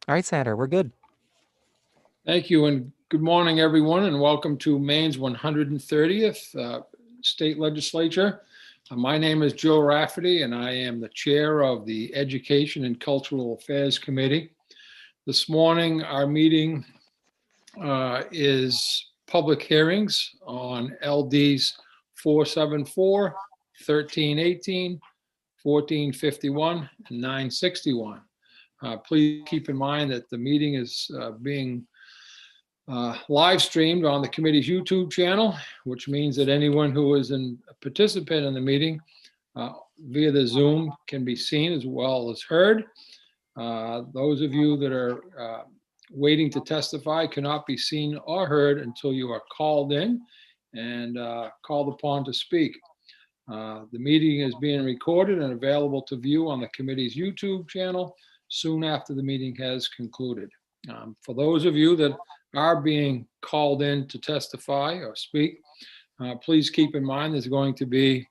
All right, Senator, we're good. Thank you, and good morning, everyone, and welcome to Maine's 130th State Legislature. My name is Joe Rafferty, and I am the chair of the Education and Cultural Affairs Committee. This morning, our meeting is public hearings on LDs 474, 1318, 1451, and 961. Please keep in mind that the meeting is being live streamed on the committee's YouTube channel, which means that anyone who is a participant in the meeting via the Zoom can be seen as well as heard. Those of you that are waiting to testify cannot be seen or heard until you are called in and called upon to speak. The meeting is being recorded and available to view on the committee's YouTube channel soon after the meeting has concluded. For those of you that are being called in to testify or speak, please keep in mind there's going to be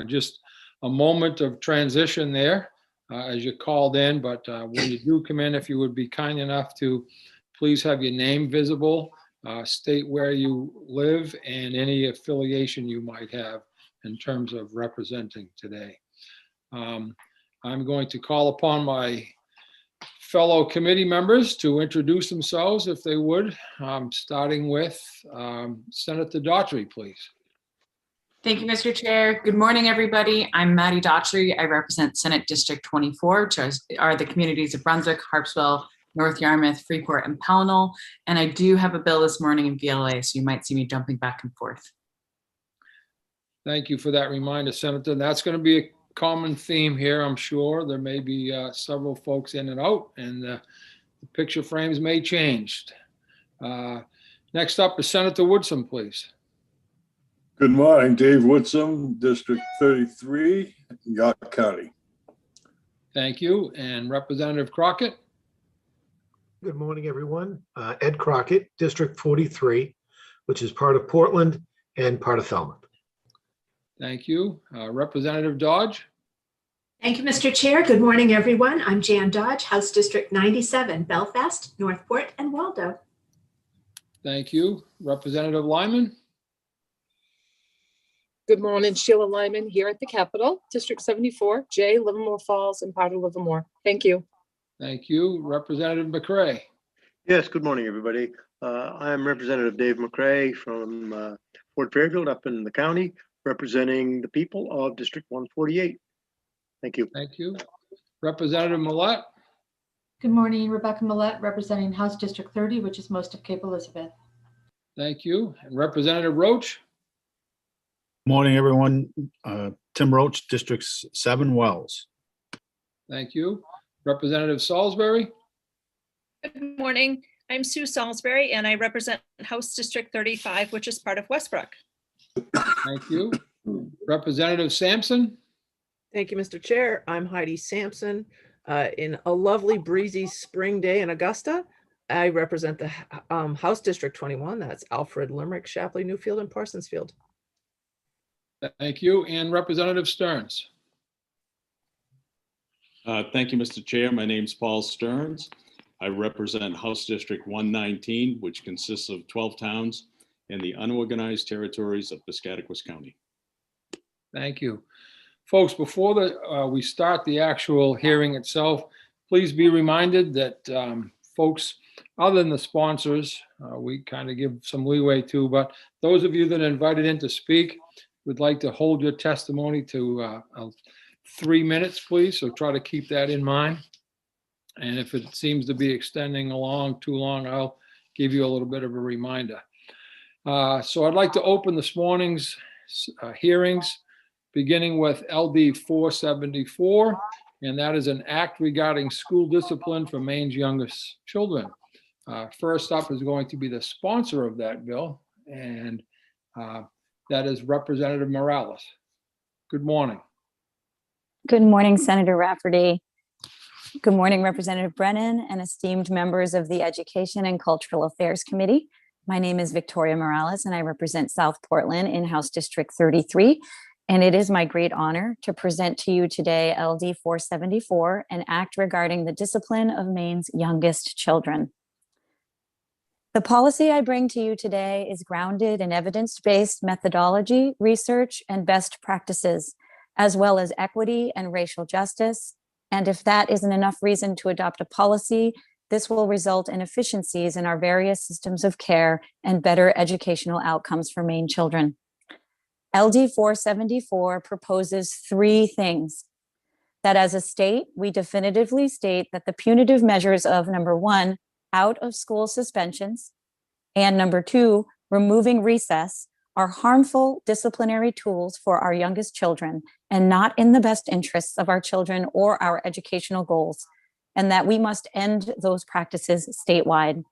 just a moment of transition there as you're called in, but when you do come in, if you would be kind enough to please have your name visible, state where you live, and any affiliation you might have in terms of representing today. I'm going to call upon my fellow committee members to introduce themselves if they would, starting with Senator Daughtry, please. Thank you, Mr. Chair. Good morning, everybody. I'm Maddie Daughtry. I represent Senate District 24, which are the communities of Brunswick, Harpswell, North Yarmouth, Freeport, and Pownell. And I do have a bill this morning in VLA, so you might see me jumping back and forth. Thank you for that reminder, Senator. That's going to be a common theme here, I'm sure. There may be several folks in and out, and the picture frames may change. Next up is Senator Woodson, please. Good morning, Dave Woodson, District 33, York County. Thank you. And Representative Crockett. Good morning, everyone. Ed Crockett, District 43, which is part of Portland and part of Falmouth. Thank you. Representative Dodge. Thank you, Mr. Chair. Good morning, everyone. I'm Jan Dodge, House District 97, Belfast, Northport, and Waldo. Thank you. Representative Lyman. Good morning, Sheila Lyman here at the Capitol, District 74, J, Livermore Falls, and part of Livermore. Thank you. Thank you. Representative McCray. Yes, good morning, everybody. I am Representative Dave McCray from Fort Fairfield up in the county, representing the people of District 148. Thank you. Thank you. Representative Millett. Good morning, Rebecca Millett, representing House District 30, which is most of Cape Elizabeth. Thank you. And Representative Roach. Morning, everyone. Tim Roach, District 7, Wells. Thank you. Representative Salisbury. Good morning. I'm Sue Salisbury, and I represent House District 35, which is part of Westbrook. Thank you. Representative Sampson. Thank you, Mr. Chair. I'm Heidi Sampson. In a lovely breezy spring day in Augusta, I represent the House District 21. That's Alfred, Limerick, Shapley, Newfield, and Parsonsfield. Thank you. And Representative Stearns. Thank you, Mr. Chair. My name is Paul Stearns. I represent House District 119, which consists of 12 towns in the unorganized territories of Piscataquis County. Thank you. Folks, before we start the actual hearing itself, please be reminded that folks, other than the sponsors, we kind of give some leeway to, but those of you that are invited in to speak would like to hold your testimony to 3 minutes, please. So try to keep that in mind. And if it seems to be extending along too long, I'll give you a little bit of a reminder. So I'd like to open this morning's hearings, beginning with LD 474, and that is an act regarding school discipline for Maine's youngest children. First up is going to be the sponsor of that bill, and that is Representative Morales. Good morning. Good morning, Senator Rafferty. Good morning, Representative Brennan and esteemed members of the Education and Cultural Affairs Committee. My name is Victoria Morales and I represent South Portland in House District 33. and it is my great honor to present to you today LD 474, an act regarding the discipline of Maine's youngest children. The policy I bring to you today is grounded in evidence-based methodology, research, and best practices, as well as equity and racial justice. And if that isn't enough reason to adopt a policy, this will result in efficiencies in our various systems of care and better educational outcomes for Maine children. LD 474 proposes three things. That as a state, we definitively state that the punitive measures of number one, out of school suspensions, and number two, removing recess are harmful disciplinary tools for our youngest children and not in the best interests of our children or our educational goals, and that we must end those practices statewide.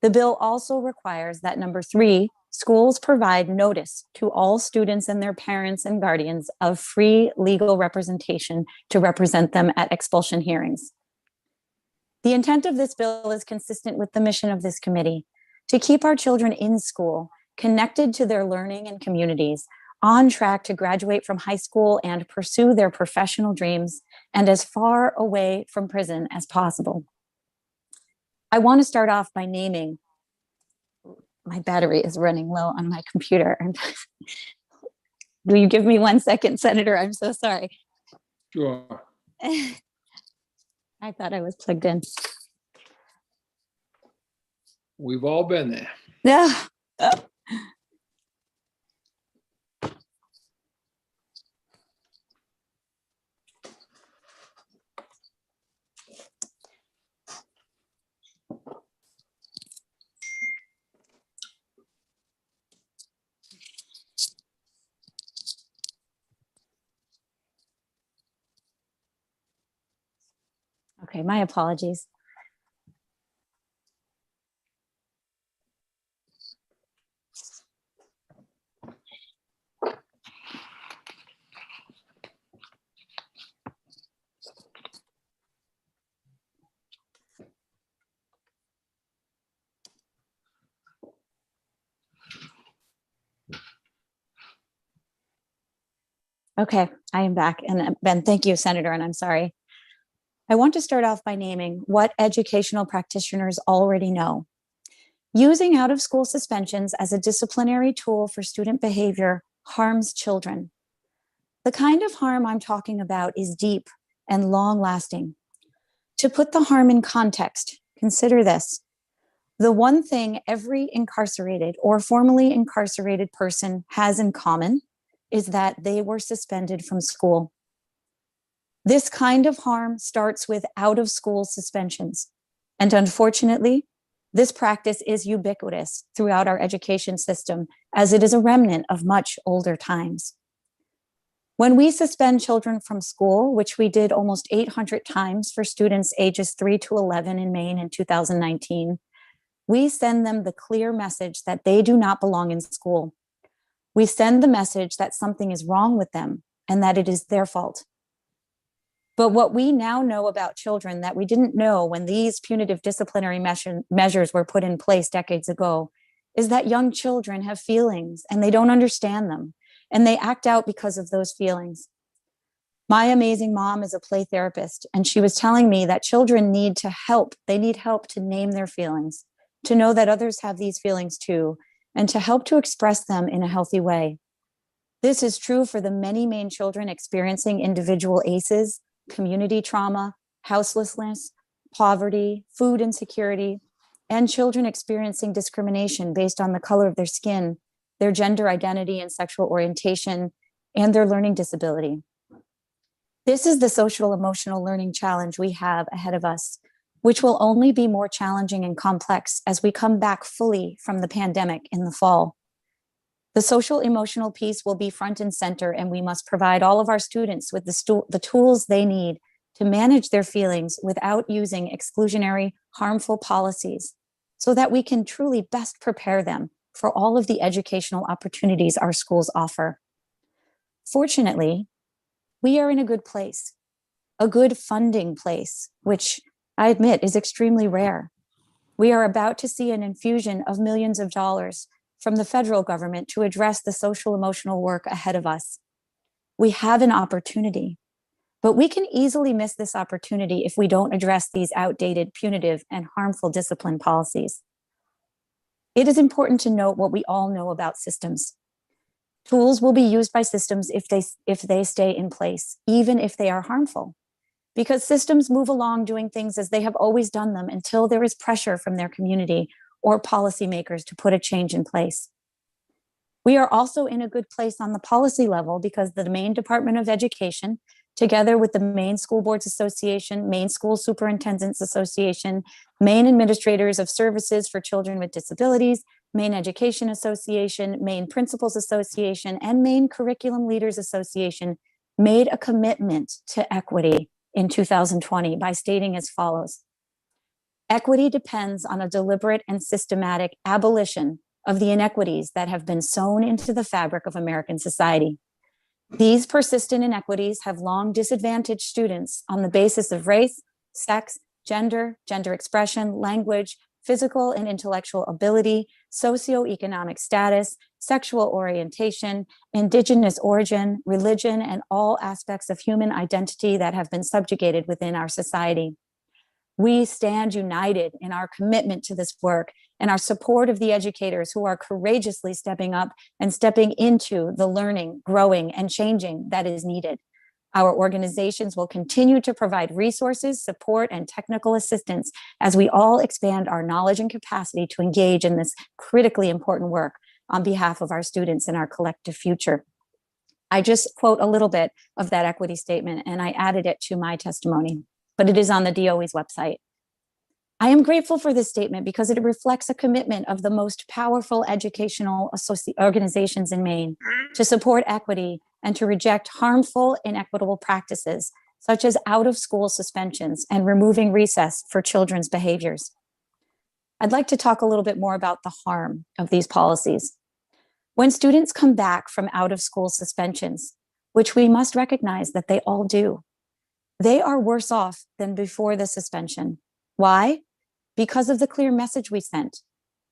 The bill also requires that number three, schools provide notice to all students and their parents and guardians of free legal representation to represent them at expulsion hearings. The intent of this bill is consistent with the mission of this committee, to keep our children in school, connected to their learning and communities, on track to graduate from high school and pursue their professional dreams, and as far away from prison as possible. I want to start off by naming, my battery is running low on my computer. Will you give me 1 second, Senator? I'm so sorry. Sure. I thought I was plugged in. We've all been there. Yeah. Okay, my apologies. Okay, I am back. And Ben, thank you, Senator, and I'm sorry. I want to start off by naming what educational practitioners already know. Using out-of-school suspensions as a disciplinary tool for student behavior harms children. The kind of harm I'm talking about is deep and long-lasting. To put the harm in context, consider this. The one thing every incarcerated or formerly incarcerated person has in common is that they were suspended from school. This kind of harm starts with out-of-school suspensions. And unfortunately, this practice is ubiquitous throughout our education system, as it is a remnant of much older times. When we suspend children from school, which we did almost 800 times for students ages 3 to 11 in Maine in 2019, we send them the clear message that they do not belong in school. We send the message that something is wrong with them and that it is their fault. But what we now know about children that we didn't know when these punitive disciplinary measures were put in place decades ago is that young children have feelings and they don't understand them, and they act out because of those feelings. My amazing mom is a play therapist, and she was telling me that children need to help. They need help to name their feelings, to know that others have these feelings too, and to help to express them in a healthy way. This is true for the many Maine children experiencing individual ACEs, community trauma, houselessness, poverty, food insecurity, and children experiencing discrimination based on the color of their skin, their gender identity and sexual orientation, and their learning disability. This is the social emotional learning challenge we have ahead of us, which will only be more challenging and complex as we come back fully from the pandemic in the fall. The social emotional piece will be front and center, and we must provide all of our students with the tools they need to manage their feelings without using exclusionary, harmful policies, so that we can truly best prepare them for all of the educational opportunities our schools offer. Fortunately, we are in a good place, a good funding place, which I admit is extremely rare. We are about to see an infusion of millions of dollars from the federal government to address the social emotional work ahead of us. We have an opportunity, but we can easily miss this opportunity if we don't address these outdated, punitive, and harmful discipline policies. It is important to note what we all know about systems. Tools will be used by systems if they stay in place, even if they are harmful, because systems move along doing things as they have always done them until there is pressure from their community or policymakers to put a change in place. We are also in a good place on the policy level because the Maine Department of Education, together with the Maine School Boards Association, Maine School Superintendents Association, Maine Administrators of Services for Children with Disabilities, Maine Education Association, Maine Principals Association, and Maine Curriculum Leaders Association, made a commitment to equity in 2020 by stating as follows: equity depends on a deliberate and systematic abolition of the inequities that have been sewn into the fabric of American society. These persistent inequities have long disadvantaged students on the basis of race, sex, gender, gender expression, language, physical and intellectual ability, socioeconomic status, sexual orientation, indigenous origin, religion, and all aspects of human identity that have been subjugated within our society. We stand united in our commitment to this work and our support of the educators who are courageously stepping up and stepping into the learning, growing, and changing that is needed. Our organizations will continue to provide resources, support, and technical assistance as we all expand our knowledge and capacity to engage in this critically important work on behalf of our students and our collective future. I just quote a little bit of that equity statement, and I added it to my testimony, but it is on the DOE's website. I am grateful for this statement because it reflects a commitment of the most powerful educational organizations in Maine to support equity and to reject harmful, inequitable practices, such as out-of-school suspensions and removing recess for children's behaviors. I'd like to talk a little bit more about the harm of these policies. When students come back from out-of-school suspensions, which we must recognize that they all do, they are worse off than before the suspension. Why? Because of the clear message we sent.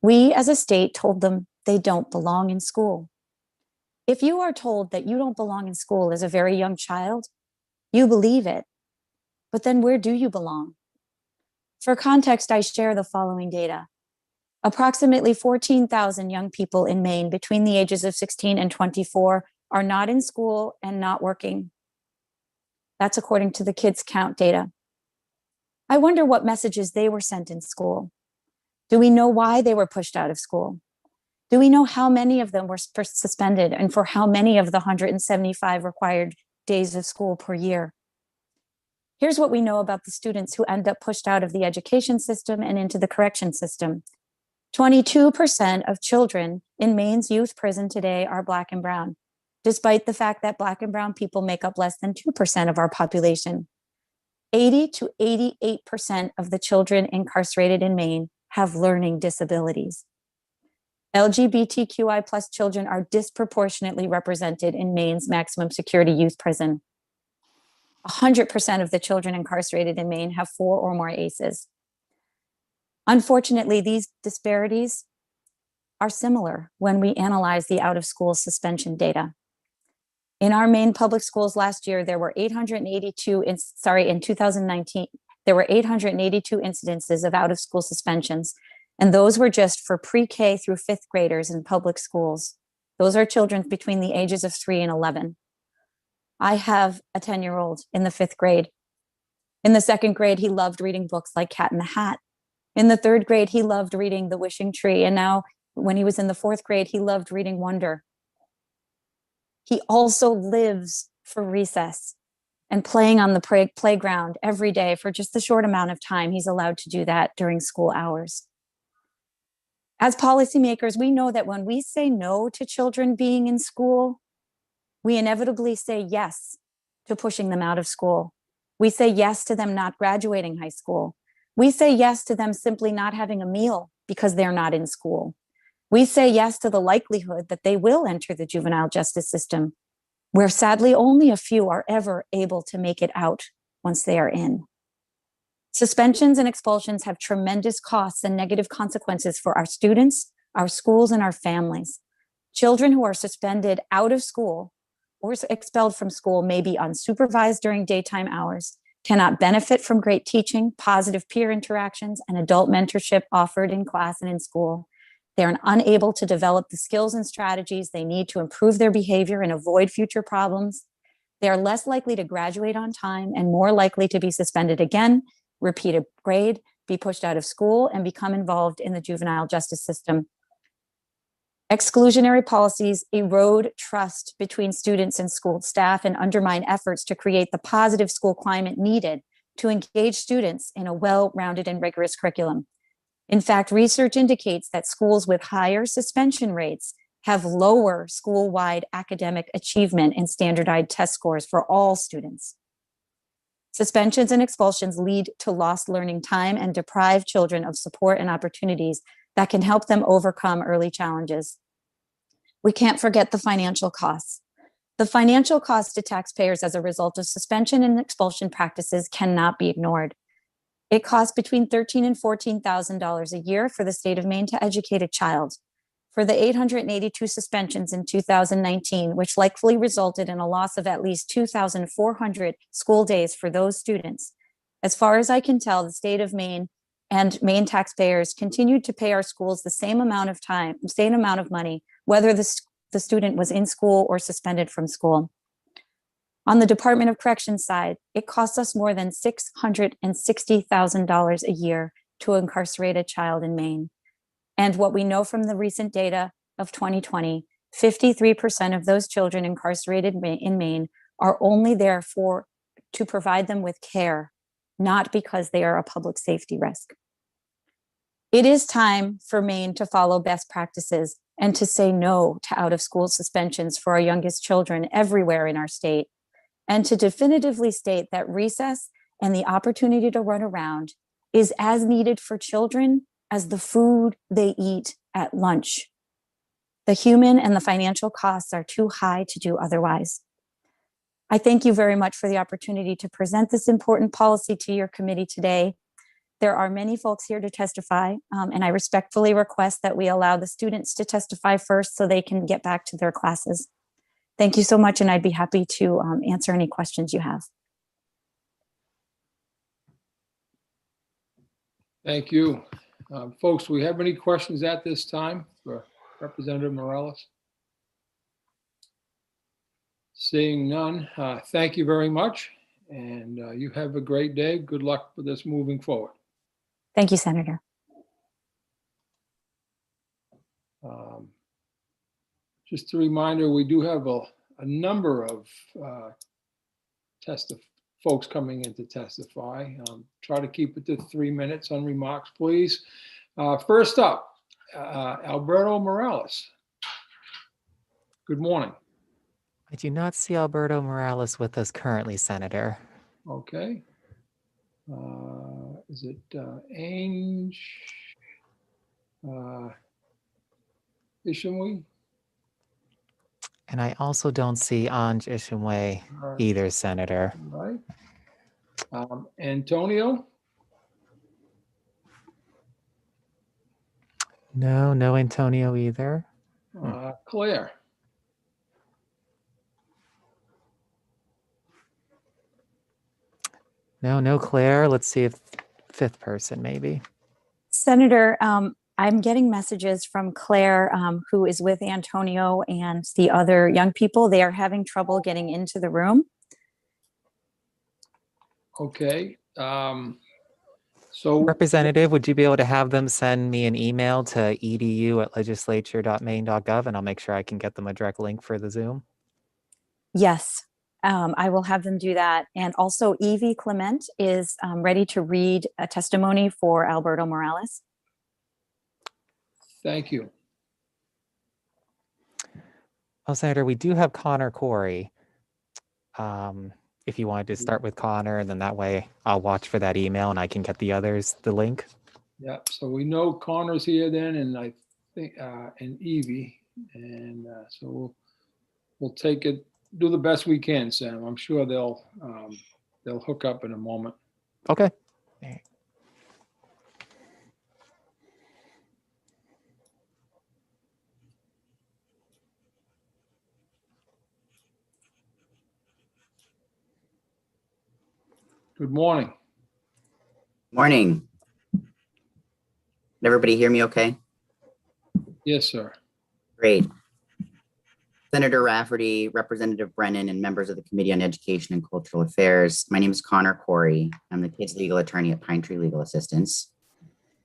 We as a state told them they don't belong in school. If you are told that you don't belong in school as a very young child, you believe it. But then where do you belong? For context, I share the following data. Approximately 14,000 young people in Maine between the ages of 16 and 24 are not in school and not working. That's according to the Kids Count data. I wonder what messages they were sent in school. Do we know why they were pushed out of school? Do we know how many of them were suspended and for how many of the 175 required days of school per year? Here's what we know about the students who end up pushed out of the education system and into the correction system. 22% of children in Maine's youth prison today are Black and brown, despite the fact that Black and brown people make up less than 2% of our population. 80 to 88% of the children incarcerated in Maine have learning disabilities. LGBTQI plus children are disproportionately represented in Maine's maximum security youth prison. 100% of the children incarcerated in Maine have 4 or more ACEs. Unfortunately, these disparities are similar when we analyze the out-of-school suspension data. In our Maine public schools last year, there were in 2019, there were 882 incidences of out-of-school suspensions, and those were just for pre-K through 5th graders in public schools. Those are children between the ages of 3 and 11. I have a 10-year-old in the 5th grade. In the 2nd grade, he loved reading books like Cat in the Hat. In the 3rd grade, he loved reading The Wishing Tree. And now when he was in the 4th grade, he loved reading Wonder. He also lives for recess and playing on the playground every day for just the short amount of time he's allowed to do that during school hours. As policymakers, we know that when we say no to children being in school, we inevitably say yes to pushing them out of school. We say yes to them not graduating high school. We say yes to them simply not having a meal because they're not in school. We say yes to the likelihood that they will enter the juvenile justice system, where sadly only a few are ever able to make it out once they are in. Suspensions and expulsions have tremendous costs and negative consequences for our students, our schools, and our families. Children who are suspended out of school or expelled from school may be unsupervised during daytime hours, cannot benefit from great teaching, positive peer interactions, and adult mentorship offered in class and in school. They are unable to develop the skills and strategies they need to improve their behavior and avoid future problems. They are less likely to graduate on time and more likely to be suspended again, repeat a grade, be pushed out of school, and become involved in the juvenile justice system. Exclusionary policies erode trust between students and school staff and undermine efforts to create the positive school climate needed to engage students in a well-rounded and rigorous curriculum. In fact, research indicates that schools with higher suspension rates have lower school-wide academic achievement and standardized test scores for all students. Suspensions and expulsions lead to lost learning time and deprive children of support and opportunities that can help them overcome early challenges. We can't forget the financial costs. The financial cost to taxpayers as a result of suspension and expulsion practices cannot be ignored. It costs between $13,000 and $14,000 a year for the state of Maine to educate a child. For the 882 suspensions in 2019, which likely resulted in a loss of at least 2,400 school days for those students, as far as I can tell, the state of Maine and Maine taxpayers continued to pay our schools the same amount of money, whether the student was in school or suspended from school. On the Department of Corrections side, it costs us more than $660,000 a year to incarcerate a child in Maine. And what we know from the recent data of 2020, 53% of those children incarcerated in Maine are only there to provide them with care, not because they are a public safety risk. It is time for Maine to follow best practices and to say no to out-of-school suspensions for our youngest children everywhere in our state, and to definitively state that recess and the opportunity to run around is as needed for children as the food they eat at lunch. The human and the financial costs are too high to do otherwise. I thank you very much for the opportunity to present this important policy to your committee today. There are many folks here to testify, and I respectfully request that we allow the students to testify first so they can get back to their classes. Thank you so much, and I'd be happy to answer any questions you have. Thank you. Folks, do we have any questions at this time for Representative Morales? Seeing none, thank you very much. And you have a great day. Good luck with this moving forward. Thank you, Senator. Just a reminder, we do have a number of folks coming in to testify. Try to keep it to 3 minutes on remarks, please. First up, Alberto Morales. Good morning. I do not see Alberto Morales with us currently, Senator. Okay. Is it Ainge Ishamwe? And I also don't see Anj Ishimwe either, Senator. All right. Antonio? No Antonio either. Claire? No Claire. Let's see if fifth person maybe. Senator, I'm getting messages from Claire, who is with Antonio and the other young people. They are having trouble getting into the room. Okay. Representative, would you be able to have them send me an email to edu@legislature.maine.gov and I'll make sure I can get them a direct link for the Zoom? Yes, I will have them do that. And also Evie Clement is ready to read a testimony for Alberto Morales. Thank you. Oh, Senator, we do have Connor Corey. If you wanted to start with Connor, and then that way I'll watch for that email and I can get the others the link. Yeah, so we know Connor's here then, and I think, and Evie. And so we'll take it, do the best we can, Sam. I'm sure they'll hook up in a moment. Okay. Good morning. Morning. Can everybody hear me okay? Yes, sir. Great. Senator Rafferty, Representative Brennan, and members of the Committee on Education and Cultural Affairs. My name is Connor Corey. I'm the kids legal attorney at Pine Tree Legal Assistance.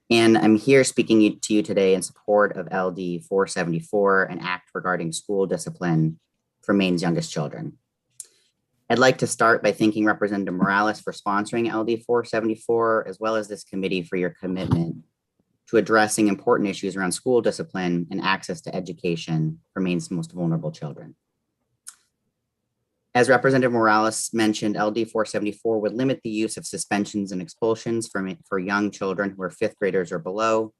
And I'm here speaking to you today in support of LD 474, an act regarding school discipline for Maine's youngest children. I'd like to start by thanking Representative Morales for sponsoring LD 474, as well as this committee for your commitment to addressing important issues around school discipline and access to education for Maine's most vulnerable children. As Representative Morales mentioned, LD 474 would limit the use of suspensions and expulsions for young children who are fifth graders or below.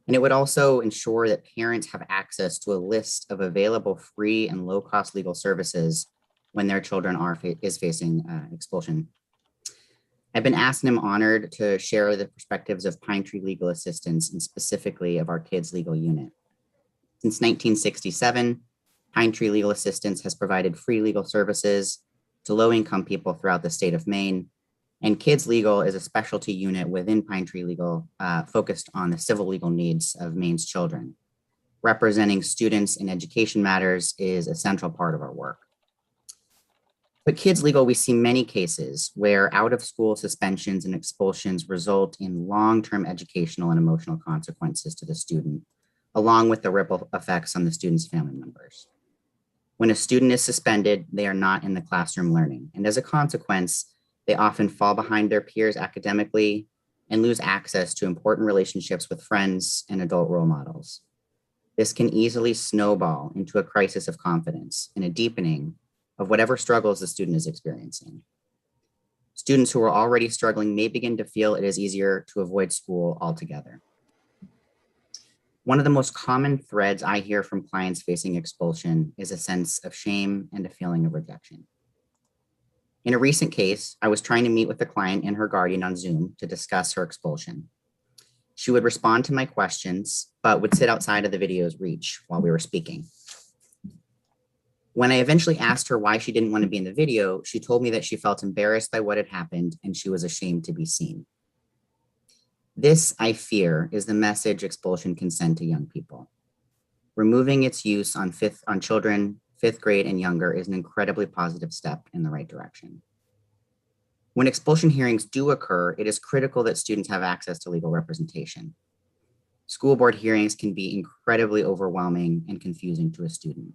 And it would also ensure that parents have access to a list of available free and low-cost legal services when their children is facing expulsion. I've been asked and am honored to share the perspectives of Pine Tree Legal Assistance and specifically of our kids legal unit. Since 1967, Pine Tree Legal Assistance has provided free legal services to low-income people throughout the state of Maine. And Kids Legal is a specialty unit within Pine Tree Legal focused on the civil legal needs of Maine's children. Representing students in education matters is a central part of our work. But Kids Legal, we see many cases where out-of-school suspensions and expulsions result in long-term educational and emotional consequences to the student, along with the ripple effects on the student's family members. When a student is suspended, they are not in the classroom learning, and as a consequence, they often fall behind their peers academically and lose access to important relationships with friends and adult role models. This can easily snowball into a crisis of confidence and a deepening of whatever struggles the student is experiencing. Students who are already struggling may begin to feel it is easier to avoid school altogether. One of the most common threads I hear from clients facing expulsion is a sense of shame and a feeling of rejection. In a recent case, I was trying to meet with the client and her guardian on Zoom to discuss her expulsion. She would respond to my questions, but would sit outside of the video's reach while we were speaking. When I eventually asked her why she didn't want to be in the video, she told me that she felt embarrassed by what had happened and she was ashamed to be seen. This, I fear, is the message expulsion can send to young people. Removing its use on children, fifth grade and younger is an incredibly positive step in the right direction. When expulsion hearings do occur, it is critical that students have access to legal representation. School board hearings can be incredibly overwhelming and confusing to a student.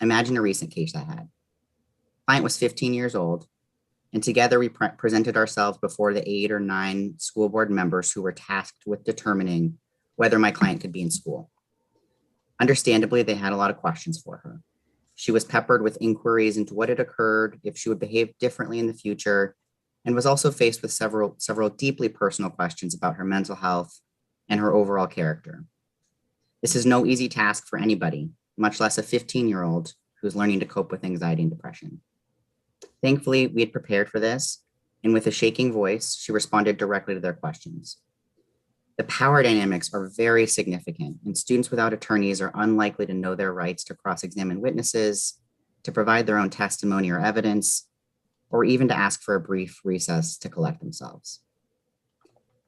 Imagine a recent case I had. Client was 15 years old, and together we presented ourselves before the 8 or 9 school board members who were tasked with determining whether my client could be in school. Understandably, they had a lot of questions for her. She was peppered with inquiries into what had occurred, if she would behave differently in the future, and was also faced with several deeply personal questions about her mental health and her overall character. This is no easy task for anybody, much less a 15-year-old who's learning to cope with anxiety and depression. Thankfully, we had prepared for this, and with a shaking voice, she responded directly to their questions. The power dynamics are very significant, and students without attorneys are unlikely to know their rights to cross-examine witnesses, to provide their own testimony or evidence, or even to ask for a brief recess to collect themselves.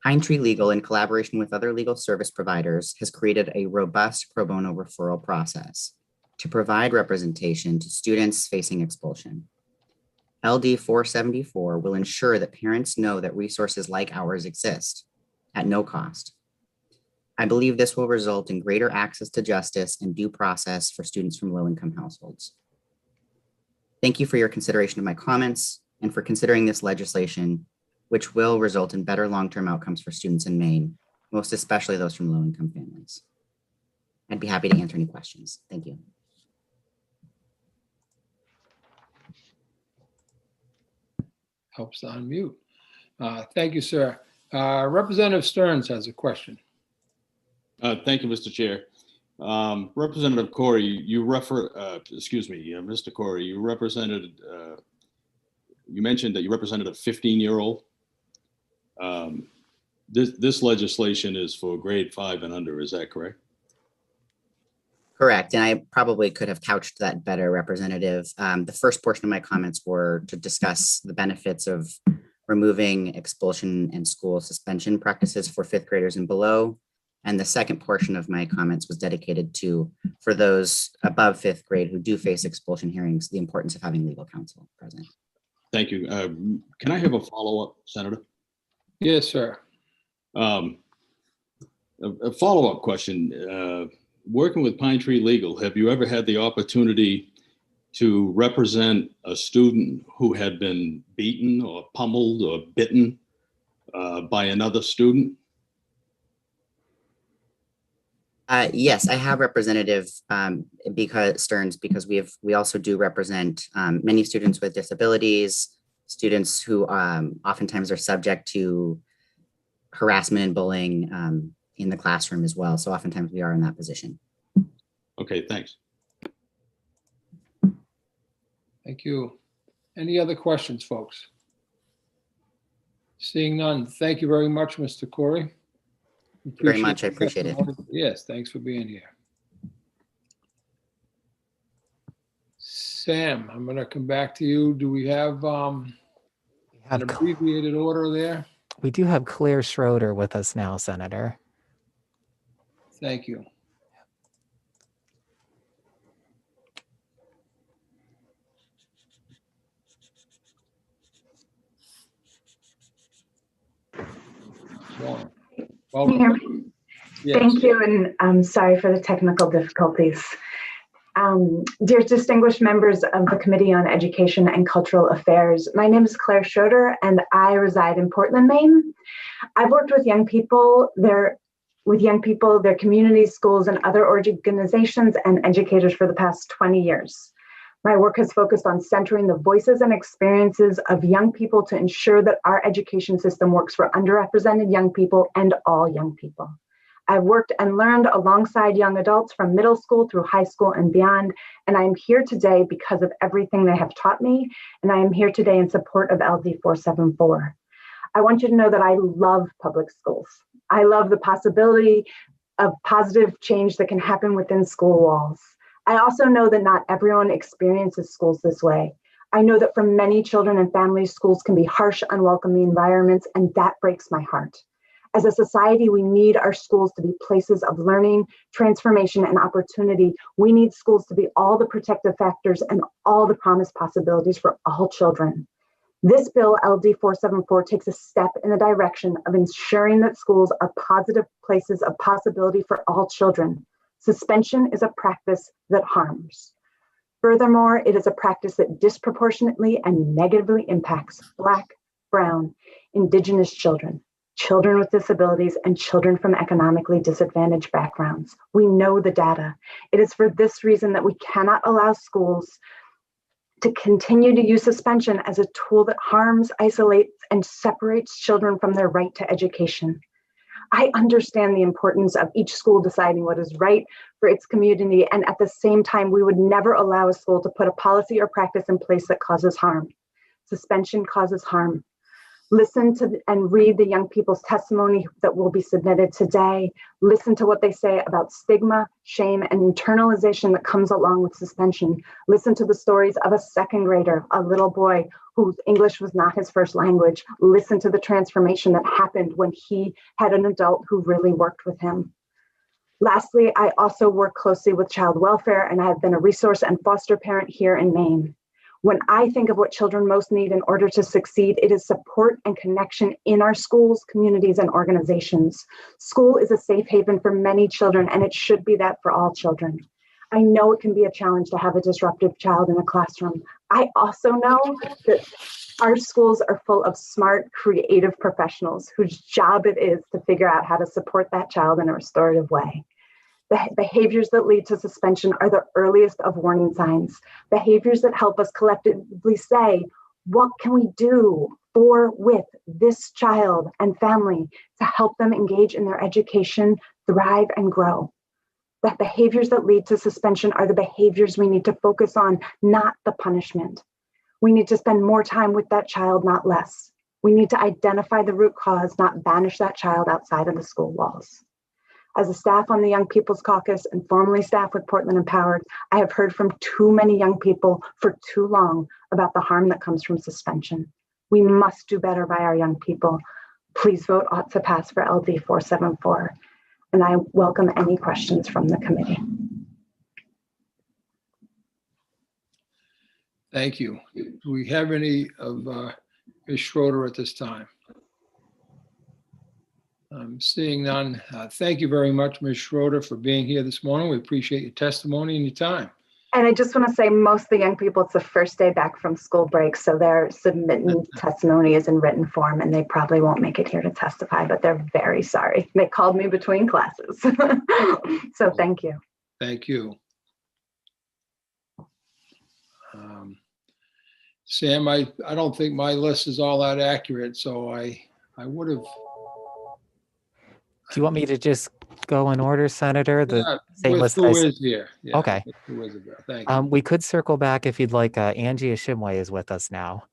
Pine Tree Legal, in collaboration with other legal service providers, has created a robust pro bono referral process to provide representation to students facing expulsion. LD 474 will ensure that parents know that resources like ours exist at no cost. I believe this will result in greater access to justice and due process for students from low-income households. Thank you for your consideration of my comments and for considering this legislation, which will result in better long-term outcomes for students in Maine, most especially those from low-income families. I'd be happy to answer any questions. Thank you. Helps to unmute. Thank you, sir. Representative Stearns has a question. Thank you, Mr. Chair. Representative Corey, Mr. Corey, you mentioned that you represented a 15-year-old. This legislation is for grade 5 and under, is that correct? Correct, and I probably could have couched that better, Representative. The first portion of my comments were to discuss the benefits of removing expulsion and school suspension practices for fifth graders and below. And the second portion of my comments was dedicated to, for those above fifth grade who do face expulsion hearings, the importance of having legal counsel present. Thank you. Can I have a follow-up, Senator? Yes, sir. A follow-up question. Working with Pine Tree Legal, have you ever had the opportunity to represent a student who had been beaten or pummeled or bitten by another student? Yes, I have Representative Stearns, because we also do represent many students with disabilities, students who oftentimes are subject to harassment and bullying in the classroom as well. So oftentimes we are in that position. Okay, thanks. Thank you. Any other questions, folks? Seeing none, thank you very much, Mr. Corey. Very much, I appreciate it. Yes, thanks for being here. Sam, I'm going to come back to you. Do we have an abbreviated order there? We do have Claire Schroeder with us now, Senator. Thank you. Can you hear me? Yes. Thank you, and I'm sorry for the technical difficulties. Dear distinguished members of the Committee on Education and Cultural Affairs, my name is Claire Schroeder, and I reside in Portland, Maine. I've worked with young people, their communities, schools, and other organizations and educators for the past 20 years. My work has focused on centering the voices and experiences of young people to ensure that our education system works for underrepresented young people and all young people. I've worked and learned alongside young adults from middle school through high school and beyond, and I am here today because of everything they have taught me, and I am here today in support of LD 474. I want you to know that I love public schools. I love the possibility of positive change that can happen within school walls. I also know that not everyone experiences schools this way. I know that for many children and families, schools can be harsh, unwelcoming environments, and that breaks my heart. As a society, we need our schools to be places of learning, transformation, and opportunity. We need schools to be all the protective factors and all the promised possibilities for all children. This bill, LD 474, takes a step in the direction of ensuring that schools are positive places of possibility for all children. Suspension is a practice that harms. Furthermore, it is a practice that disproportionately and negatively impacts Black, Brown, Indigenous children, children with disabilities, and children from economically disadvantaged backgrounds. We know the data. It is for this reason that we cannot allow schools to continue to use suspension as a tool that harms, isolates, and separates children from their right to education. I understand the importance of each school deciding what is right for its community, and at the same time, we would never allow a school to put a policy or practice in place that causes harm. Suspension causes harm. Listen to and read the young people's testimony that will be submitted today. Listen to what they say about stigma, shame, and internalization that comes along with suspension. Listen to the stories of a second grader, a little boy whose English was not his first language. Listen to the transformation that happened when he had an adult who really worked with him. Lastly, I also work closely with child welfare, and I have been a resource and foster parent here in Maine. When I think of what children most need in order to succeed, it is support and connection in our schools, communities, and organizations. School is a safe haven for many children, and it should be that for all children. I know it can be a challenge to have a disruptive child in a classroom. I also know that our schools are full of smart, creative professionals whose job it is to figure out how to support that child in a restorative way. The behaviors that lead to suspension are the earliest of warning signs, behaviors that help us collectively say, what can we do for, with this child and family to help them engage in their education, thrive, and grow? The behaviors that lead to suspension are the behaviors we need to focus on, not the punishment. We need to spend more time with that child, not less. We need to identify the root cause, not banish that child outside of the school walls. As a staff on the Young People's Caucus and formerly staff with Portland Empowered, I have heard from too many young people for too long about the harm that comes from suspension. We must do better by our young people. Please vote ought to pass for LD 474. And I welcome any questions from the committee. Thank you. Do we have any of Ms. Schroeder at this time? I'm seeing none. Thank you very much, Ms. Schroeder, for being here this morning. We appreciate your testimony and your time. And I just want to say most of the young people, it's the first day back from school break, so they're submitting testimony is in written form, and they probably won't make it here to testify, but they're very sorry. They called me between classes. So thank you. Thank you. Sam, I don't think my list is all that accurate, so I would have. Do you want me to just go in order, Senator? The same With list who I s- is here. Yeah, Okay. with who is here. Thank you. We could circle back if you'd like. Angie Ashimwe is with us now.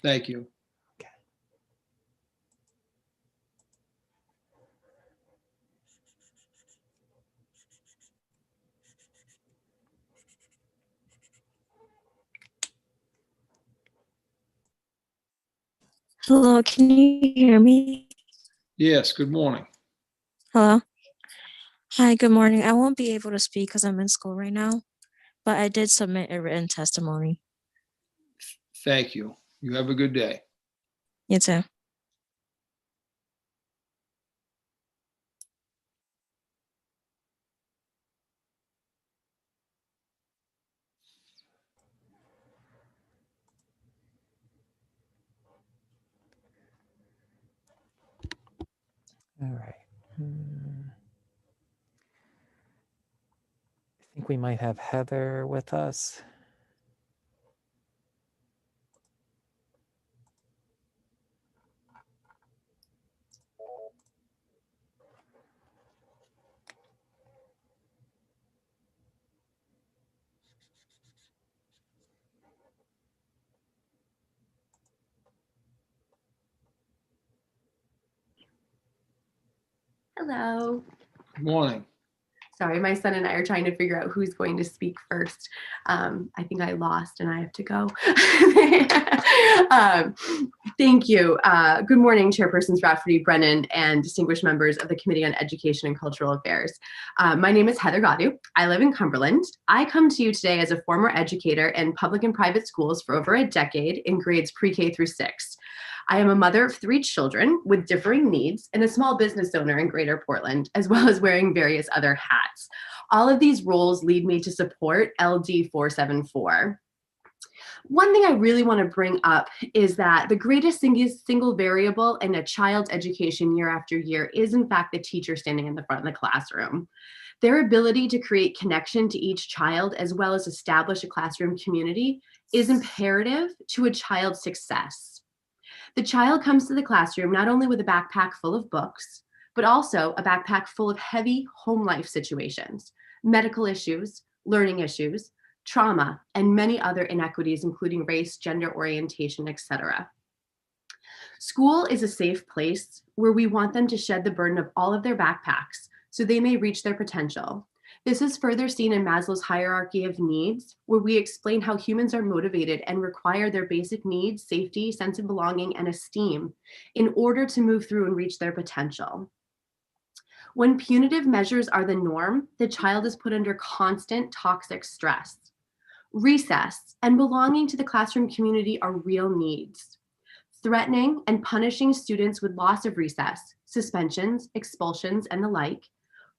Thank you. Hello, can you hear me? Yes, good morning. Hello. Hi, good morning. I won't be able to speak because I'm in school right now, but I did submit a written testimony. Thank you. You have a good day. You too. All right. I think we might have Heather with us. Hello. Good morning. Sorry, my son and I are trying to figure out who's going to speak first. I think I lost and I have to go. Thank you. Good morning, Chairpersons Rafferty, Brennan, and distinguished members of the Committee on Education and Cultural Affairs. My name is Heather Gadu. I live in Cumberland. I come to you today as a former educator in public and private schools for over a decade in grades pre-K through 6. I am a mother of 3 children with differing needs and a small business owner in Greater Portland, as well as wearing various other hats. All of these roles lead me to support LD 474. One thing I really want to bring up is that the greatest single variable in a child's education year after year is in fact the teacher standing in the front of the classroom. Their ability to create connection to each child as well as establish a classroom community is imperative to a child's success. The child comes to the classroom not only with a backpack full of books, but also a backpack full of heavy home life situations, medical issues, learning issues, trauma, and many other inequities, including race, gender orientation, etc. School is a safe place where we want them to shed the burden of all of their backpacks so they may reach their potential. This is further seen in Maslow's hierarchy of needs, where we explain how humans are motivated and require their basic needs, safety, sense of belonging, and esteem in order to move through and reach their potential. When punitive measures are the norm, the child is put under constant toxic stress. Recess and belonging to the classroom community are real needs. Threatening and punishing students with loss of recess, suspensions, expulsions, and the like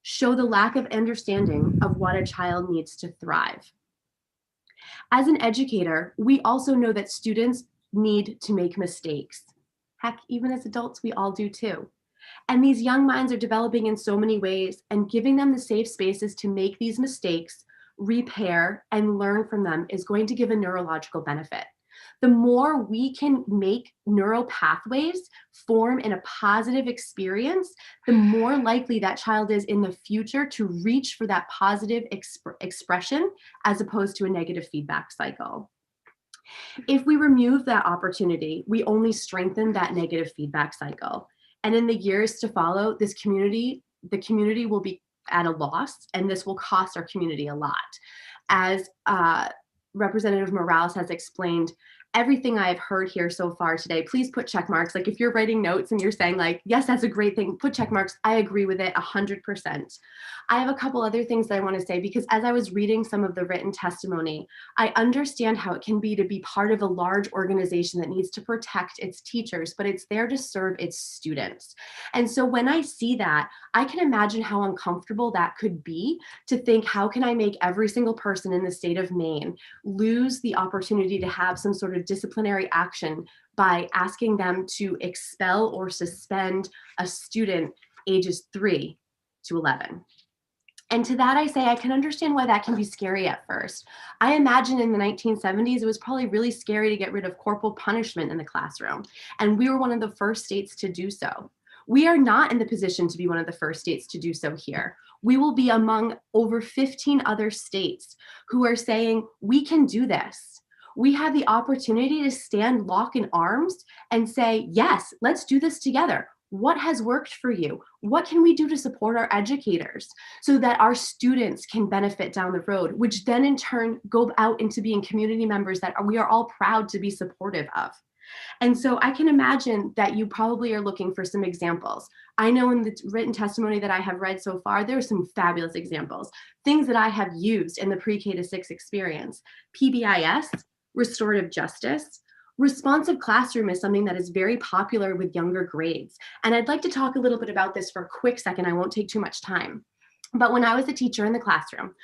show the lack of understanding of what a child needs to thrive. As an educator, we also know that students need to make mistakes. Heck, even as adults, we all do too. And these young minds are developing in so many ways, and giving them the safe spaces to make these mistakes, repair, and learn from them is going to give a neurological benefit. The more we can make neural pathways form in a positive experience, the more likely that child is in the future to reach for that positive expression as opposed to a negative feedback cycle. If we remove that opportunity, we only strengthen that negative feedback cycle. And in the years to follow, the community will be at a loss, and this will cost our community a lot. As Representative Morales has explained, everything I have heard here so far today, please put check marks. Like if you're writing notes and you're saying like, yes, that's a great thing, put check marks. I agree with it 100%. I have a couple other things that I want to say, because as I was reading some of the written testimony, I understand how it can be to be part of a large organization that needs to protect its teachers, but it's there to serve its students. And so when I see that, I can imagine how uncomfortable that could be, to think, how can I make every single person in the state of Maine lose the opportunity to have some sort of disciplinary action by asking them to expel or suspend a student ages 3 to 11. And to that I say, I can understand why that can be scary at first. I imagine in the 1970s, it was probably really scary to get rid of corporal punishment in the classroom. And we were one of the first states to do so. We are not in the position to be one of the first states to do so here. We will be among over 15 other states who are saying, we can do this. We have the opportunity to stand lock in arms and say, yes, let's do this together. What has worked for you? What can we do to support our educators so that our students can benefit down the road, which then in turn go out into being community members that we are all proud to be supportive of. And so I can imagine that you probably are looking for some examples. I know in the written testimony that I have read so far, there are some fabulous examples, things that I have used in the pre-K to 6 experience. PBIS, restorative justice. Responsive classroom is something that is very popular with younger grades. And I'd like to talk a little bit about this for a quick second. I won't take too much time. But when I was a teacher in the classroom,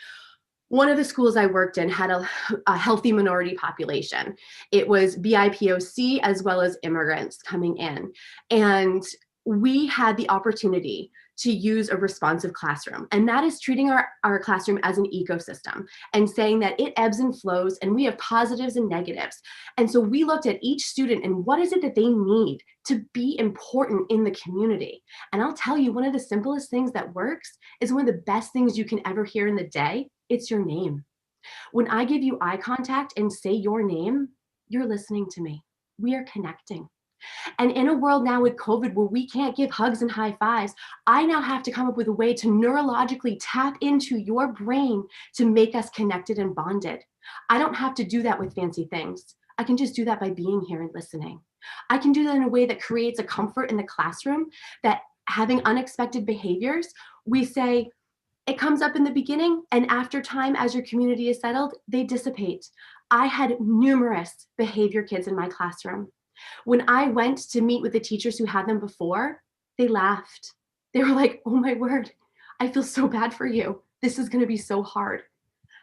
one of the schools I worked in had a healthy minority population. It was BIPOC as well as immigrants coming in. And we had the opportunity to use a responsive classroom. And that is treating our classroom as an ecosystem and saying that it ebbs and flows and we have positives and negatives. And so we looked at each student and what is it that they need to be important in the community. And I'll tell you, one of the simplest things that works is one of the best things you can ever hear in the day. It's your name. When I give you eye contact and say your name, you're listening to me. We are connecting. And in a world now with COVID where we can't give hugs and high fives, I now have to come up with a way to neurologically tap into your brain to make us connected and bonded. I don't have to do that with fancy things. I can just do that by being here and listening. I can do that in a way that creates a comfort in the classroom, that having unexpected behaviors, we say, it comes up in the beginning, and after time, as your community is settled, they dissipate. I had numerous behavior kids in my classroom. When I went to meet with the teachers who had them before, they laughed. They were like, oh my word, I feel so bad for you. This is going to be so hard.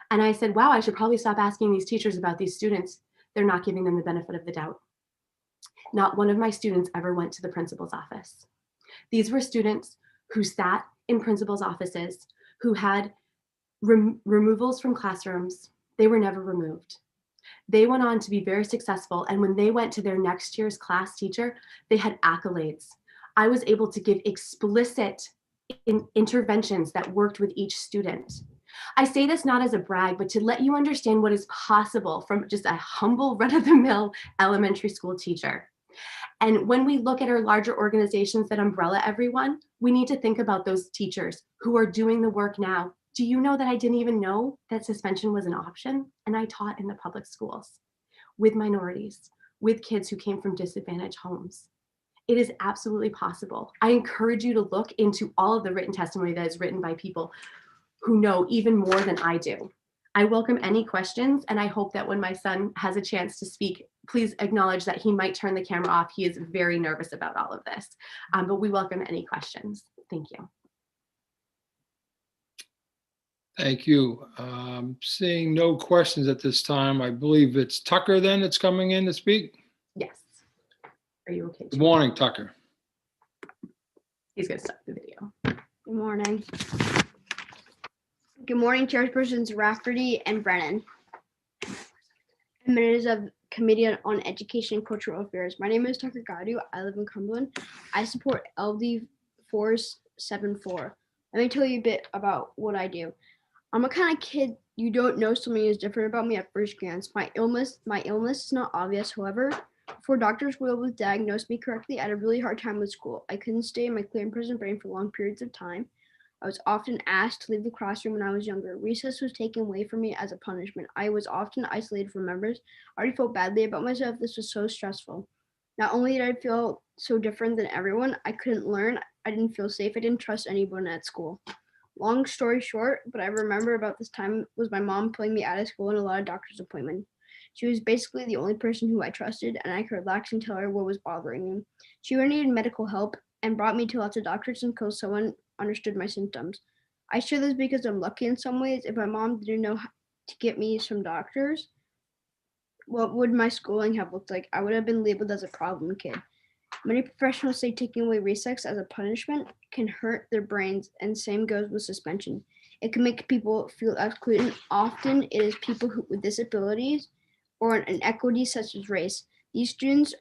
And I said, wow, I should probably stop asking these teachers about these students. They're not giving them the benefit of the doubt. Not one of my students ever went to the principal's office. These were students who sat in principal's offices, who had removals from classrooms. They were never removed. They went on to be very successful. And when they went to their next year's class teacher, they had accolades. I was able to give explicit interventions that worked with each student. I say this not as a brag, but to let you understand what is possible from just a humble run-of-the-mill elementary school teacher. And when we look at our larger organizations that umbrella everyone, we need to think about those teachers who are doing the work now. Do you know that I didn't even know that suspension was an option? And I taught in the public schools with minorities, with kids who came from disadvantaged homes. It is absolutely possible. I encourage you to look into all of the written testimony that is written by people who know even more than I do. I welcome any questions, and I hope that when my son has a chance to speak, please acknowledge that he might turn the camera off. He is very nervous about all of this, but we welcome any questions. Thank you. Thank you. Seeing no questions at this time, I believe it's Tucker then that's coming in to speak. Yes. Are you okay? Good morning, Tucker. He's going to stop the video. Good morning. Good morning, Chairpersons Rafferty and Brennan. And members of Committee on Education and Cultural Affairs. My name is Tucker Gadu. I live in Cumberland. I support LD 474. Let me tell you a bit about what I do. I'm a kind of kid you don't know something is different about me at first glance. My illness is not obvious. However, before doctors were able to diagnose me correctly, I had a really hard time with school. I couldn't stay in my clear and present brain for long periods of time. I was often asked to leave the classroom when I was younger. Recess was taken away from me as a punishment. I was often isolated from members. I already felt badly about myself. This was so stressful. Not only did I feel so different than everyone, I couldn't learn. I didn't feel safe. I didn't trust anyone at school. Long story short, but I remember about this time was my mom pulling me out of school and a lot of doctor's appointments. She was basically the only person who I trusted, and I could relax and tell her what was bothering me. She really needed medical help and brought me to lots of doctors until someone understood my symptoms. I share this because I'm lucky in some ways. If my mom didn't know how to get me some doctors, what would my schooling have looked like? I would have been labeled as a problem kid. Many professionals say taking away recess as a punishment can hurt their brains, and same goes with suspension. It can make people feel excluded. Often it is people with disabilities or an equity such as race. These students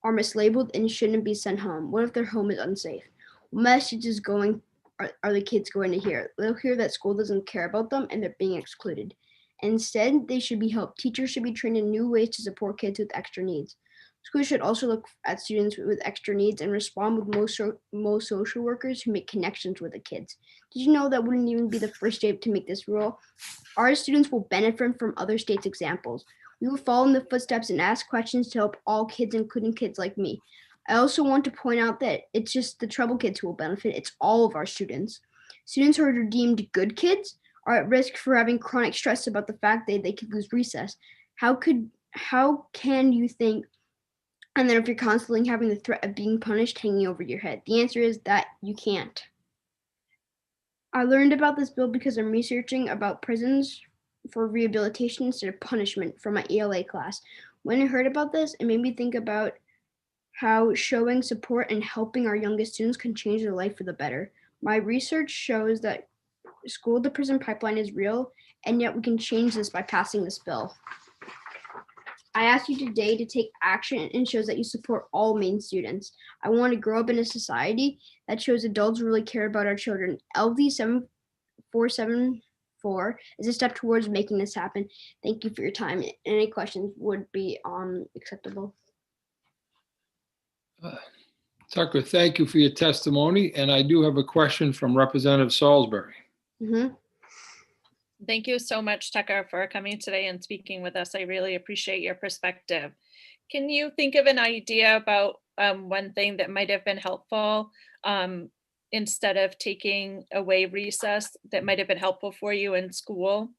are mislabeled and shouldn't be sent home. What if their home is unsafe? What message is are the kids going to hear? They'll hear that school doesn't care about them and they're being excluded. Instead, they should be helped. Teachers should be trained in new ways to support kids with extra needs. Schools should also look at students with extra needs and respond with most social workers who make connections with the kids. Did you know that wouldn't even be the first state to make this rule? Our students will benefit from other states' examples. We will follow in the footsteps and ask questions to help all kids, including kids like me. I also want to point out that it's just the trouble kids who will benefit. It's all of our students. Students who are deemed good kids are at risk for having chronic stress about the fact that they could lose recess. How can you think, and then if you're constantly having the threat of being punished hanging over your head? The answer is that you can't. I learned about this bill because I'm researching about prisons for rehabilitation instead of punishment from my ELA class. When I heard about this, it made me think about how showing support and helping our youngest students can change their life for the better. My research shows that school to prison pipeline is real, and yet we can change this by passing this bill. I ask you today to take action and shows that you support all Maine students. I want to grow up in a society that shows adults really care about our children. LD 7474 is a step towards making this happen. Thank you for your time. Any questions would be acceptable. Tucker, thank you for your testimony. And I do have a question from Representative Salisbury. Mm-hmm. Thank you so much, Tucker, for coming today and speaking with us. I really appreciate your perspective. Can you think of an idea about one thing that might have been helpful instead of taking away recess that might have been helpful for you in school?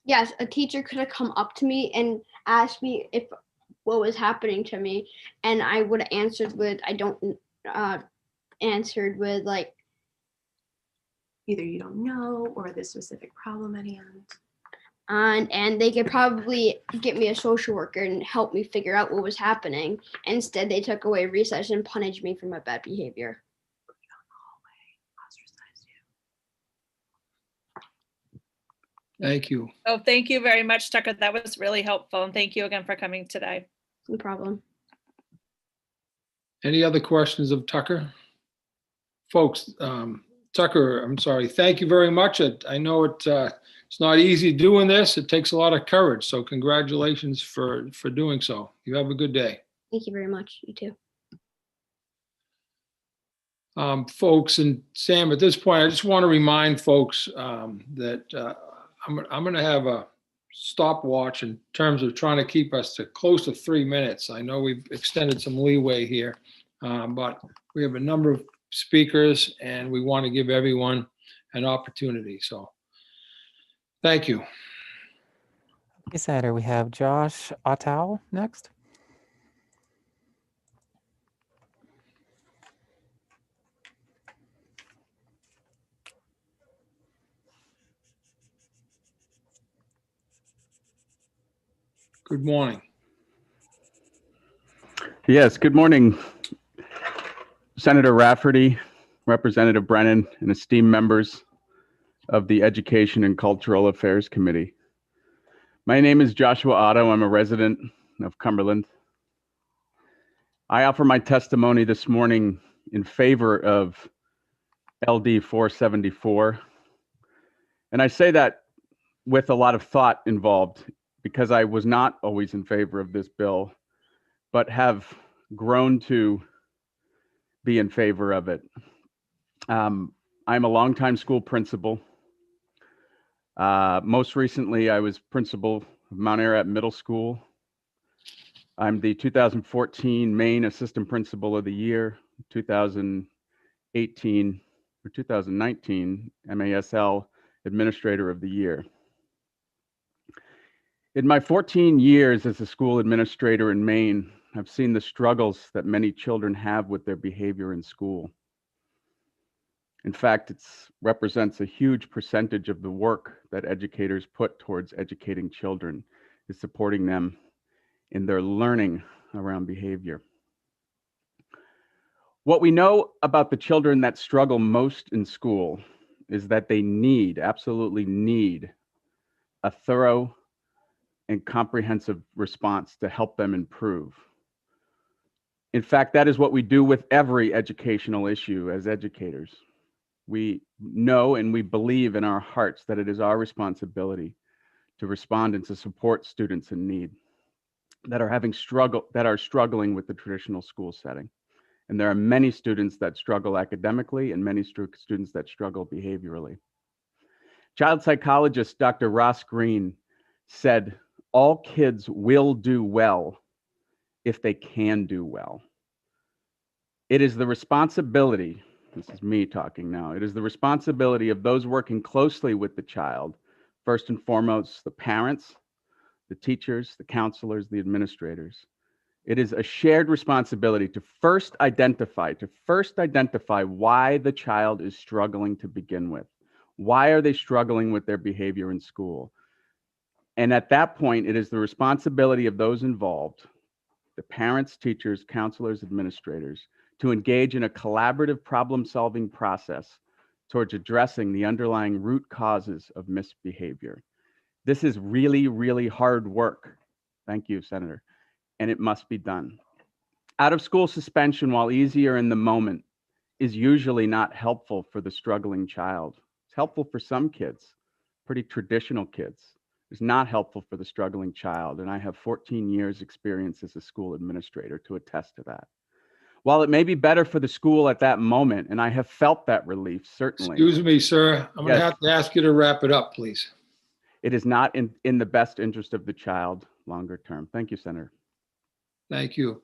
Yes, a teacher could have come up to me and asked me if what was happening to me, and I would have answered with like Either you don't know or the specific problem at hand. And they could probably get me a social worker and help me figure out what was happening. Instead, they took away recess and punished me for my bad behavior. Thank you. Oh, thank you very much, Tucker. That was really helpful. And thank you again for coming today. No problem. Any other questions of Tucker? Folks, Tucker, I'm sorry. Thank you very much. I know it's not easy doing this. It takes a lot of courage. So congratulations for doing so. You have a good day. Thank you very much. You too. Folks, and Sam, at this point, I just want to remind folks that I'm going to have a stopwatch in terms of trying to keep us to close to 3 minutes. I know we've extended some leeway here, but we have a number of speakers and we want to give everyone an opportunity. So thank you. Okay, Senator, we have Josh Ottow next. Good morning. Yes, good morning, Senator Rafferty, Representative Brennan, and esteemed members of the Education and Cultural Affairs Committee. My name is Joshua Otto. I'm a resident of Cumberland. I offer my testimony this morning in favor of LD 474. And I say that with a lot of thought involved because I was not always in favor of this bill, but have grown to be in favor of it. I'm a longtime school principal. Most recently, I was principal of Mount Ararat Middle School. I'm the 2014 Maine Assistant Principal of the Year, 2018 or 2019 MASL Administrator of the Year. In my 14 years as a school administrator in Maine, I've seen the struggles that many children have with their behavior in school. In fact, it represents a huge percentage of the work that educators put towards educating children, is supporting them in their learning around behavior. What we know about the children that struggle most in school is that they absolutely need, a thorough and comprehensive response to help them improve. In fact, that is what we do with every educational issue as educators. We know and we believe in our hearts that it is our responsibility to respond and to support students in need that are struggling with the traditional school setting. And there are many students that struggle academically and many students that struggle behaviorally. Child psychologist Dr. Ross Green said, "All kids will do well if they can do well." It is the responsibility, this is me talking now, it is the responsibility of those working closely with the child, first and foremost, the parents, the teachers, the counselors, the administrators. It is a shared responsibility to first identify why the child is struggling to begin with. Why are they struggling with their behavior in school? And at that point, it is the responsibility of those involved, the parents, teachers, counselors, administrators, to engage in a collaborative problem-solving process towards addressing the underlying root causes of misbehavior. This is really, really hard work. Thank you, Senator. And it must be done. Out of school suspension, while easier in the moment, is usually not helpful for the struggling child. It's helpful for some kids, pretty traditional kids. It's not helpful for the struggling child. And I have 14 years experience as a school administrator to attest to that. While it may be better for the school at that moment, and I have felt that relief, certainly. Excuse me, sir. I'm going to Yes. have to ask you to wrap it up, please. It is not in the best interest of the child longer term. Thank you, Senator. Thank you.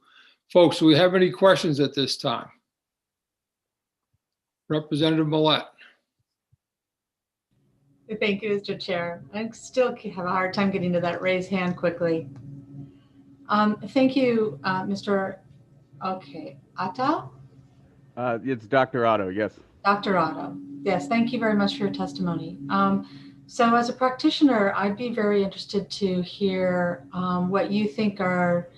Folks, do we have any questions at this time? Representative Millette. Thank you, Mr. Chair. I still have a hard time getting to that raise hand quickly. Thank you, Mr. Otto? It's Dr. Otto, yes. Dr. Otto. Yes, thank you very much for your testimony. So as a practitioner, I'd be very interested to hear what you think are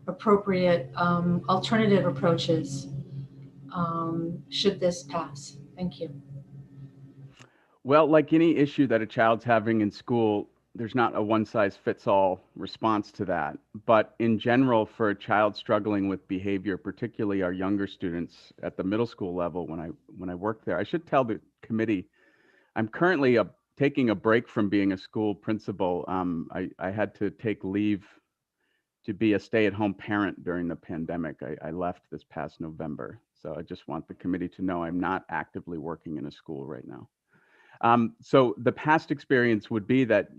appropriate alternative approaches should this pass. Thank you. Well, like any issue that a child's having in school, there's not a one-size-fits-all response to that. But in general, for a child struggling with behavior, particularly our younger students at the middle school level, when I work there, I should tell the committee, I'm currently taking a break from being a school principal. I had to take leave to be a stay-at-home parent during the pandemic. I left this past November. So I just want the committee to know I'm not actively working in a school right now. So the past experience would be that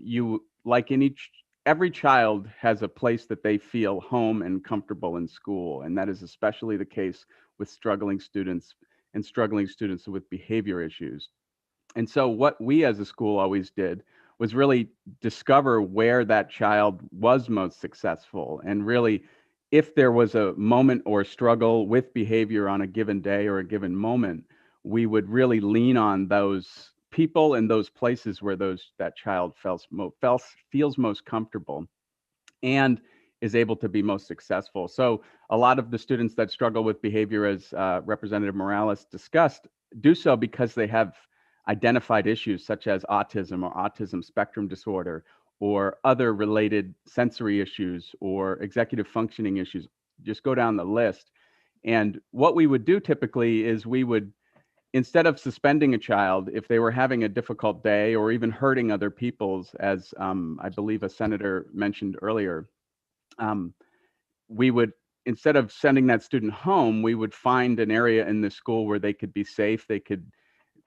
every child has a place that they feel home and comfortable in school. And that is especially the case with struggling students with behavior issues. And so what we as a school always did was really discover where that child was most successful. And really, if there was a moment or struggle with behavior on a given day or a given moment, we would really lean on those people and those places where that child feels most comfortable and is able to be most successful. So a lot of the students that struggle with behavior, as Representative Morales discussed, do so because they have identified issues such as autism or autism spectrum disorder or other related sensory issues or executive functioning issues. Just go down the list. And what we would do typically is we would, instead of suspending a child, if they were having a difficult day or even hurting other people's, as I believe a senator mentioned earlier, we would, instead of sending that student home, we would find an area in the school where they could be safe, they could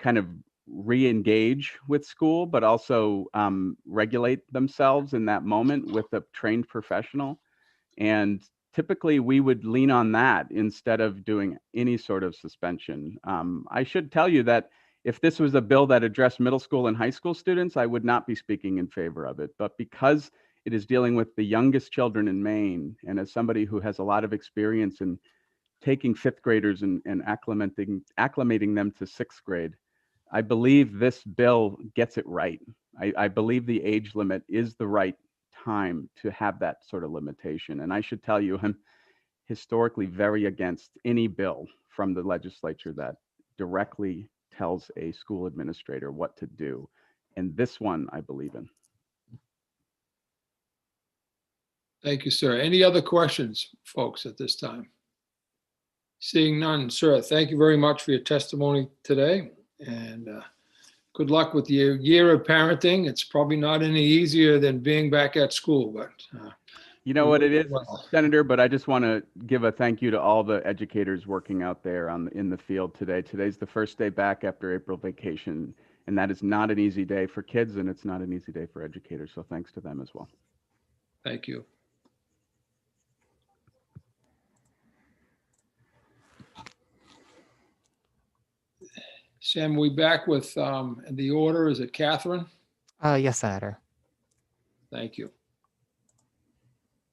kind of re-engage with school, but also regulate themselves in that moment with a trained professional. And typically we would lean on that instead of doing any sort of suspension. I should tell you that if this was a bill that addressed middle school and high school students, I would not be speaking in favor of it. But because it is dealing with the youngest children in Maine, and as somebody who has a lot of experience in taking fifth graders and acclimating them to sixth grade, I believe this bill gets it right. I believe the age limit is the right time to have that sort of limitation. And I should tell you, I'm historically very against any bill from the legislature that directly tells a school administrator what to do. And this one I believe in. Thank you, sir. Any other questions, folks, at this time? Seeing none, sir, thank you very much for your testimony today. And good luck with your year of parenting. It's probably not any easier than being back at school, but you know what it is, Senator, but I just want to give a thank you to all the educators working out there in the field today. Today's the first day back after April vacation, and that is not an easy day for kids, and it's not an easy day for educators. So thanks to them as well. thank you. Sam, we back with the order. Is it Catherine? Yes, Senator. Thank you.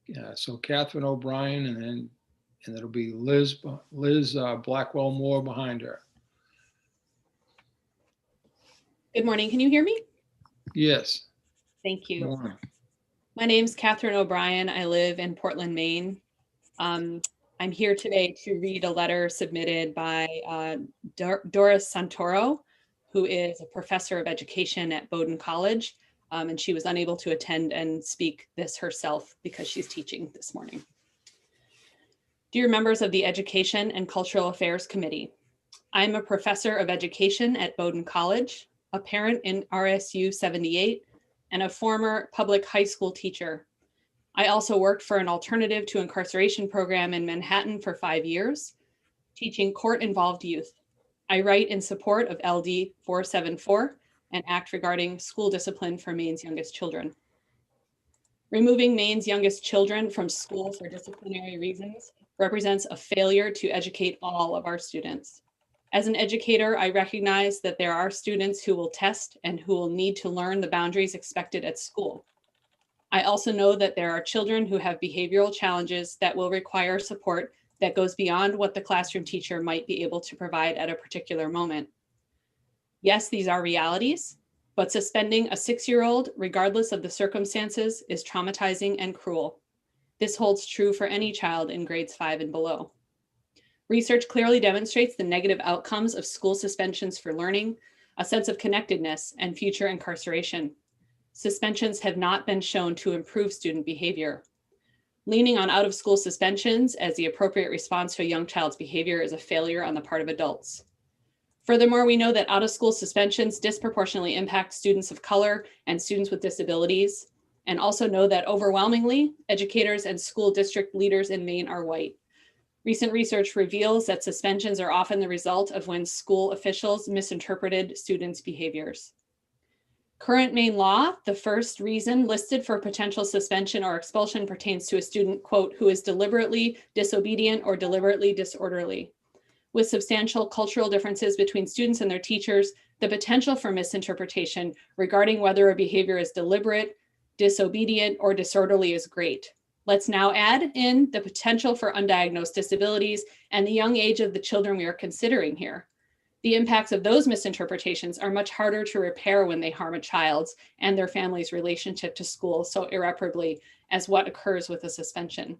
Yeah, so Catherine O'Brien, and it'll be Liz Blackwell Moore behind her. Good morning. Can you hear me? Yes. Thank you. Good morning. My name's Catherine O'Brien. I live in Portland, Maine. I'm here today to read a letter submitted by Doris Santoro, who is a professor of education at Bowdoin College. And she was unable to attend and speak this herself because she's teaching this morning. Dear members of the Education and Cultural Affairs Committee, I'm a professor of education at Bowdoin College, a parent in RSU 78, and a former public high school teacher. I also worked for an alternative to incarceration program in Manhattan for 5 years, teaching court-involved youth. I write in support of LD 474, an act regarding school discipline for Maine's youngest children. Removing Maine's youngest children from school for disciplinary reasons represents a failure to educate all of our students. As an educator, I recognize that there are students who will test and who will need to learn the boundaries expected at school. I also know that there are children who have behavioral challenges that will require support that goes beyond what the classroom teacher might be able to provide at a particular moment. Yes, these are realities, but suspending a 6-year-old, regardless of the circumstances, is traumatizing and cruel. This holds true for any child in grades 5 and below. Research clearly demonstrates the negative outcomes of school suspensions for learning, a sense of connectedness, and future incarceration. Suspensions have not been shown to improve student behavior. Leaning on out-of-school suspensions as the appropriate response to a young child's behavior is a failure on the part of adults. Furthermore, we know that out-of-school suspensions disproportionately impact students of color and students with disabilities, and also know that overwhelmingly, educators and school district leaders in Maine are white. Recent research reveals that suspensions are often the result of when school officials misinterpreted students' behaviors. Current Maine law, the first reason listed for potential suspension or expulsion pertains to a student, quote, who is deliberately disobedient or deliberately disorderly. With substantial cultural differences between students and their teachers, the potential for misinterpretation regarding whether a behavior is deliberate, disobedient, or disorderly is great. Let's now add in the potential for undiagnosed disabilities and the young age of the children we are considering here. The impacts of those misinterpretations are much harder to repair when they harm a child's and their family's relationship to school so irreparably as what occurs with a suspension.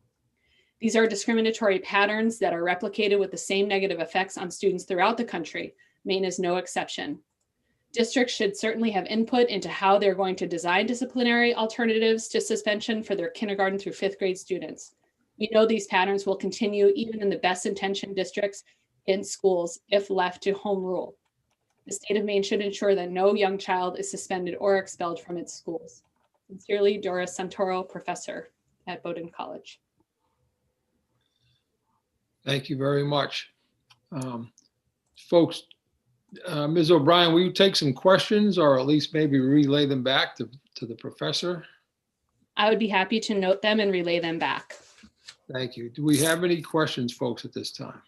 These are discriminatory patterns that are replicated with the same negative effects on students throughout the country. Maine is no exception. Districts should certainly have input into how they're going to design disciplinary alternatives to suspension for their kindergarten through 5th grade students. We know these patterns will continue even in the best intentioned districts in schools if left to home rule. The state of Maine should ensure that no young child is suspended or expelled from its schools. Sincerely, Doris Santoro, professor at Bowdoin College. Thank you very much. Folks, Ms. O'Brien, will you take some questions or at least maybe relay them back to the professor? I would be happy to note them and relay them back. Thank you. Do we have any questions, folks, at this time?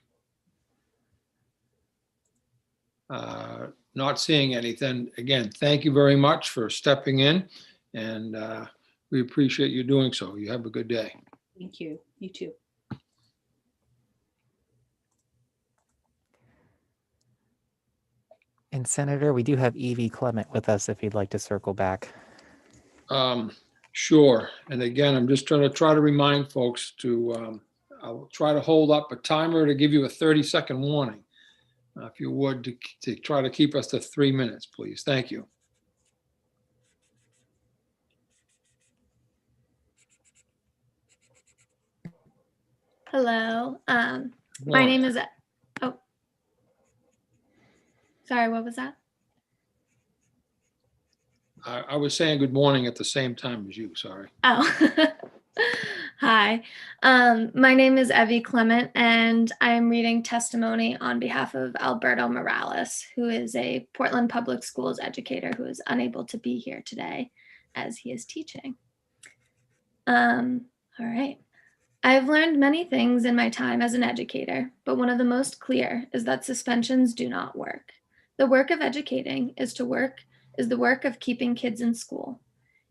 Not seeing anything. Again, thank you very much for stepping in, and we appreciate you doing so. You have a good day. Thank you. You too. And Senator, we do have Evie Clement with us if you'd like to circle back. Sure. And again, I'm just trying to remind folks to, I'll try to hold up a timer to give you a 30-second warning. If you would, to try to keep us to 3 minutes, please. Thank you. Hello. My Morning. name is, oh, sorry, what was that? I was saying good morning at the same time as you, sorry. Oh, hi. My name is Evie Clement, and I am reading testimony on behalf of Alberto Morales, who is a Portland Public Schools educator who is unable to be here today as he is teaching. All right. I've learned many things in my time as an educator, but one of the most clear is that suspensions do not work. The work of educating is the work of keeping kids in school.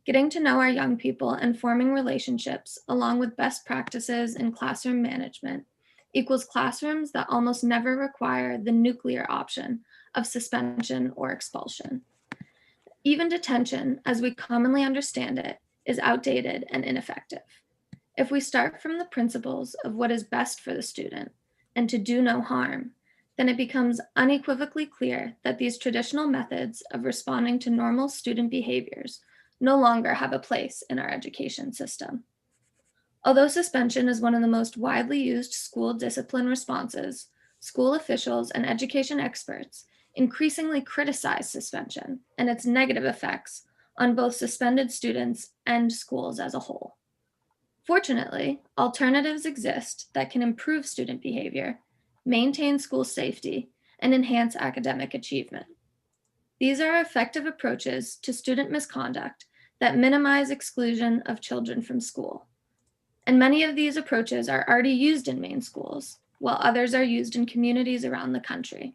Getting to know our young people and forming relationships, along with best practices in classroom management, equals classrooms that almost never require the nuclear option of suspension or expulsion. Even detention, as we commonly understand it, is outdated and ineffective. If we start from the principles of what is best for the student and to do no harm, then it becomes unequivocally clear that these traditional methods of responding to normal student behaviors no longer have a place in our education system. Although suspension is one of the most widely used school discipline responses, school officials and education experts increasingly criticize suspension and its negative effects on both suspended students and schools as a whole. Fortunately, alternatives exist that can improve student behavior, maintain school safety, and enhance academic achievement. These are effective approaches to student misconduct that minimize exclusion of children from school. And many of these approaches are already used in Maine schools, while others are used in communities around the country.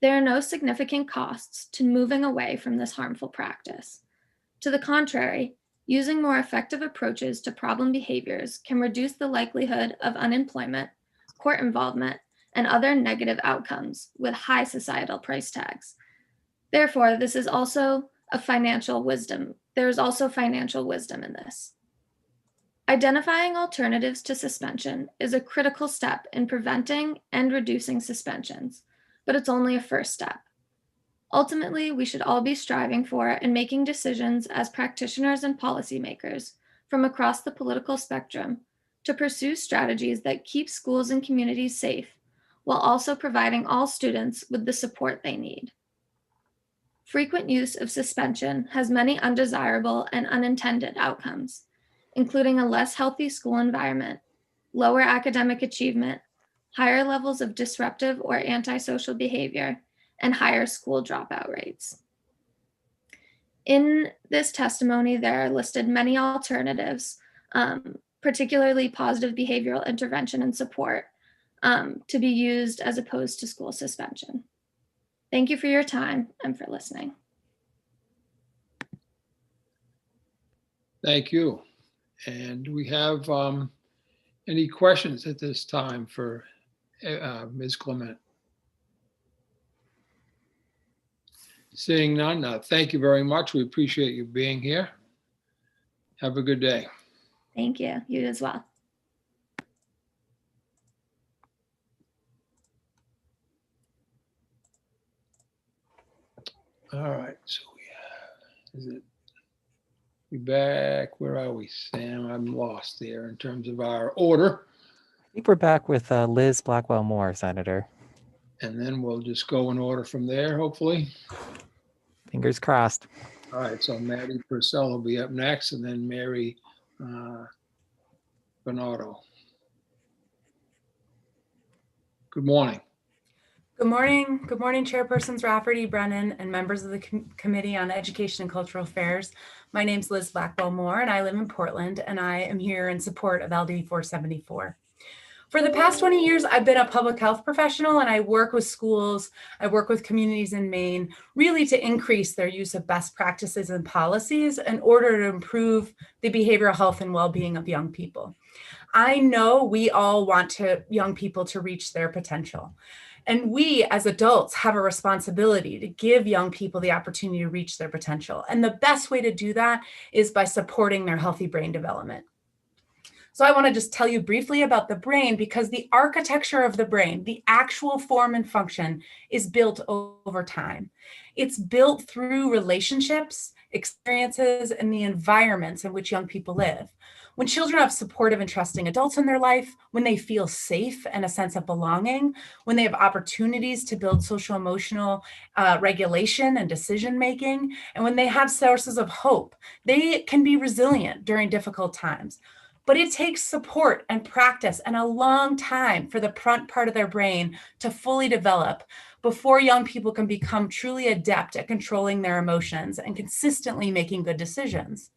There are no significant costs to moving away from this harmful practice. To the contrary, using more effective approaches to problem behaviors can reduce the likelihood of unemployment, court involvement, and other negative outcomes with high societal price tags. Therefore, this is also a financial wisdom. There is also financial wisdom in this. Identifying alternatives to suspension is a critical step in preventing and reducing suspensions, but it's only a first step. Ultimately, we should all be striving for and making decisions as practitioners and policymakers from across the political spectrum to pursue strategies that keep schools and communities safe while also providing all students with the support they need. Frequent use of suspension has many undesirable and unintended outcomes, including a less healthy school environment, lower academic achievement, higher levels of disruptive or antisocial behavior, and higher school dropout rates. In this testimony, there are listed many alternatives, particularly positive behavioral intervention and support, to be used as opposed to school suspension. Thank you for your time and for listening. Thank you. And do we have any questions at this time for Ms. Clement? Seeing none, thank you very much. We appreciate you being here. Have a good day. Thank you. You as well. All right. So we back? Where are we, Sam? I'm lost there in terms of our order. I think we're back with Liz Blackwell-Moore, Senator. And then we'll just go in order from there, hopefully. Fingers crossed. All right, so Maddie Purcell will be up next, and then Mary Bernardo. Good morning. Good morning. Good morning, Chairpersons Rafferty, Brennan, and members of the Committee on Education and Cultural Affairs. My name's Liz Blackwell Moore, and I live in Portland, and I am here in support of LD 474. For the past 20 years, I've been a public health professional, and I work with schools, I work with communities in Maine, really to increase their use of best practices and policies in order to improve the behavioral health and well-being of young people. I know we all want young people to reach their potential. And we as adults have a responsibility to give young people the opportunity to reach their potential. And the best way to do that is by supporting their healthy brain development. So I want to just tell you briefly about the brain, because the architecture of the brain, the actual form and function, is built over time. It's built through relationships, experiences, and the environments in which young people live. When children have supportive and trusting adults in their life, when they feel safe and a sense of belonging, when they have opportunities to build social emotional regulation and decision making, and when they have sources of hope, they can be resilient during difficult times. But it takes support and practice and a long time for the front part of their brain to fully develop before young people can become truly adept at controlling their emotions and consistently making good decisions.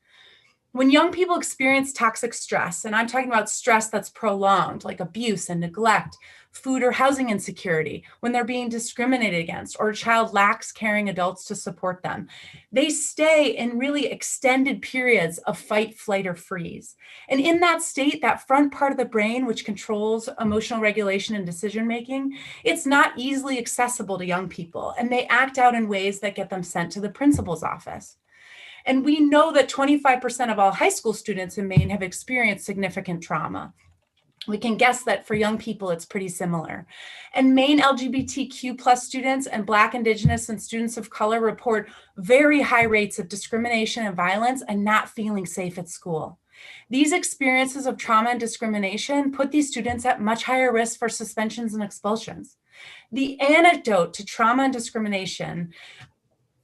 When young people experience toxic stress, and I'm talking about stress that's prolonged, like abuse and neglect, food or housing insecurity, when they're being discriminated against, or a child lacks caring adults to support them, they stay in really extended periods of fight, flight, or freeze. And in that state, that front part of the brain, which controls emotional regulation and decision-making, it's not easily accessible to young people, and they act out in ways that get them sent to the principal's office. And we know that 25% of all high school students in Maine have experienced significant trauma. We can guess that for young people, it's pretty similar. And Maine LGBTQ plus students and Black, Indigenous, and students of color report very high rates of discrimination and violence and not feeling safe at school. These experiences of trauma and discrimination put these students at much higher risk for suspensions and expulsions. The antidote to trauma and discrimination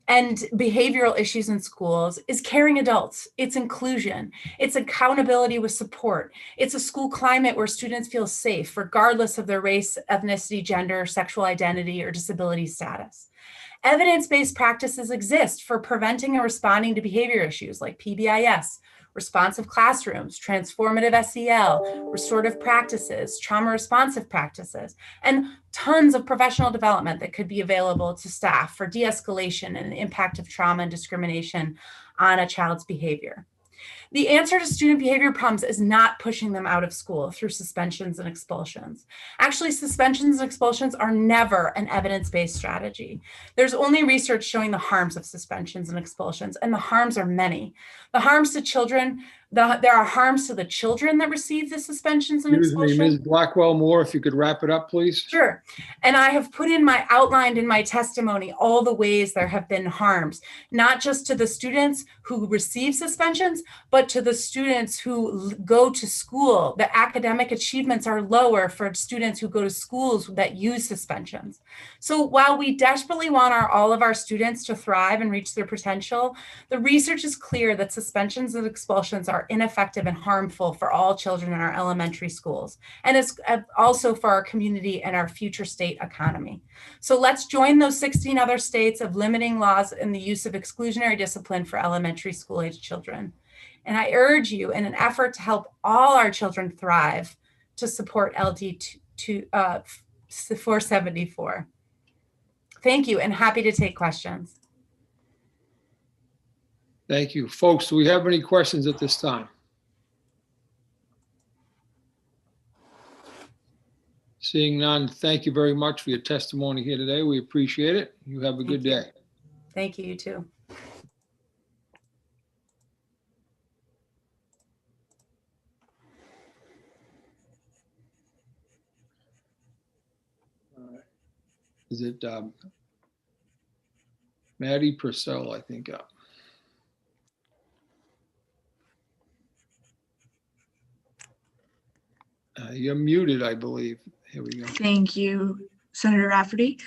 and behavioral issues in schools is caring adults. It's inclusion. It's accountability with support. It's a school climate where students feel safe, regardless of their race, ethnicity, gender, sexual identity, or disability status. Evidence-based practices exist for preventing and responding to behavior issues like PBIS, responsive classrooms, transformative SEL, restorative practices, trauma responsive practices, and tons of professional development that could be available to staff for de-escalation and the impact of trauma and discrimination on a child's behavior. The answer to student behavior problems is not pushing them out of school through suspensions and expulsions. Actually, suspensions and expulsions are never an evidence-based strategy. There's only research showing the harms of suspensions and expulsions, and the harms are many. The harms to children, there are harms to the children that receive the suspensions and Excuse me, expulsions. Ms. Blackwell Moore, if you could wrap it up, please. Sure. And I have outlined in my testimony all the ways there have been harms, not just to the students who receive suspensions, but to the students who go to school. The academic achievements are lower for students who go to schools that use suspensions. So while we desperately want all of our students to thrive and reach their potential, the research is clear that suspensions and expulsions are ineffective and harmful for all children in our elementary schools. And it's also for our community and our future state economy. So let's join those 16 other states of limiting laws in the use of exclusionary discipline for elementary school age children. And I urge you, in an effort to help all our children thrive, to support LD 474. Thank you, and happy to take questions. Thank you. Folks, do we have any questions at this time? Seeing none, thank you very much for your testimony here today. We appreciate it. You have a good day. Thank you, you too. Is it Maddie Purcell, I think. You're muted, I believe. Here we go. Thank you, Senator Rafferty,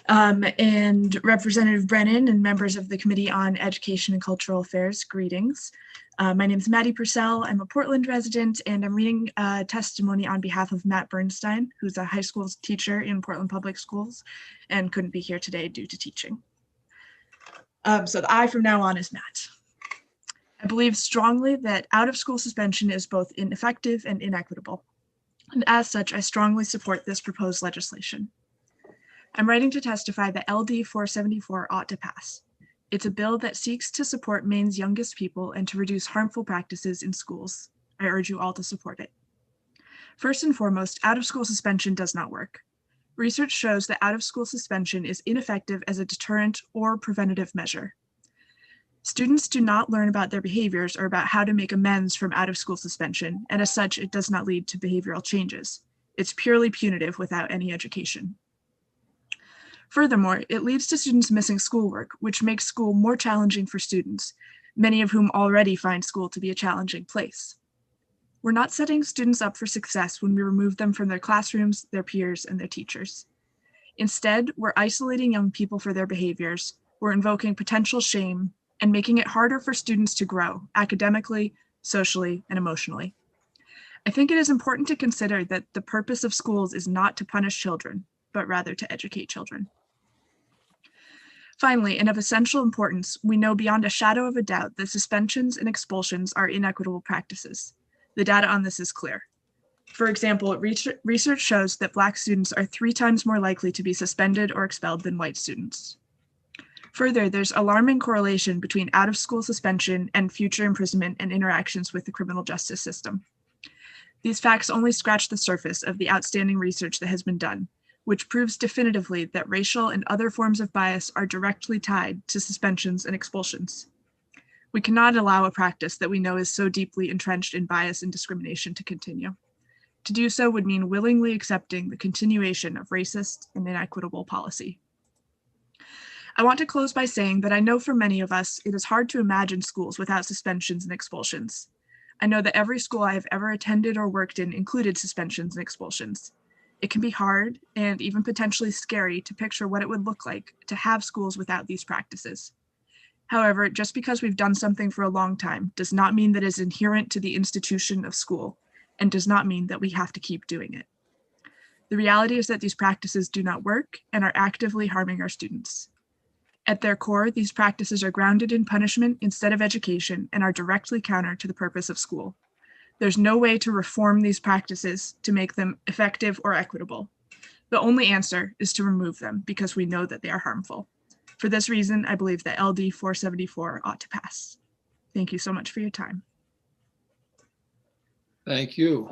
and Representative Brennan and members of the Committee on Education and Cultural Affairs. Greetings. My name is Maddie Purcell. I'm a Portland resident, and I'm reading testimony on behalf of Matt Bernstein, who's a high school teacher in Portland Public Schools and couldn't be here today due to teaching. So the I from now on is Matt. I believe strongly that out-of-school suspension is both ineffective and inequitable. And as such, I strongly support this proposed legislation. I'm writing to testify that LD 474 ought to pass. It's a bill that seeks to support Maine's youngest people and to reduce harmful practices in schools. I urge you all to support it. First and foremost, out-of-school suspension does not work. Research shows that out-of-school suspension is ineffective as a deterrent or preventative measure. Students do not learn about their behaviors or about how to make amends from out-of-school suspension, and as such, it does not lead to behavioral changes. It's purely punitive without any education. Furthermore, it leads to students missing schoolwork, which makes school more challenging for students, many of whom already find school to be a challenging place. We're not setting students up for success when we remove them from their classrooms, their peers, and their teachers. Instead, we're isolating young people for their behaviors, we're invoking potential shame, and making it harder for students to grow academically, socially, and emotionally. I think it is important to consider that the purpose of schools is not to punish children, but rather to educate children. Finally, and of essential importance, we know beyond a shadow of a doubt that suspensions and expulsions are inequitable practices. The data on this is clear. For example, research shows that Black students are 3 times more likely to be suspended or expelled than white students. Further, there's alarming correlation between out-of-school suspension and future imprisonment and interactions with the criminal justice system. These facts only scratch the surface of the outstanding research that has been done, which proves definitively that racial and other forms of bias are directly tied to suspensions and expulsions. We cannot allow a practice that we know is so deeply entrenched in bias and discrimination to continue. To do so would mean willingly accepting the continuation of racist and inequitable policy. I want to close by saying that I know for many of us, it is hard to imagine schools without suspensions and expulsions. I know that every school I have ever attended or worked in included suspensions and expulsions. It can be hard and even potentially scary to picture what it would look like to have schools without these practices. However, just because we've done something for a long time does not mean that it is inherent to the institution of school and does not mean that we have to keep doing it. The reality is that these practices do not work and are actively harming our students. At their core, these practices are grounded in punishment instead of education and are directly counter to the purpose of school. There's no way to reform these practices to make them effective or equitable. The only answer is to remove them because we know that they are harmful. For this reason, I believe that LD 474 ought to pass. Thank you so much for your time. Thank you.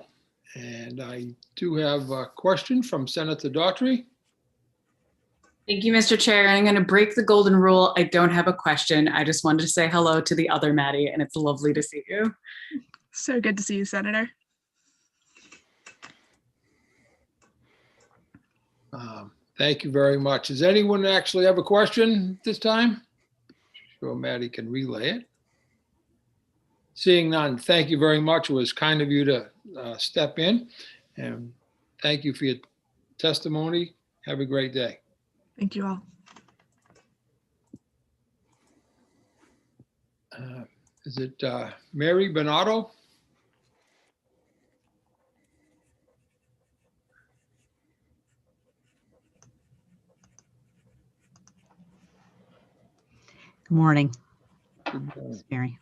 And I do have a question from Senator Daughtry. Thank you, Mr. Chair. I'm going to break the golden rule. I don't have a question. I just wanted to say hello to the other Maddie, and it's lovely to see you. So good to see you, Senator. Thank you very much. Does anyone actually have a question this time? Sure, Maddie can relay it. Seeing none, thank you very much. It was kind of you to step in, and thank you for your testimony. Have a great day. Thank you all. Is it Mary Bernardo? Good morning. Good morning. Mary.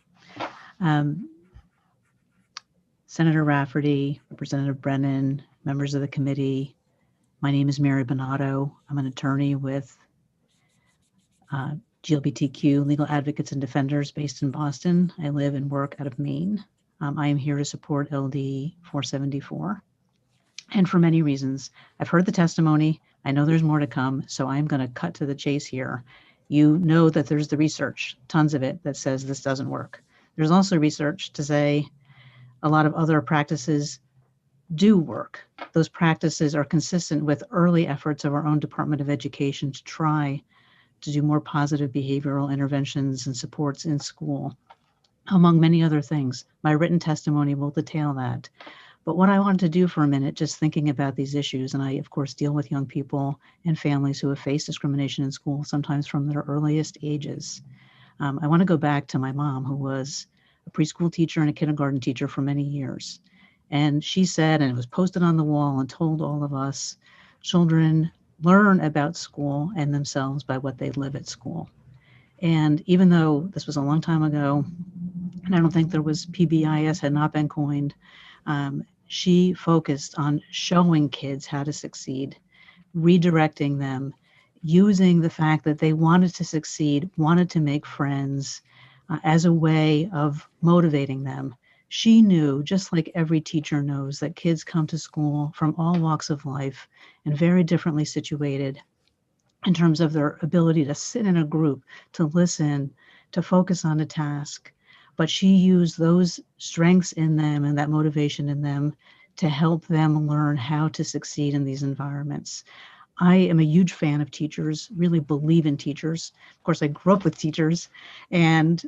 Senator Rafferty, Representative Brennan, members of the committee. My name is Mary Bonato. I'm an attorney with GLBTQ Legal Advocates and Defenders based in Boston. I live and work out of Maine. I am here to support LD 474. And for many reasons, I've heard the testimony. I know there's more to come, so I'm going to cut to the chase here. You know that there's the research, tons of it, that says this doesn't work. There's also research to say a lot of other practices do work. Those practices are consistent with early efforts of our own Department of Education to try to do more positive behavioral interventions and supports in school, among many other things. My written testimony will detail that. But what I wanted to do for a minute, just thinking about these issues, and I, of course, deal with young people and families who have faced discrimination in school, sometimes from their earliest ages. I want to go back to my mom, who was a preschool teacher and a kindergarten teacher for many years. And she said, and it was posted on the wall and told all of us, children learn about school and themselves by what they live at school. And even though this was a long time ago, and I don't think there was PBIS had not been coined, she focused on showing kids how to succeed, redirecting them, using the fact that they wanted to succeed, wanted to make friends as a way of motivating them. She knew, just like every teacher knows, that kids come to school from all walks of life and very differently situated in terms of their ability to sit in a group, to listen, to focus on a task. But she used those strengths in them and that motivation in them to help them learn how to succeed in these environments. I am a huge fan of teachers, really believe in teachers. Of course, I grew up with teachers, and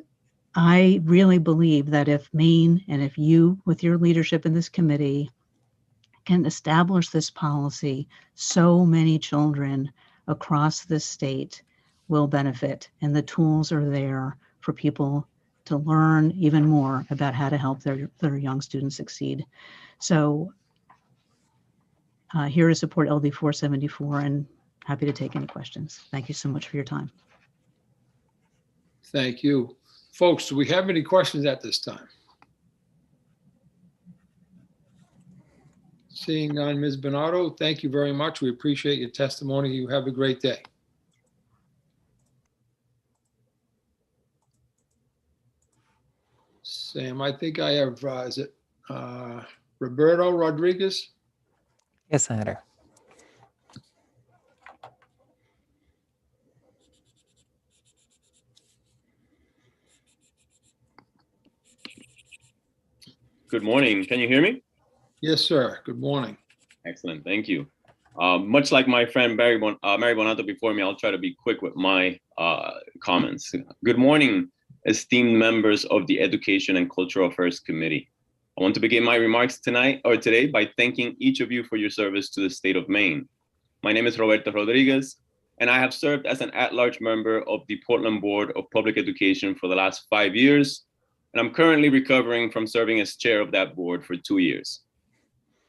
I really believe that if Maine and if you, with your leadership in this committee, can establish this policy, so many children across the state will benefit, and the tools are there for people to learn even more about how to help their young students succeed. So here to support LD 474, and happy to take any questions. Thank you so much for your time. Thank you. Folks, do we have any questions at this time? Seeing none, Ms. Bernardo, thank you very much. We appreciate your testimony. You have a great day. Sam, I think I have, is it Roberto Rodriguez? Yes, Senator. Good morning. Can you hear me? Yes, sir. Good morning. Excellent. Thank you. Much like my friend Mary Bonato before me, I'll try to be quick with my comments. Good morning, esteemed members of the Education and Cultural Affairs Committee. I want to begin my remarks today by thanking each of you for your service to the state of Maine. My name is Roberto Rodriguez, and I have served as an at-large member of the Portland Board of Public Education for the last 5 years, and I'm currently recovering from serving as chair of that board for 2 years.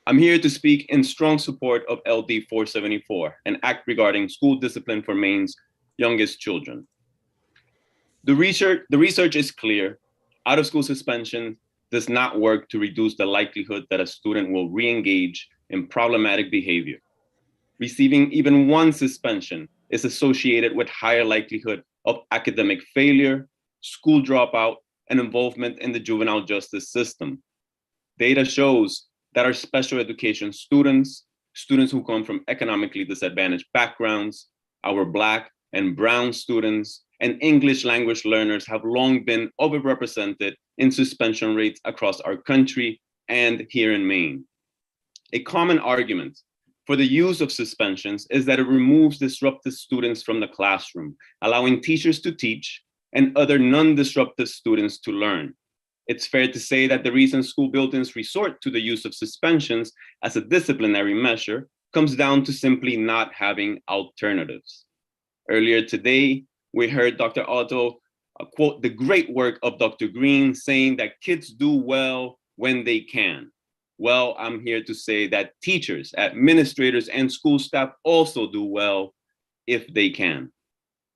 I'm here to speak in strong support of LD 474, an act regarding school discipline for Maine's youngest children. The research is clear. Out-of-school suspension does not work to reduce the likelihood that a student will re-engage in problematic behavior. Receiving even one suspension is associated with higher likelihood of academic failure, school dropout, and involvement in the juvenile justice system. Data shows that our special education students who come from economically disadvantaged backgrounds, our Black and Brown students, and English language learners have long been overrepresented in suspension rates across our country and here in Maine. A common argument for the use of suspensions is that it removes disruptive students from the classroom, allowing teachers to teach and other non-disruptive students to learn. It's fair to say that the reason school buildings resort to the use of suspensions as a disciplinary measure comes down to simply not having alternatives. Earlier today, we heard Dr. Otto quote the great work of Dr. Green, saying that kids do well when they can. Well, I'm here to say that teachers, administrators, and school staff also do well if they can.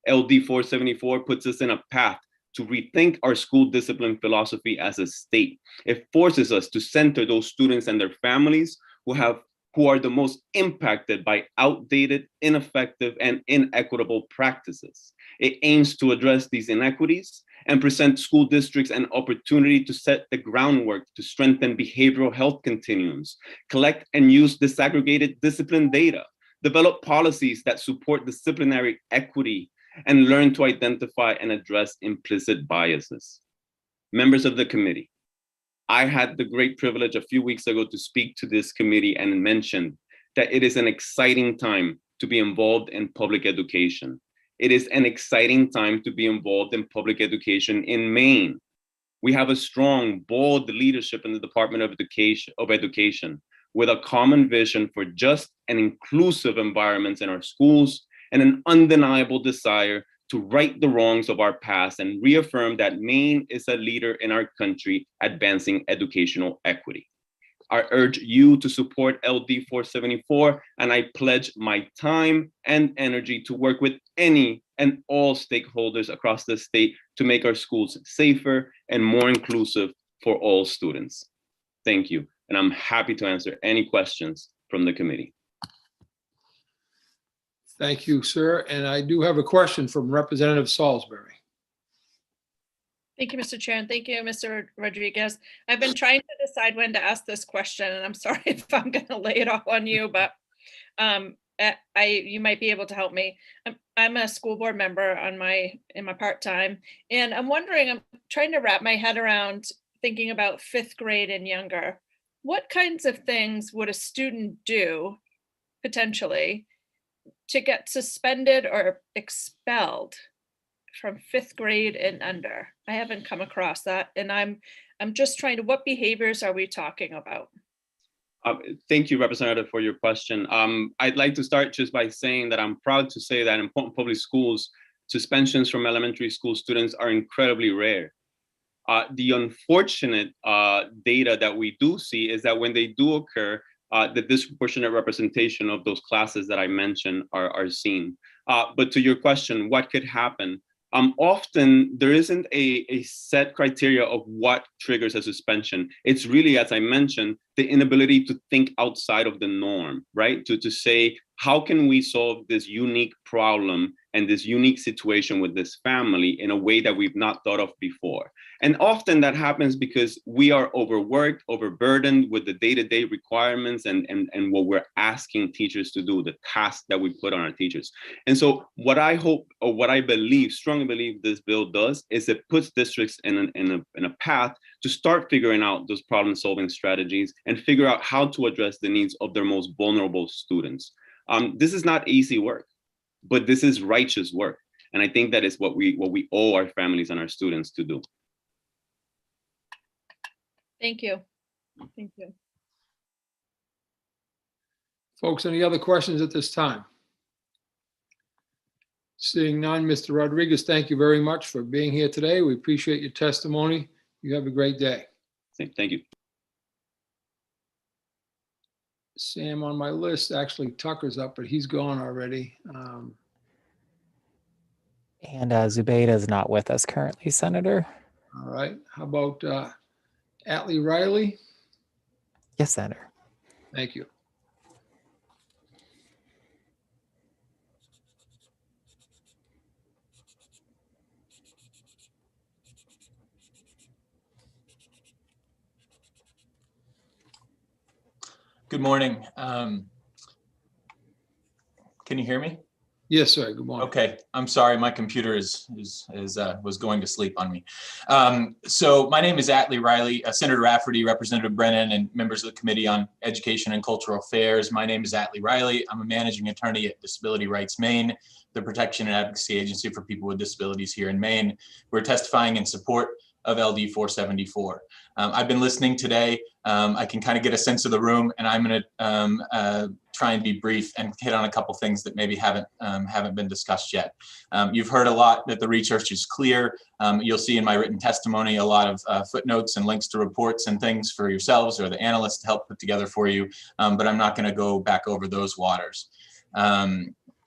LD 474 puts us in a path to rethink our school discipline philosophy as a state. It forces us to center those students and their families who are the most impacted by outdated, ineffective, and inequitable practices. It aims to address these inequities and present school districts an opportunity to set the groundwork to strengthen behavioral health continuums, collect and use disaggregated discipline data, develop policies that support disciplinary equity, and learn to identify and address implicit biases. Members of the committee, I had the great privilege a few weeks ago to speak to this committee and mention that it is an exciting time to be involved in public education. It is an exciting time to be involved in public education in Maine. We have a strong, bold leadership in the Department of Education with a common vision for just and inclusive environments in our schools and an undeniable desire to right the wrongs of our past and reaffirm that Maine is a leader in our country advancing educational equity. I urge you to support LD 474, and I pledge my time and energy to work with any and all stakeholders across the state to make our schools safer and more inclusive for all students. Thank you, and I'm happy to answer any questions from the committee. Thank you, sir. And I do have a question from Representative Salisbury. Thank you, Mr. Chair, and thank you, Mr. Rodriguez. I've been trying to decide when to ask this question, and I'm sorry if I'm going to lay it off on you, but you might be able to help me. I'm a school board member in my part-time, and I'm trying to wrap my head around thinking about 5th grade and younger. What kinds of things would a student do potentially to get suspended or expelled from 5th grade and under? I haven't come across that, and I'm just trying to, what behaviors are we talking about? Thank you, Representative, for your question. I'd like to start just by saying that I'm proud to say that in Portland Public Schools, suspensions from elementary school students are incredibly rare. The unfortunate data that we do see is that when they do occur, the disproportionate representation of those classes that I mentioned are seen. But to your question, what could happen? Often there isn't a set criteria of what triggers a suspension. It's really, as I mentioned, the inability to think outside of the norm, right? To say, how can we solve this unique problem and this unique situation with this family in a way that we've not thought of before? And often that happens because we are overworked, overburdened with the day-to-day requirements and what we're asking teachers to do, the tasks that we put on our teachers. And so what I hope, or what I believe, strongly believe this bill does, is it puts districts in a path to start figuring out those problem-solving strategies and figure out how to address the needs of their most vulnerable students. This is not easy work, but this is righteous work. And I think that is what we owe our families and our students to do. Thank you. Thank you. Folks, any other questions at this time? Seeing none, Mr. Rodriguez, thank you very much for being here today. We appreciate your testimony. You have a great day. Thank you. Sam on my list, actually Tucker's up, but he's gone already. And Zubaydah is not with us currently, Senator. All right, how about Atlee Riley? Yes, Senator. Thank you. Good morning. Can you hear me? Yes, sir. Good morning. Okay, I'm sorry, my computer was going to sleep on me. So my name is Atlee Riley, Senator Rafferty, Representative Brennan, and members of the Committee on Education and Cultural Affairs. My name is Atlee Riley. I'm a managing attorney at Disability Rights Maine, the protection and advocacy agency for people with disabilities here in Maine. We're testifying in support of LD 474. I've been listening today. I can kind of get a sense of the room, and I'm going to try and be brief and hit on a couple things that maybe haven't been discussed yet. You've heard a lot that the research is clear. You'll see in my written testimony a lot of footnotes and links to reports and things for yourselves or the analysts to help put together for you, but I'm not going to go back over those waters.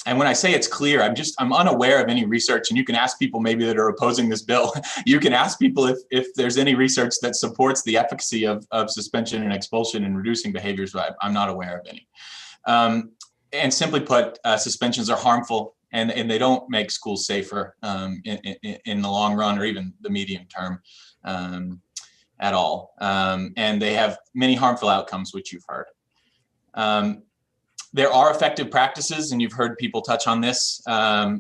And when I say it's clear, I'm unaware of any research, and you can ask people maybe that are opposing this bill. You can ask people if there's any research that supports the efficacy of suspension and expulsion and reducing behaviors, but I'm not aware of any. And simply put, suspensions are harmful, and they don't make schools safer in the long run or even the medium term at all. And they have many harmful outcomes, which you've heard. There are effective practices, and you've heard people touch on this,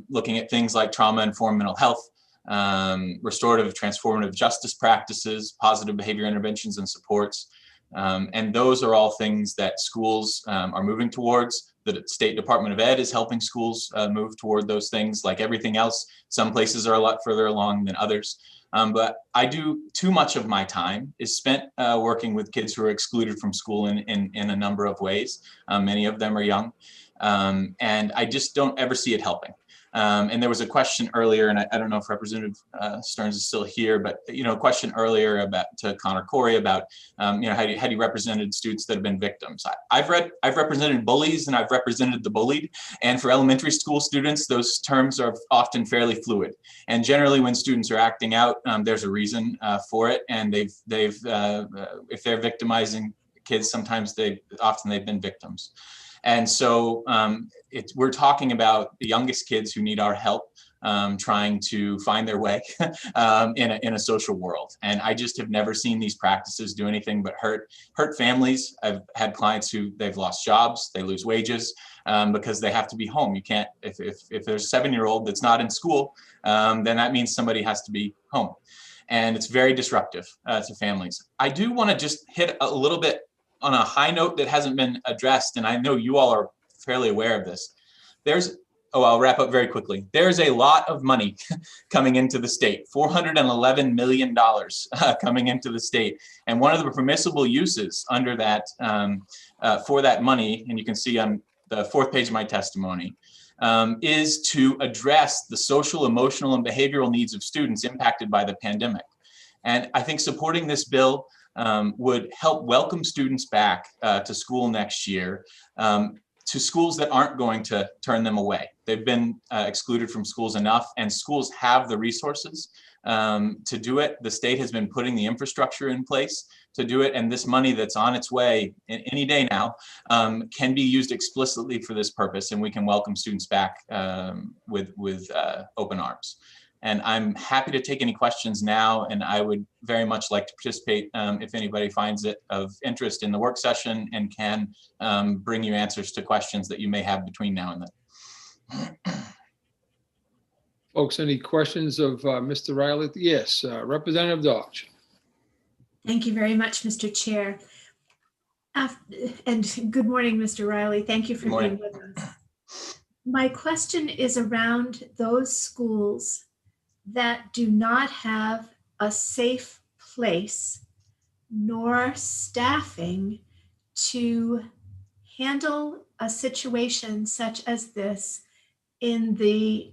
looking at things like trauma-informed mental health, restorative transformative justice practices, positive behavior interventions and supports. And those are all things that schools are moving towards. The State Department of Ed is helping schools move toward those things. Like everything else, some places are a lot further along than others. But I do too much of my time is spent working with kids who are excluded from school in a number of ways. Many of them are young, and I just don't ever see it helping. And there was a question earlier, and I don't know if Representative Stearns is still here, but a question earlier about to Connor Corey about how do you represented students that have been victims. I've represented bullies and I've represented the bullied, and for elementary school students, those terms are often fairly fluid. And generally, when students are acting out, there's a reason for it, and they've if they're victimizing kids, sometimes they've been victims. And so we're talking about the youngest kids who need our help trying to find their way in a social world. And I just have never seen these practices do anything but hurt families. I've had clients who they've lost jobs, they lose wages because they have to be home. You can't, if there's a 7-year-old that's not in school, then that means somebody has to be home. And it's very disruptive to families. I do want to just hit a little bit on a high note that hasn't been addressed, and I know you all are fairly aware of this. I'll wrap up very quickly. There's a lot of money coming into the state, $411 million coming into the state. And one of the permissible uses under that, for that money, and you can see on the 4th page of my testimony, is to address the social, emotional, and behavioral needs of students impacted by the pandemic. And I think supporting this bill would help welcome students back to school next year, to schools that aren't going to turn them away. They've been excluded from schools enough, and schools have the resources to do it. The state has been putting the infrastructure in place to do it, and this money that's on its way any day now can be used explicitly for this purpose, and we can welcome students back with open arms. And I'm happy to take any questions now, and I would very much like to participate if anybody finds it of interest in the work session and can bring you answers to questions that you may have between now and then. Folks, any questions of Mr. Riley? Yes, Representative Dodge. Thank you very much, Mr. Chair. And good morning, Mr. Riley. Thank you for being with us. My question is around those schools that do not have a safe place nor staffing to handle a situation such as this in the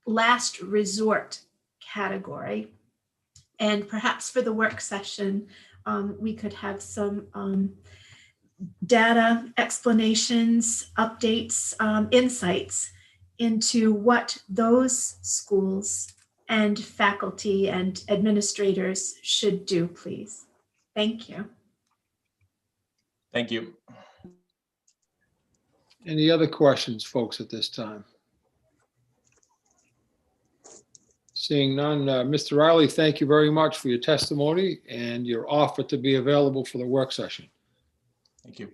last resort category. And perhaps for the work session, we could have some data, explanations, updates, insights into what those schools and faculty and administrators should do, please. Thank you. Thank you. Any other questions, folks, at this time? Seeing none, Mr. Riley, thank you very much for your testimony and your offer to be available for the work session. Thank you.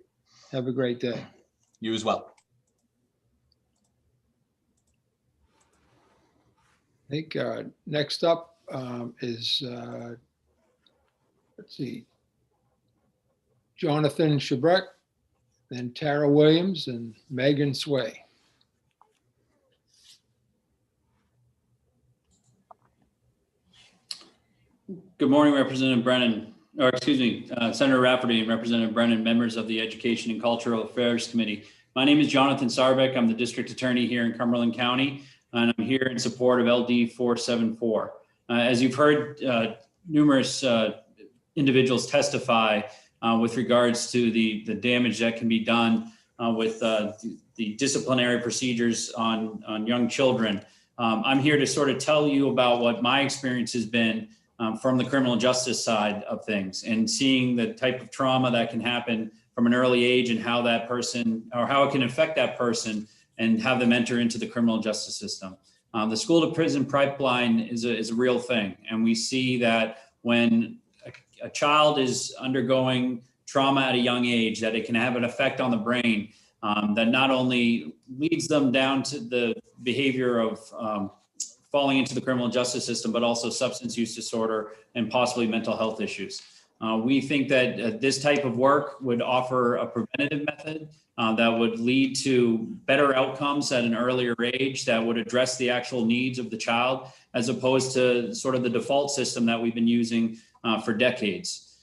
Have a great day. You as well. I think next up is, let's see, Jonathan Shabrek, then Tara Williams and Megan Sway. Good morning, Representative Brennan, or excuse me, Senator Rafferty and Representative Brennan, members of the Education and Cultural Affairs Committee. My name is Jonathan Sarbek. I'm the district attorney here in Cumberland County, and I'm here in support of LD 474. As you've heard numerous individuals testify with regards to the damage that can be done with the disciplinary procedures on young children. I'm here to sort of tell you about what my experience has been from the criminal justice side of things, and seeing the type of trauma that can happen from an early age and how that person, or how it can affect that person and have them enter into the criminal justice system. The school to prison pipeline is a real thing. And we see that when a child is undergoing trauma at a young age, that it can have an effect on the brain that not only leads them down to the behavior of falling into the criminal justice system, but also substance use disorder and possibly mental health issues. We think that this type of work would offer a preventative method that would lead to better outcomes at an earlier age, that would address the actual needs of the child, as opposed to sort of the default system that we've been using for decades.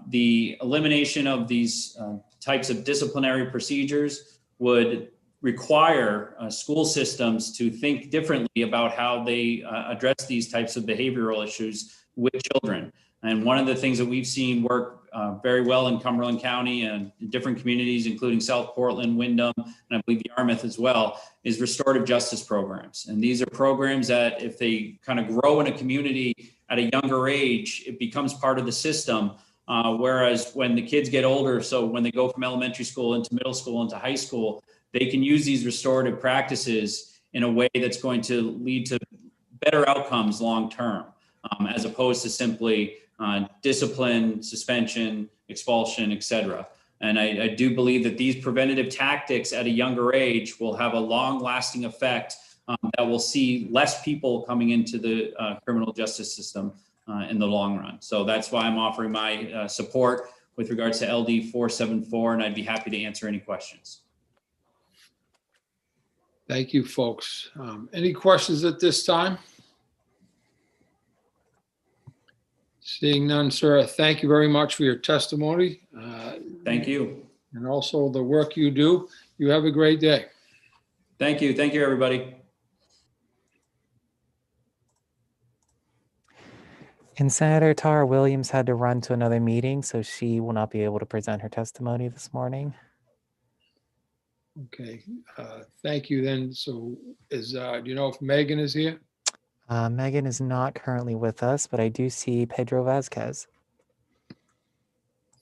The elimination of these types of disciplinary procedures would require school systems to think differently about how they address these types of behavioral issues with children. And one of the things that we've seen work very well in Cumberland County and in different communities, including South Portland, Windham, and I believe Yarmouth as well, is restorative justice programs. And these are programs that if they kind of grow in a community at a younger age, it becomes part of the system. Whereas when the kids get older, so when they go from elementary school into middle school into high school, they can use these restorative practices in a way that's going to lead to better outcomes long term, as opposed to simply discipline, suspension, expulsion, et cetera. And I do believe that these preventative tactics at a younger age will have a long lasting effect that will see less people coming into the criminal justice system in the long run. So that's why I'm offering my support with regards to LD 474, and I'd be happy to answer any questions. Thank you, folks. Any questions at this time? Seeing none, sir, thank you very much for your testimony. Thank you. And also the work you do. You have a great day. Thank you. Thank you, everybody. And Senator Tara Williams had to run to another meeting, so she will not be able to present her testimony this morning. Okay, thank you then. So do you know if Megan is here? Megan is not currently with us, but I do see Pedro Vasquez.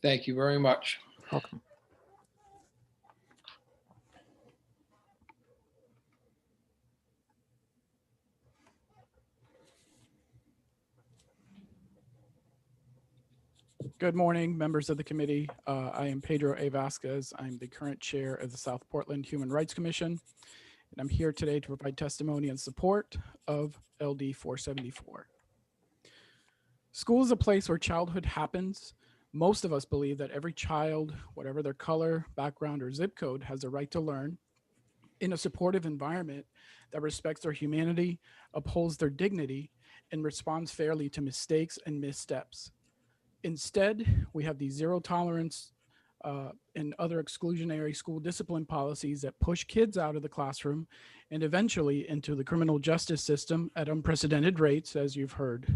Thank you very much. Welcome. Good morning, members of the committee. I am Pedro A. Vasquez. I'm the current chair of the South Portland Human Rights Commission, and I'm here today to provide testimony in support of LD 474. School is a place where childhood happens. Most of us believe that every child, whatever their color, background, or zip code, has a right to learn in a supportive environment that respects their humanity, upholds their dignity, and responds fairly to mistakes and missteps. Instead, we have these zero tolerance and other exclusionary school discipline policies that push kids out of the classroom and eventually into the criminal justice system at unprecedented rates, as you've heard.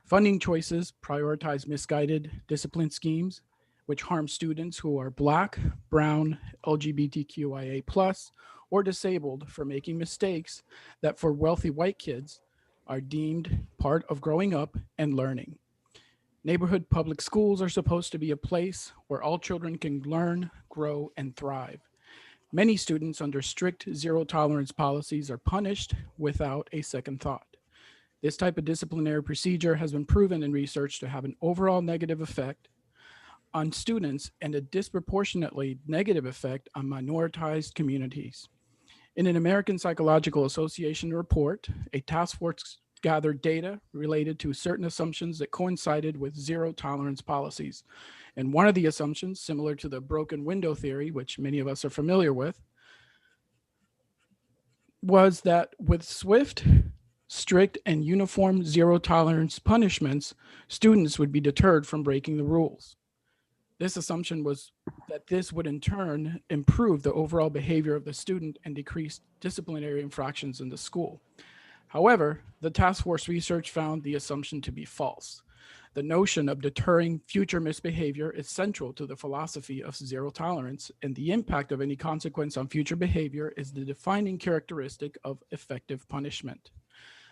Funding choices prioritize misguided discipline schemes, which harm students who are Black, Brown, LGBTQIA+, or disabled for making mistakes that for wealthy white kids are deemed part of growing up and learning. Neighborhood public schools are supposed to be a place where all children can learn, grow, and thrive. Many students under strict zero tolerance policies are punished without a second thought. This type of disciplinary procedure has been proven in research to have an overall negative effect on students and a disproportionately negative effect on minoritized communities. In an American Psychological Association report, a task force gathered data related to certain assumptions that coincided with zero tolerance policies. And one of the assumptions, similar to the broken window theory, which many of us are familiar with, was that with swift, strict, and uniform zero tolerance punishments, students would be deterred from breaking the rules. This assumption was that this would in turn improve the overall behavior of the student and decrease disciplinary infractions in the school. However, the task force research found the assumption to be false. The notion of deterring future misbehavior is central to the philosophy of zero tolerance, and the impact of any consequence on future behavior is the defining characteristic of effective punishment.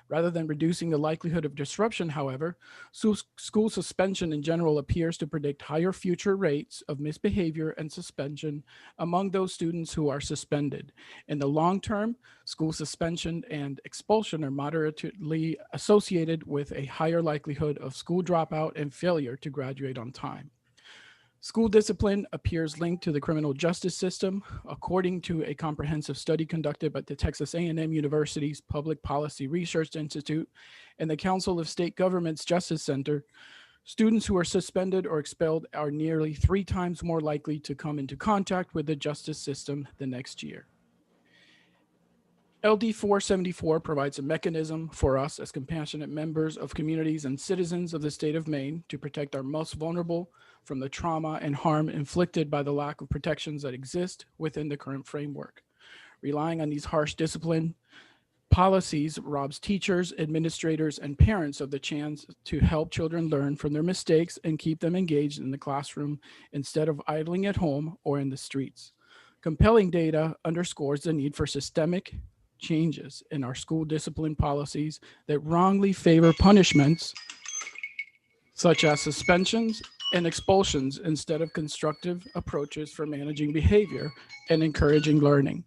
Rather than reducing the likelihood of disruption, however, school suspension in general appears to predict higher future rates of misbehavior and suspension among those students who are suspended. In the long term, school suspension and expulsion are moderately associated with a higher likelihood of school dropout and failure to graduate on time. School discipline appears linked to the criminal justice system. According to a comprehensive study conducted by the Texas A&M University's Public Policy Research Institute and the Council of State Governments Justice Center, students who are suspended or expelled are nearly 3 times more likely to come into contact with the justice system the next year. LD 474 provides a mechanism for us as compassionate members of communities and citizens of the state of Maine to protect our most vulnerable from the trauma and harm inflicted by the lack of protections that exist within the current framework. Relying on these harsh discipline policies robs teachers, administrators, and parents of the chance to help children learn from their mistakes and keep them engaged in the classroom instead of idling at home or in the streets. Compelling data underscores the need for systemic changes in our school discipline policies that wrongly favor punishments such as suspensions and expulsions instead of constructive approaches for managing behavior and encouraging learning.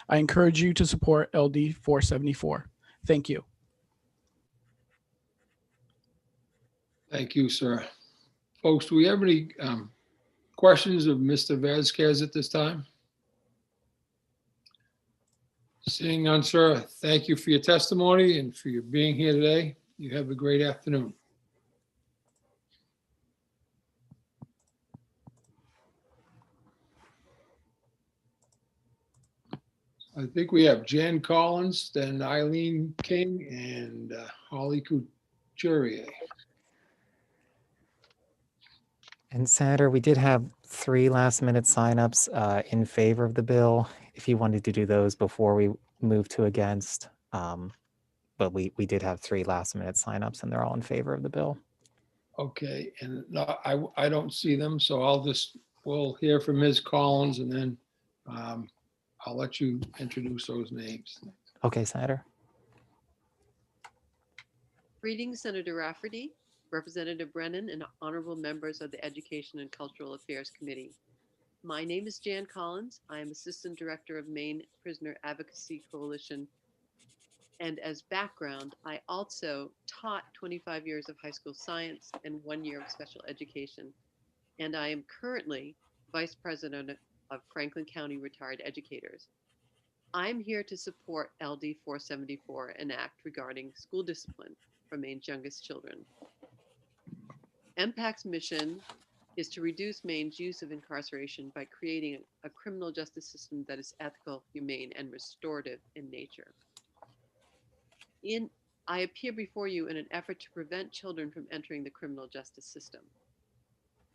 I encourage you to support LD 474. Thank you. Thank you, sir. Folks, do we have any questions of Mr. Vasquez at this time? Seeing none, sir, thank you for your testimony and for your being here today. You have a great afternoon. I think we have Jan Collins, then Eileen King, and Holly Couturier. And Senator, we did have 3 last-minute signups in favor of the bill, if you wanted to do those before we move to against. But we did have 3 last-minute signups, and they're all in favor of the bill. Okay, and no, I don't see them, so we'll hear from Ms. Collins, and then I'll let you introduce those names. Okay, Senator. Greetings, Senator Rafferty, Representative Brennan, and honorable members of the Education and Cultural Affairs Committee. My name is Jan Collins. I am Assistant Director of Maine Prisoner Advocacy Coalition. And as background, I also taught 25 years of high school science and 1 year of special education. And I am currently Vice President of Franklin County Retired Educators. I'm here to support LD 474, an act regarding school discipline for Maine's youngest children. MPAC's mission is to reduce Maine's use of incarceration by creating a criminal justice system that is ethical, humane, and restorative in nature. I appear before you in an effort to prevent children from entering the criminal justice system.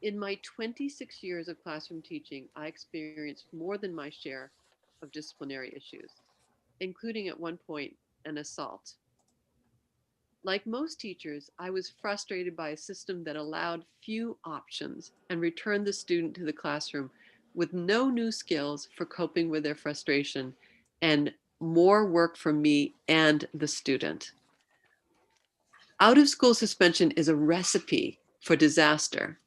In my 26 years of classroom teaching, I experienced more than my share of disciplinary issues, including at one point an assault. Like most teachers, I was frustrated by a system that allowed few options and returned the student to the classroom with no new skills for coping with their frustration and more work for me and the student. Out of school suspension is a recipe for disaster.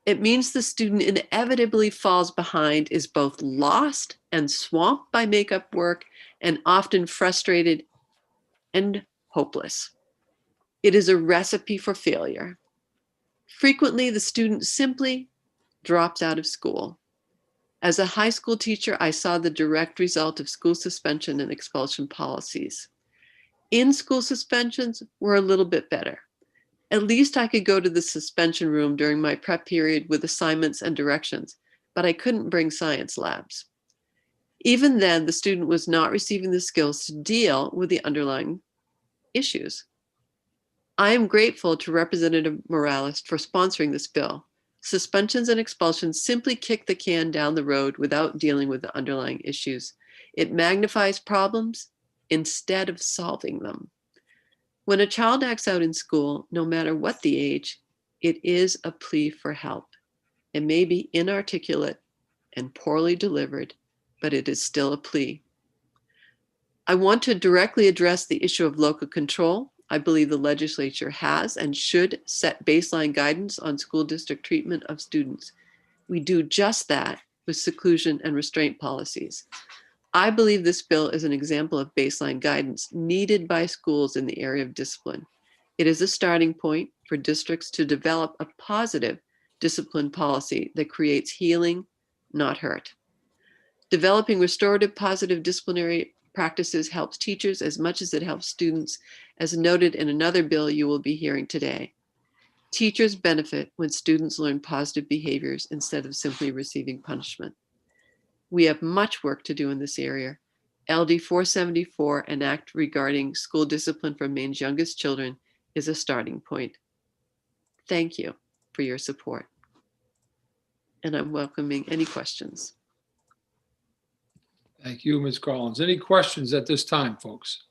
It means the student inevitably falls behind, is both lost and swamped by makeup work, and often frustrated and hopeless. It is a recipe for failure. Frequently, the student simply drops out of school. As a high school teacher, I saw the direct result of school suspension and expulsion policies. In-school suspensions were a little bit better. At least I could go to the suspension room during my prep period with assignments and directions, but I couldn't bring science labs. Even then, the student was not receiving the skills to deal with the underlying issues. I am grateful to Representative Morales for sponsoring this bill. Suspensions and expulsions simply kick the can down the road without dealing with the underlying issues. It magnifies problems instead of solving them. When a child acts out in school, no matter what the age, it is a plea for help. It may be inarticulate and poorly delivered, but it is still a plea. I want to directly address the issue of local control. I believe the legislature has and should set baseline guidance on school district treatment of students. We do just that with seclusion and restraint policies. I believe this bill is an example of baseline guidance needed by schools in the area of discipline. It is a starting point for districts to develop a positive discipline policy that creates healing, not hurt. Developing restorative positive disciplinary practices helps teachers as much as it helps students, as noted in another bill you will be hearing today. Teachers benefit when students learn positive behaviors instead of simply receiving punishment. We have much work to do in this area. LD 474, an act regarding school discipline for Maine's youngest children, is a starting point. Thank you for your support. And I'm welcoming any questions. Thank you, Ms. Collins. Any questions at this time, folks?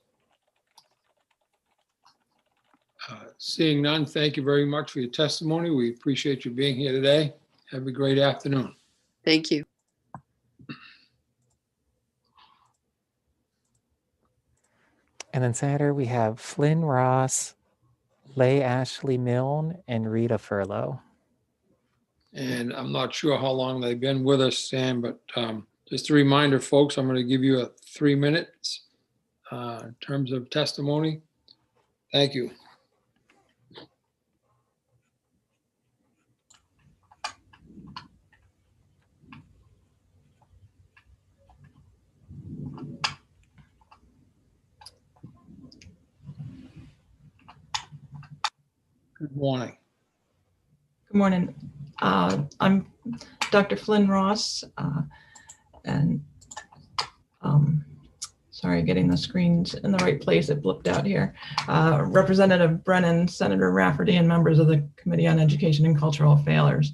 Seeing none, thank you very much for your testimony. We appreciate you being here today. Have a great afternoon. Thank you. And then Senator, we have Flynn Ross, Leigh Ashley Milne, and Rita Furlow. And I'm not sure how long they've been with us, Sam, but just a reminder, folks, I'm going to give you 3 minutes in terms of testimony. Thank you. Good morning. Good morning. I'm Dr. Flynn Ross, and sorry, getting the screens in the right place. It blipped out here. Representative Brennan, Senator Rafferty, and members of the Committee on Education and Cultural Affairs.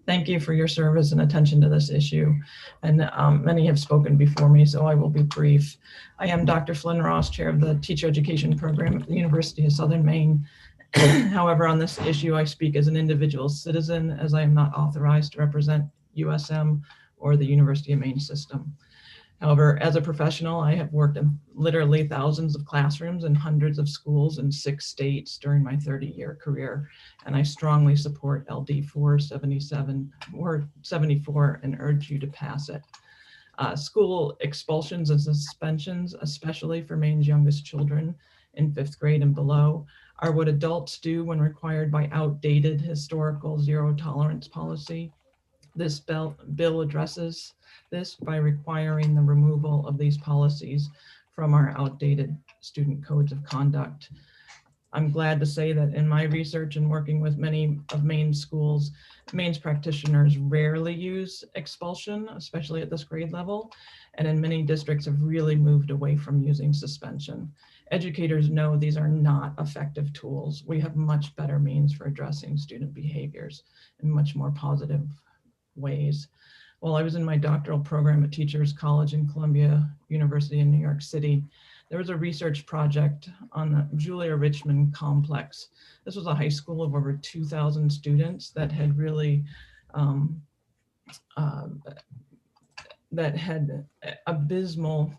Thank you for your service and attention to this issue. And many have spoken before me, so I will be brief. I am Dr. Flynn Ross, chair of the Teacher Education Program at the University of Southern Maine. However, on this issue, I speak as an individual citizen, as I am not authorized to represent USM or the University of Maine system. However, as a professional, I have worked in literally thousands of classrooms and hundreds of schools in 6 states during my 30-year career, and I strongly support LD 477 or 74 and urge you to pass it. School expulsions and suspensions, especially for Maine's youngest children in 5th grade and below, are what adults do when required by outdated historical zero tolerance policy. This bill addresses this by requiring the removal of these policies from our outdated student codes of conduct. I'm glad to say that in my research and working with many of Maine's schools, Maine's practitioners rarely use expulsion, especially at this grade level, and in many districts have really moved away from using suspension. Educators know these are not effective tools. We have much better means for addressing student behaviors in much more positive ways. While I was in my doctoral program at Teachers College in Columbia University in New York City, there was a research project on the Julia Richmond complex. This was a high school of over 2,000 students that had really that had abysmal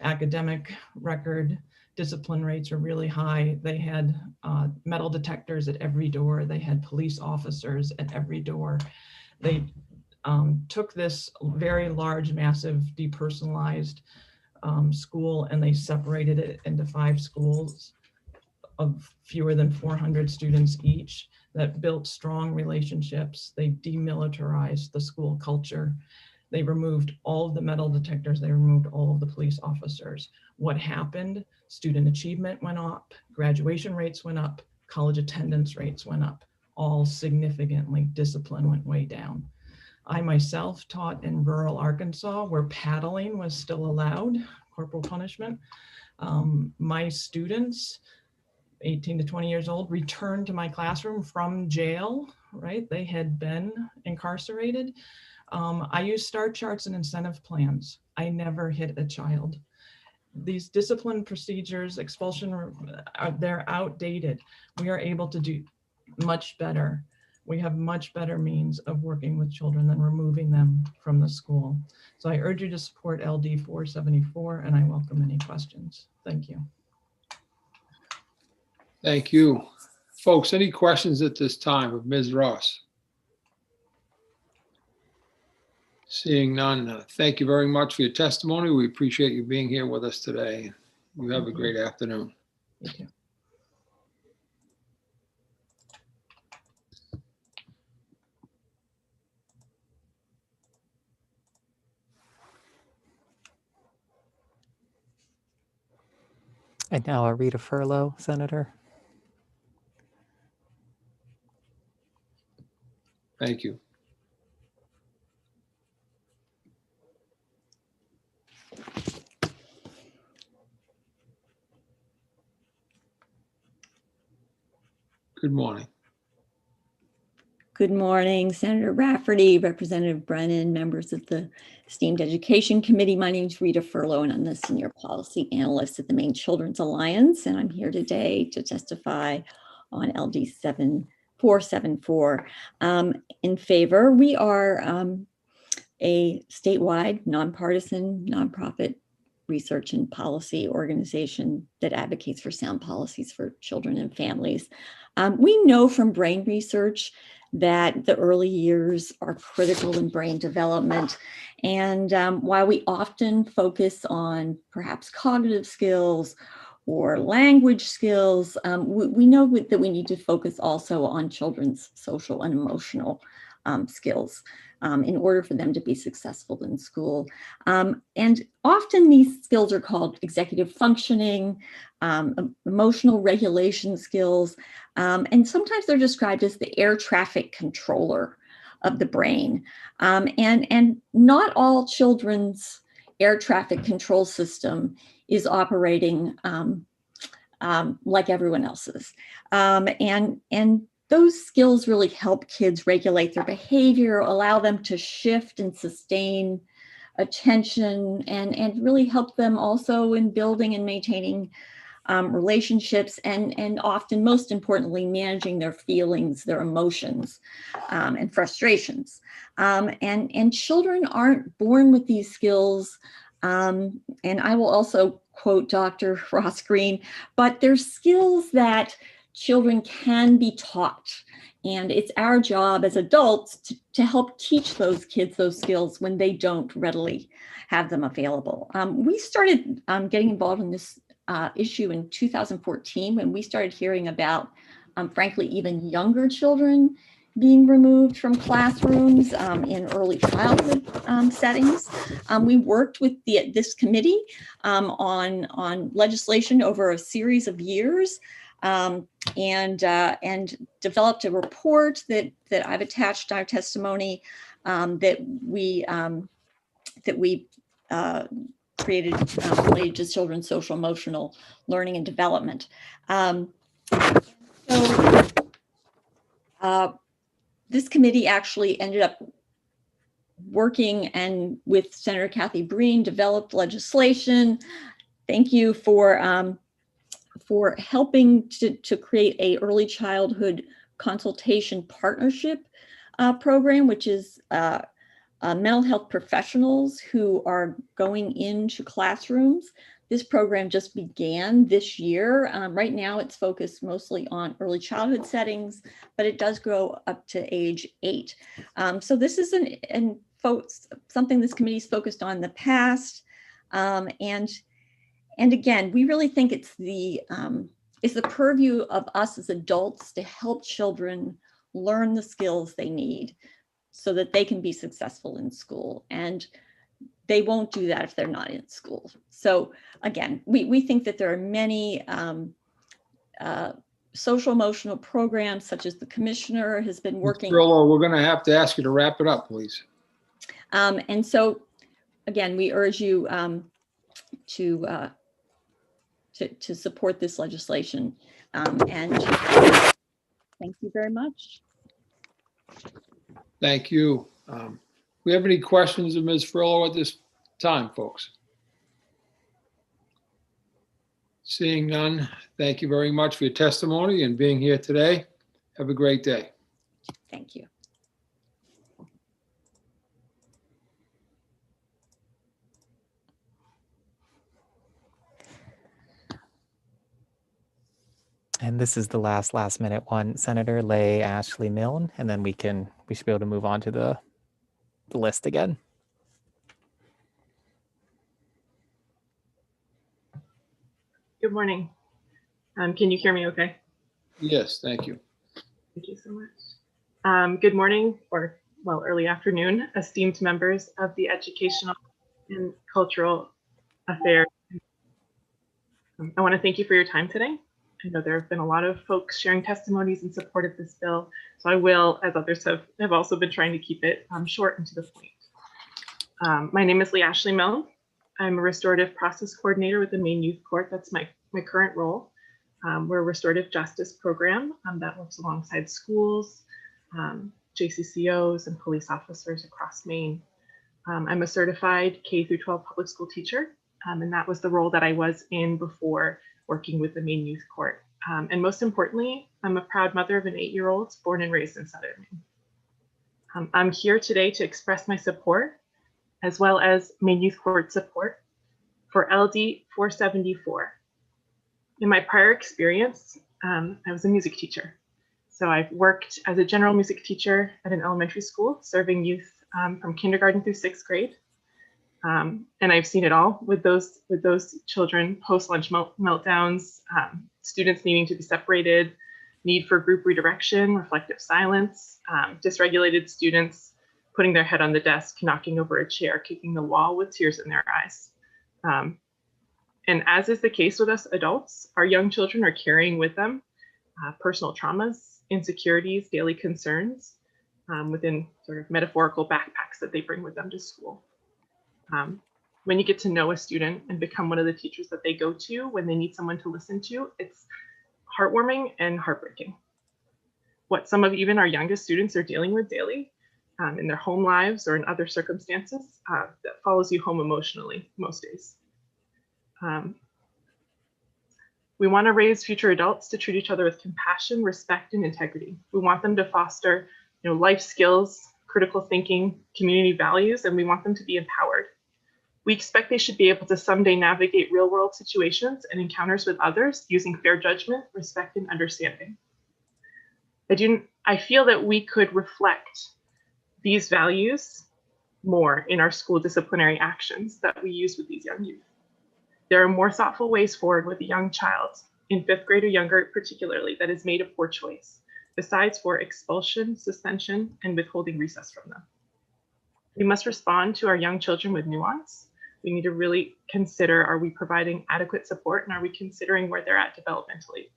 academic record. Discipline rates are really high. They had metal detectors at every door. They had police officers at every door. They took this very large, massive, depersonalized school, and they separated it into 5 schools of fewer than 400 students each that built strong relationships. They demilitarized the school culture. They removed all of the metal detectors. They removed all of the police officers. What happened? Student achievement went up, graduation rates went up, college attendance rates went up, all significantly. Discipline went way down. I myself taught in rural Arkansas where paddling was still allowed, corporal punishment. My students, 18 to 20 years old, returned to my classroom from jail, right? They had been incarcerated. I used star charts and incentive plans. I never hit a child. These discipline procedures, expulsion, they're outdated. We are able to do much better. We have much better means of working with children than removing them from the school. So I urge you to support LD 474, and I welcome any questions. Thank you. Thank you. Folks, any questions at this time of Ms. Ross? Seeing none, thank you very much for your testimony. We appreciate you being here with us today. You have a great afternoon. Thank you. And now Rita Furlow, Senator. Thank you. Good morning. Good morning, Senator Rafferty, Representative Brennan, members of the esteemed Education Committee. My name is Rita Furlow, and I'm the Senior Policy Analyst at the Maine Children's Alliance, and I'm here today to testify on LD 7474. In favor, we are a statewide, nonpartisan, nonprofit research and policy organization that advocates for sound policies for children and families. We know from brain research that the early years are critical in brain development. And while we often focus on perhaps cognitive skills or language skills, we know that we need to focus also on children's social and emotional skills in order for them to be successful in school. And often these skills are called executive functioning, emotional regulation skills, and sometimes they're described as the air traffic controller of the brain. And not all children's air traffic control system is operating like everyone else's. And those skills really help kids regulate their behavior, allow them to shift and sustain attention, and really help them also in building and maintaining relationships, and often, most importantly, managing their feelings, their emotions, and frustrations. And children aren't born with these skills. And I will also quote Dr. Ross Green, but they're skills that children can be taught. And it's our job as adults to help teach those kids those skills when they don't readily have them available. We started getting involved in this issue in 2014 when we started hearing about, frankly, even younger children being removed from classrooms in early childhood settings. We worked with this committee on legislation over a series of years. And developed a report that I've attached to our testimony that we created related to children's social emotional learning and development. This committee actually ended up working and with Senator Kathy Breen developed legislation. Thank you for helping to create a early childhood consultation partnership program, which is mental health professionals who are going into classrooms. This program just began this year. Right now it's focused mostly on early childhood settings, but it does grow up to age 8. So this is something this committee's focused on in the past. And again, we really think it's the purview of us as adults to help children learn the skills they need so that they can be successful in school. And they won't do that if they're not in school. So again, we think that there are many social emotional programs, such as the commissioner has been working. We're going to have to ask you to wrap it up, please. And so again, we urge you to support this legislation. And thank you very much. Thank you. We have any questions of Ms. Furlow at this time, folks? Seeing none, thank you very much for your testimony and being here today. Have a great day. Thank you. And this is the last minute one, Senator Leigh Ashley Milne, and then we should be able to move on to the list again. Good morning. Can you hear me okay? Yes, thank you. Thank you so much. Good morning, or well, early afternoon, esteemed members of the Educational and Cultural Affairs. I want to thank you for your time today. I know there have been a lot of folks sharing testimonies in support of this bill, so I will, as others have also been trying to keep it short and to the point. My name is Leigh Ashley Milne. I'm a restorative process coordinator with the Maine Youth Court. That's my current role. We're a restorative justice program that works alongside schools, JCCOs, and police officers across Maine. I'm a certified K through 12 public school teacher, and that was the role that I was in before working with the Maine Youth Court. And most importantly, I'm a proud mother of an 8-year-old born and raised in Southern Maine. I'm here today to express my support, as well as Maine Youth Court support for LD 474. In my prior experience, I was a music teacher. So I've worked as a general music teacher at an elementary school, serving youth from kindergarten through 6th grade. And I've seen it all with those children, post-lunch meltdowns, students needing to be separated, need for group redirection, reflective silence, dysregulated students putting their head on the desk, knocking over a chair, kicking the wall with tears in their eyes. And as is the case with us adults, our young children are carrying with them personal traumas, insecurities, daily concerns within sort of metaphorical backpacks that they bring with them to school. When you get to know a student and become one of the teachers that they go to when they need someone to listen to, it's heartwarming and heartbreaking. What some of even our youngest students are dealing with daily in their home lives or in other circumstances that follows you home emotionally most days. We want to raise future adults to treat each other with compassion, respect, and integrity. We want them to foster, life skills, critical thinking, community values, and we want them to be empowered. We expect they should be able to someday navigate real-world situations and encounters with others using fair judgment, respect, and understanding. I feel that we could reflect these values more in our school disciplinary actions that we use with these young youth. There are more thoughtful ways forward with a young child, in 5th grade or younger particularly, that has made a poor choice, besides for expulsion, suspension, and withholding recess from them. We must respond to our young children with nuance. We need to really consider, are we providing adequate support, and are we considering where they're at developmentally?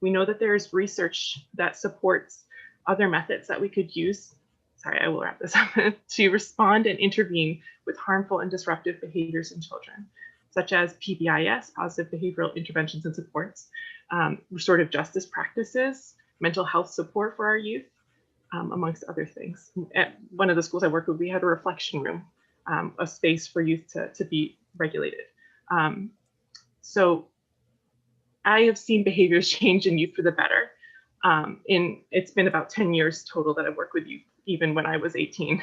We know that there is research that supports other methods that we could use, I will wrap this up, to respond and intervene with harmful and disruptive behaviors in children, such as PBIS, positive behavioral interventions and supports, restorative justice practices, mental health support for our youth, amongst other things. At one of the schools I worked with, we had a reflection room, a space for youth to be regulated. So I have seen behaviors change in youth for the better. It's been about 10 years total that I've worked with youth, even when I was 18.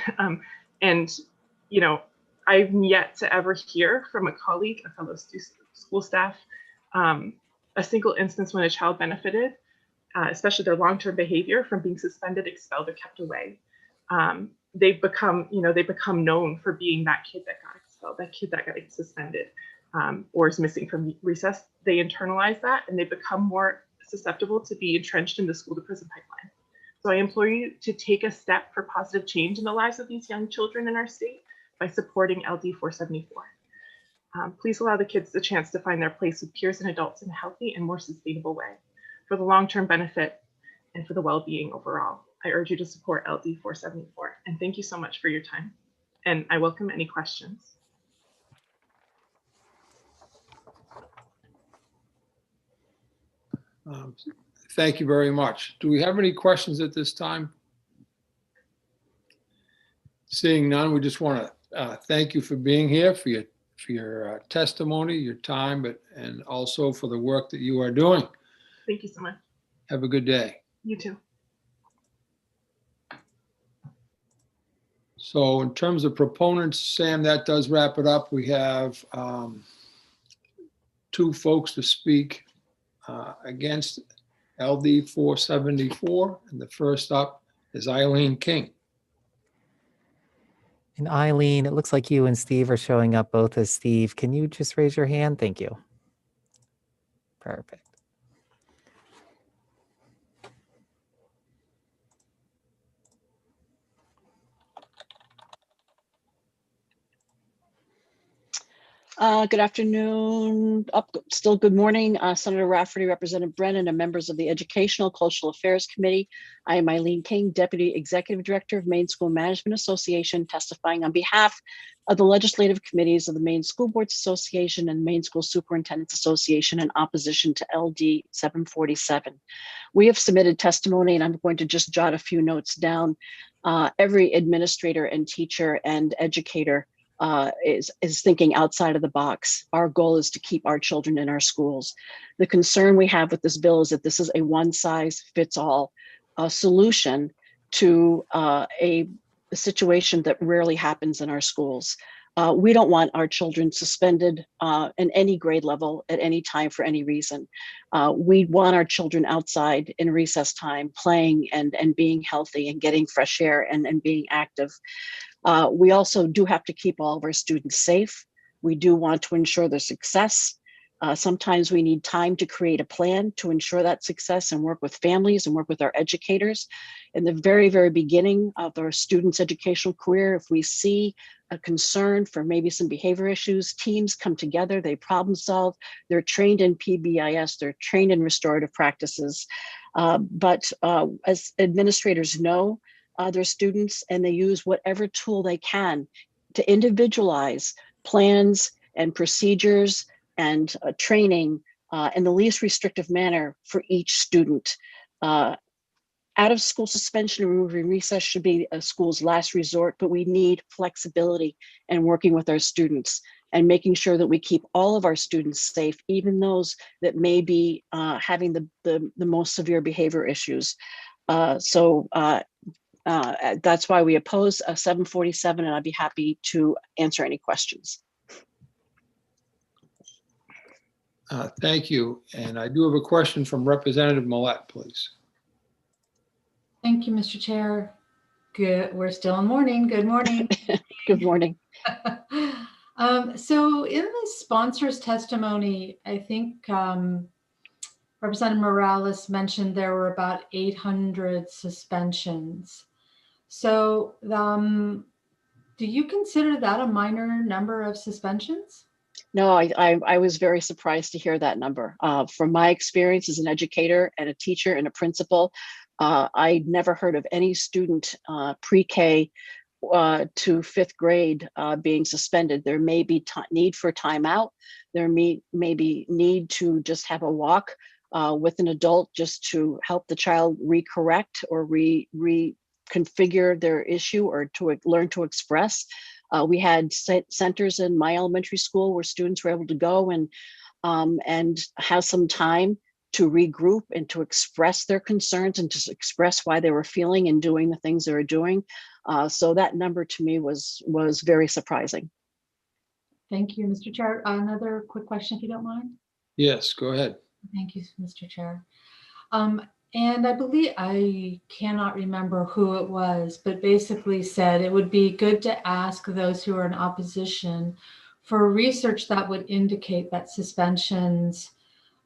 I've yet to ever hear from a colleague, a fellow school staff, a single instance when a child benefited, especially their long-term behavior, from being suspended, expelled, or kept away. They become known for being that kid that got expelled, that kid that got suspended, or is missing from recess. They internalize that and they become more susceptible to be entrenched in the school to prison pipeline. So I implore you to take a step for positive change in the lives of these young children in our state by supporting LD 474. Please allow the kids the chance to find their place with peers and adults in a healthy and more sustainable way for the long-term benefit and for the well-being overall. I urge you to support LD 474. And thank you so much for your time. And I welcome any questions. Thank you very much. Do we have any questions at this time? Seeing none, we just want to thank you for being here, for your testimony, your time, and also for the work that you are doing. Thank you so much. Have a good day. You too. So in terms of proponents, Sam, that does wrap it up. We have 2 folks to speak against LD 474, and the first up is Eileen King. And Eileen, it looks like you and Steve are showing up both as Steve. Can you just raise your hand? Thank you. Perfect. Good afternoon, still good morning, Senator Rafferty, Representative Brennan, and members of the Educational Cultural Affairs Committee. I am Eileen King, Deputy Executive Director of Maine School Management Association, testifying on behalf of the legislative committees of the Maine School Boards Association and Maine School Superintendents Association in opposition to LD 747. We have submitted testimony, and I'm going to just jot a few notes down. Every administrator and teacher and educator is thinking outside of the box. Our goal is to keep our children in our schools. The concern we have with this bill is that this is a one-size-fits-all solution to a situation that rarely happens in our schools. We don't want our children suspended in any grade level at any time for any reason. We want our children outside in recess time, playing and being healthy and getting fresh air and being active. We also do have to keep all of our students safe. We do want to ensure their success. Sometimes we need time to create a plan to ensure that success and work with families and work with our educators. In the very, very beginning of our students' educational career, if we see a concern for maybe some behavior issues, teams come together, they problem solve, they're trained in PBIS, they're trained in restorative practices. But as administrators know, their students, and they use whatever tool they can to individualize plans and procedures and training in the least restrictive manner for each student. Out of school suspension and removing recess should be a school's last resort, but we need flexibility in working with our students and making sure that we keep all of our students safe, even those that may be having the most severe behavior issues. That's why we oppose 747, and I'd be happy to answer any questions. Thank you. And I do have a question from Representative Millette, please. Thank you, Mr. Chair. Good. We're still in morning. Good morning. Good morning. So in the sponsor's testimony, I think Representative Morales mentioned there were about 800 suspensions. So do you consider that a minor number of suspensions? No, I was very surprised to hear that number. From my experience as an educator and a teacher and a principal, I never heard of any student pre-K to fifth grade being suspended. There may be need for timeout. There may be need to just have a walk with an adult just to help the child recorrect or reconfigure their issue or to learn to express. We had centers in my elementary school where students were able to go and have some time to regroup and to express their concerns and to express why they were feeling and doing the things they were doing. So that number to me was very surprising. Thank you, Mr. Chair. Another quick question, if you don't mind. Yes, go ahead. Thank you, Mr. Chair. And I believe, I cannot remember who it was, but basically said it would be good to ask those who are in opposition for research that would indicate that suspensions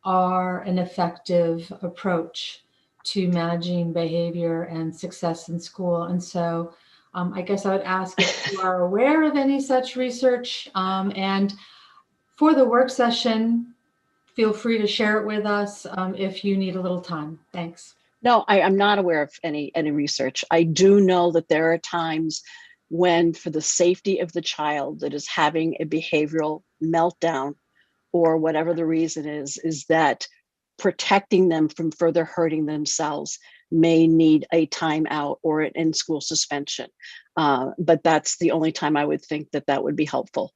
are an effective approach to managing behavior and success in school. And so I guess I would ask if you are aware of any such research, and for the work session, feel free to share it with us if you need a little time. Thanks. No, I'm not aware of any research. I do know that there are times when, for the safety of the child that is having a behavioral meltdown or whatever the reason is that protecting them from further hurting themselves may need a timeout or an in-school suspension. But that's the only time I would think that would be helpful.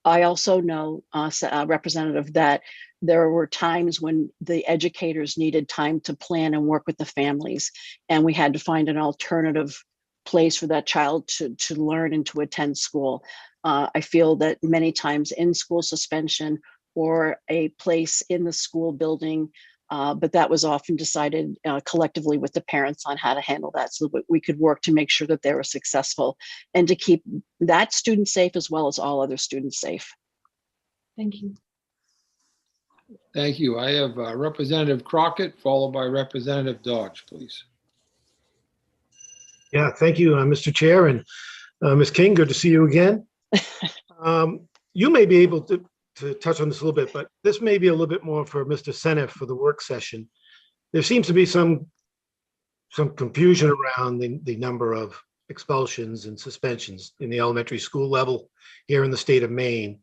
I also know, Representative, that there were times when the educators needed time to plan and work with the families, and we had to find an alternative place for that child to learn and to attend school. I feel that many times in-school suspension or a place in the school building, but that was often decided collectively with the parents on how to handle that so that we could work to make sure that they were successful and to keep that student safe as well as all other students safe. Thank you. Thank you. I have Representative Crockett, followed by Representative Dodge, please. Yeah, thank you, Mr. Chair, and Ms. King, good to see you again. you may be able to touch on this a little bit, but this may be a little bit more for Mr. Seneff for the work session. There seems to be some confusion around the number of expulsions and suspensions in the elementary school level here in the state of Maine.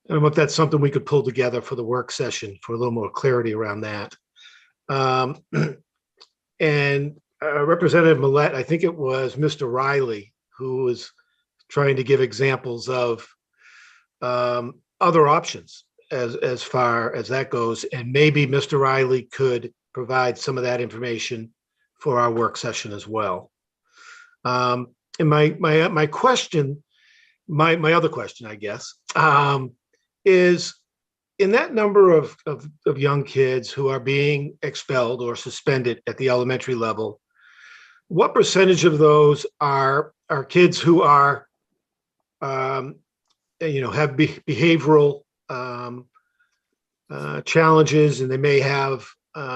I don't know if that's something we could pull together for the work session for a little more clarity around that. And Representative Millette, I think it was Mr. Riley, who was trying to give examples of other options as far as that goes. And maybe Mr. Riley could provide some of that information for our work session as well. And my question, my other question, I guess, is in that number of young kids who are being expelled or suspended at the elementary level, what percentage of those are kids who are, have behavioral challenges, and they may have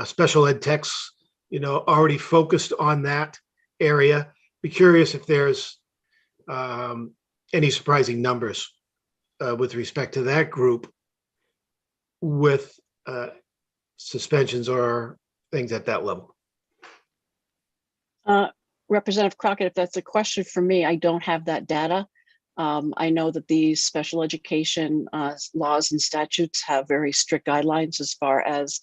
special ed techs, already focused on that area? Be curious if there's any surprising numbers with respect to that group with suspensions or things at that level. Representative Crockett, if that's a question for me, I don't have that data. I know that these special education laws and statutes have very strict guidelines as far as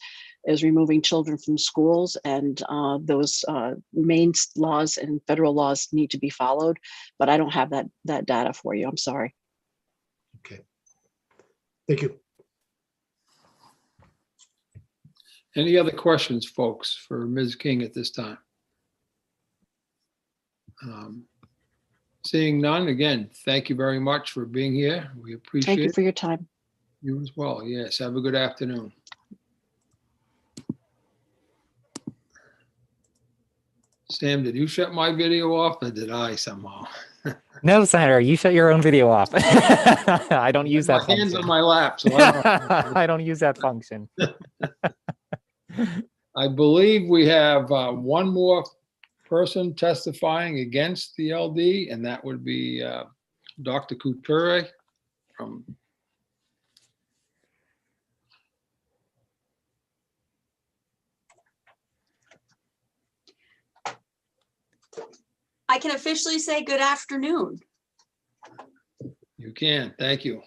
removing children from schools, and those Maine laws and federal laws need to be followed, but I don't have that data for you. I'm sorry. Okay. Thank you. Any other questions, folks, for Ms. King at this time? Seeing none, again, thank you very much for being here. We appreciate it. Thank you for your time. You as well. Yes. Have a good afternoon. Sam, did you shut my video off or did I somehow? No, Senator, you shut your own video off. I don't use that My hands function. on my lap, so I I don't use that function. I believe we have one more person testifying against the LD, and that would be Dr. Couture from. I can officially say good afternoon. You can, thank you.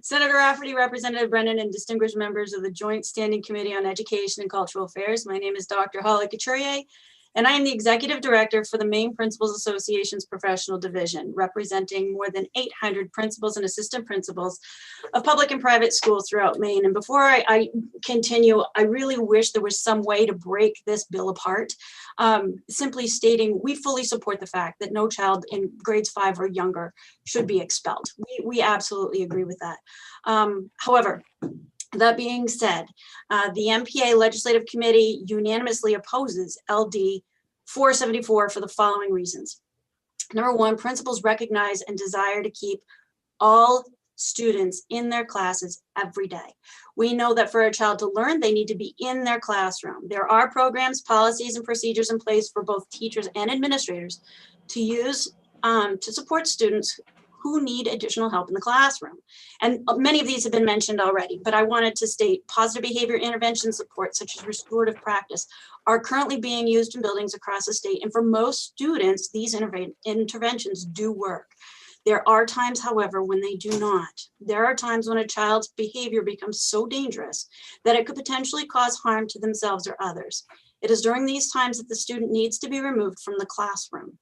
Senator Rafferty, Representative Brennan, and distinguished members of the Joint Standing Committee on Education and Cultural Affairs. My name is Dr. Holly Couturier, and I am the Executive Director for the Maine Principals Association's Professional Division, representing more than 800 principals and assistant principals of public and private schools throughout Maine. And before I continue, I really wish there was some way to break this bill apart. Simply stating, we fully support the fact that no child in grades 5 or younger should be expelled. We absolutely agree with that. However, that being said, the MPA Legislative Committee unanimously opposes LD 474 for the following reasons. Number one, principals recognize and desire to keep all students in their classes every day. We know that for a child to learn, they need to be in their classroom. There are programs, policies, and procedures in place for both teachers and administrators to use to support students who need additional help in the classroom. And many of these have been mentioned already, but I wanted to state positive behavior intervention support, such as restorative practice, are currently being used in buildings across the state. And for most students, these interventions do work. There are times, however, when they do not. There are times when a child's behavior becomes so dangerous that it could potentially cause harm to themselves or others. It is during these times that the student needs to be removed from the classroom.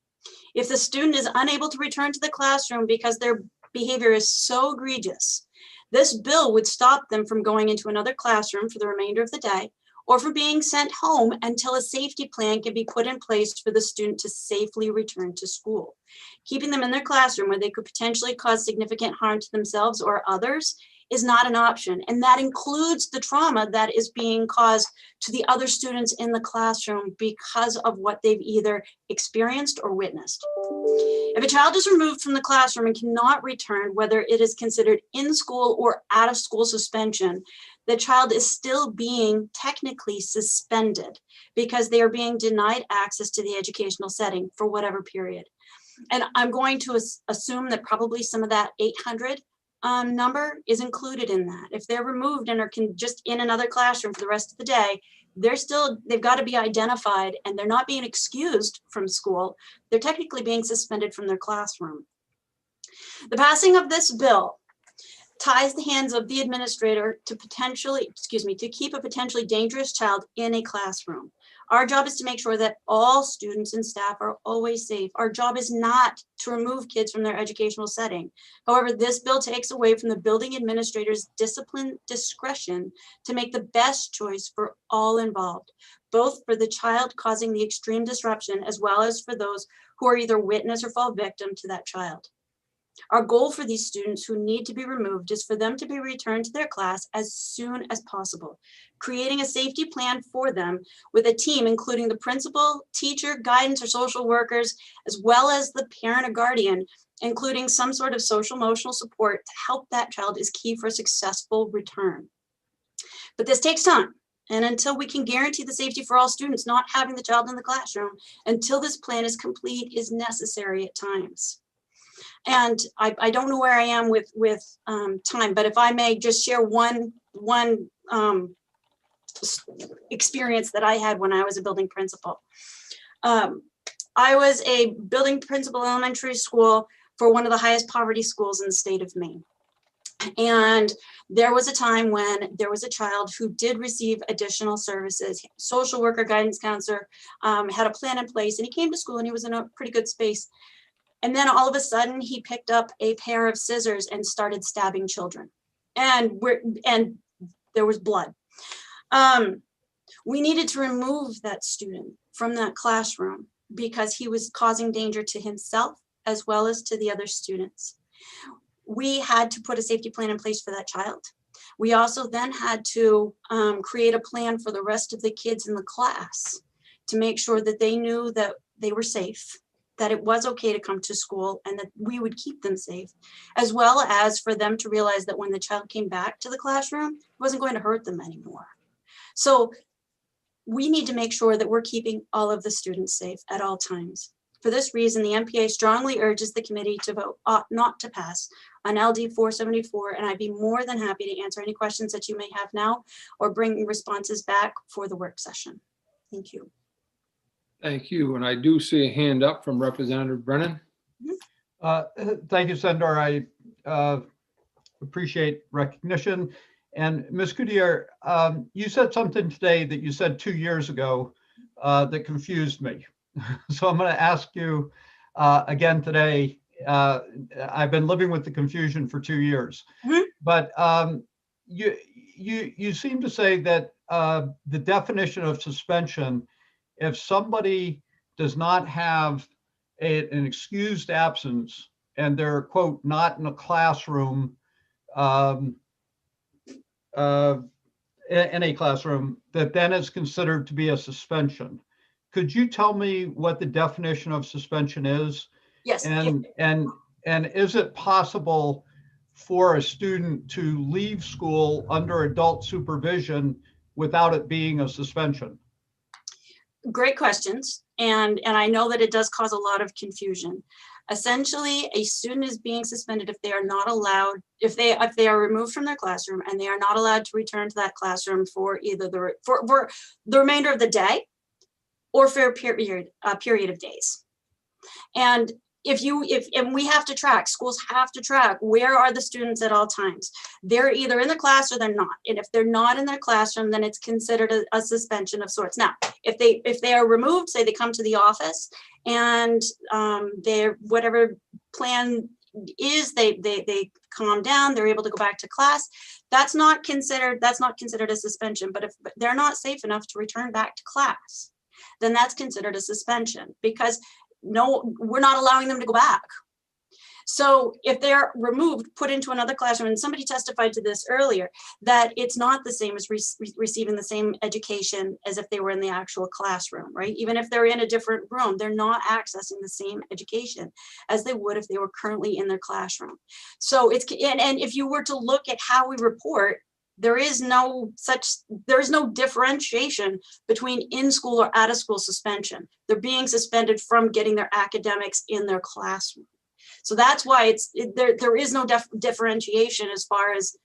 If the student is unable to return to the classroom because their behavior is so egregious, this bill would stop them from going into another classroom for the remainder of the day or from being sent home until a safety plan can be put in place for the student to safely return to school. Keeping them in their classroom where they could potentially cause significant harm to themselves or others is not an option. And that includes the trauma that is being caused to the other students in the classroom because of what they've either experienced or witnessed. If a child is removed from the classroom and cannot return, whether it is considered in school or out of school suspension, the child is still being technically suspended because they are being denied access to the educational setting for whatever period. And I'm going to assume that probably some of that 800 number is included in that. If they're removed and are just in another classroom for the rest of the day, they've got to be identified, and they're not being excused from school. They're technically being suspended from their classroom. The passing of this bill ties the hands of the administrator to keep a potentially dangerous child in a classroom. Our job is to make sure that all students and staff are always safe. Our job is not to remove kids from their educational setting. However, this bill takes away from the building administrator's discretion to make the best choice for all involved, both for the child causing the extreme disruption, as well as for those who are either witness or fall victim to that child. Our goal for these students who need to be removed is for them to be returned to their class as soon as possible, creating a safety plan for them with a team, including the principal, teacher, guidance, or social workers, as well as the parent or guardian, including some sort of social emotional support to help that child is key for a successful return. But this takes time. And until we can guarantee the safety for all students, not having the child in the classroom until this plan is complete is necessary at times. And I don't know where I am with time, but if I may just share one experience that I had when I was a building principal. I was a building principal elementary school for one of the highest poverty schools in the state of Maine. And there was a time when there was a child who did receive additional services. Social worker, guidance counselor had a plan in place, and he came to school and he was in a pretty good space. And then all of a sudden he picked up a pair of scissors and started stabbing children. And there was blood. We needed to remove that student from that classroom because he was causing danger to himself as well as to the other students. We had to put a safety plan in place for that child. We also then had to create a plan for the rest of the kids in the class to make sure that they knew that they were safe, that it was okay to come to school, and that we would keep them safe, as well as for them to realize that when the child came back to the classroom, it wasn't going to hurt them anymore. So we need to make sure that we're keeping all of the students safe at all times. For this reason, the MPA strongly urges the committee to vote not to pass on LD 474, and I'd be more than happy to answer any questions that you may have now or bring responses back for the work session. Thank you. Thank you. And I do see a hand up from Representative Brennan. Thank you, Senator. I appreciate recognition. And Ms. Coutier, you said something today that you said 2 years ago that confused me. So I'm going to ask you again today. I've been living with the confusion for 2 years, but you seem to say that the definition of suspension, if somebody does not have an excused absence and they're, quote, not in a classroom, in a classroom, that then is considered to be a suspension. Could you tell me what the definition of suspension is? Yes. And is it possible for a student to leave school under adult supervision without it being a suspension? Great questions. And I know that it does cause a lot of confusion. Essentially, a student is being suspended if they are not allowed, if they are removed from their classroom and they are not allowed to return to that classroom for either for the remainder of the day or for a period of days. And and we have to track, schools have to track, where are the students at all times? They're either in the class or they're not. And if they're not in their classroom, then it's considered a suspension of sorts. Now, if they are removed, say they come to the office and their whatever plan is, they calm down, they're able to go back to class, that's not considered a suspension. But if they're not safe enough to return back to class, then that's considered a suspension, because no, we're not allowing them to go back. So if they're removed, put into another classroom, and somebody testified to this earlier, that it's not the same as receiving the same education as if they were in the actual classroom, right? Even if they're in a different room, they're not accessing the same education as they would if they were currently in their classroom. So and if you were to look at how we report, there is no differentiation between in-school or out-of-school suspension. They're being suspended from getting their academics in their classroom. So that's why there is no differentiation as far as,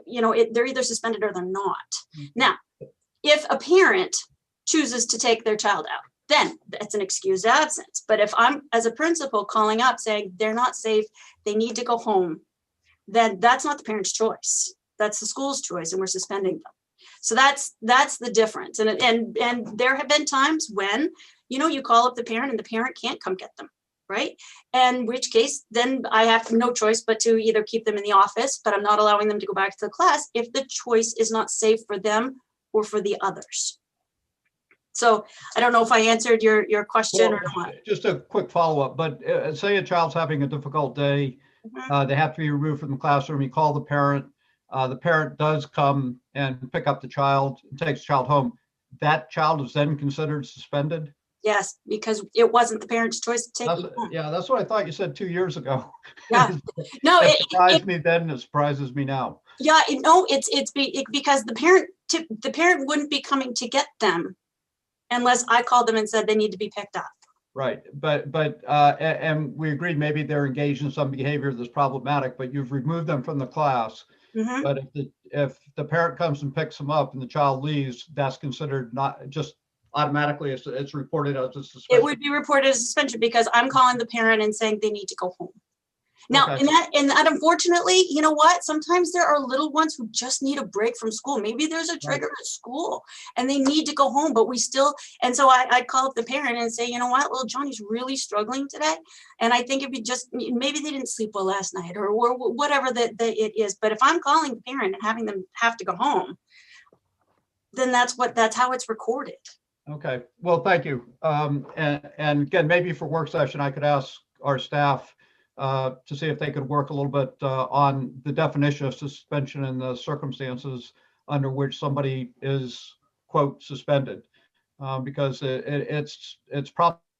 they're either suspended or they're not. Now, if a parent chooses to take their child out, then it's an excused absence. But if I'm, as a principal, calling up saying they're not safe, they need to go home, then that's not the parent's choice. That's the school's choice, and we're suspending them. So that's the difference. And there have been times when, you call up the parent and the parent can't come get them, right? And in which case, then I have no choice but to either keep them in the office, but I'm not allowing them to go back to the class if the choice is not safe for them or for the others. So I don't know if I answered your question or not. Just a quick follow-up, but say a child's having a difficult day, they have to be removed from the classroom, you call the parent does come and pick up the child, and takes the child home. That child is then considered suspended? Yes, because it wasn't the parent's choice to take them home. Yeah, that's what I thought you said 2 years ago. Yeah, no, it surprised me then, it surprises me now. Yeah, it's because the parent wouldn't be coming to get them unless I called them and said they need to be picked up. Right, but and we agreed maybe they're engaged in some behavior that's problematic, but you've removed them from the class. Mm-hmm. But if the parent comes and picks them up and the child leaves, that's considered not just automatically, it's reported as a suspension. It would be reported as suspension because I'm calling the parent and saying they need to go home. Now, Okay. and that unfortunately, you know what? Sometimes there are little ones who just need a break from school. Maybe there's a trigger at school and they need to go home, but we still, and so I'd call up the parent and say, you know what, little Johnny's really struggling today. And I think if you just, maybe they didn't sleep well last night or whatever that it is. But if I'm calling the parent and having them have to go home, then that's how it's recorded. Okay, well, thank you. And again, maybe for work session, I could ask our staff to see if they could work a little bit on the definition of suspension and the circumstances under which somebody is, quote, suspended. Because it's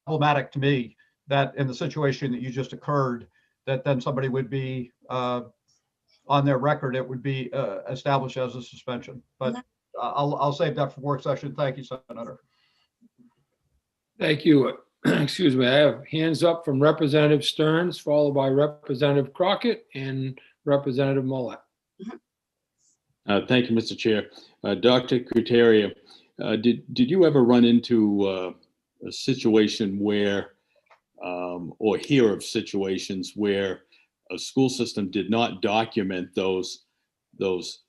problematic to me that in the situation that you just occurred, that then somebody would be on their record, it would be established as a suspension. But I'll save that for work session. Thank you, Senator. Thank you. Excuse me. I have hands up from Representative Stearns, followed by Representative Crockett and Representative Millett. Thank you, Mr. Chair. Dr. Criteria, did you ever run into a situation where, or hear of situations where a school system did not document the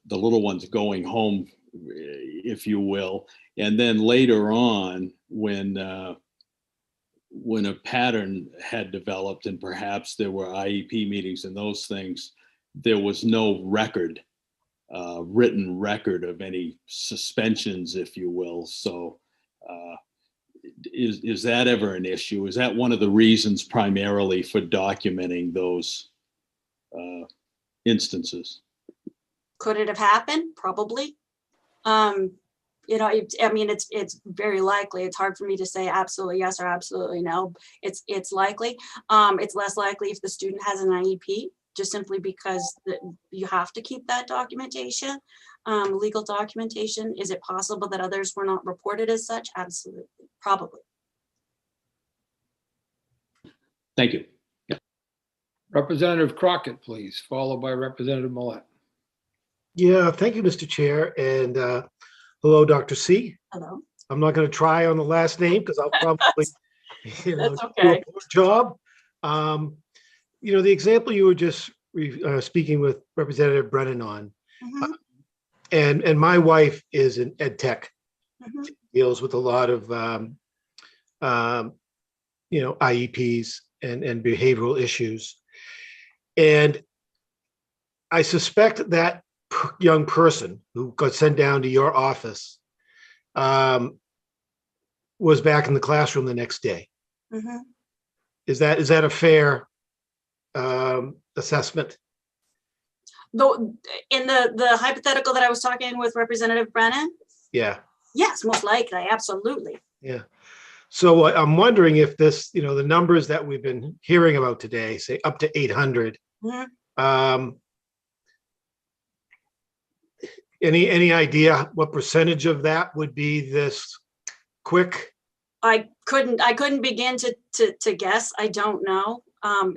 little ones going home, if you will, and then later on, when a pattern had developed and perhaps there were IEP meetings and those things, there was no record, written record of any suspensions, if you will. So is that ever an issue? Is that one of the reasons primarily for documenting those instances? Could it have happened? Probably. It's very likely. It's hard for me to say absolutely yes or absolutely no. It's likely. It's less likely if the student has an IEP, just simply because you have to keep that documentation, legal documentation. Is it possible that others were not reported as such? Absolutely, probably. Thank you. Yeah. Representative Crockett, please, followed by Representative Millett. Yeah, thank you, Mr. Chair. And hello, Dr. C. Hello. I'm not going to try on the last name because I'll probably That's okay. do a poor job. The example you were just speaking with Representative Brennan on, and my wife is an ed tech, deals with a lot of IEPs and behavioral issues. And I suspect that young person who got sent down to your office was back in the classroom the next day. Is that a fair assessment? Though in the hypothetical that I was talking with Representative Brennan, Yeah. yes, most likely, absolutely. Yeah. So I'm wondering if this, the numbers that we've been hearing about today, say up to 800, any idea what percentage of that would be this quick? I couldn't begin to guess. I don't know.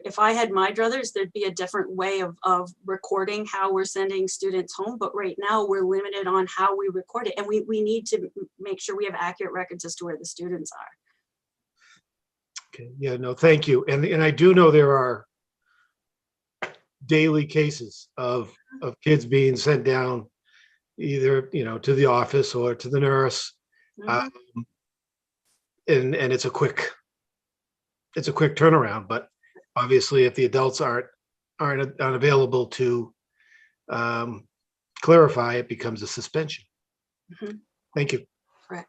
If I had my druthers, there'd be a different way of recording how we're sending students home. But right now we're limited on how we record it. And we need to make sure we have accurate records as to where the students are. Okay, yeah, no, thank you. And I do know there are daily cases of kids being sent down either, to the office or to the nurse. And it's a quick turnaround, but obviously if the adults aren't unavailable to clarify, it becomes a suspension. Thank you. Correct.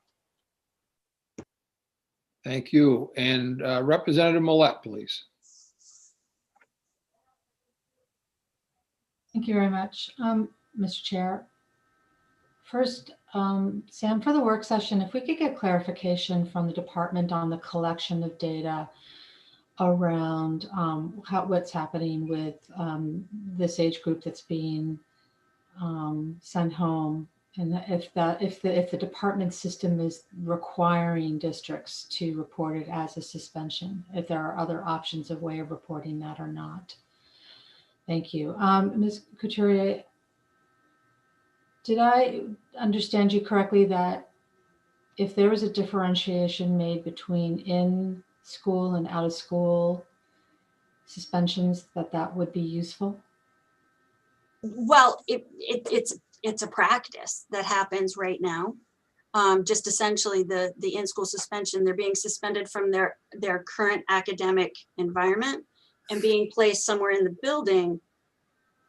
Thank you. And Representative Millette, please. Thank you very much, Mr. Chair. First, Sam, for the work session, if we could get clarification from the department on the collection of data around what's happening with this age group that's being sent home, and if the department system is requiring districts to report it as a suspension, if there are other options of way of reporting that or not. Thank you. Ms. Couturier, did I understand you correctly that if there was a differentiation made between in school and out of school suspensions, that would be useful? Well, it's a practice that happens right now. Just essentially the in-school suspension, they're being suspended from their current academic environment and being placed somewhere in the building,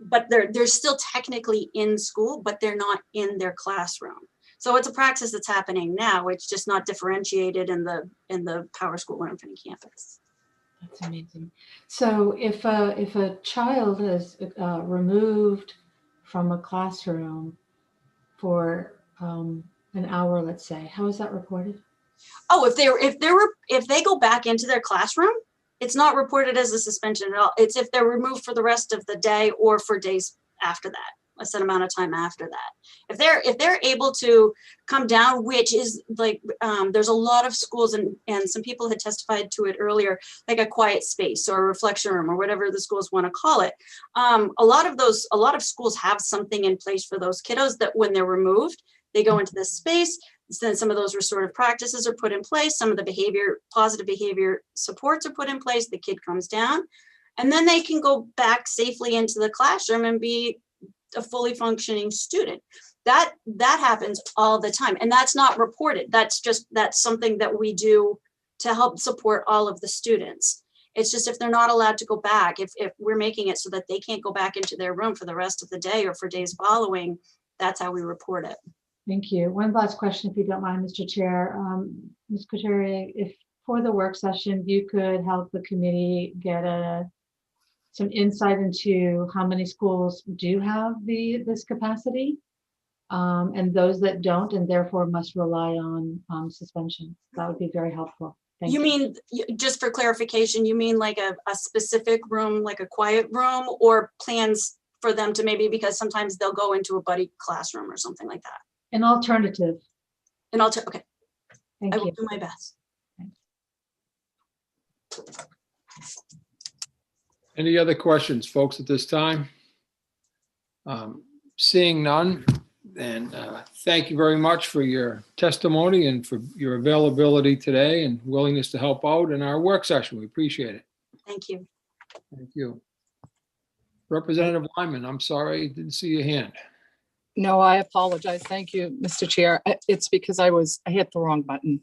but they're still technically in school, but they're not in their classroom. So it's a practice that's happening now. It's just not differentiated in the Power School or Infinite Campus. That's amazing. So if a child is removed from a classroom for an hour, let's say, how is that reported? Oh, if they go back into their classroom, it's not reported as a suspension at all. It's if they're removed for the rest of the day or for days after that, a set amount of time after that. If they're able to come down, which is like, there's a lot of schools and some people had testified to it earlier, like a quiet space or a reflection room or whatever the schools want to call it. A lot of schools have something in place for those kiddos that when they're removed, they go into this space. Then some of those restorative practices are put in place. Some of the positive behavior supports are put in place. The kid comes down and then they can go back safely into the classroom and be a fully functioning student. That happens all the time. And that's not reported. That's something that we do to help support all of the students. It's just if they're not allowed to go back, if we're making it so that they can't go back into their room for the rest of the day or for days following, that's how we report it. Thank you. One last question, if you don't mind, Mr. Chair. Ms. Couturier, if for the work session, you could help the committee get some insight into how many schools do have this capacity and those that don't and therefore must rely on suspension. That would be very helpful. Thank you. You mean, just for clarification, you mean like a specific room, like a quiet room, or plans for them to maybe, because sometimes they'll go into a buddy classroom or something like that? An alternative. Okay. Thank I you. will do my best. Any other questions, folks, at this time? Seeing none, then thank you very much for your testimony and for your availability today and willingness to help out in our work session. We appreciate it. Thank you. Thank you. Representative Lyman, I'm sorry, didn't see your hand. No, I apologize. Thank you, Mr. Chair. It's because I hit the wrong button,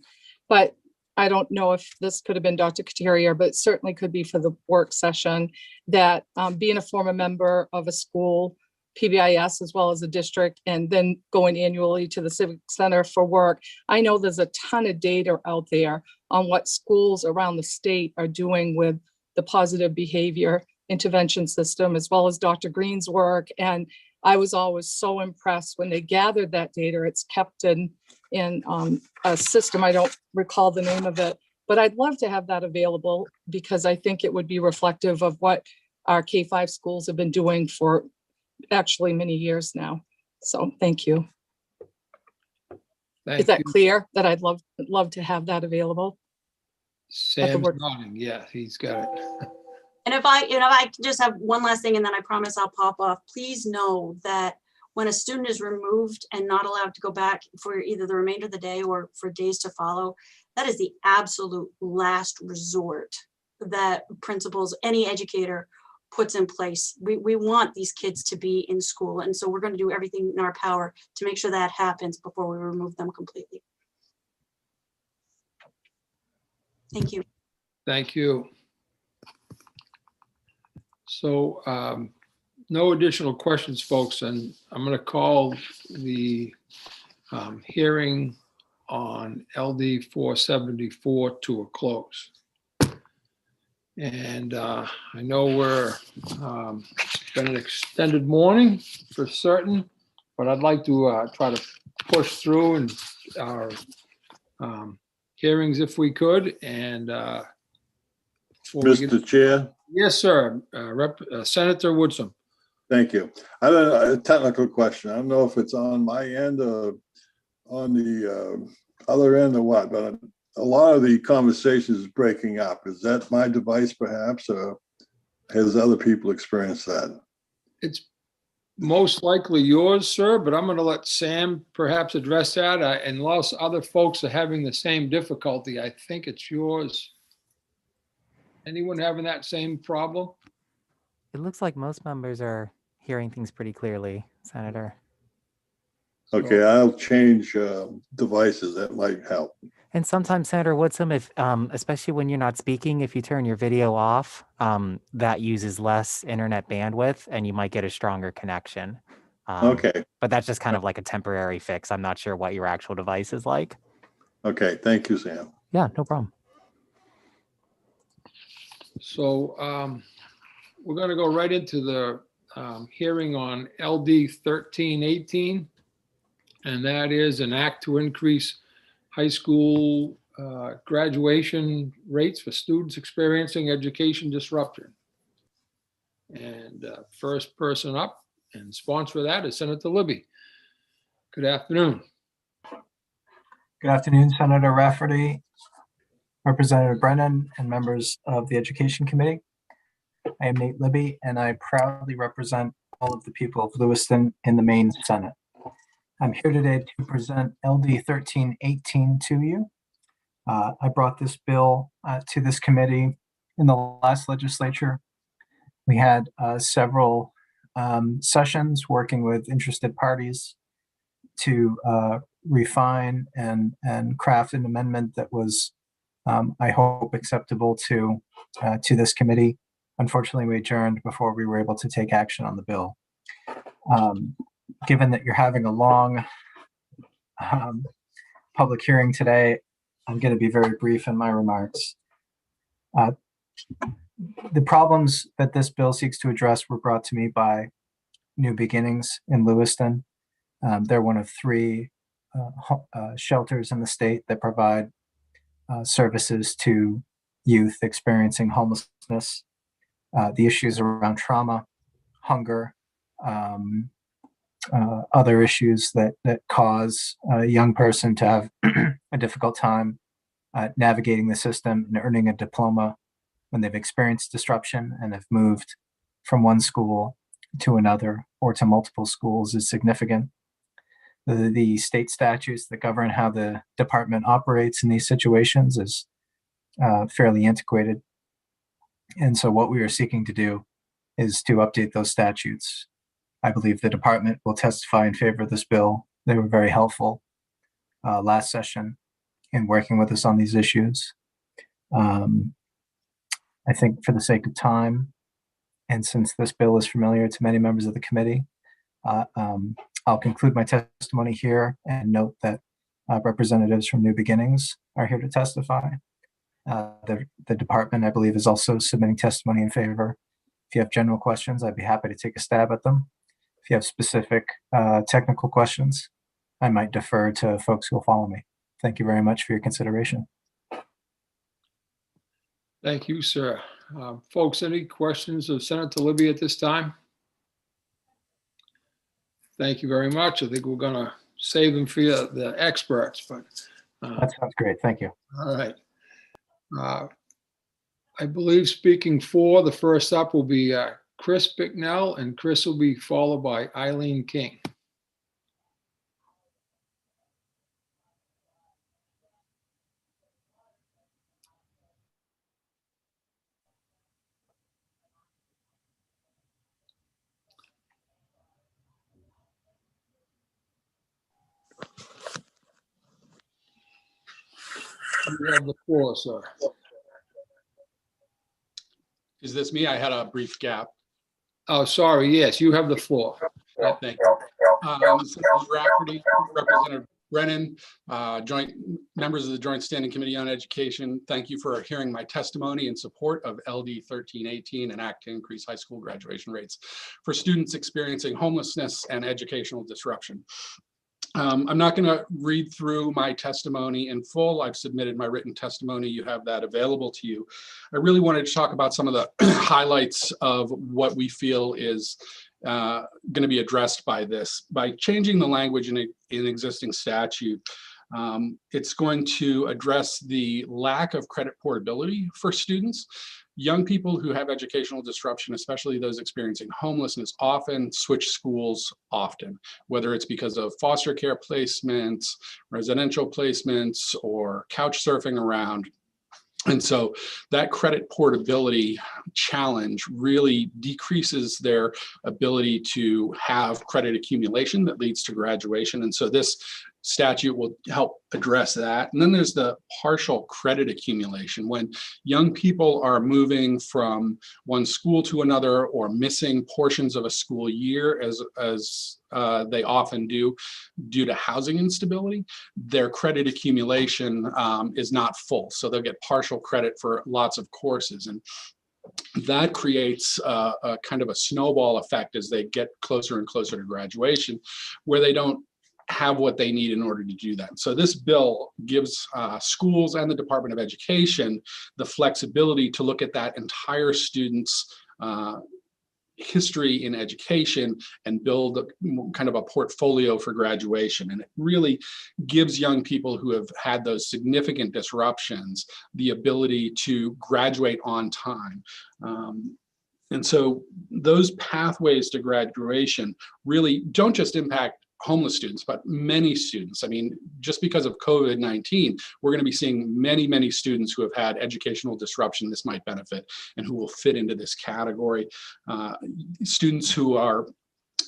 but I don't know if this could have been Dr. Couturier, but it certainly could be for the work session that being a former member of a school, PBIS, as well as a district, and then going annually to the Civic Center for work, I know there's a ton of data out there on what schools around the state are doing with the positive behavior intervention system, as well as Dr. Green's work. And I was always so impressed when they gathered that data. It's kept in a system. I don't recall the name of it, but I'd love to have that available because I think it would be reflective of what our K-5 schools have been doing for actually many years now. So thank you. Is that clear that I'd love to have that available? Sam's nodding. Yeah, he's got it. if I can just have one last thing, and then I promise I'll pop off. Please know that when a student is removed and not allowed to go back for either the remainder of the day or for days to follow, that is the absolute last resort that principals, any educator puts in place. We want these kids to be in school. And so we're going to do everything in our power to make sure that happens before we remove them completely. Thank you. Thank you. So no additional questions, folks, and I'm going to call the hearing on LD 474 to a close. And I know it's been an extended morning for certain, but I'd like to try to push through and our hearings if we could. And Mr. Chair. Yes, sir. Senator Woodson. Thank you. I have a technical question. I don't know if it's on my end or on the other end or what, but a lot of the conversation is breaking up. Is that my device perhaps, or has other people experienced that? It's most likely yours, sir, but I'm going to let Sam perhaps address that. Unless other folks are having the same difficulty, I think it's yours. Anyone having that same problem? It looks like most members are hearing things pretty clearly, Senator. Okay, I'll change devices. That might help. And sometimes, Senator Woodson, if especially when you're not speaking, if you turn your video off, that uses less internet bandwidth and you might get a stronger connection. Okay. But that's just kind of like a temporary fix. I'm not sure what your actual device is like. Okay, thank you, Sam. Yeah, no problem. So we're going to go right into the hearing on LD 1318, and that is an act to increase high school graduation rates for students experiencing education disruption. And first person up and sponsor of that is Senator Libby. Good afternoon. Good afternoon, Senator Rafferty, Representative Brennan, and members of the Education Committee. I am Nate Libby, and I proudly represent all of the people of Lewiston in the Maine Senate. I'm here today to present LD 1318 to you. I brought this bill to this committee in the last legislature. We had several sessions working with interested parties to refine and craft an amendment that was, I hope, acceptable to this committee. Unfortunately, we adjourned before we were able to take action on the bill. Given that you're having a long public hearing today, I'm going to be very brief in my remarks. The problems that this bill seeks to address were brought to me by New Beginnings in Lewiston. They're one of 3 shelters in the state that provide services to youth experiencing homelessness. The issues around trauma, hunger, other issues that cause a young person to have a difficult time navigating the system and earning a diploma when they've experienced disruption and have moved from one school to another or to multiple schools is significant. The state statutes that govern how the department operates in these situations is fairly antiquated. And so what we are seeking to do is to update those statutes. I believe the department will testify in favor of this bill. They were very helpful last session in working with us on these issues. I think for the sake of time, and since this bill is familiar to many members of the committee, I'll conclude my testimony here and note that representatives from New Beginnings are here to testify. The department, I believe, is also submitting testimony in favor. If you have general questions, I'd be happy to take a stab at them. If you have specific technical questions, I might defer to folks who will follow me. Thank you very much for your consideration. Thank you, sir. Folks, any questions of Senator Libby at this time? Thank you very much. I think we're going to save them for the experts. But that sounds great. Thank you. All right. I believe speaking for, the first up will be Chris Bicknell, and Chris will be followed by Eileen King. You have the floor, sir. Is this me? I had a brief gap. Oh, sorry. Yes, you have the floor. Thank you. Senator Rafferty, Representative Brennan, members of the Joint Standing Committee on Education, thank you for hearing my testimony in support of LD 1318, an act to increase high school graduation rates for students experiencing homelessness and educational disruption. I'm not going to read through my testimony in full. I've submitted my written testimony. You have that available to you. I really wanted to talk about some of the highlights of what we feel is going to be addressed by this. By changing the language in existing statute, it's going to address the lack of credit portability for students. Young people who have educational disruption, especially those experiencing homelessness, often switch schools often, whether it's because of foster care placements, residential placements, or couch surfing around. And so that credit portability challenge really decreases their ability to have credit accumulation that leads to graduation. And so this statute will help address that. And then there's the partial credit accumulation, when young people are moving from one school to another or missing portions of a school year, as they often do due to housing instability. Their credit accumulation is not full, so they'll get partial credit for lots of courses. And that creates a kind of a snowball effect as they get closer and closer to graduation, where they don't have what they need in order to do that. So this bill gives schools and the Department of Education the flexibility to look at that entire student's history in education and build kind of a portfolio for graduation. And it really gives young people who have had those significant disruptions the ability to graduate on time. And so those pathways to graduation really don't just impact homeless students, but many students. I mean, just because of COVID-19, we're going to be seeing many, many students who have had educational disruption this might benefit and who will fit into this category. Students who are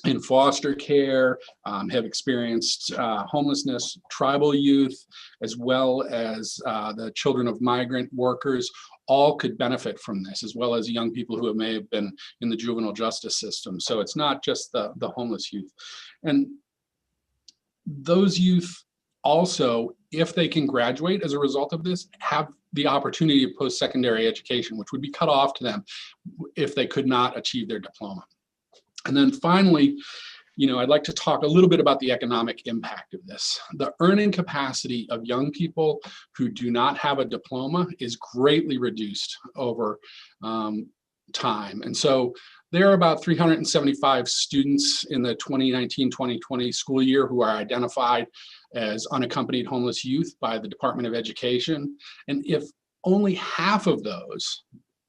in foster care, have experienced homelessness, tribal youth, as well as the children of migrant workers, all could benefit from this, as well as young people who may have been in the juvenile justice system. So it's not just the homeless youth. And those youth also, if they can graduate as a result of this, have the opportunity of post-secondary education, which would be cut off to them if they could not achieve their diploma. And then finally, I'd like to talk a little bit about the economic impact of this. The earning capacity of young people who do not have a diploma is greatly reduced over time. And so there are about 375 students in the 2019-2020 school year who are identified as unaccompanied homeless youth by the Department of Education. And if only half of those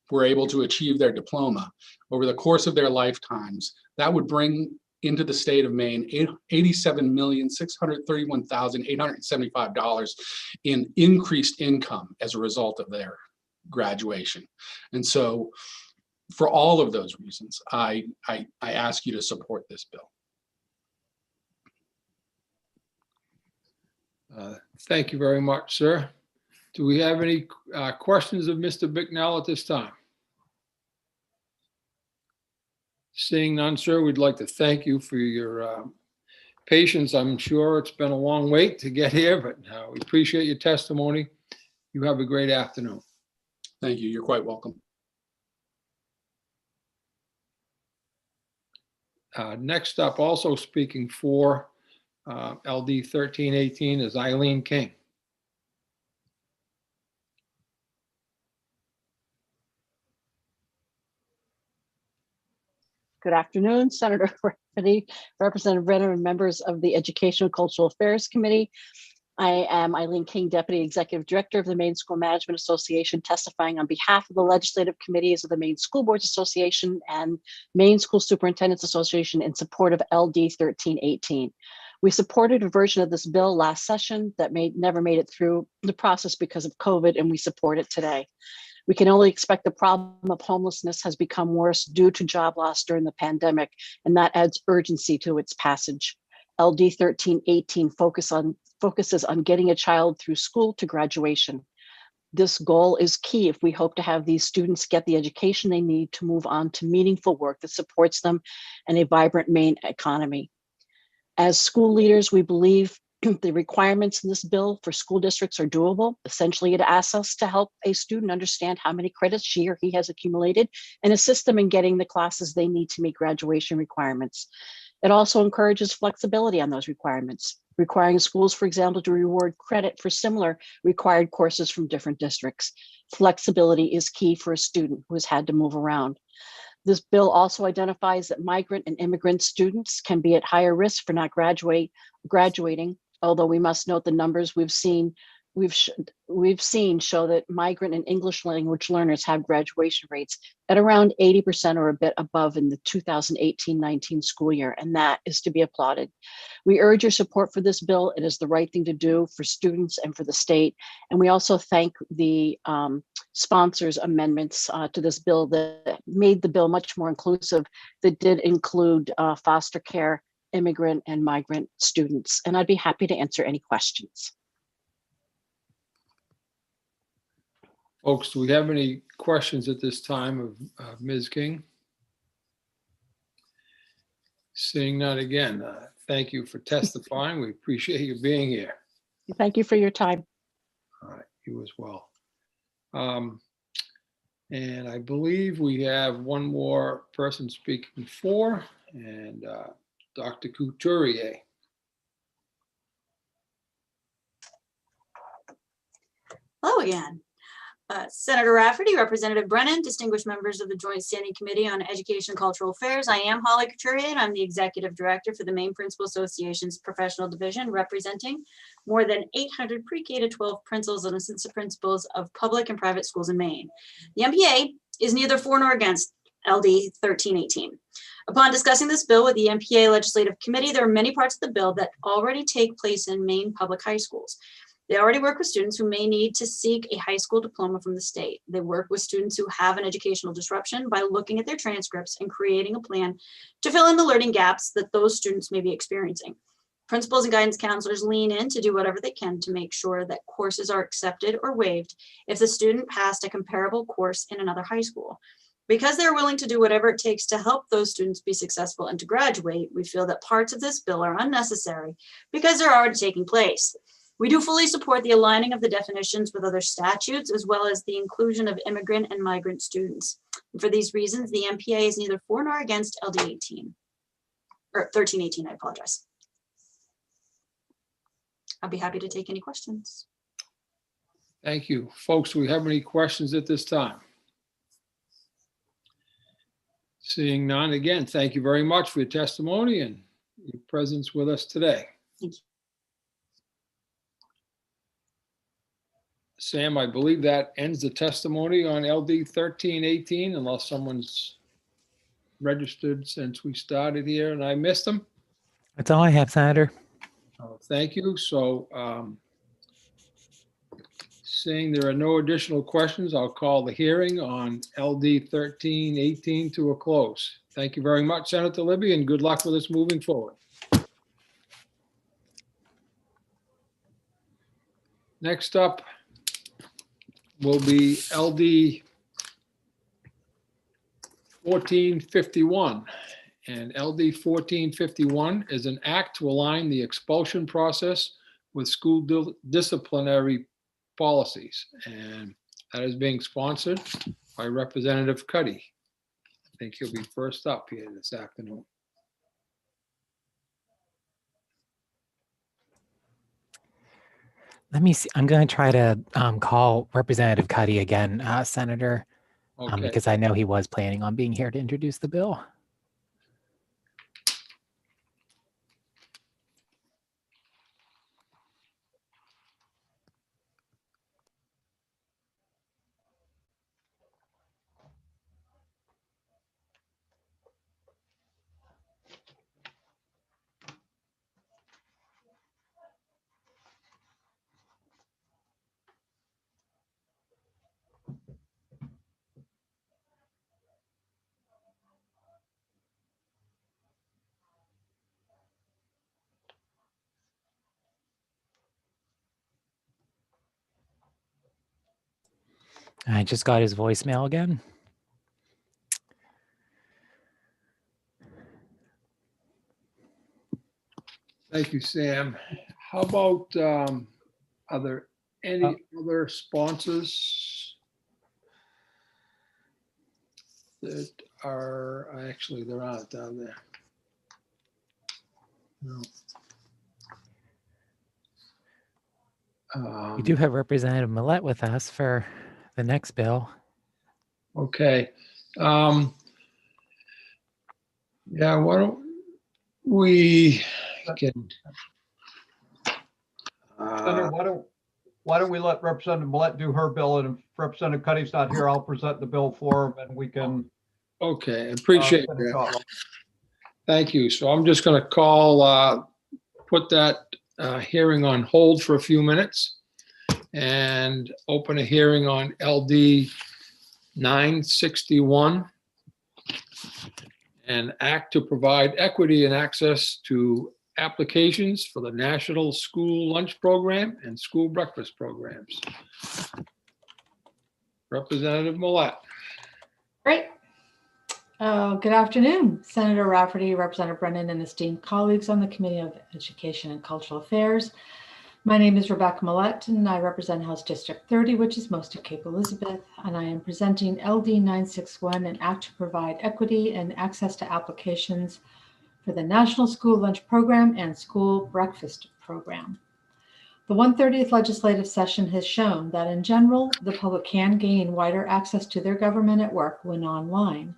were able to achieve their diploma over the course of their lifetimes, that would bring into the state of Maine $87,631,875 in increased income as a result of their graduation. And so for all of those reasons, I ask you to support this bill. Thank you very much, sir. Do we have any questions of Mr. Bicknell at this time? Seeing none, sir, we'd like to thank you for your patience. I'm sure it's been a long wait to get here, but we appreciate your testimony. You have a great afternoon. Thank you. You're quite welcome. Next up, also speaking for LD 1318 is Eileen King. Good afternoon, Senator Rafferty, Representative Brennan, and members of the Educational Cultural Affairs Committee. I am Eileen King, Deputy Executive Director of the Maine School Management Association, testifying on behalf of the legislative committees of the Maine School Boards Association and Maine School Superintendents Association in support of LD 1318. We supported a version of this bill last session that never made it through the process because of COVID, and we support it today. We can only expect the problem of homelessness has become worse due to job loss during the pandemic, and that adds urgency to its passage. LD 1318 focuses on getting a child through school to graduation. This goal is key if we hope to have these students get the education they need to move on to meaningful work that supports them and a vibrant Maine economy. As school leaders, we believe the requirements in this bill for school districts are doable. Essentially, it asks us to help a student understand how many credits she or he has accumulated and assist them in getting the classes they need to meet graduation requirements. It also encourages flexibility on those requirements, requiring schools, for example, to reward credit for similar required courses from different districts. Flexibility is key for a student who has had to move around. This bill also identifies that migrant and immigrant students can be at higher risk for not graduating, although we must note the numbers we've seen show that migrant and English language learners have graduation rates at around 80% or a bit above in the 2018-19 school year, and that is to be applauded. We urge your support for this bill. It is the right thing to do for students and for the state. And we also thank the sponsors' amendments to this bill that made the bill much more inclusive, that did include foster care, immigrant and migrant students. And I'd be happy to answer any questions. Folks, do we have any questions at this time of Ms. King? Seeing none again, thank you for testifying. We appreciate you being here. Thank you for your time. All right, you as well. And I believe we have one more person speaking for, and Dr. Couturier. Hello again. Senator Rafferty, Representative Brennan, distinguished members of the Joint Standing Committee on Education and Cultural Affairs. I am Holly Couturier, and I'm the Executive Director for the Maine Principal Association's Professional Division, representing more than 800 pre-K to 12 principals and assistant principals of public and private schools in Maine. The MPA is neither for nor against LD 1318. Upon discussing this bill with the MPA Legislative Committee, there are many parts of the bill that already take place in Maine public high schools. They already work with students who may need to seek a high school diploma from the state. They work with students who have an educational disruption by looking at their transcripts and creating a plan to fill in the learning gaps that those students may be experiencing. Principals and guidance counselors lean in to do whatever they can to make sure that courses are accepted or waived if the student passed a comparable course in another high school. Because they're willing to do whatever it takes to help those students be successful and to graduate, we feel that parts of this bill are unnecessary because they're already taking place. We do fully support the aligning of the definitions with other statutes, as well as the inclusion of immigrant and migrant students. And for these reasons, the MPA is neither for nor against LD 18, or 1318, I apologize. I'll be happy to take any questions. Thank you. Folks, do we have any questions at this time? Seeing none, again, thank you very much for your testimony and your presence with us today. Thank you. Sam, I believe that ends the testimony on LD 1318, unless someone's registered since we started here and I missed them. That's all I have, Senator. Thank you. So seeing there are no additional questions, I'll call the hearing on LD 1318 to a close. Thank you very much, Senator Libby, and good luck with us moving forward. Next up will be LD 1451. And LD 1451 is an act to align the expulsion process with school disciplinary policies. And that is being sponsored by Representative Cuddy. I think he'll be first up here this afternoon. Let me see. I'm going to try to call Representative Cuddy again, Senator, Okay. because I know he was planning on being here to introduce the bill. I just got his voicemail again. Thank you, Sam. How about, are there any other sponsors that are, actually, there aren't down there? No. We do have Representative Millette with us for the next bill. Okay. Yeah, why don't we can. Senator, why don't we let Representative Millette do her bill, and if Representative Cuddy's not here, I'll present the bill for him and we can. Okay, appreciate finish off. that. Thank you. So I'm just going to call, put that hearing on hold for a few minutes and open a hearing on LD 961. An act to provide equity and access to applications for the National School Lunch Program and School Breakfast Programs. Representative Millette. Great. Good afternoon, Senator Rafferty, Representative Brennan, and esteemed colleagues on the Committee of Education and Cultural Affairs. My name is Rebecca Millette, and I represent House District 30, which is most of Cape Elizabeth, and I am presenting LD 961, an act to provide equity and access to applications for the National School Lunch Program and School Breakfast Program. The 130th legislative session has shown that in general, the public can gain wider access to their government at work when online.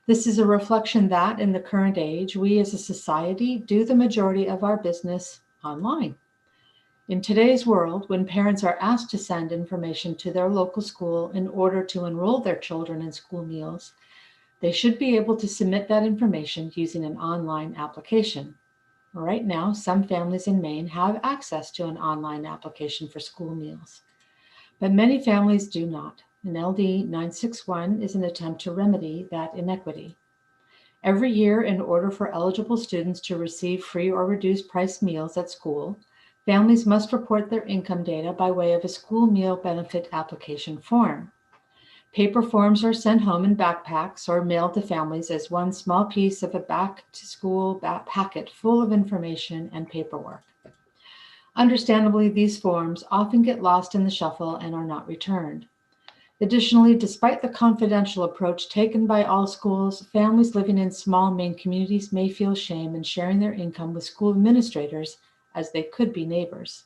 This is a reflection that in the current age, we as a society do the majority of our business online. In today's world, when parents are asked to send information to their local school in order to enroll their children in school meals, they should be able to submit that information using an online application. Right now, some families in Maine have access to an online application for school meals, but many families do not. And LD 961 is an attempt to remedy that inequity. Every year, in order for eligible students to receive free or reduced price meals at school, families must report their income data by way of a school meal benefit application form. Paper forms are sent home in backpacks or mailed to families as one small piece of a back-to-school packet full of information and paperwork. Understandably, these forms often get lost in the shuffle and are not returned. Additionally, despite the confidential approach taken by all schools, families living in small Maine communities may feel shame in sharing their income with school administrators as they could be neighbors.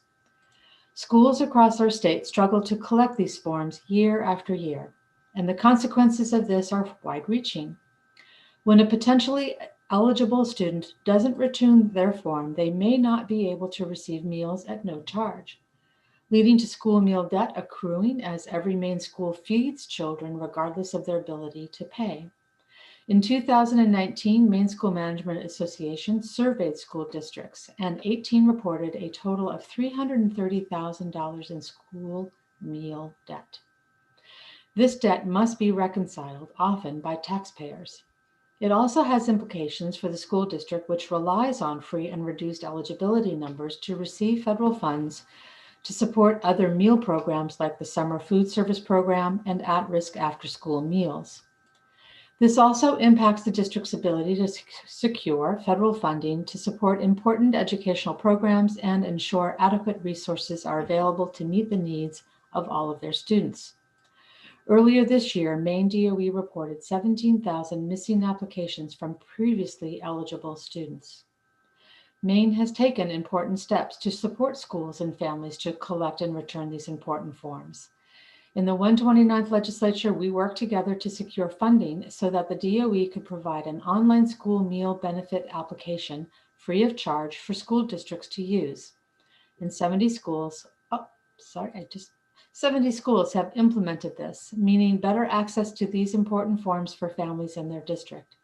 Schools across our state struggle to collect these forms year after year, and the consequences of this are wide-reaching. When a potentially eligible student doesn't return their form, they may not be able to receive meals at no charge, leading to school meal debt accruing as every Maine school feeds children regardless of their ability to pay. In 2019, Maine School Management Association surveyed school districts, and 18 reported a total of $330,000 in school meal debt. This debt must be reconciled, often by taxpayers. It also has implications for the school district, which relies on free and reduced eligibility numbers to receive federal funds to support other meal programs like the Summer Food Service Program and at-risk after-school meals. This also impacts the district's ability to secure federal funding to support important educational programs and ensure adequate resources are available to meet the needs of all of their students. Earlier this year, Maine DOE reported 17,000 missing applications from previously eligible students. Maine has taken important steps to support schools and families to collect and return these important forms. In the 129th legislature, we worked together to secure funding so that the DOE could provide an online school meal benefit application free of charge for school districts to use. And 70 schools have implemented this, meaning better access to these important forms for families in their district.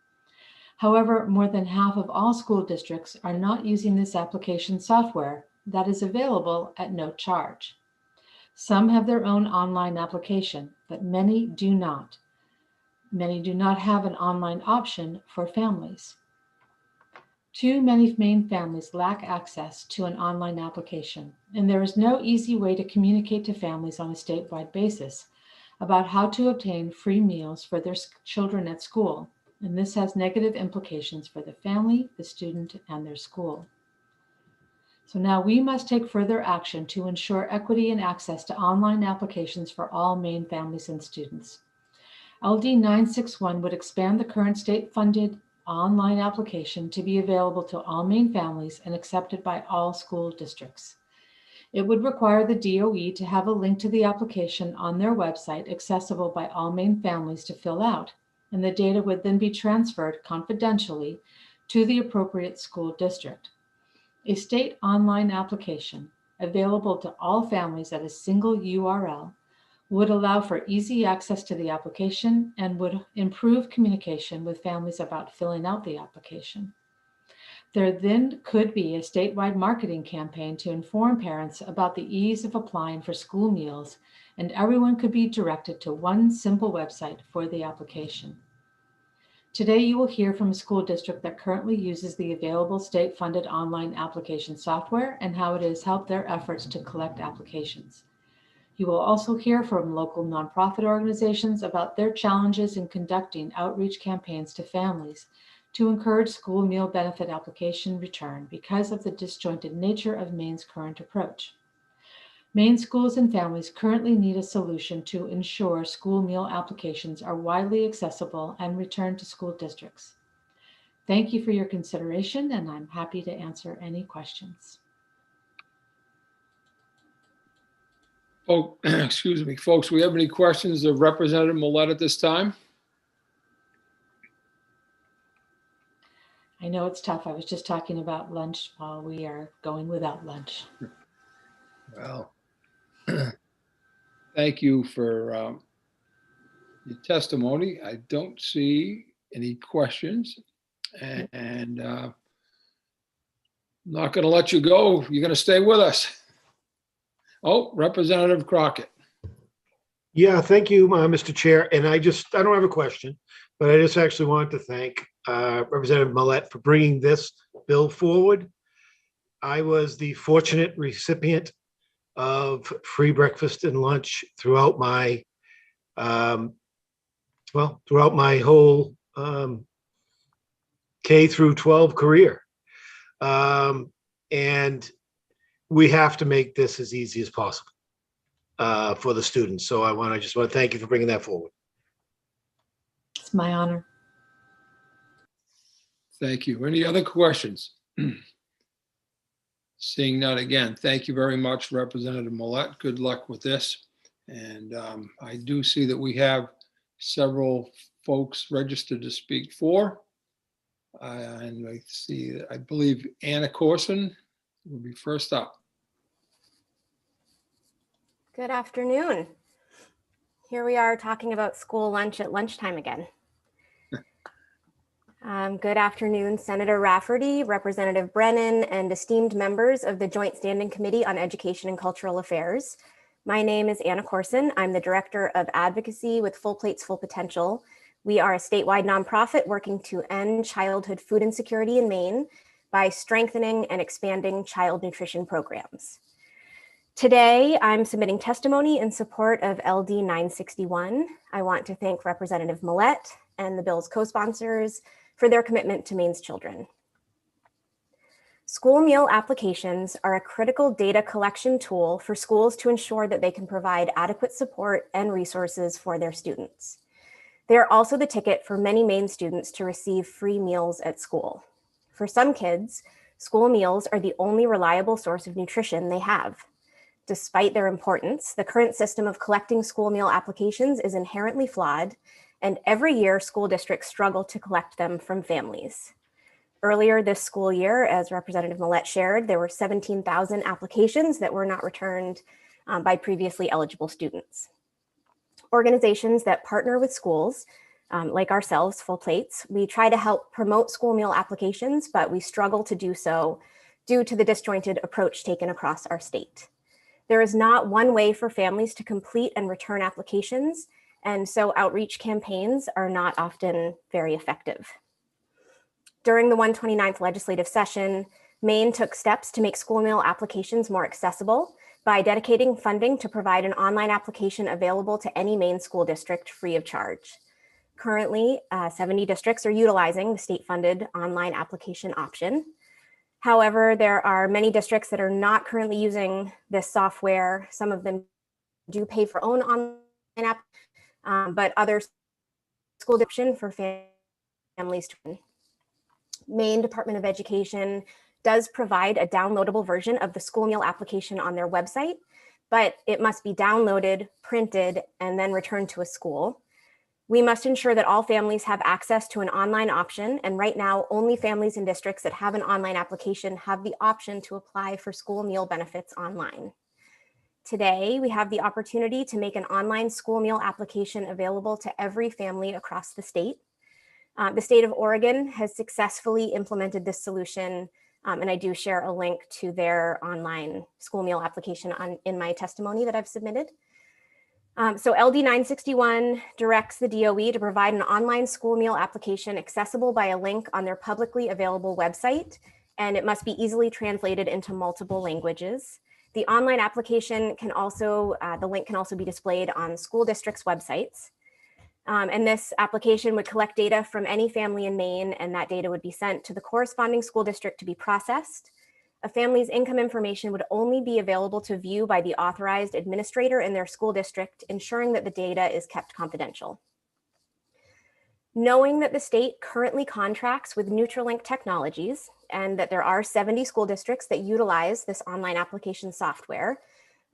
However, more than half of all school districts are not using this application software that is available at no charge. Some have their own online application, but many do not. Many do not have an online option for families. Too many Maine families lack access to an online application, and there is no easy way to communicate to families on a statewide basis about how to obtain free meals for their children at school, and this has negative implications for the family, the student, and their school. So now we must take further action to ensure equity and access to online applications for all Maine families and students. LD 961 would expand the current state-funded online application to be available to all Maine families and accepted by all school districts. It would require the DOE to have a link to the application on their website accessible by all Maine families to fill out, and the data would then be transferred confidentially to the appropriate school district. A state online application available to all families at a single URL would allow for easy access to the application and would improve communication with families about filling out the application. There then could be a statewide marketing campaign to inform parents about the ease of applying for school meals, and everyone could be directed to one simple website for the application. Today, you will hear from a school district that currently uses the available state-funded online application software and how it has helped their efforts to collect applications. You will also hear from local nonprofit organizations about their challenges in conducting outreach campaigns to families to encourage school meal benefit application return because of the disjointed nature of Maine's current approach. Maine schools and families currently need a solution to ensure school meal applications are widely accessible and returned to school districts. Thank you for your consideration, and I'm happy to answer any questions. Oh, excuse me, folks, we have any questions of Representative Millette at this time? I know it's tough. I was just talking about lunch while we are going without lunch. Well, thank you for your testimony. I don't see any questions, and I'm not going to let you go. You're going to stay with us. Oh, Representative Crockett. Yeah, thank you, Mr. Chair. And I don't have a question, but I just actually wanted to thank Representative Millette for bringing this bill forward. I was the fortunate recipient of free breakfast and lunch throughout my, throughout my whole K through 12 career. And we have to make this as easy as possible for the students. So I just want to thank you for bringing that forward. It's my honor. Thank you. Any other questions? Seeing none, again, thank you very much, Representative Millette. Good luck with this. And I do see that we have several folks registered to speak for. And I see, I believe Anna Corson will be first up. Good afternoon. Here we are talking about school lunch at lunchtime again. Good afternoon, Senator Rafferty, Representative Brennan, and esteemed members of the Joint Standing Committee on Education and Cultural Affairs. My name is Anna Corson. I'm the Director of Advocacy with Full Plates, Full Potential. We are a statewide nonprofit working to end childhood food insecurity in Maine by strengthening and expanding child nutrition programs. Today, I'm submitting testimony in support of LD 961. I want to thank Representative Millette and the bill's co-sponsors for their commitment to Maine's children. School meal applications are a critical data collection tool for schools to ensure that they can provide adequate support and resources for their students. They are also the ticket for many Maine students to receive free meals at school. For some kids, school meals are the only reliable source of nutrition they have. Despite their importance, the current system of collecting school meal applications is inherently flawed, and every year school districts struggle to collect them from families. Earlier this school year, as Representative Millette shared, there were 17,000 applications that were not returned by previously eligible students. Organizations that partner with schools, like ourselves, Full Plates, we try to help promote school meal applications, but we struggle to do so due to the disjointed approach taken across our state. There is not one way for families to complete and return applications, and so outreach campaigns are not often very effective. During the 129th legislative session, Maine took steps to make school meal applications more accessible by dedicating funding to provide an online application available to any Maine school district free of charge. Currently, 70 districts are utilizing the state-funded online application option. However, there are many districts that are not currently using this software. Some of them do pay for own online app, but other school option for families to. Maine Department of Education does provide a downloadable version of the school meal application on their website, but it must be downloaded, printed, and then returned to a school. We must ensure that all families have access to an online option, and right now, only families in districts that have an online application have the option to apply for school meal benefits online. Today, we have the opportunity to make an online school meal application available to every family across the state. The state of Oregon has successfully implemented this solution, and I do share a link to their online school meal application in my testimony that I've submitted. So LD 961 directs the DOE to provide an online school meal application accessible by a link on their publicly available website, and it must be easily translated into multiple languages. The online application can also, the link can also be displayed on school districts' websites. And this application would collect data from any family in Maine, and that data would be sent to the corresponding school district to be processed. A family's income information would only be available to view by the authorized administrator in their school district, ensuring that the data is kept confidential. Knowing that the state currently contracts with Nutrilink Technologies and that there are 70 school districts that utilize this online application software,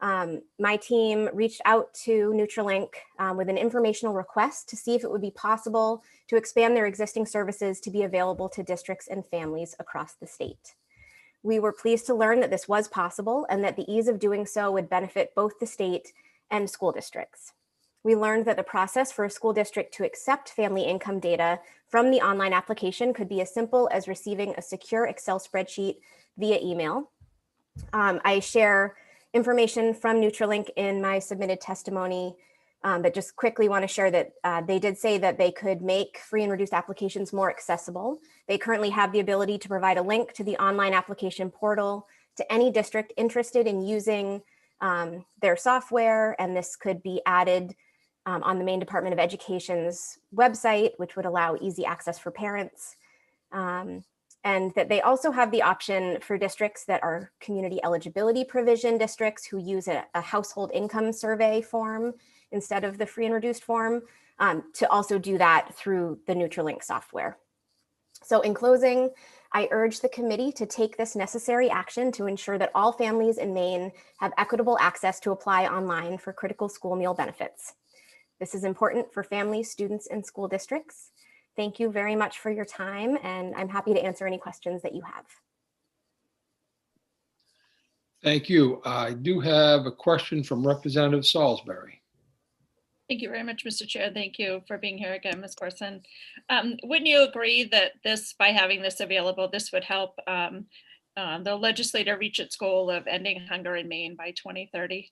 my team reached out to Nutrilink with an informational request to see if it would be possible to expand their existing services to be available to districts and families across the state. We were pleased to learn that this was possible and that the ease of doing so would benefit both the state and school districts. We learned that the process for a school district to accept family income data from the online application could be as simple as receiving a secure Excel spreadsheet via email. I share information from Nutrilink in my submitted testimony, but just quickly want to share that they did say that they could make free and reduced applications more accessible. They currently have the ability to provide a link to the online application portal to any district interested in using their software, and this could be added on the Maine Department of Education's website, which would allow easy access for parents. And that they also have the option for districts that are community eligibility provision districts who use a household income survey form instead of the free and reduced form, to also do that through the Nutrilink software. So in closing, I urge the committee to take this necessary action to ensure that all families in Maine have equitable access to apply online for critical school meal benefits. This is important for families, students, and school districts. Thank you very much for your time, and I'm happy to answer any questions that you have. Thank you. I do have a question from Representative Salisbury. Thank you very much, Mr. Chair. Thank you for being here again, Ms. Corson. Wouldn't you agree that this, by having this available, this would help the legislature reach its goal of ending hunger in Maine by 2030?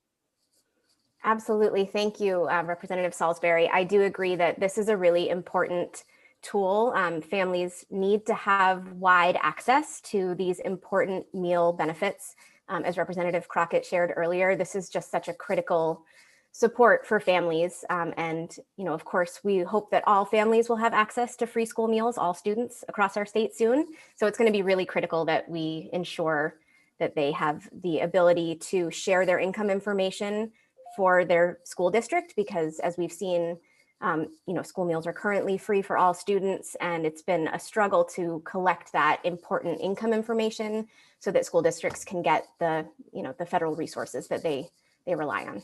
Absolutely. Thank you, Representative Salisbury. I do agree that this is a really important tool. Families need to have wide access to these important meal benefits. As Representative Crockett shared earlier, this is just such a critical support for families. And, you know, of course, we hope that all families will have access to free school meals, all students across our state soon. So it's going to be really critical that we ensure that they have the ability to share their income information for their school district, because as we've seen, you know, school meals are currently free for all students, and it's been a struggle to collect that important income information so that school districts can get the, you know, the federal resources that they rely on.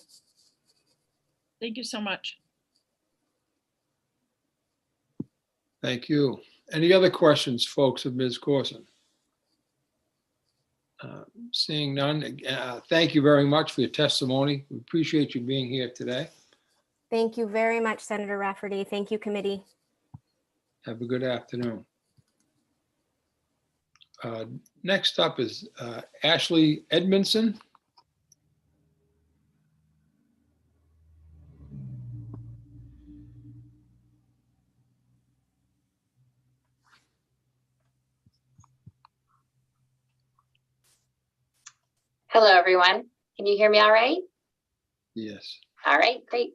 Thank you so much. Thank you. Any other questions, folks, of Ms. Corson? Seeing none, thank you very much for your testimony. We appreciate you being here today. Thank you very much, Senator Rafferty. Thank you, committee. Have a good afternoon. Next up is Ashley Edmondson. Hello, everyone. Can you hear me all right? Yes. All right, great.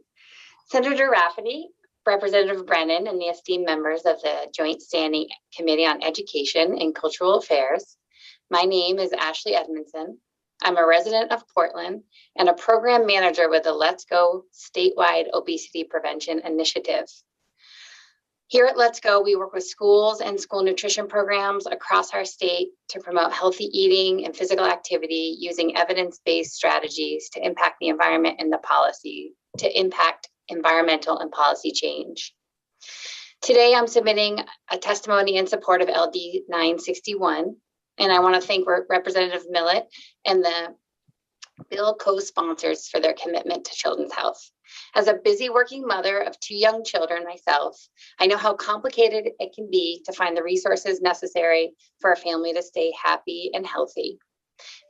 Senator Rafferty, Representative Brennan, and the esteemed members of the Joint Standing Committee on Education and Cultural Affairs. My name is Ashley Edmondson. I'm a resident of Portland and a program manager with the Let's Go statewide obesity prevention initiative. Here at Let's Go, we work with schools and school nutrition programs across our state to promote healthy eating and physical activity using evidence-based strategies to impact the environment and the policy, to impact environmental and policy change. Today, I'm submitting a testimony in support of LD 961, and I want to thank Representative Millett and the bill co-sponsors for their commitment to children's health. As a busy working mother of 2 young children myself, I know how complicated it can be to find the resources necessary for a family to stay happy and healthy.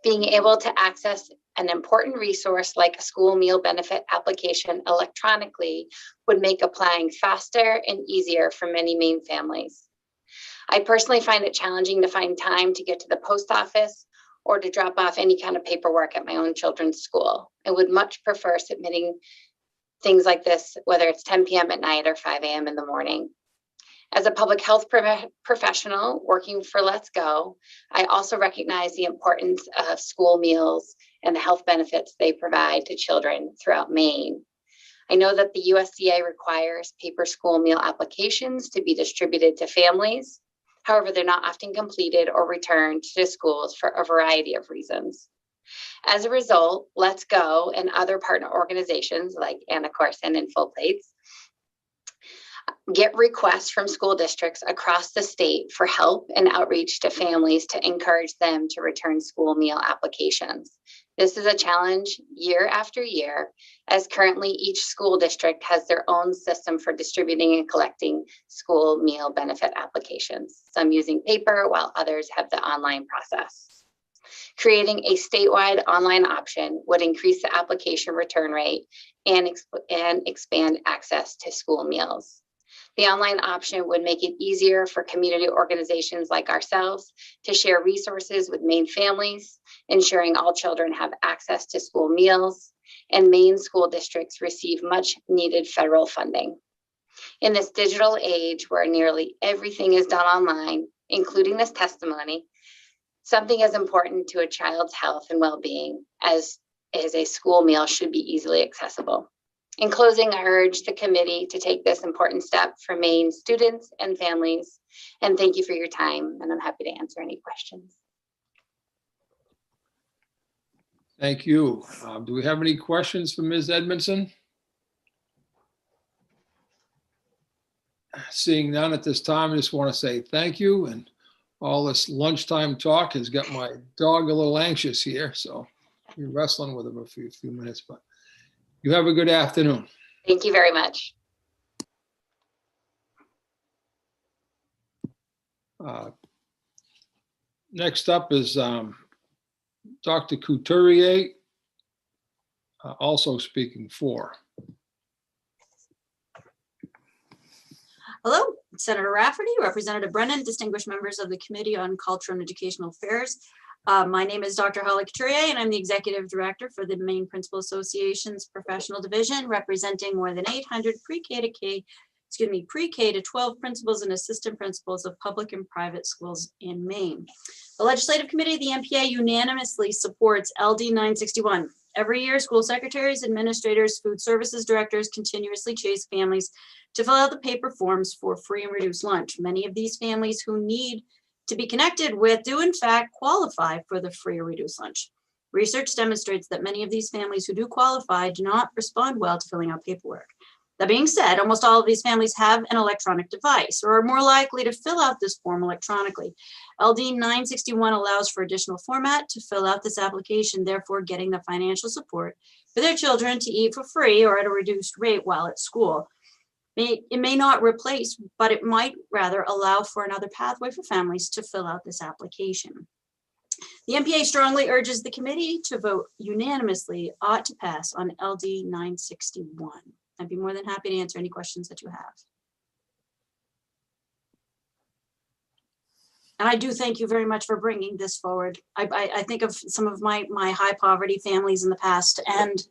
Being able to access an important resource like a school meal benefit application electronically would make applying faster and easier for many Maine families. I personally find it challenging to find time to get to the post office or to drop off any kind of paperwork at my own children's school. I would much prefer submitting things like this, whether it's 10 p.m. at night or 5 a.m. in the morning. As a public health professional working for Let's Go, I also recognize the importance of school meals and the health benefits they provide to children throughout Maine. I know that the USDA requires paper school meal applications to be distributed to families. However, they're not often completed or returned to schools for a variety of reasons. As a result, Let's Go and other partner organizations like Anna Corson and Full Plates get requests from school districts across the state for help and outreach to families to encourage them to return school meal applications. This is a challenge year after year, as currently each school district has their own system for distributing and collecting school meal benefit applications, some using paper while others have the online process. Creating a statewide online option would increase the application return rate and expand access to school meals. The online option would make it easier for community organizations like ourselves to share resources with Maine families, ensuring all children have access to school meals, and Maine school districts receive much needed federal funding. In this digital age where nearly everything is done online, including this testimony, something as important to a child's health and well-being as a school meal should be easily accessible. In closing, I urge the committee to take this important step for Maine students and families. And thank you for your time, and I'm happy to answer any questions. Thank you. Do we have any questions for Ms. Edmondson? Seeing none at this time, I just want to say thank you. And all this lunchtime talk has got my dog a little anxious here, so we're wrestling with him for a few minutes, but you have a good afternoon. Thank you very much. Next up is Dr. Couturier, also speaking for. Hello, Senator Rafferty, Representative Brennan, distinguished members of the Committee on Cultural and Educational Affairs. My name is Dr. Holly Couturier, and I'm the Executive Director for the Maine Principal Association's Professional Division, representing more than 800 pre-K to 12 principals and assistant principals of public and private schools in Maine. The Legislative Committee of the MPA unanimously supports LD 961. Every year, school secretaries, administrators, food services directors continuously chase families to fill out the paper forms for free and reduced lunch. Many of these families who need to be connected with do in fact qualify for the free or reduced lunch. Research demonstrates that many of these families who do qualify do not respond well to filling out paperwork. That being said, almost all of these families have an electronic device or are more likely to fill out this form electronically. LD 961 allows for additional format to fill out this application, therefore getting the financial support for their children to eat for free or at a reduced rate while at school. It may not replace, but it might rather allow for another pathway for families to fill out this application. The MPA strongly urges the committee to vote unanimously ought to pass on LD 961. I'd be more than happy to answer any questions that you have. I do thank you very much for bringing this forward. I think of some of my high poverty families in the past, and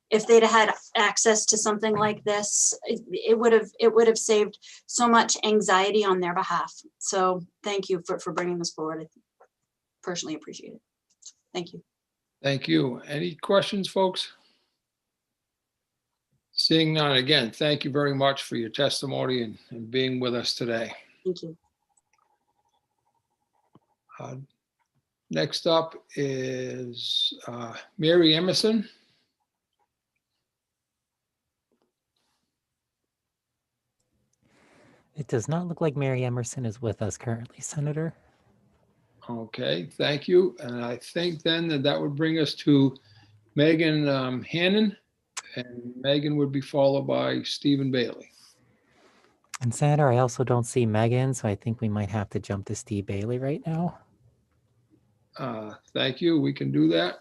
if they'd had access to something like this, it would have saved so much anxiety on their behalf. So thank you for bringing this forward. I personally appreciate it. Thank you. Thank you. Any questions, folks? Seeing none, again, thank you very much for your testimony and being with us today. Thank you. Next up is Mary Emerson. It does not look like Mary Emerson is with us currently, Senator. Okay, thank you. And I think then that would bring us to Megan Hannon, and Megan would be followed by Stephen Bailey. And Senator, I also don't see Megan, so I think we might have to jump to Steve Bailey right now. Thank you. We can do that.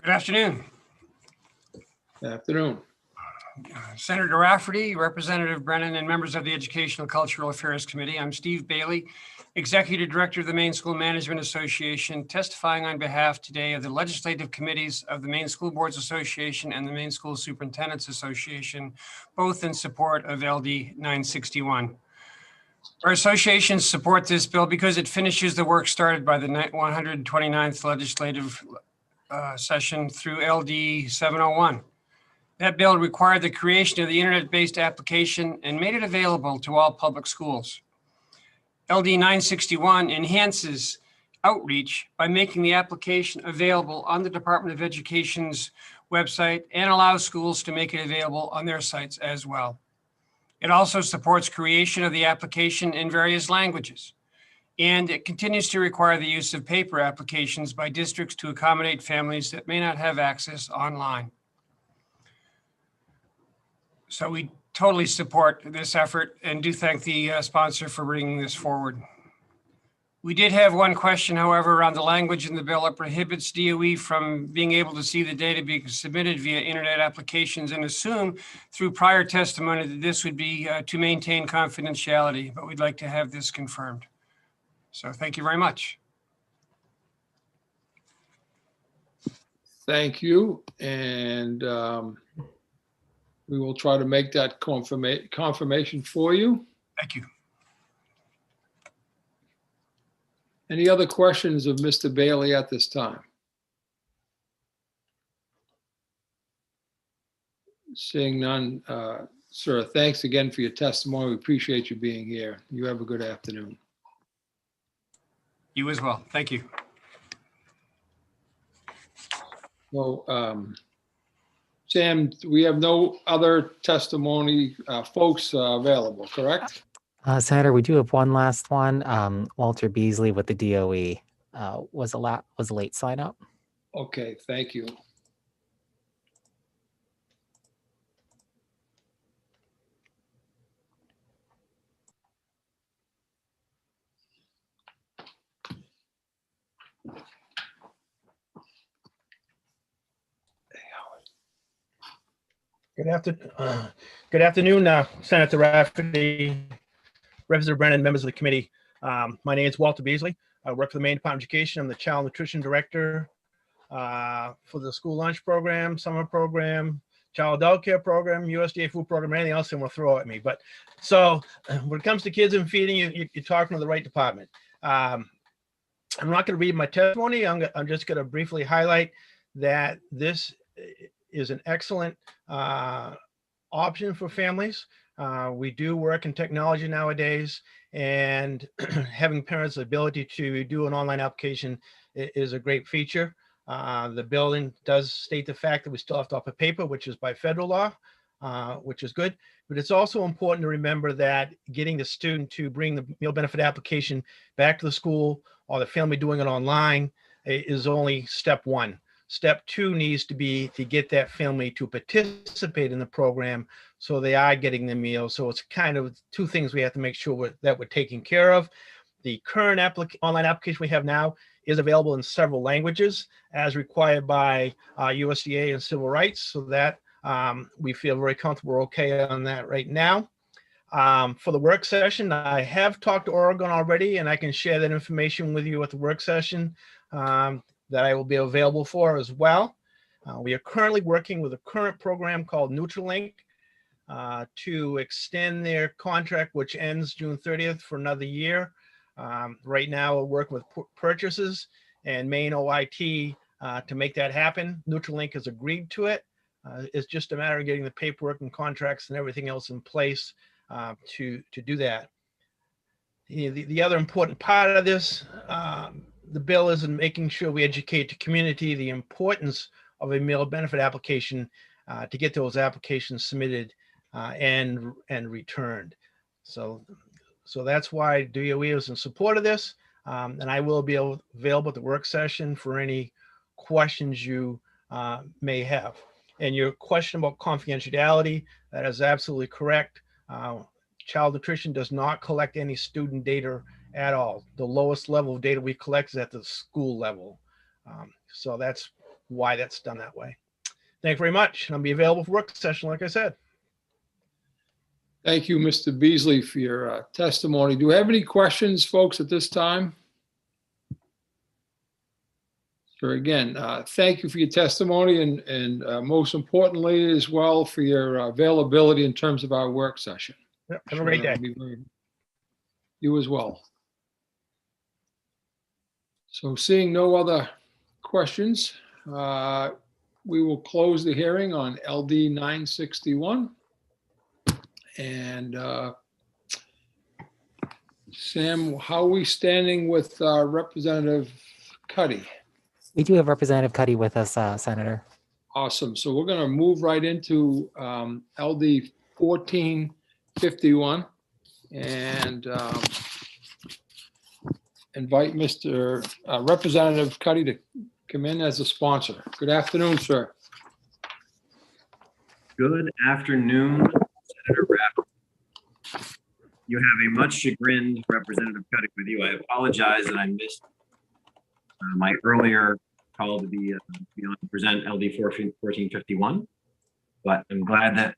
Good afternoon. Good afternoon. Senator Rafferty, Representative Brennan, and members of the Educational Cultural Affairs Committee. I'm Steve Bailey, Executive Director of the Maine School Management Association, testifying on behalf today of the legislative committees of the Maine School Boards Association and the Maine School Superintendents Association, both in support of LD 961. Our associations support this bill because it finishes the work started by the 129th legislative session through LD 701. That bill required the creation of the internet-based application and made it available to all public schools. LD 961 enhances outreach by making the application available on the Department of Education's website and allows schools to make it available on their sites as well. It also supports creation of the application in various languages, and it continues to require the use of paper applications by districts to accommodate families that may not have access online. So we totally support this effort and do thank the sponsor for bringing this forward. We did have one question, however, around the language in the bill. It prohibits DOE from being able to see the data being submitted via internet applications, and assume through prior testimony that this would be to maintain confidentiality, but we'd like to have this confirmed. So thank you very much. Thank you. And we will try to make that confirmation for you. Thank you. Any other questions of Mr. Bailey at this time? Seeing none, sir, thanks again for your testimony. We appreciate you being here. You have a good afternoon. You as well. Thank you. Well, Sam, we have no other testimony folks available, correct? Senator, we do have one last one. Walter Beasley with the DOE was a late sign up. Okay, thank you. Good afternoon, Senator Rafferty, Representative Brennan, members of the committee. My name is Walter Beasley. I work for the Maine Department of Education. I'm the Child Nutrition Director for the school lunch program, summer program, child adult care program, USDA food program, anything else they want to throw at me. But so when it comes to kids and feeding, you're talking to the right department. I'm not going to read my testimony. I'm just going to briefly highlight that this is an excellent option for families. We do work in technology nowadays, and having parents the ability to do an online application is a great feature. The bill does state the fact that we still have to offer paper, which is by federal law, which is good. But it's also important to remember that getting the student to bring the meal benefit application back to the school or the family doing it online is only step one. Step 2 needs to be to get that family to participate in the program so they are getting the meal. So it's kind of two things we have to make sure that we're taking care of. The current online application we have now is available in several languages as required by USDA and civil rights. So that we feel very comfortable, we're okay on that right now. For the work session, I have talked to Oregon already, and I can share that information with you at the work session that I will be available for as well. We are currently working with a current program called Nutrilink to extend their contract, which ends June 30th for another year. Right now, we're working with purchases and Maine OIT to make that happen. Nutrilink has agreed to it. It's just a matter of getting the paperwork and contracts and everything else in place to do that. The other important part of this, the bill is in making sure we educate the community the importance of a meal benefit application to get those applications submitted and returned. So that's why DOE is in support of this, and I will be available at the work session for any questions you may have. And your question about confidentiality, that is absolutely correct. Child nutrition does not collect any student data at all. The lowest level of data we collect is at the school level. So that's why that's done that way. Thank you very much. And I'll be available for work session, like I said. Thank you, Mr. Beasley, for your testimony. Do we have any questions, folks, at this time? Sure. Again, thank you for your testimony and most importantly as well for your availability in terms of our work session. Yep, have a great day. You as well. So seeing no other questions, we will close the hearing on LD 961. And Sam, how are we standing with Representative Cuddy? We do have Representative Cuddy with us, Senator. Awesome. So we're going to move right into LD 1451 and invite Mr. Representative Cuddy to come in as a sponsor. Good afternoon, sir. Good afternoon, Senator Rapp. You have a much chagrined Representative Cuddy with you. I apologize that I missed my earlier call to be on to present LD 1451, but I'm glad that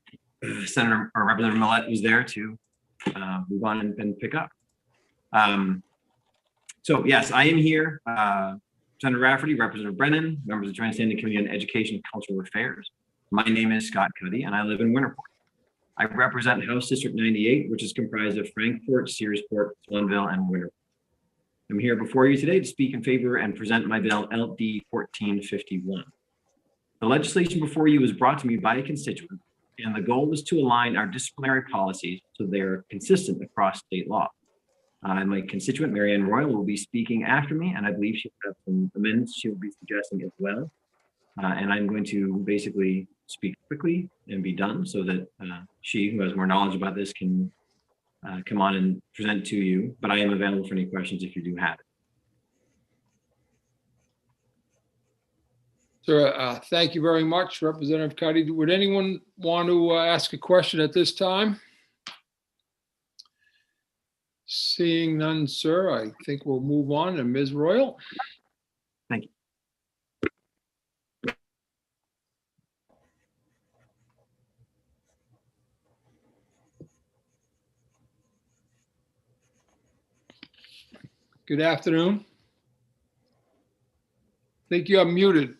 Senator or Representative Millett was there to move on and pick up. So yes, I am here. Senator Rafferty, Representative Brennan, members of the Joint Standing Committee on Education and Cultural Affairs. My name is Scott Cuddy and I live in Winterport. I represent House District 98, which is comprised of Frankport, Searsport, Swanville, and Winterport. I'm here before you today to speak in favor and present my bill LD 1451. The legislation before you was brought to me by a constituent, and the goal is to align our disciplinary policies so they're consistent across state law. My constituent, Marianne Royal, will be speaking after me, and I believe she'll have some amendments she will be suggesting as well. And I'm going to basically speak quickly and be done so that she, who has more knowledge about this, can come on and present to you, but I am available for any questions if you do have it. Sir, thank you very much, Representative Cuddy. Would anyone want to ask a question at this time? Seeing none, sir, I think we'll move on to Ms. Royal. Thank you. Good afternoon. I think you're muted.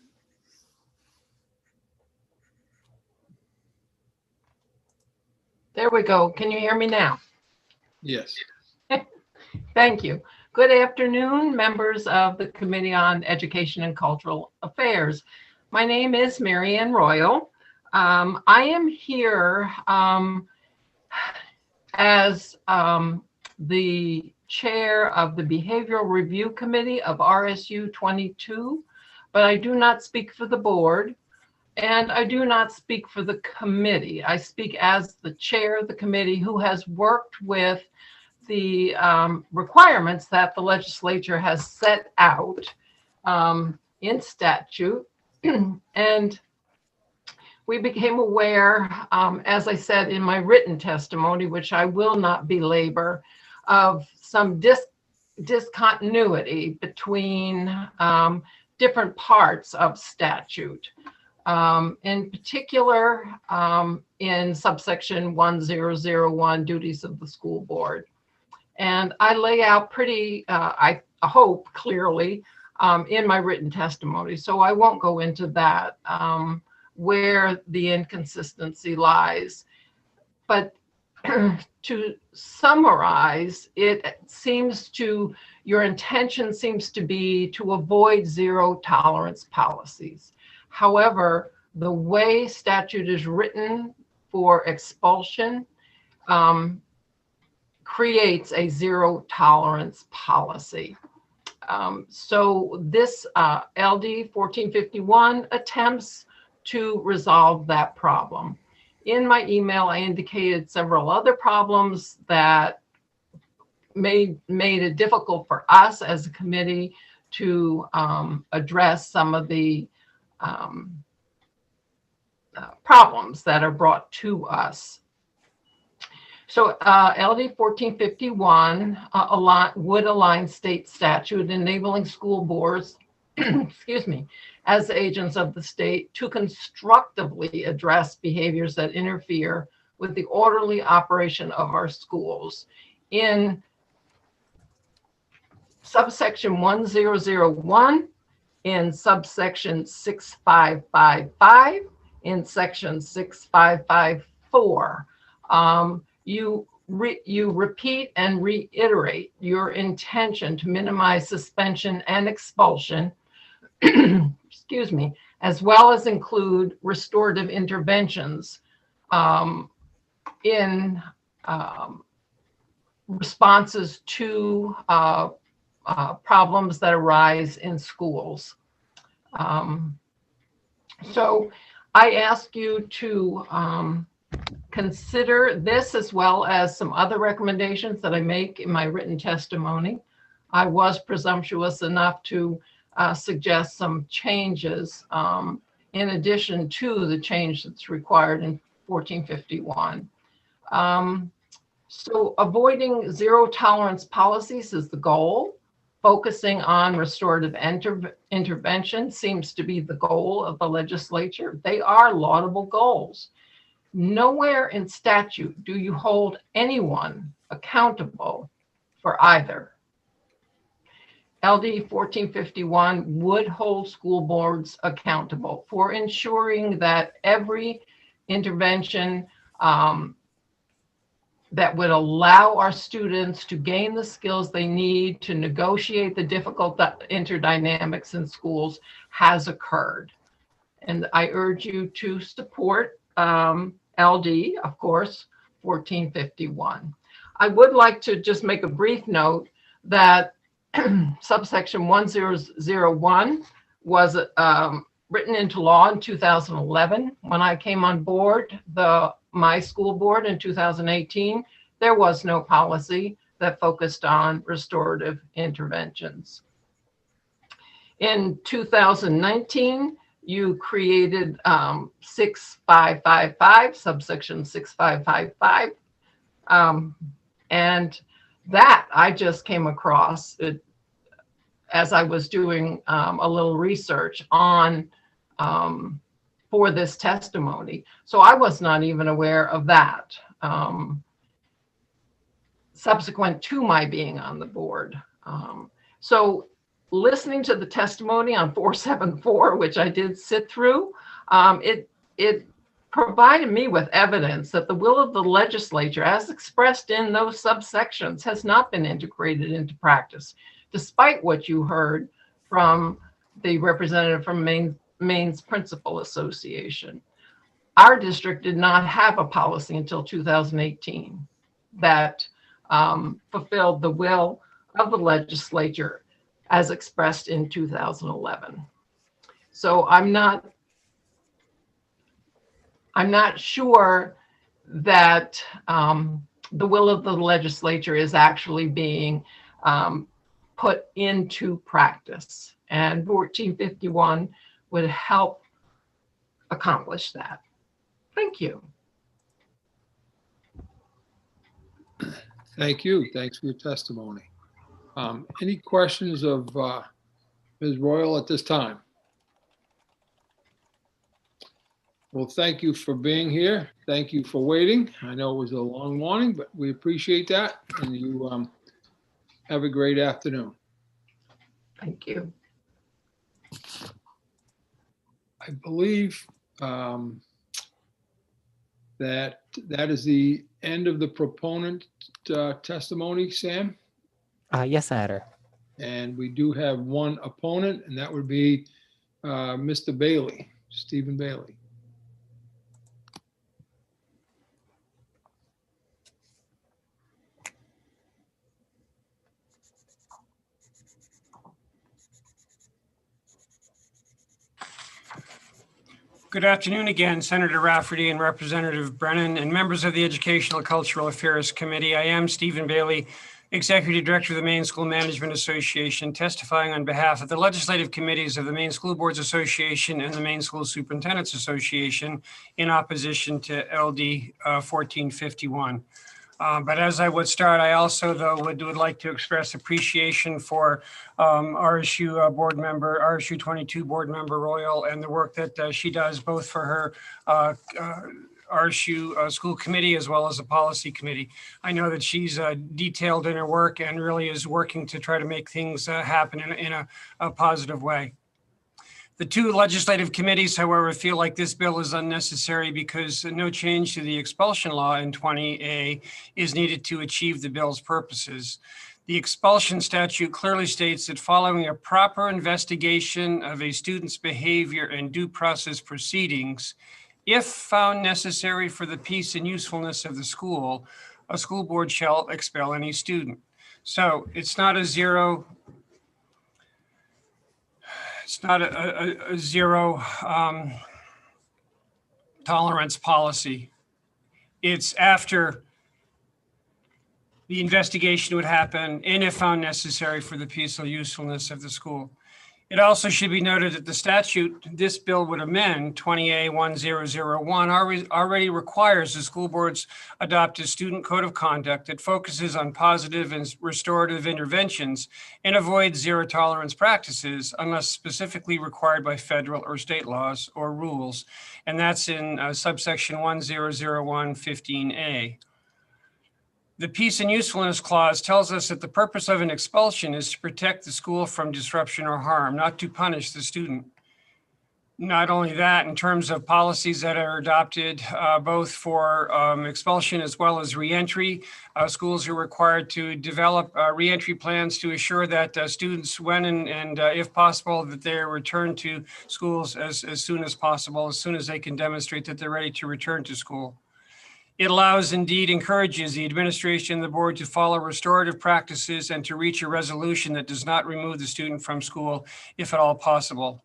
There we go. Can you hear me now? Yes. Thank you. Good afternoon, members of the Committee on Education and Cultural Affairs. My name is Marianne Royal. I am here as the chair of the Behavioral Review Committee of RSU 22, but I do not speak for the board and I do not speak for the committee. I speak as the chair of the committee who has worked with the requirements that the legislature has set out in statute And we became aware, as I said in my written testimony, which I will not belabor, of some discontinuity between different parts of statute. In particular, in subsection 1001, duties of the school board. And I lay out pretty, I hope clearly, in my written testimony. So I won't go into that, where the inconsistency lies. But to summarize, your intention seems to be to avoid zero tolerance policies. However, the way statute is written for expulsion creates a zero tolerance policy. So this LD 1451 attempts to resolve that problem. In my email, I indicated several other problems that made it difficult for us as a committee to address some of the problems that are brought to us. So LD 1451 would align state statute enabling school boards, excuse me, as agents of the state to constructively address behaviors that interfere with the orderly operation of our schools. In subsection 1001, in subsection 6555, in section 6554, you repeat and reiterate your intention to minimize suspension and expulsion, excuse me, as well as include restorative interventions in responses to problems that arise in schools. So I ask you to consider this as well as some other recommendations that I make in my written testimony. I was presumptuous enough to suggest some changes in addition to the change that's required in 1451. So avoiding zero tolerance policies is the goal. Focusing on restorative intervention seems to be the goal of the legislature. They are laudable goals. Nowhere in statute do you hold anyone accountable for either. LD 1451 would hold school boards accountable for ensuring that every intervention that would allow our students to gain the skills they need to negotiate the difficult interdynamics in schools has occurred. And I urge you to support LD, of course, 1451. I would like to just make a brief note that subsection 1001 was written into law in 2011. When I came on board my school board in 2018, there was no policy that focused on restorative interventions. In 2019, you created 6555, subsection 6555. And that I just came across it as I was doing a little research on for this testimony. So I was not even aware of that subsequent to my being on the board. So listening to the testimony on 474, which I did sit through, it provided me with evidence that the will of the legislature, as expressed in those subsections, has not been integrated into practice, despite what you heard from the representative from Maine's Principal Association. Our district did not have a policy until 2018 that fulfilled the will of the legislature as expressed in 2011. So I'm not sure that the will of the legislature is actually being put into practice. And 1451 would help accomplish that. Thank you. Thank you. Thanks for your testimony. Any questions of Ms. Royal at this time? Well, thank you for being here. Thank you for waiting. I know it was a long morning, but we appreciate that. And you have a great afternoon. Thank you. I believe that is the end of the proponent testimony, Sam. Yes, Senator. And we do have one opponent, and that would be Mr. Bailey, Stephen Bailey. Good afternoon again, Senator Rafferty and Representative Brennan and members of the Educational Cultural Affairs Committee. I am Stephen Bailey, Executive Director of the Maine School Management Association, testifying on behalf of the legislative committees of the Maine School Boards Association and the Maine School Superintendents Association in opposition to LD 1451. But as I would start, I also, though, would like to express appreciation for RSU board member, RSU 22 board member Royal, and the work that she does both for her RSU school committee as well as the policy committee. I know that she's detailed in her work and really is working to try to make things happen in a positive way. The two legislative committees, however, feel like this bill is unnecessary because no change to the expulsion law in 20A is needed to achieve the bill's purposes. The expulsion statute clearly states that following a proper investigation of a student's behavior and due process proceedings, if found necessary for the peace and usefulness of the school, a school board shall expel any student. So it's not a zero tolerance policy. It's after the investigation would happen and if found necessary for the peace or usefulness of the school. It also should be noted that the statute this bill would amend, 20A1001, already requires the school boards adopt a student code of conduct that focuses on positive and restorative interventions and avoids zero tolerance practices unless specifically required by federal or state laws or rules. And that's in subsection 100115A. The Peace and Usefulness Clause tells us that the purpose of an expulsion is to protect the school from disruption or harm, not to punish the student. Not only that, in terms of policies that are adopted both for expulsion as well as reentry, schools are required to develop reentry plans to assure that students, when and if possible, that they are returned to schools as soon as possible, as soon as they can demonstrate that they're ready to return to school. It allows, indeed encourages the administration and the board to follow restorative practices and to reach a resolution that does not remove the student from school, if at all possible.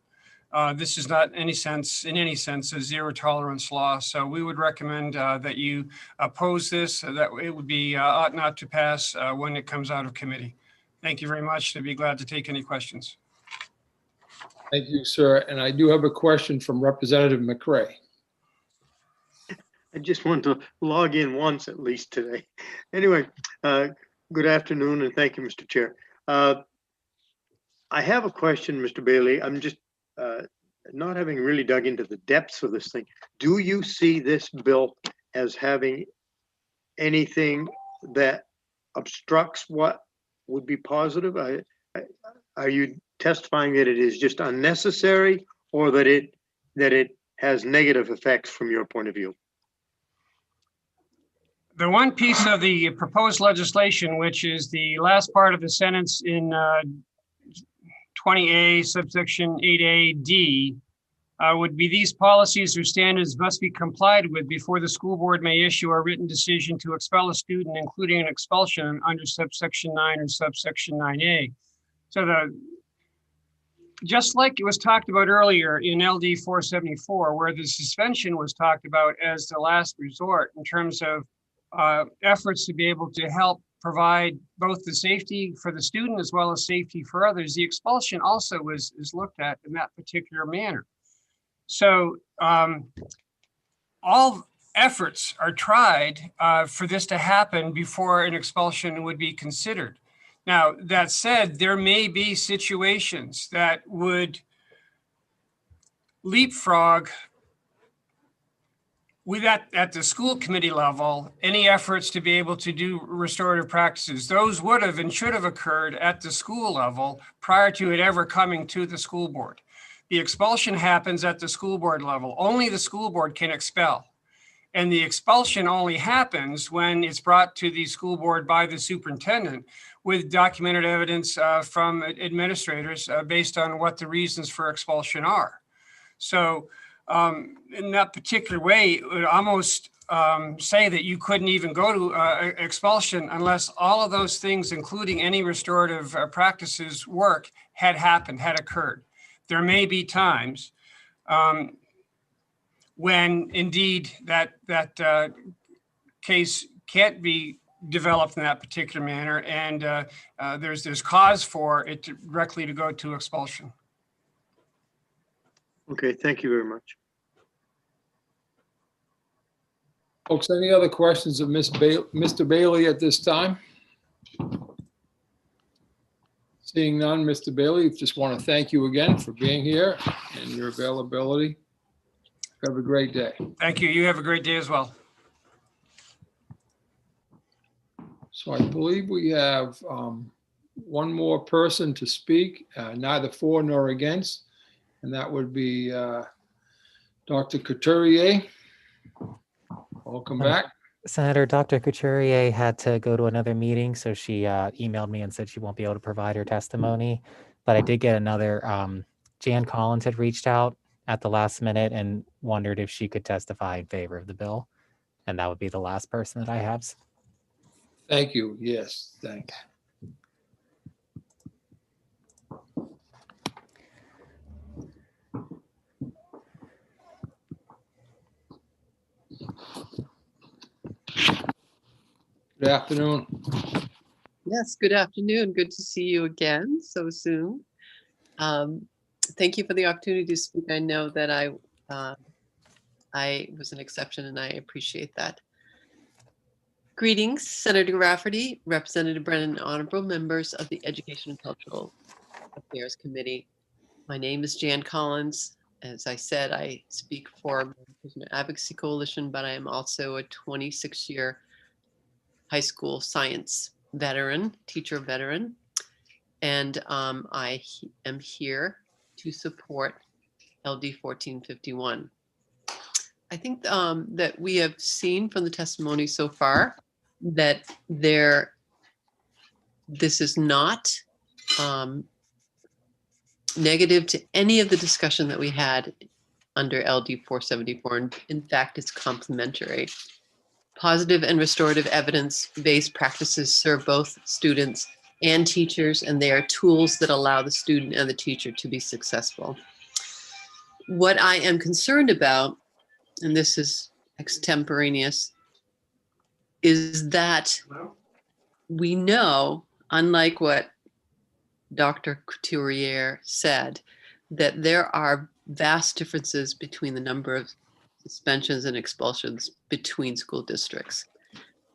This is not in any sense a zero tolerance law. So we would recommend that you oppose this, that it would be ought not to pass when it comes out of committee. Thank you very much. I'd be glad to take any questions. Thank you, sir. And I do have a question from Representative McCray. I just want to log in once at least today. Anyway, good afternoon and thank you, Mr. Chair. I have a question, Mr. Bailey. I'm just not having really dug into the depths of this thing. Do you see this bill as having anything that obstructs what would be positive? Are you testifying that it is just unnecessary or that it has negative effects from your point of view? The one piece of the proposed legislation, which is the last part of the sentence in 20A subsection 8A-D, would be these policies or standards must be complied with before the school board may issue a written decision to expel a student, including an expulsion under subsection 9 or subsection 9A. So just like it was talked about earlier in LD 474, where the suspension was talked about as the last resort in terms of efforts to be able to help provide both the safety for the student as well as safety for others, the expulsion also is looked at in that particular manner. So all efforts are tried for this to happen before an expulsion would be considered. Now, that said, there may be situations that would leapfrog with at the school committee level, any efforts to be able to do restorative practices. Those would have and should have occurred at the school level prior to it ever coming to the school board. The expulsion happens at the school board level. Only the school board can expel. And the expulsion only happens when it's brought to the school board by the superintendent with documented evidence from administrators based on what the reasons for expulsion are. So in that particular way, it would almost say that you couldn't even go to expulsion unless all of those things, including any restorative practices work, had happened, had occurred. There may be times when indeed that case can't be developed in that particular manner, and there's cause for it directly to go to expulsion. Okay, thank you very much. Folks, any other questions of Mr. Bailey at this time? Seeing none, Mr. Bailey, just want to thank you again for being here and your availability. Have a great day. Thank you. You have a great day as well. So I believe we have one more person to speak, neither for nor against, and that would be Dr. Couturier. Welcome back. Senator, Dr. Couturier had to go to another meeting, so she emailed me and said she won't be able to provide her testimony. But I did get another, Jan Collins had reached out at the last minute and wondered if she could testify in favor of the bill. And that would be the last person that I have. Thank you. Yes, thanks. Good afternoon. Yes, good afternoon. Good to see you again so soon. Thank you for the opportunity to speak. I know that I was an exception and I appreciate that. Greetings, Senator Rafferty, Representative Brennan, and honorable members of the Education and Cultural Affairs Committee. My name is Jan Collins. As I said, I speak for the Prisoner Advocacy Coalition, but I am also a 26-year high school science veteran, teacher veteran, and I am here to support LD 1451. I think that we have seen from the testimony so far that this is not negative to any of the discussion that we had under LD 474. And in fact, it's complementary. Positive and restorative evidence-based practices serve both students and teachers, and they are tools that allow the student and the teacher to be successful. What I am concerned about, and this is extemporaneous, is that we know, unlike what Dr. Couturier said, that there are vast differences between the number of suspensions and expulsions between school districts.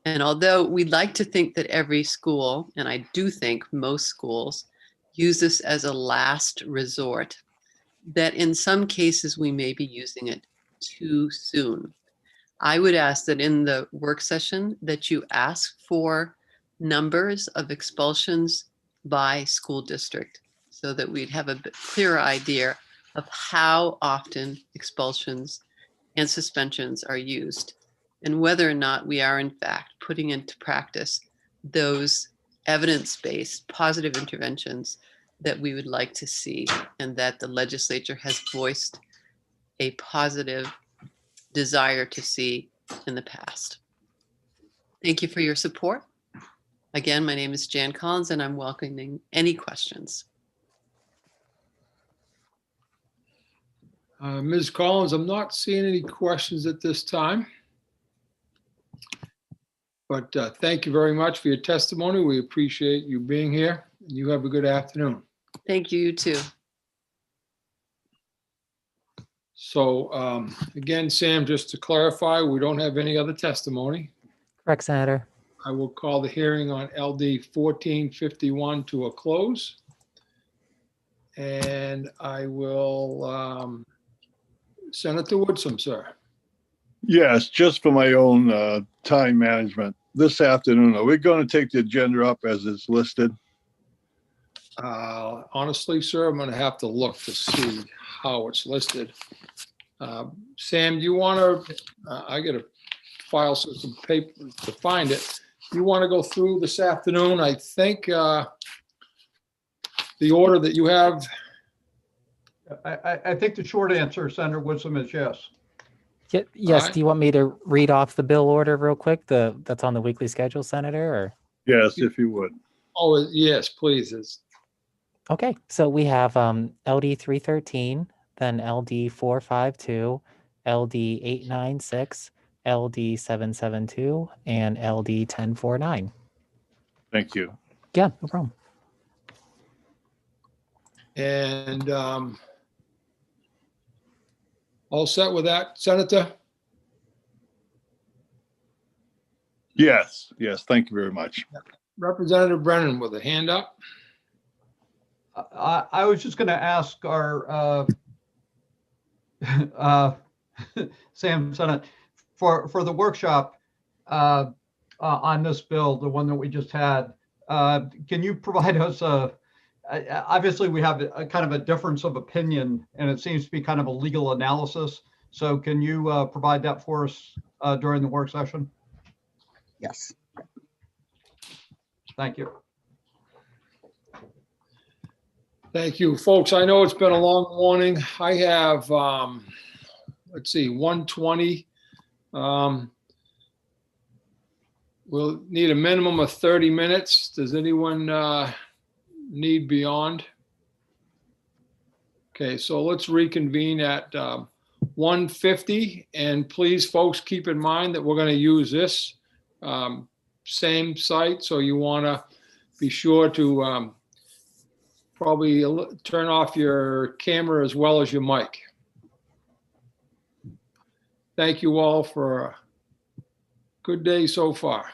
And although we'd like to think that every school, and I do think most schools, use this as a last resort, that in some cases we may be using it too soon. I would ask that in the work session that you ask for numbers of expulsions by school district so that we'd have a bit clearer idea of how often expulsions and suspensions are used, and whether or not we are in fact putting into practice those evidence-based positive interventions that we would like to see, and that the legislature has voiced a positive desire to see in the past. Thank you for your support. Again, my name is Jan Collins, and I'm welcoming any questions. Ms. Collins, I'm not seeing any questions at this time. But thank you very much for your testimony. We appreciate you being here. You have a good afternoon. Thank you, you too. So again, Sam, just to clarify, we don't have any other testimony. Correct, Senator. I will call the hearing on LD 1451 to a close. And I will, Senator Woodson, sir. Yes, just for my own time management. This afternoon, are we going to take the agenda up as it's listed? Honestly, sir, I'm going to have to look to see how it's listed. Sam, do you want to, I got to file some paper to find it. You want to go through this afternoon? I think the order that you have. I think the short answer, Senator Woodson, is yes. Yes. Do you want me to read off the bill order real quick? That's on the weekly schedule, Senator, or? Yes, if you would. Oh, yes, please. Okay, so we have LD 313, then LD 452, LD 896, LD 772, and LD 1049. Thank you. Yeah, no problem. And all set with that, Senator? Yes, thank you very much. Representative Brennan with a hand up. I was just going to ask our Sam Senate for the workshop on this bill, the one that we just had. Can you provide us obviously we have a kind of a difference of opinion, and it seems to be kind of a legal analysis. So can you provide that for us during the work session? Yes. Thank you. Thank you, folks. I know it's been a long morning. I have, let's see, 120. We'll need a minimum of 30 minutes. Does anyone need beyond? Okay, so let's reconvene at 1:50. And please, folks, keep in mind that we're going to use this same site. So you want to be sure to probably turn off your camera as well as your mic. Thank you all for a good day so far.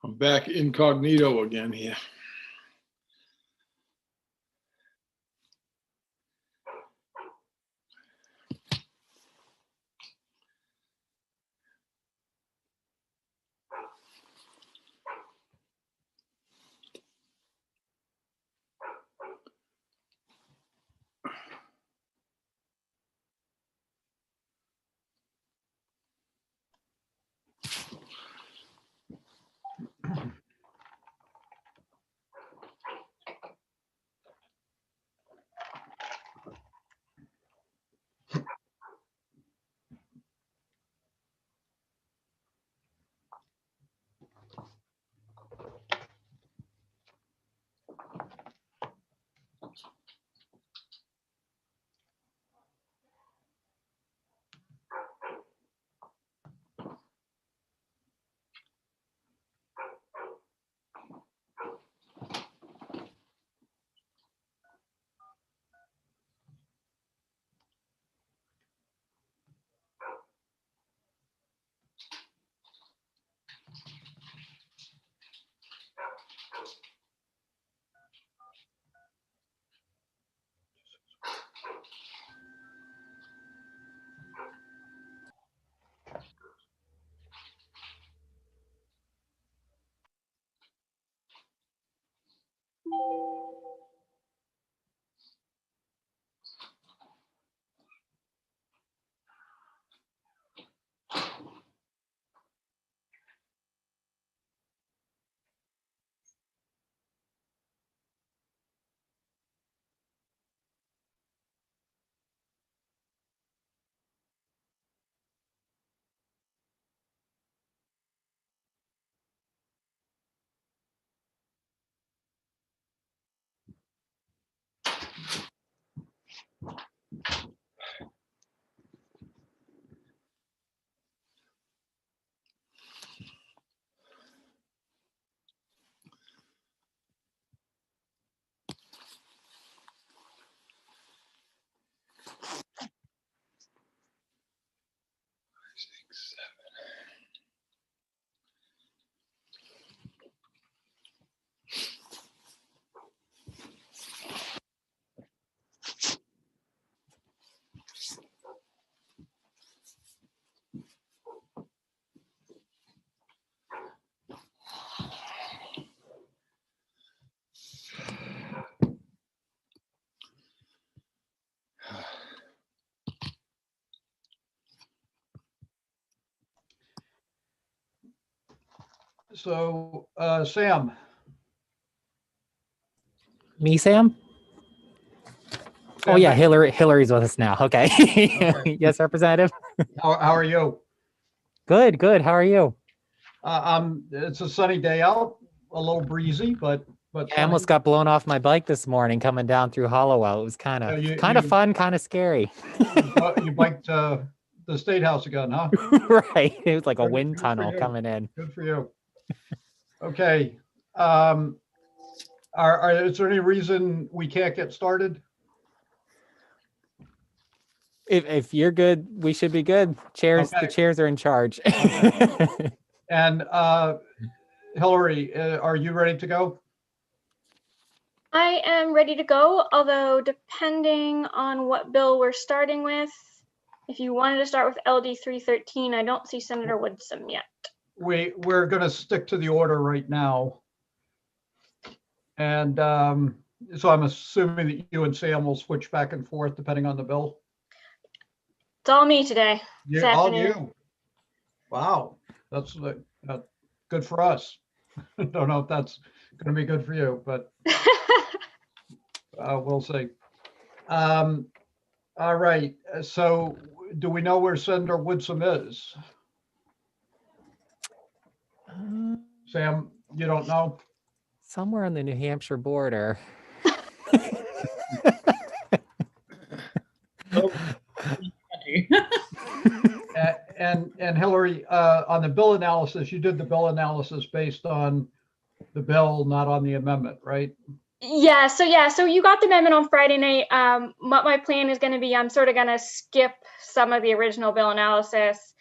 I'm back incognito again here. So, Sam, Me, Sam? Oh Sam yeah, Bailey. Hillary's with us now. Okay. Okay. Yes, Representative. How are you? Good, good. How are you? It's a sunny day out, a little breezy, but I sunny. almost got blown off my bike this morning coming down through Hollowell. It was kind Yeah, of fun, kind of scary. You biked the State House again, huh? Right. It was like a wind Good for tunnel you. coming in. Good for you. Okay. Is there any reason we can't get started? If you're good, we should be good. Chairs, Okay. the chairs are in charge. Okay. And Hillary, are you ready to go? I am ready to go, although depending on what bill we're starting with, if you wanted to start with LD 313, I don't see Senator Woodson yet. We're going to stick to the order right now. And so I'm assuming that you and Sam will switch back and forth depending on the bill. It's all me today. This All afternoon. you. Wow, that's good for us. Don't know if that's going to be good for you, but we'll see. All right. So, do we know where Senator Woodson is? Sam, you don't know? Somewhere on the New Hampshire border. And Hillary, on the bill analysis, you did the bill analysis based on the bill, not on the amendment, right? Yeah, so you got the amendment on Friday night. What my plan is going to be, I'm sort of going to skip some of the original bill analysis,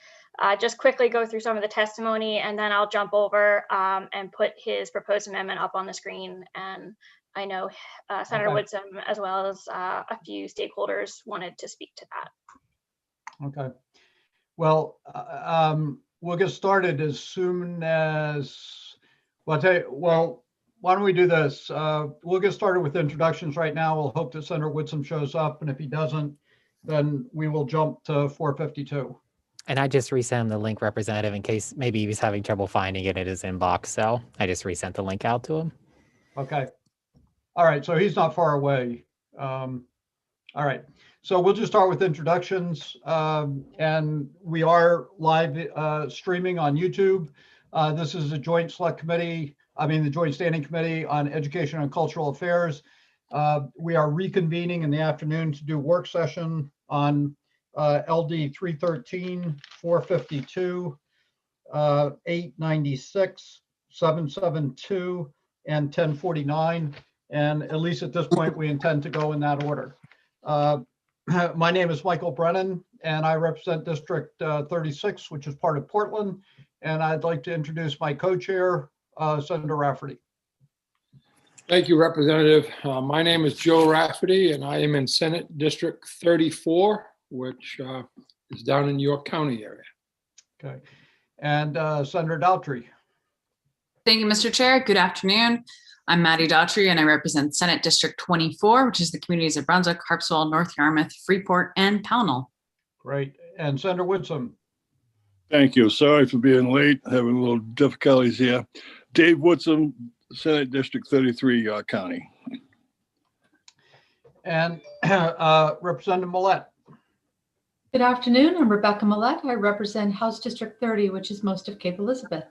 just quickly go through some of the testimony, and then I'll jump over and put his proposed amendment up on the screen. And I know Senator Woodson, as well as a few stakeholders, wanted to speak to that. Okay. Well, we'll get started as soon as, well, I'll tell you, well, why don't we do this? We'll get started with introductions right now. We'll hope that Senator Woodson shows up, and if he doesn't, then we will jump to 452. And I just resent him the link, Representative, in case maybe he was having trouble finding it in his inbox. So I just resent the link out to him. Okay. All right, so he's not far away. All right, so we'll just start with introductions, and we are live streaming on YouTube. This is a joint select committee, the Joint Standing Committee on Education and Cultural Affairs. We are reconvening in the afternoon to do work session on LD 313, 452, 896, 772, and 1049. And at least at this point, we intend to go in that order. My name is Michael Brennan, and I represent District 36, which is part of Portland. And I'd like to introduce my co-chair, Senator Rafferty. Thank you, Representative. My name is Joe Rafferty, and I am in Senate District 34, which is down in York County area. Okay. And Senator Daughtry. Thank you, Mr. Chair. Good afternoon. I'm Maddie Daughtry, and I represent Senate District 24, which is the communities of Brunswick, Harpswell, North Yarmouth, Freeport, and Pownell. Great. And Senator Woodson. Thank you. Sorry for being late, having a little difficulties here. Dave Woodson, Senate District 33, York County. And Representative Millette. Good afternoon. I'm Rebecca Millette. I represent House District 30, which is most of Cape Elizabeth.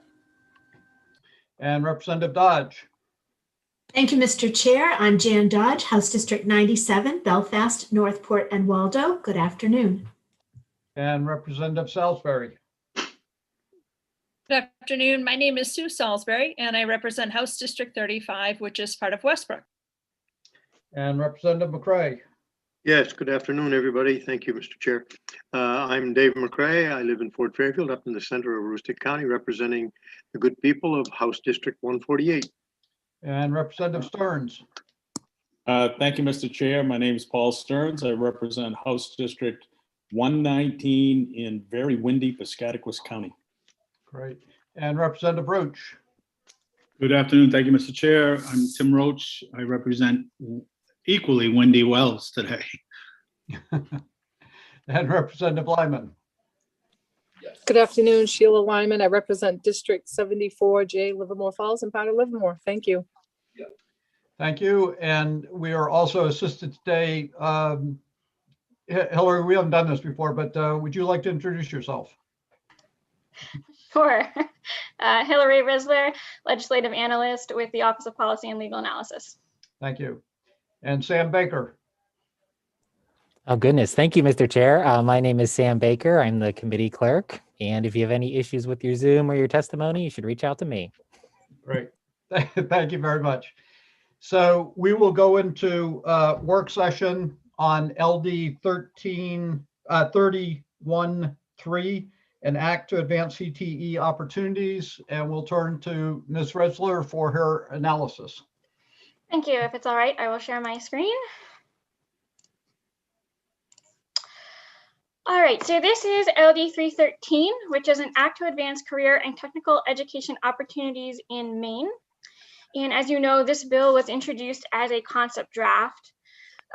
And Representative Dodge. Thank you, Mr. Chair. I'm Jan Dodge, House District 97, Belfast, Northport, and Waldo. Good afternoon. And Representative Salisbury. Good afternoon. My name is Sue Salisbury, and I represent House District 35, which is part of Westbrook. And Representative McCray. Yes, good afternoon, everybody. Thank you, Mr. Chair. I'm Dave McCray. I live in Fort Fairfield, up in the center of Aroostook County, representing the good people of House District 148. And Representative Stearns. Thank you, Mr. Chair. My name is Paul Stearns. I represent House District 119 in very windy Piscataquis County. Great. And Representative Roach. Good afternoon. Thank you, Mr. Chair. I'm Tim Roach. I represent equally windy Wells today. And Representative Lyman. Good afternoon, Sheila Lyman. I represent District 74J, Livermore Falls, and part of Livermore. Thank you. Thank you. And we are also assisted today. Hillary, we haven't done this before, but would you like to introduce yourself? Sure. Hillary Risler, legislative analyst with the Office of Policy and Legal Analysis. Thank you. And Sam Baker. Oh, goodness. Thank you, Mr. Chair. My name is Sam Baker. I'm the committee clerk. And if you have any issues with your Zoom or your testimony, you should reach out to me. Great. Thank you very much. So we will go into work session on LD 31-3, an act to advance CTE opportunities. And we'll turn to Ms. Risler for her analysis. Thank you. If it's all right, I will share my screen. All right, so this is LD 313, which is an act to advance career and technical education opportunities in Maine. And as you know, this bill was introduced as a concept draft.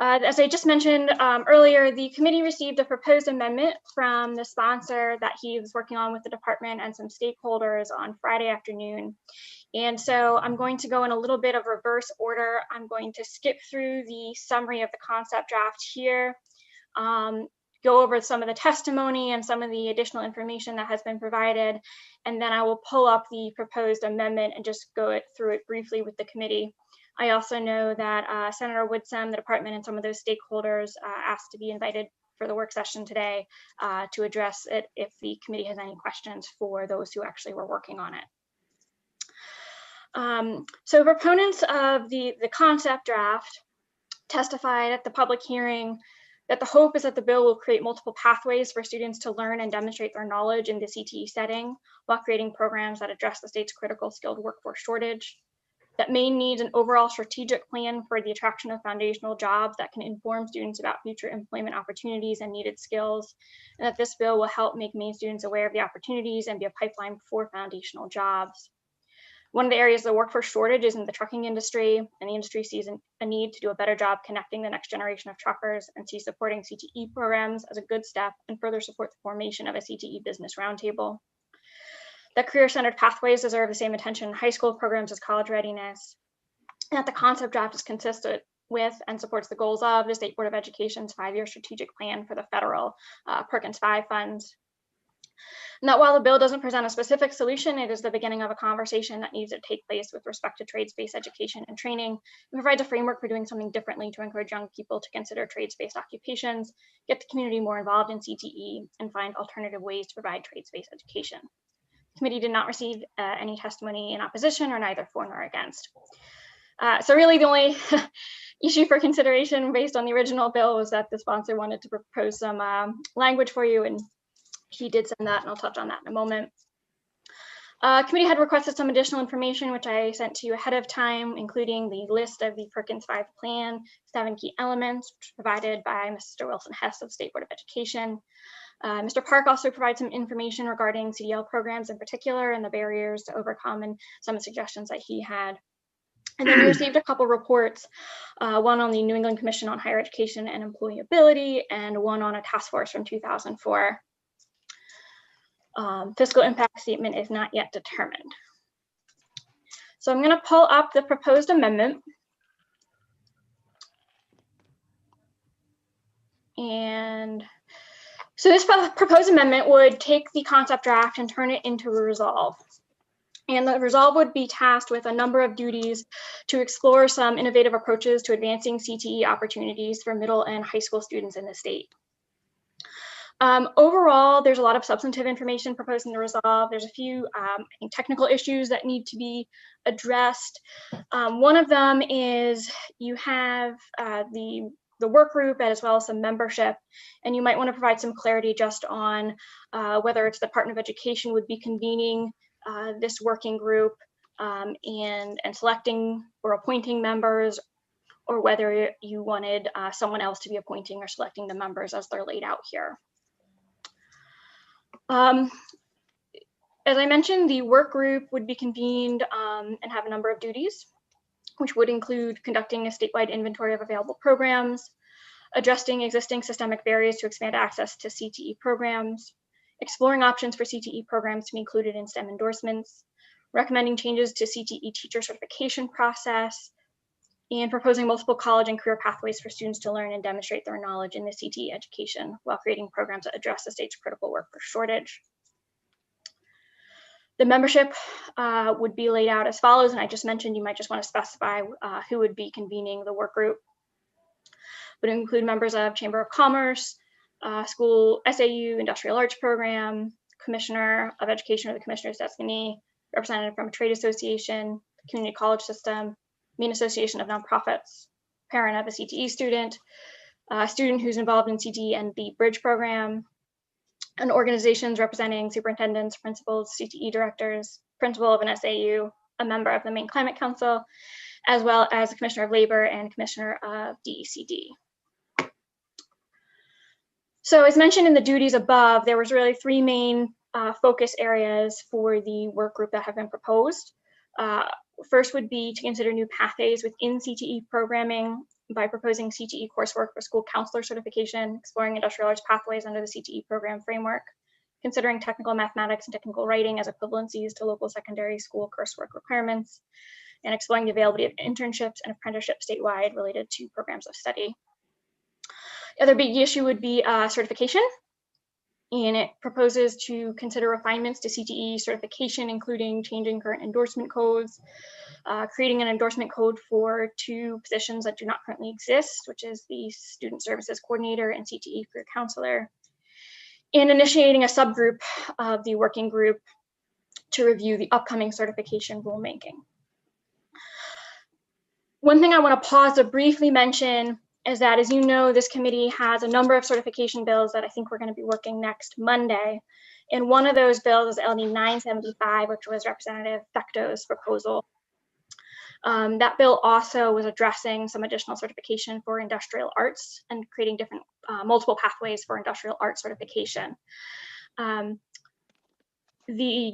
As I just mentioned earlier, the committee received a proposed amendment from the sponsor that he was working on with the department and some stakeholders on Friday afternoon. And so I'm going to go in a little bit of reverse order. I'm going to skip through the summary of the concept draft here. go over some of the testimony and some of the additional information that has been provided, and then I will pull up the proposed amendment and just go through it briefly with the committee. I also know that Senator Woodsum, the department, and some of those stakeholders asked to be invited for the work session today to address it if the committee has any questions for those who actually were working on it. So proponents of the concept draft testified at the public hearing that the hope is that the bill will create multiple pathways for students to learn and demonstrate their knowledge in the CTE setting while creating programs that address the state's critical skilled workforce shortage. That Maine needs an overall strategic plan for the attraction of foundational jobs that can inform students about future employment opportunities and needed skills, and that this bill will help make Maine students aware of the opportunities and be a pipeline for foundational jobs. One of the areas of the workforce shortage is in the trucking industry, and the industry sees a need to do a better job connecting the next generation of truckers and sees supporting CTE programs as a good step and further support the formation of a CTE business roundtable. That career-centered pathways deserve the same attention in high school programs as college readiness, and that the concept draft is consistent with and supports the goals of the State Board of Education's 5-year strategic plan for the federal Perkins 5 funds. And that while the bill doesn't present a specific solution, it is the beginning of a conversation that needs to take place with respect to trades-based education and training, and provides a framework for doing something differently to encourage young people to consider trades-based occupations, get the community more involved in CTE, and find alternative ways to provide trades-based education. The committee did not receive any testimony in opposition or neither for nor against. So really the only issue for consideration based on the original bill was that the sponsor wanted to propose some language for you, and he did send that, and I'll touch on that in a moment. Committee had requested some additional information, which I sent to you ahead of time, including the list of the Perkins 5 plan, 7 key elements, which was provided by Mr. Wilson Hess of State Board of Education. Mr. Park also provided some information regarding CDL programs in particular and the barriers to overcome and some suggestions that he had. And then we received a couple reports, one on the New England Commission on Higher Education and Employability, and one on a task force from 2004. Fiscal impact statement is not yet determined. So I'm going to pull up the proposed amendment. And so this proposed amendment would take the concept draft and turn it into a resolve. And the resolve would be tasked with a number of duties to explore some innovative approaches to advancing CTE opportunities for middle and high school students in the state. Overall, there's a lot of substantive information proposed in the resolve. There's a few I think technical issues that need to be addressed. One of them is you have the work group as well as some membership, and you might want to provide some clarity just on whether it's the Department of Education would be convening this working group and selecting or appointing members, or whether you wanted someone else to be appointing or selecting the members as they're laid out here. As I mentioned, the work group would be convened and have a number of duties, which would include conducting a statewide inventory of available programs, addressing existing systemic barriers to expand access to CTE programs, exploring options for CTE programs to be included in STEM endorsements, recommending changes to CTE teacher certification process, and proposing multiple college and career pathways for students to learn and demonstrate their knowledge in the CTE education while creating programs that address the state's critical workforce shortage. The membership would be laid out as follows, and I just mentioned you might just want to specify who would be convening the work group. Would include members of Chamber of Commerce, school SAU, Industrial Arts Program, Commissioner of Education or the Commissioner's designee, representative from a trade association, community college system, Maine Association of Nonprofits, parent of a CTE student, a student who's involved in CTE and the Bridge program, and organizations representing superintendents, principals, CTE directors, principal of an SAU, a member of the Maine Climate Council, as well as the Commissioner of Labor and Commissioner of DECD. So as mentioned in the duties above, there was really 3 main focus areas for the work group that have been proposed. First would be to consider new pathways within CTE programming by proposing CTE coursework for school counselor certification, exploring industrial arts pathways under the CTE program framework, considering technical mathematics and technical writing as equivalencies to local secondary school coursework requirements, and exploring the availability of internships and apprenticeships statewide related to programs of study. The other big issue would be certification. And it proposes to consider refinements to CTE certification, including changing current endorsement codes, creating an endorsement code for 2 positions that do not currently exist, which is the Student Services Coordinator and CTE Career Counselor, and initiating a subgroup of the working group to review the upcoming certification rulemaking. One thing I want to pause to briefly mention is that, as you know, this committee has a number of certification bills that I think we're going to be working next Monday. And one of those bills is LD 975, which was Representative Fecto's proposal. That bill also was addressing some additional certification for industrial arts and creating different multiple pathways for industrial arts certification. The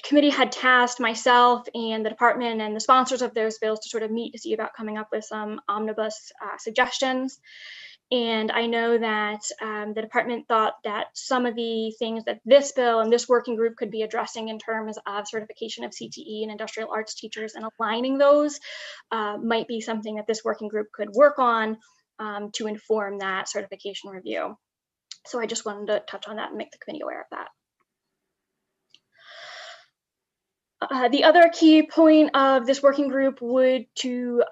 committee had tasked myself and the department and the sponsors of those bills to sort of meet to see about coming up with some omnibus suggestions. And I know that the department thought that some of the things that this bill and this working group could be addressing in terms of certification of CTE and industrial arts teachers and aligning those might be something that this working group could work on to inform that certification review. So I just wanted to touch on that and make the committee aware of that. The other key point of this working group would to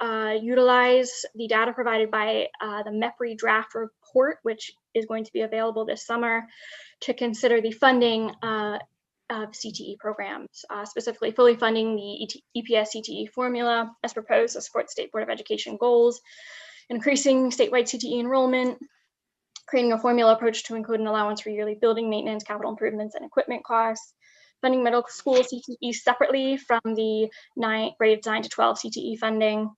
utilize the data provided by the MEPRI draft report, which is going to be available this summer, to consider the funding of CTE programs, specifically fully funding the EPS CTE formula as proposed to support State Board of Education goals, increasing statewide CTE enrollment, creating a formula approach to include an allowance for yearly building maintenance, capital improvements, and equipment costs, funding middle school CTE separately from the grades 9 to 12 CTE funding,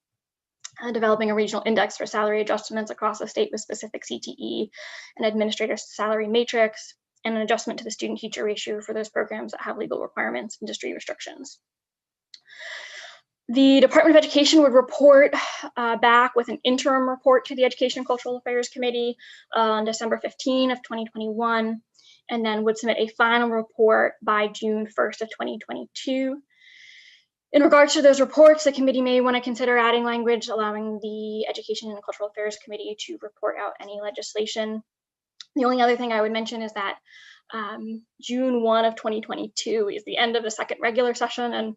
developing a regional index for salary adjustments across the state with specific CTE and administrator salary matrix, and an adjustment to the student-teacher ratio for those programs that have legal requirements, industry restrictions. The Department of Education would report back with an interim report to the Education and Cultural Affairs Committee on December 15 of 2021, and then would submit a final report by June 1st of 2022. In regards to those reports, the committee may want to consider adding language allowing the Education and Cultural Affairs Committee to report out any legislation. The only other thing I would mention is that June 1 of 2022 is the end of the second regular session, and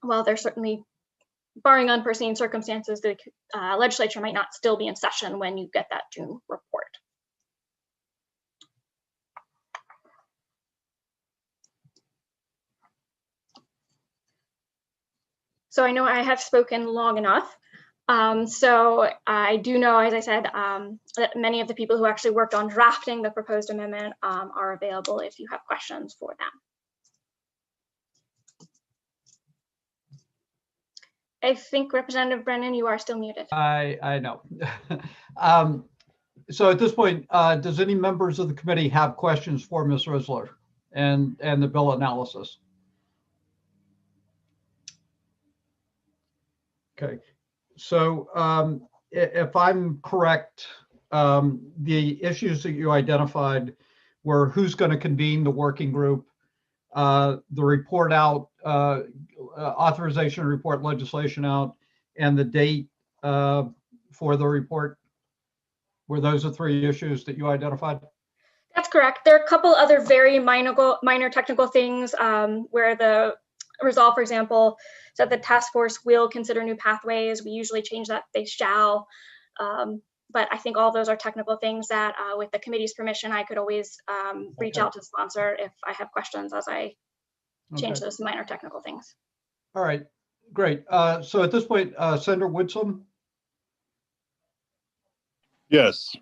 while there's certainly, barring unforeseen circumstances, the legislature might not still be in session when you get that June report. So I know I have spoken long enough. So I do know, as I said, that many of the people who actually worked on drafting the proposed amendment are available if you have questions for them. I think Representative Brennan, you are still muted. I know. So at this point, does any members of the committee have questions for Ms. Risler and the bill analysis? Okay, so if I'm correct, the issues that you identified were who's going to convene the working group, the report out, authorization report, legislation out, and the date for the report. Were those the 3 issues that you identified? That's correct. There are a couple other very minor technical things where the resolve, for example, said the task force will consider new pathways. We usually change that, they shall. But I think all of those are technical things that with the committee's permission, I could always reach out to the sponsor if I have questions as I change those minor technical things. All right, great. So at this point, Senator Woodson? Yes.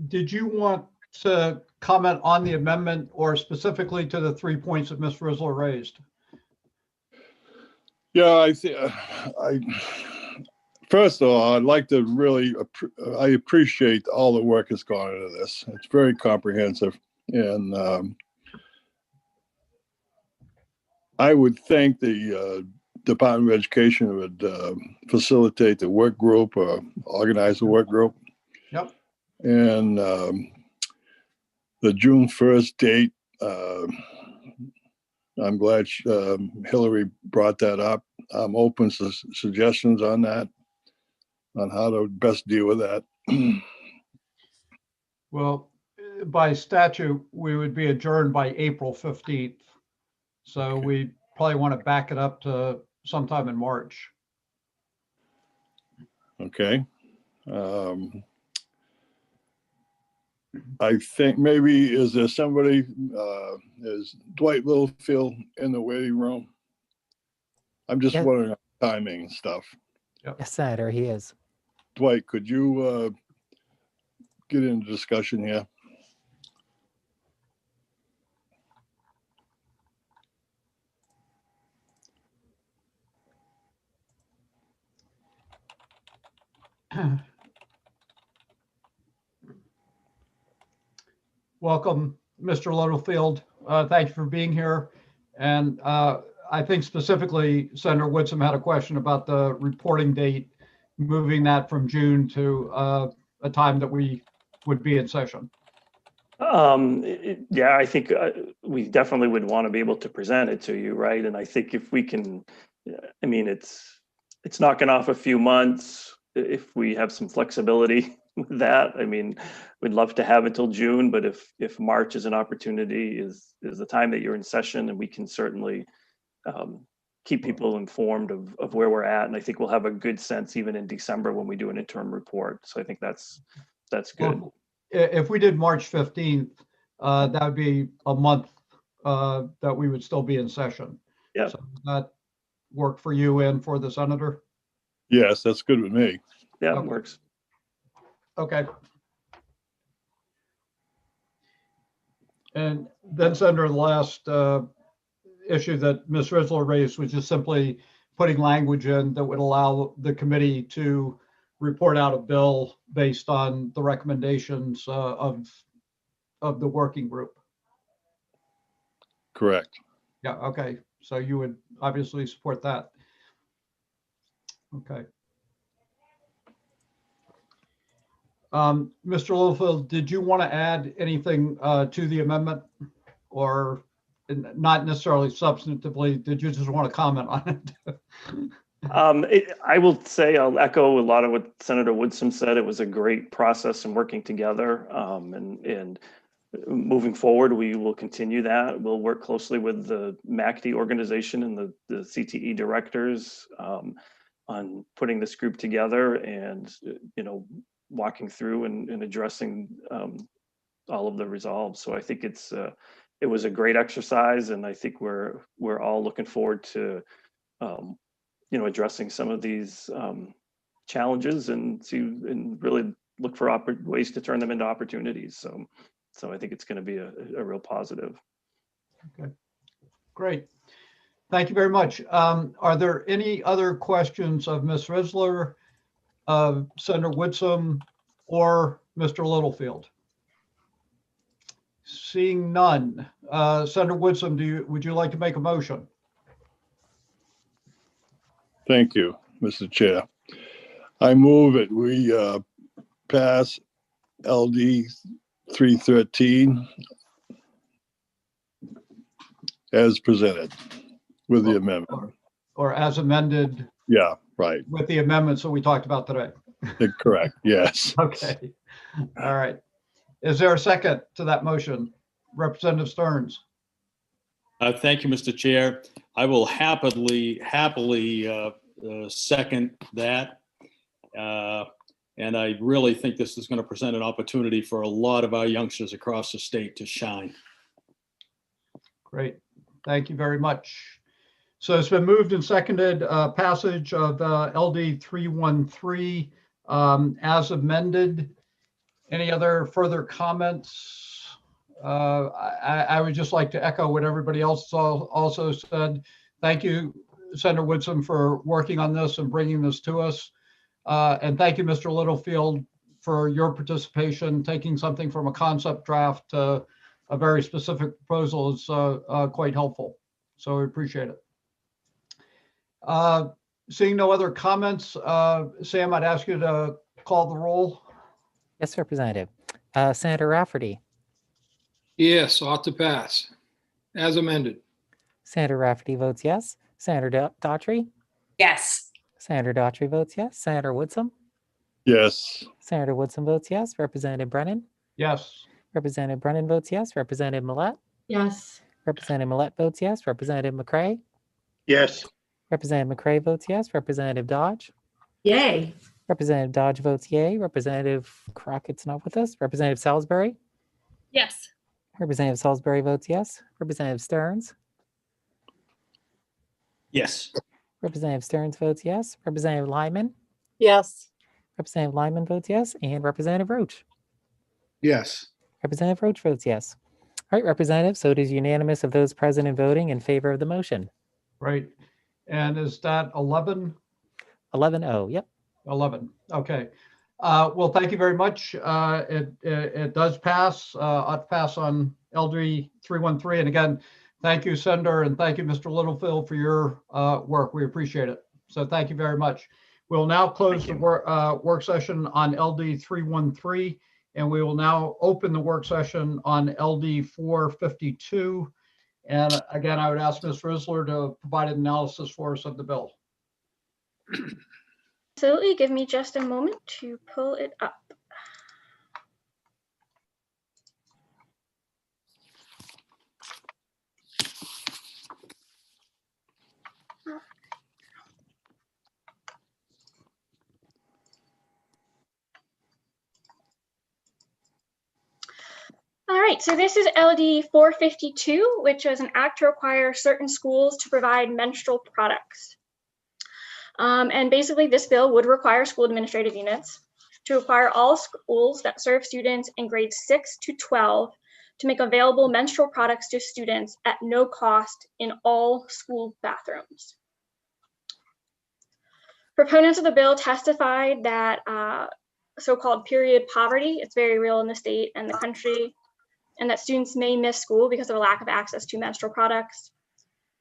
Did you want to comment on the amendment or specifically to the 3 points that Ms. Risler raised? Yeah, first of all, I'd like to really, I appreciate all the work that's gone into this. It's very comprehensive. And I would think the Department of Education would facilitate the work group or organize the work group. Yep. And the June 1st date, I'm glad Hillary brought that up. I'm open to suggestions on that, on how to best deal with that. Well, by statute, we would be adjourned by April 15th. So we probably want to back it up to sometime in March. Okay. I think maybe, is there somebody, is Dwight Littlefield in the waiting room? I'm just Yeah. wondering timing and stuff. Yes, Senator, he is. Dwight, could you get into discussion here? Welcome, Mr. Littlefield. Thank you for being here. And I think specifically Senator Whitsom had a question about the reporting date, moving that from June to a time that we would be in session. Yeah, I think we definitely would want to be able to present it to you, right? And I think if we can, I mean, it's knocking off a few months. If we have some flexibility with that, I mean, we'd love to have until June, but if March is an opportunity, is the time that you're in session, and we can certainly keep people informed of where we're at. And I think we'll have a good sense even in December when we do an interim report. So I think that's good. Well, if we did March 15th, that would be a month that we would still be in session. Yeah. So does that work for you and for the senator? Yes, that's good with me. Yeah, Okay. it works. Okay. And then, Senator, the last issue that Ms. Rizzler raised was just simply putting language in that would allow the committee to report out a bill based on the recommendations of the working group. Correct. Yeah, okay. So you would obviously support that. Okay. Mr. Littlefield, did you want to add anything to the amendment, or not necessarily substantively? Did you just want to comment on it? I will say I'll echo a lot of what Senator Woodson said. It was a great process in working together, and moving forward, we will continue that. We'll work closely with the MACD organization and the CTE directors on putting this group together, and walking through and addressing all of the resolves. So I think it was a great exercise, and I think we're all looking forward to addressing some of these challenges and really look for ways to turn them into opportunities. So I think it's going to be a real positive. Okay, great. Thank you very much. Are there any other questions of Ms. Rizzler, Senator Whitsom, or Mr. Littlefield? Seeing none. Senator Whitsom, would you like to make a motion? Thank you, Mr. Chair. I move that we pass LD 313 as presented with the amendment. Or as amended? Yeah, right. With the amendments that we talked about today? Correct, yes. Okay, all right. Is there a second to that motion? Representative Stearns? Thank you, Mr. Chair. I will happily second that. And I really think this is going to present an opportunity for a lot of our youngsters across the state to shine. Great. Thank you very much. So it's been moved and seconded, passage of LD 313 as amended. Any other further comments? I would just like to echo what everybody else also said. Thank you, Senator Woodson, for working on this and bringing this to us. And thank you, Mr. Littlefield, for your participation. Taking something from a concept draft to a very specific proposal is quite helpful. So we appreciate it. Seeing no other comments, Sam, I'd ask you to call the roll. Yes, Representative. Senator Rafferty. Yes, ought to pass as amended. Senator Rafferty votes yes. Senator Daughtry. Yes. Senator Daughtry votes yes. Senator Woodsom. Yes. Senator Woodsom votes yes. Representative Brennan. Yes. Representative Brennan votes yes. Representative Millet? Yes. Representative Millet votes yes. Representative McCray? Yes. Representative McCray votes yes. Representative Dodge? Yay. Representative Dodge votes yay. Representative Crockett's not with us. Representative Salisbury? Yes. Representative Salisbury votes yes. Representative Stearns? Yes. Representative Stearns votes yes. Representative Lyman? Yes. Representative Lyman votes yes. And Representative Roach? Yes. Representative Roach votes yes. All right, Representative, so it is unanimous of those present and voting in favor of the motion. Right. And is that 11? 11-0, yep. 11. Okay. Well, thank you very much. It does pass. I'll pass on LD 313. And again, thank you, Senator, and thank you, Mr. Littlefield, for your work. We appreciate it. So thank you very much. We'll now close the work session on LD 313, and we will now open the work session on LD 452. And again, I would ask Ms. Risler to provide an analysis for us of the bill. Absolutely. Give me just a moment to pull it up. All right, so this is LD 452, which is an act to require certain schools to provide menstrual products. And basically, this bill would require school administrative units to require all schools that serve students in grades 6 to 12 to make available menstrual products to students at no cost in all school bathrooms. Proponents of the bill testified that so-called period poverty, it's very real in the state and the country, and that students may miss school because of a lack of access to menstrual products.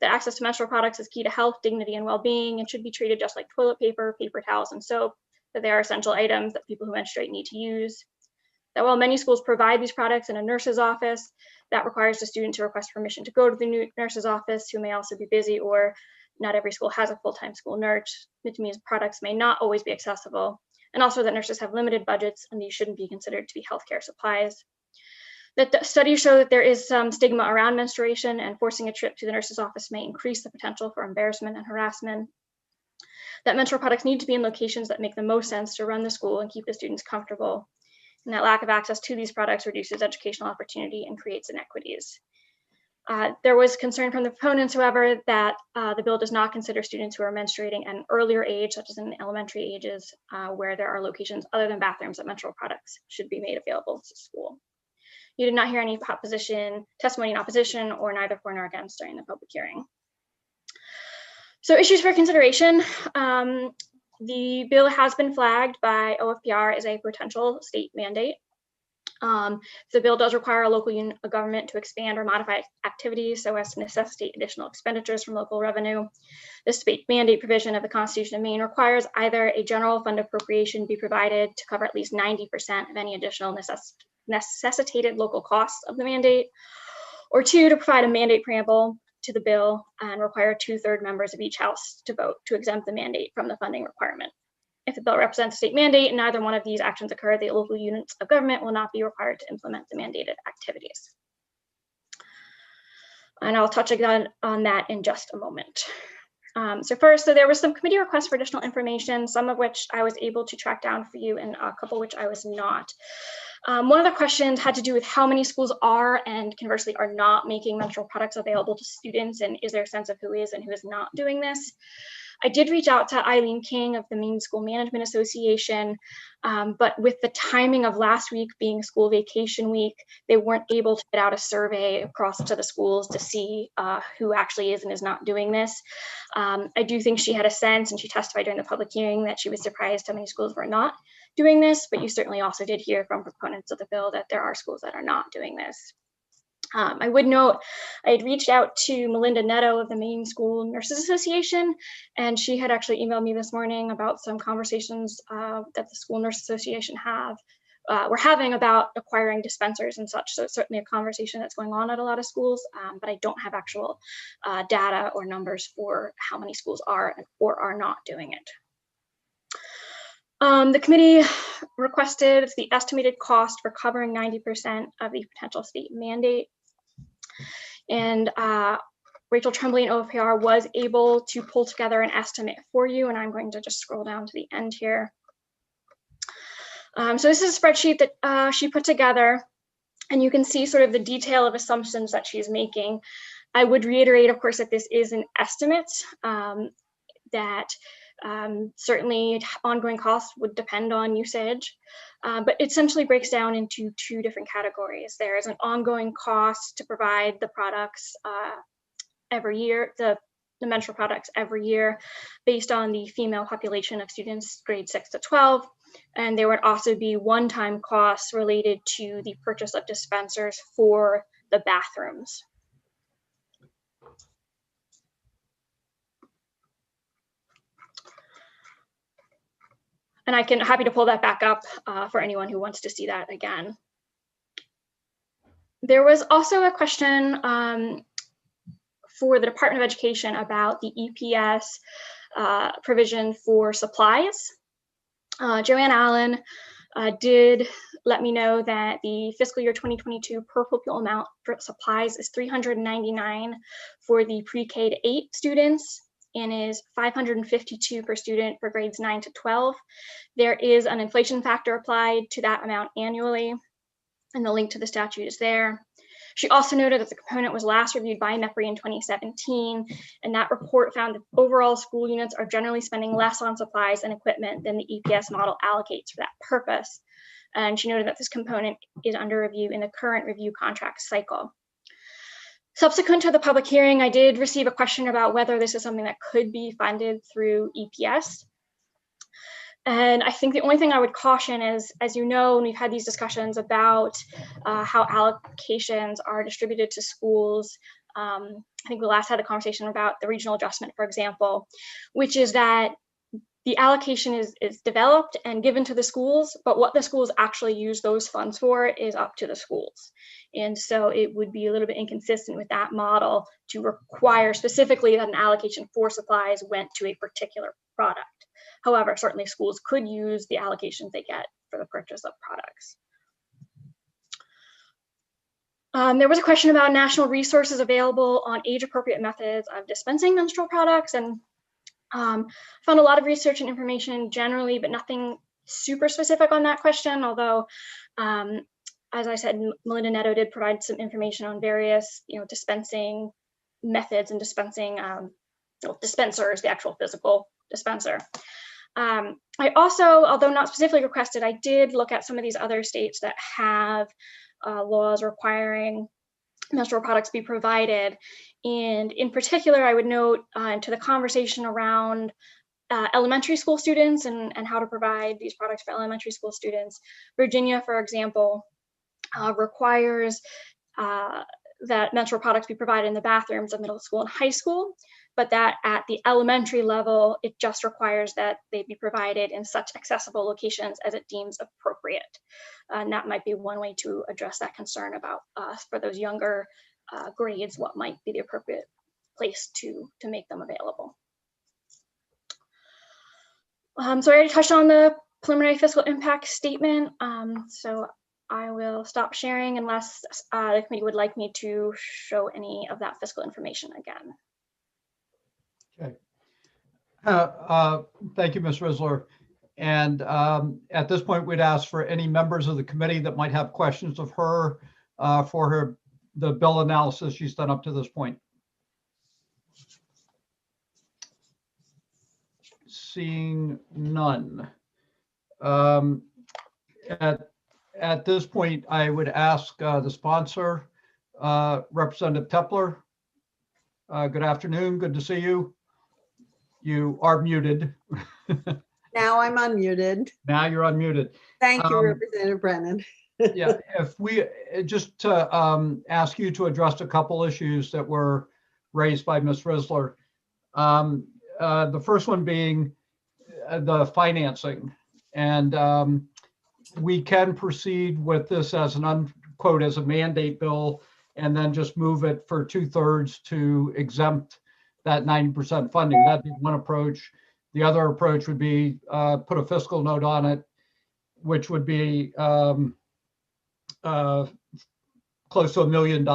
That access to menstrual products is key to health, dignity, and well-being, and should be treated just like toilet paper, paper towels, and soap, that they are essential items that people who menstruate need to use. That while many schools provide these products in a nurse's office, that requires the student to request permission to go to the nurse's office, who may also be busy, or not every school has a full-time school nurse, which means products may not always be accessible, and also that nurses have limited budgets, and these shouldn't be considered to be healthcare supplies. That the studies show that there is some stigma around menstruation, and forcing a trip to the nurse's office may increase the potential for embarrassment and harassment. That menstrual products need to be in locations that make the most sense to run the school and keep the students comfortable. And that lack of access to these products reduces educational opportunity and creates inequities. There was concern from the proponents, however, that the bill does not consider students who are menstruating at an earlier age, such as in elementary ages, where there are locations other than bathrooms that menstrual products should be made available to school. You did not hear any testimony in opposition, or neither for nor against during the public hearing. So issues for consideration. The bill has been flagged by OFPR as a potential state mandate. The bill does require a local unit of government to expand or modify activities so as to necessitate additional expenditures from local revenue. The state mandate provision of the Constitution of Maine requires either a general fund appropriation be provided to cover at least 90% of any additional necessitated local costs of the mandate, or two, to provide a mandate preamble to the bill and require 2/3 members of each house to vote to exempt the mandate from the funding requirement. If the bill represents a state mandate and neither one of these actions occur, the local units of government will not be required to implement the mandated activities. And I'll touch again on that in just a moment. So first, there was some committee requests for additional information, some of which I was able to track down for you and a couple which I was not. One of the questions had to do with how many schools are and conversely are not making menstrual products available to students, and is there a sense of who is and who is not doing this? I did reach out to Eileen King of the Maine School Management Association, but with the timing of last week being school vacation week, they weren't able to get out a survey across to the schools to see who actually is and is not doing this. I do think she had a sense, and she testified during the public hearing, that she was surprised how many schools were not doing this, but you certainly also did hear from proponents of the bill that there are schools that are not doing this. I would note, I had reached out to Melinda Netto of the Maine School Nurses Association, and she had actually emailed me this morning about some conversations that the School Nurse Association we're having about acquiring dispensers and such. So it's certainly a conversation that's going on at a lot of schools, but I don't have actual data or numbers for how many schools are or are not doing it. The committee requested the estimated cost for covering 90% of the potential state mandate. And Rachel Tremblay in OPR was able to pull together an estimate for you, and I'm going to just scroll down to the end here. So this is a spreadsheet that she put together, and you can see sort of the detail of assumptions that she's making. I would reiterate, of course, that this is an estimate, that certainly ongoing costs would depend on usage, but it essentially breaks down into two different categories. There is an ongoing cost to provide the products every year, the menstrual products every year, based on the female population of students grades 6 to 12. And there would also be one-time costs related to the purchase of dispensers for the bathrooms. And happy to pull that back up for anyone who wants to see that again. There was also a question for the Department of Education about the EPS provision for supplies. Joanne Allen did let me know that the fiscal year 2022 per pupil amount for supplies is $399 for the pre-K to 8 students, and is $552 per student for grades 9 to 12. There is an inflation factor applied to that amount annually, and the link to the statute is there. She also noted that the component was last reviewed by MEPRI in 2017, and that report found that overall school units are generally spending less on supplies and equipment than the EPS model allocates for that purpose. And she noted that this component is under review in the current review contract cycle. Subsequent to the public hearing, I did receive a question about whether this is something that could be funded through EPS. And I think the only thing I would caution is, as you know, when we've had these discussions about how allocations are distributed to schools, I think we last had a conversation about the regional adjustment, for example, which is that the allocation is developed and given to the schools, but what the schools actually use those funds for is up to the schools. And so it would be a little bit inconsistent with that model to require specifically that an allocation for supplies went to a particular product. However, certainly schools could use the allocations they get for the purchase of products. There was a question about national resources available on age-appropriate methods of dispensing menstrual products, and found a lot of research and information generally, but nothing super specific on that question, although as I said, Melinda Netto did provide some information on various dispensing methods and dispensing dispensers, the actual physical dispenser. I also, although not specifically requested, I did look at some of these other states that have laws requiring menstrual products be provided. And in particular, I would note to the conversation around elementary school students and how to provide these products for elementary school students. Virginia, for example, requires that menstrual products be provided in the bathrooms of middle school and high school, but that at the elementary level, it just requires that they be provided in such accessible locations as it deems appropriate. And that might be one way to address that concern about for those younger grades, what might be the appropriate place to make them available. So I already touched on the preliminary fiscal impact statement. So I will stop sharing unless the committee would like me to show any of that fiscal information again. Okay. Thank you, Ms. Risler. And at this point, we'd ask for any members of the committee that might have questions of her for the bill analysis she's done up to this point. Seeing none. At this point, I would ask the sponsor, Representative Tepler. Good afternoon. Good to see you. You are muted. Now I'm unmuted. Now you're unmuted. Thank you, Representative Brennan. Yeah, if we just to ask you to address a couple issues that were raised by Ms. Risler. The first one being the financing, and we can proceed with this as an unquote as a mandate bill, and then just move it for 2/3 to exempt that 90% funding. That'd be one approach. The other approach would be put a fiscal note on it, which would be close to $1 million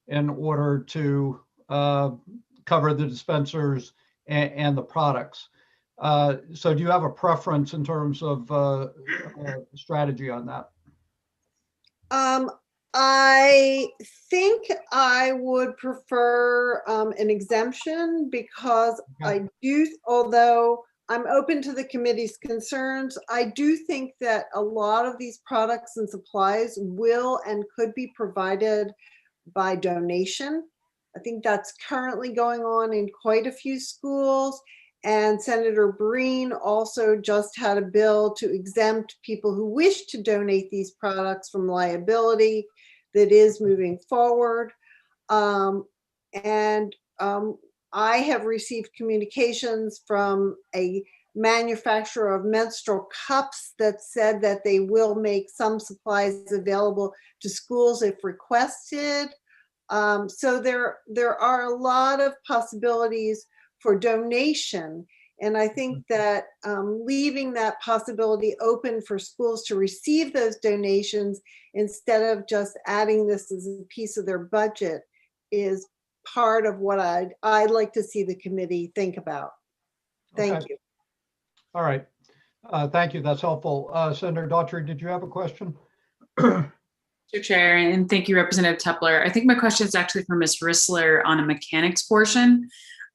in order to cover the dispensers and the products. So do you have a preference in terms of strategy on that? I think I would prefer an exemption because I do, although I'm open to the committee's concerns, I do think that a lot of these products and supplies will and could be provided by donation. I think that's currently going on in quite a few schools. And Senator Breen also just had a bill to exempt people who wish to donate these products from liability. That is moving forward. I have received communications from a manufacturer of menstrual cups that said that they will make some supplies available to schools if requested. So there are a lot of possibilities for donation. And I think that leaving that possibility open for schools to receive those donations instead of just adding this as a piece of their budget is part of what I'd like to see the committee think about. Thank you. All right. Thank you. That's helpful. Senator Daughtry, did you have a question? Mr. Chair, and thank you, Representative Tepler. I think my question is actually for Ms. Rissler on a mechanics portion.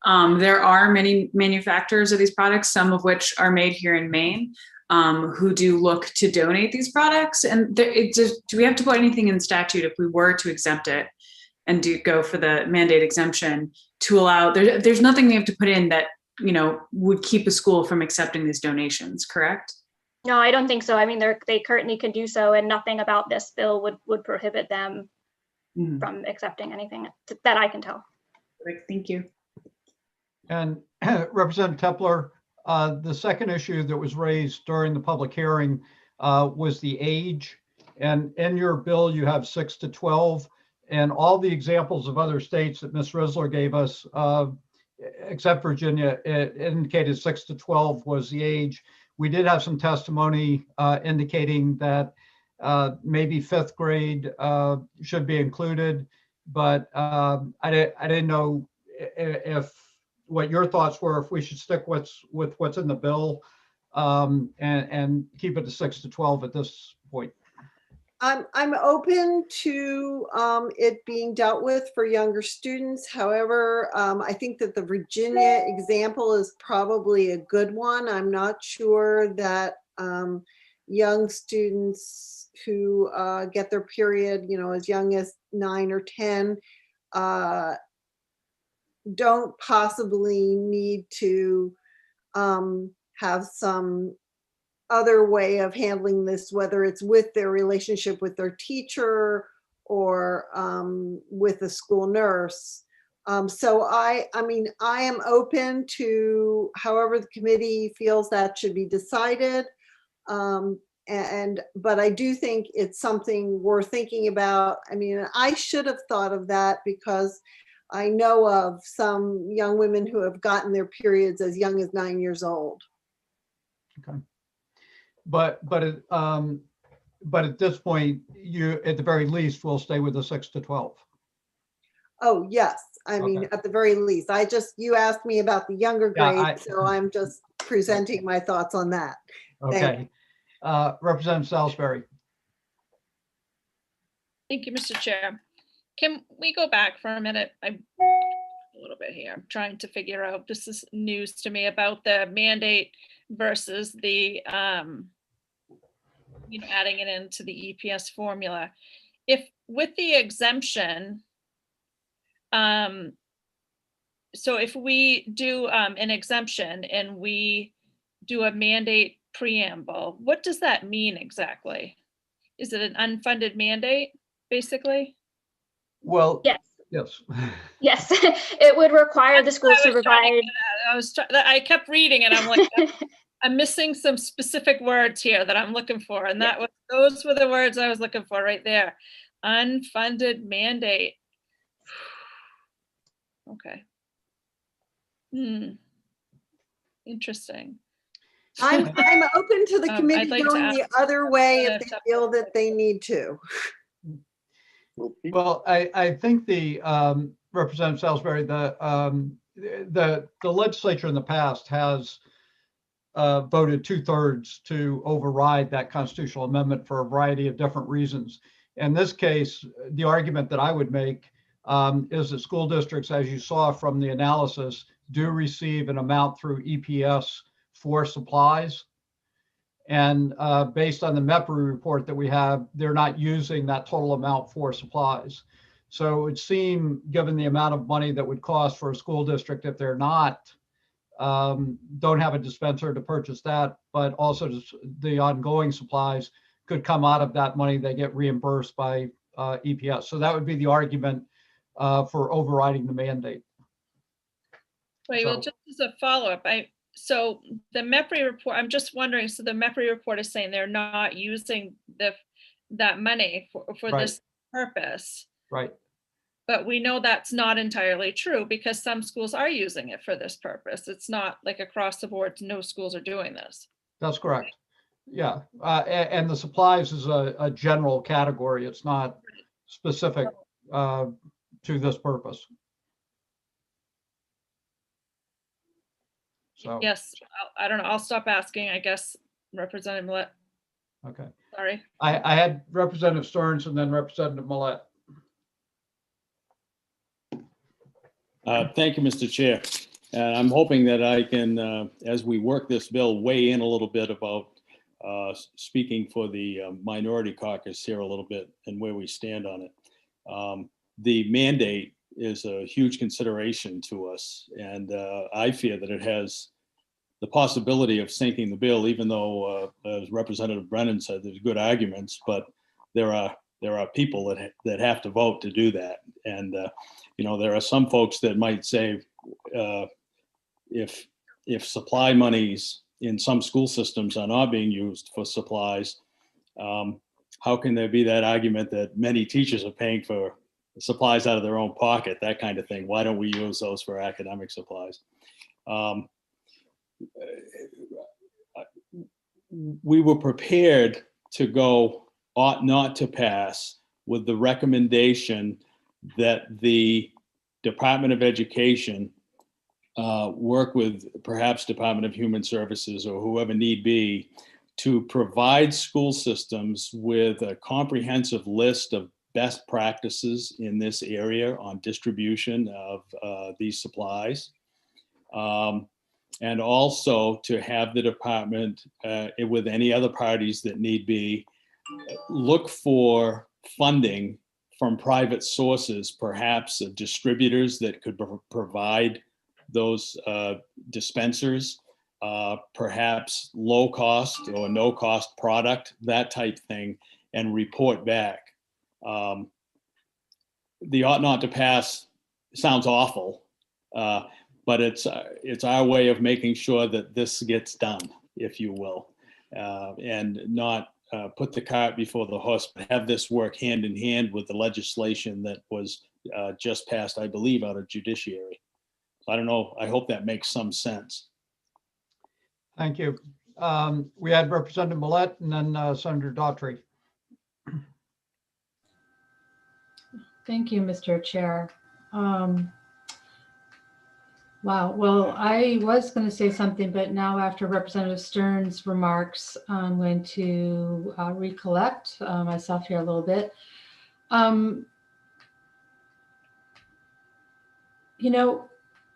There are many manufacturers of these products, some of which are made here in Maine, who do look to donate these products. And do we have to put anything in statute if we were to exempt it and do go for the mandate exemption to allow, there's nothing we have to put in that, you know, would keep a school from accepting these donations, correct? No, I don't think so. I mean, they currently can do so, and nothing about this bill would prohibit them from accepting anything that I can tell. Perfect. Thank you. And Representative Tepler, the second issue that was raised during the public hearing was the age. And in your bill, you have 6 to 12. And all the examples of other states that Ms. Rissler gave us, except Virginia, it indicated 6 to 12 was the age. We did have some testimony indicating that maybe 5th grade should be included, but I didn't know if what your thoughts were, if we should stick with what's in the bill and keep it to 6 to 12 at this point. I'm open to it being dealt with for younger students. However, I think that the Virginia example is probably a good one. I'm not sure that young students who get their period, you know, as young as 9 or 10, don't possibly need to have some other way of handling this, whether it's with their relationship with their teacher or with a school nurse. So I mean, I am open to however the committee feels that should be decided. But I do think it's something we're thinking about. I mean, I should have thought of that because I know of some young women who have gotten their periods as young as 9 years old. Okay. But at this point, you at the very least will stay with the 6 to 12. Oh, yes. I mean, at the very least, you asked me about the younger grades, so I'm just presenting my thoughts on that. Okay. Representative Salisbury. Thank you, Mr. Chair. Can we go back for a minute? I'm a little bit here. I'm trying to figure out, this is news to me about the mandate versus the, you know, adding it into the EPS formula. If with the exemption, so if we do an exemption and we do a mandate preamble, what does that mean exactly? Is it an unfunded mandate, basically? Well, yes. Yes. Yes, it would require the schools to provide. I kept reading and I'm like, I'm missing some specific words here that I'm looking for. And those were the words I was looking for right there. Unfunded mandate. Okay. Interesting. I'm open to the I'd committee like to going ask the other way if Representative they Tupper. feel that they need to. Well, I think the Representative Salisbury, the legislature in the past has voted 2/3 to override that constitutional amendment for a variety of different reasons. In this case, the argument that I would make is that school districts, as you saw from the analysis, do receive an amount through EPS for supplies. And based on the MEPRI report that we have, they're not using that total amount for supplies. So it would seem, given the amount of money that would cost for a school district if they're not, don't have a dispenser to purchase that, but also the ongoing supplies could come out of that money they get reimbursed by EPS. So that would be the argument for overriding the mandate. Wait, well, just as a follow-up, so the MEPRI report, I'm just wondering, so the MEPRI report is saying they're not using that money for Right. this purpose. Right. But we know that's not entirely true because some schools are using it for this purpose. It's not like across the board, no schools are doing this. That's correct. Yeah. And the supplies is a general category. It's not specific to this purpose. So, yes, I don't know. I'll stop asking, I guess, Representative Millett. Okay. Sorry. I had Representative Stearns and then Representative Millett. Thank you, Mr. Chair. And I'm hoping that I can, as we work this bill, weigh in a little bit about speaking for the minority caucus here a little bit and where we stand on it. The mandate is a huge consideration to us, and I fear that it has the possibility of sinking the bill, even though, as Representative Brennan said, there's good arguments, but there are people that have to vote to do that. And there are some folks that might say, if supply monies in some school systems are not being used for supplies, how can there be that argument that many teachers are paying for supplies out of their own pocket, that kind of thing? Why don't we use those for academic supplies? We were prepared to go ought not to pass with the recommendation that the Department of Education work with perhaps Department of Human Services or whoever need be to provide school systems with a comprehensive list of best practices in this area on distribution of these supplies. And also to have the department, with any other parties that need be, look for funding from private sources, perhaps distributors that could provide those dispensers, perhaps low cost or no cost product, that type thing, and report back. The ought not to pass sounds awful, but it's our way of making sure that this gets done, if you will, and not put the cart before the horse, but have this work hand in hand with the legislation that was just passed, I believe, out of judiciary. I don't know. I hope that makes some sense. Thank you. We had Representative Millett and then Senator Daughtry. Thank you, Mr. Chair. Wow. Well, I was going to say something, but now after Representative Stearns' remarks, I'm going to recollect myself here a little bit.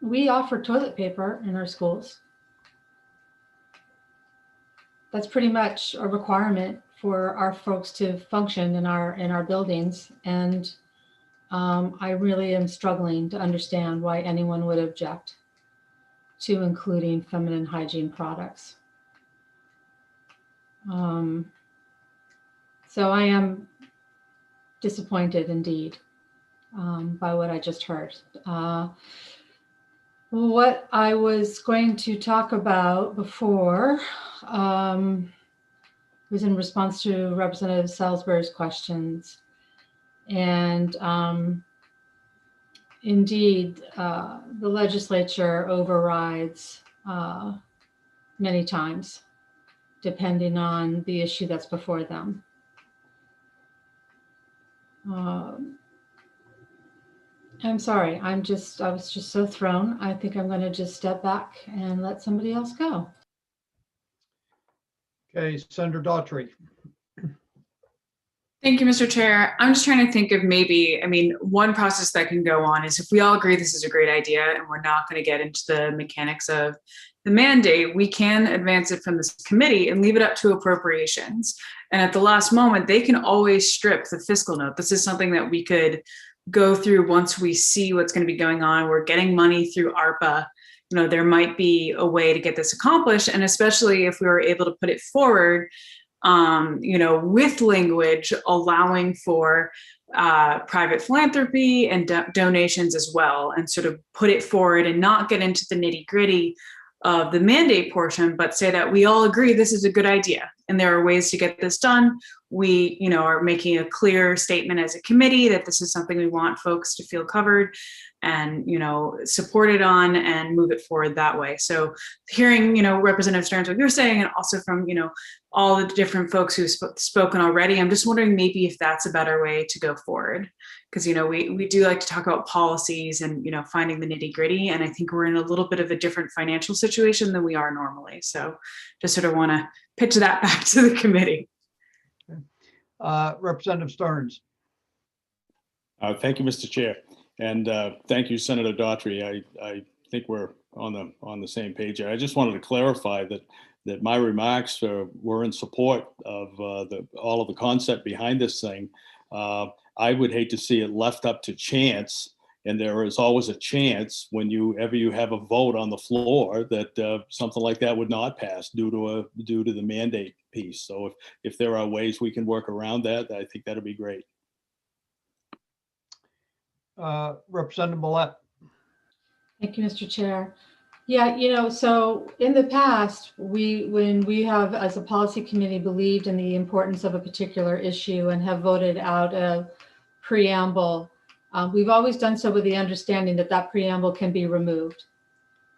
We offer toilet paper in our schools. That's pretty much a requirement for our folks to function in our buildings. And I really am struggling to understand why anyone would object to including feminine hygiene products. So I am disappointed indeed by what I just heard. What I was going to talk about before was in response to Representative Salisbury's questions. And indeed, the legislature overrides many times, depending on the issue that's before them. I'm sorry, I was just so thrown. I think I'm going to just step back and let somebody else go. Okay, Senator Daughtry. Thank you, Mr. Chair. I'm just trying to think of maybe, I mean, one process that can go on is if we all agree this is a great idea and we're not going to get into the mechanics of the mandate, we can advance it from this committee and leave it up to appropriations. And at the last moment, they can always strip the fiscal note. This is something that we could go through once we see what's going to be going on. We're getting money through ARPA. You know, there might be a way to get this accomplished. And especially if we were able to put it forward, you know, with language allowing for private philanthropy and donations as well, and sort of put it forward and not get into the nitty gritty of the mandate portion, but say that we all agree this is a good idea and there are ways to get this done. We, you know, are making a clear statement as a committee that this is something we want folks to feel covered and, you know, supported on and move it forward that way. So hearing, you know, Representative Stearns, what you're saying, and also from, you know, all the different folks who've spoken already, I'm just wondering maybe if that's a better way to go forward. Because, you know, we do like to talk about policies and, you know, finding the nitty gritty. And I think we're in a little bit of a different financial situation than we are normally. So just sort of want to pitch that back to the committee. Representative Stearns. Thank you, Mr. Chair. And thank you, Senator Daughtry. I think we're on the same page here. I just wanted to clarify that my remarks were in support of all of the concept behind this thing. I would hate to see it left up to chance, and there is always a chance whenever you have a vote on the floor that something like that would not pass due to the mandate piece. So if there are ways we can work around that, I think that'd be great. Representative Millett. Thank you, Mr. Chair. Yeah, you know, so in the past, when we have, as a policy committee, believed in the importance of a particular issue and have voted out a preamble, we've always done so with the understanding that that preamble can be removed,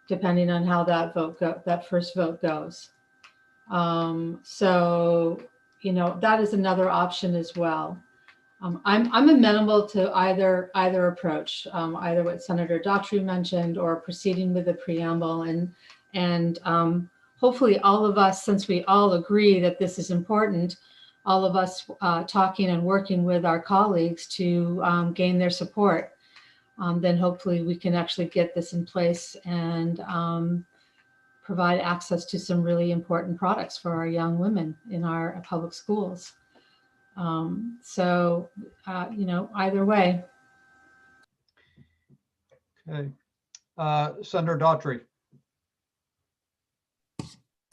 depending on how that first vote goes. So, you know, that is another option as well. I'm amenable to either approach, either what Senator Daughtry mentioned or proceeding with the preamble, and hopefully all of us, since we all agree that this is important, all of us talking and working with our colleagues to gain their support, then hopefully we can actually get this in place and provide access to some really important products for our young women in our public schools. So, you know, either way. Okay. Senator Daughtry.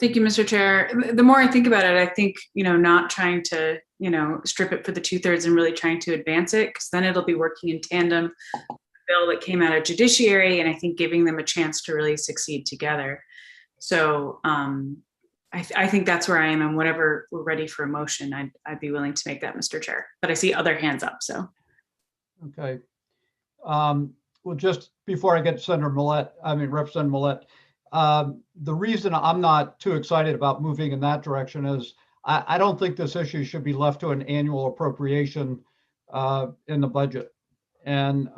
Thank you, Mr. Chair. The more I think about it, I think, you know, not trying to, you know, strip it for the 2/3 and really trying to advance it, because then it'll be working in tandem with the bill that came out of judiciary, and I think giving them a chance to really succeed together. So I think that's where I am, and whatever we're ready for a motion, I'd be willing to make that, Mr. Chair. But I see other hands up, so. Okay. Well, just before I get to Representative Millett, the reason I'm not too excited about moving in that direction is I don't think this issue should be left to an annual appropriation in the budget. And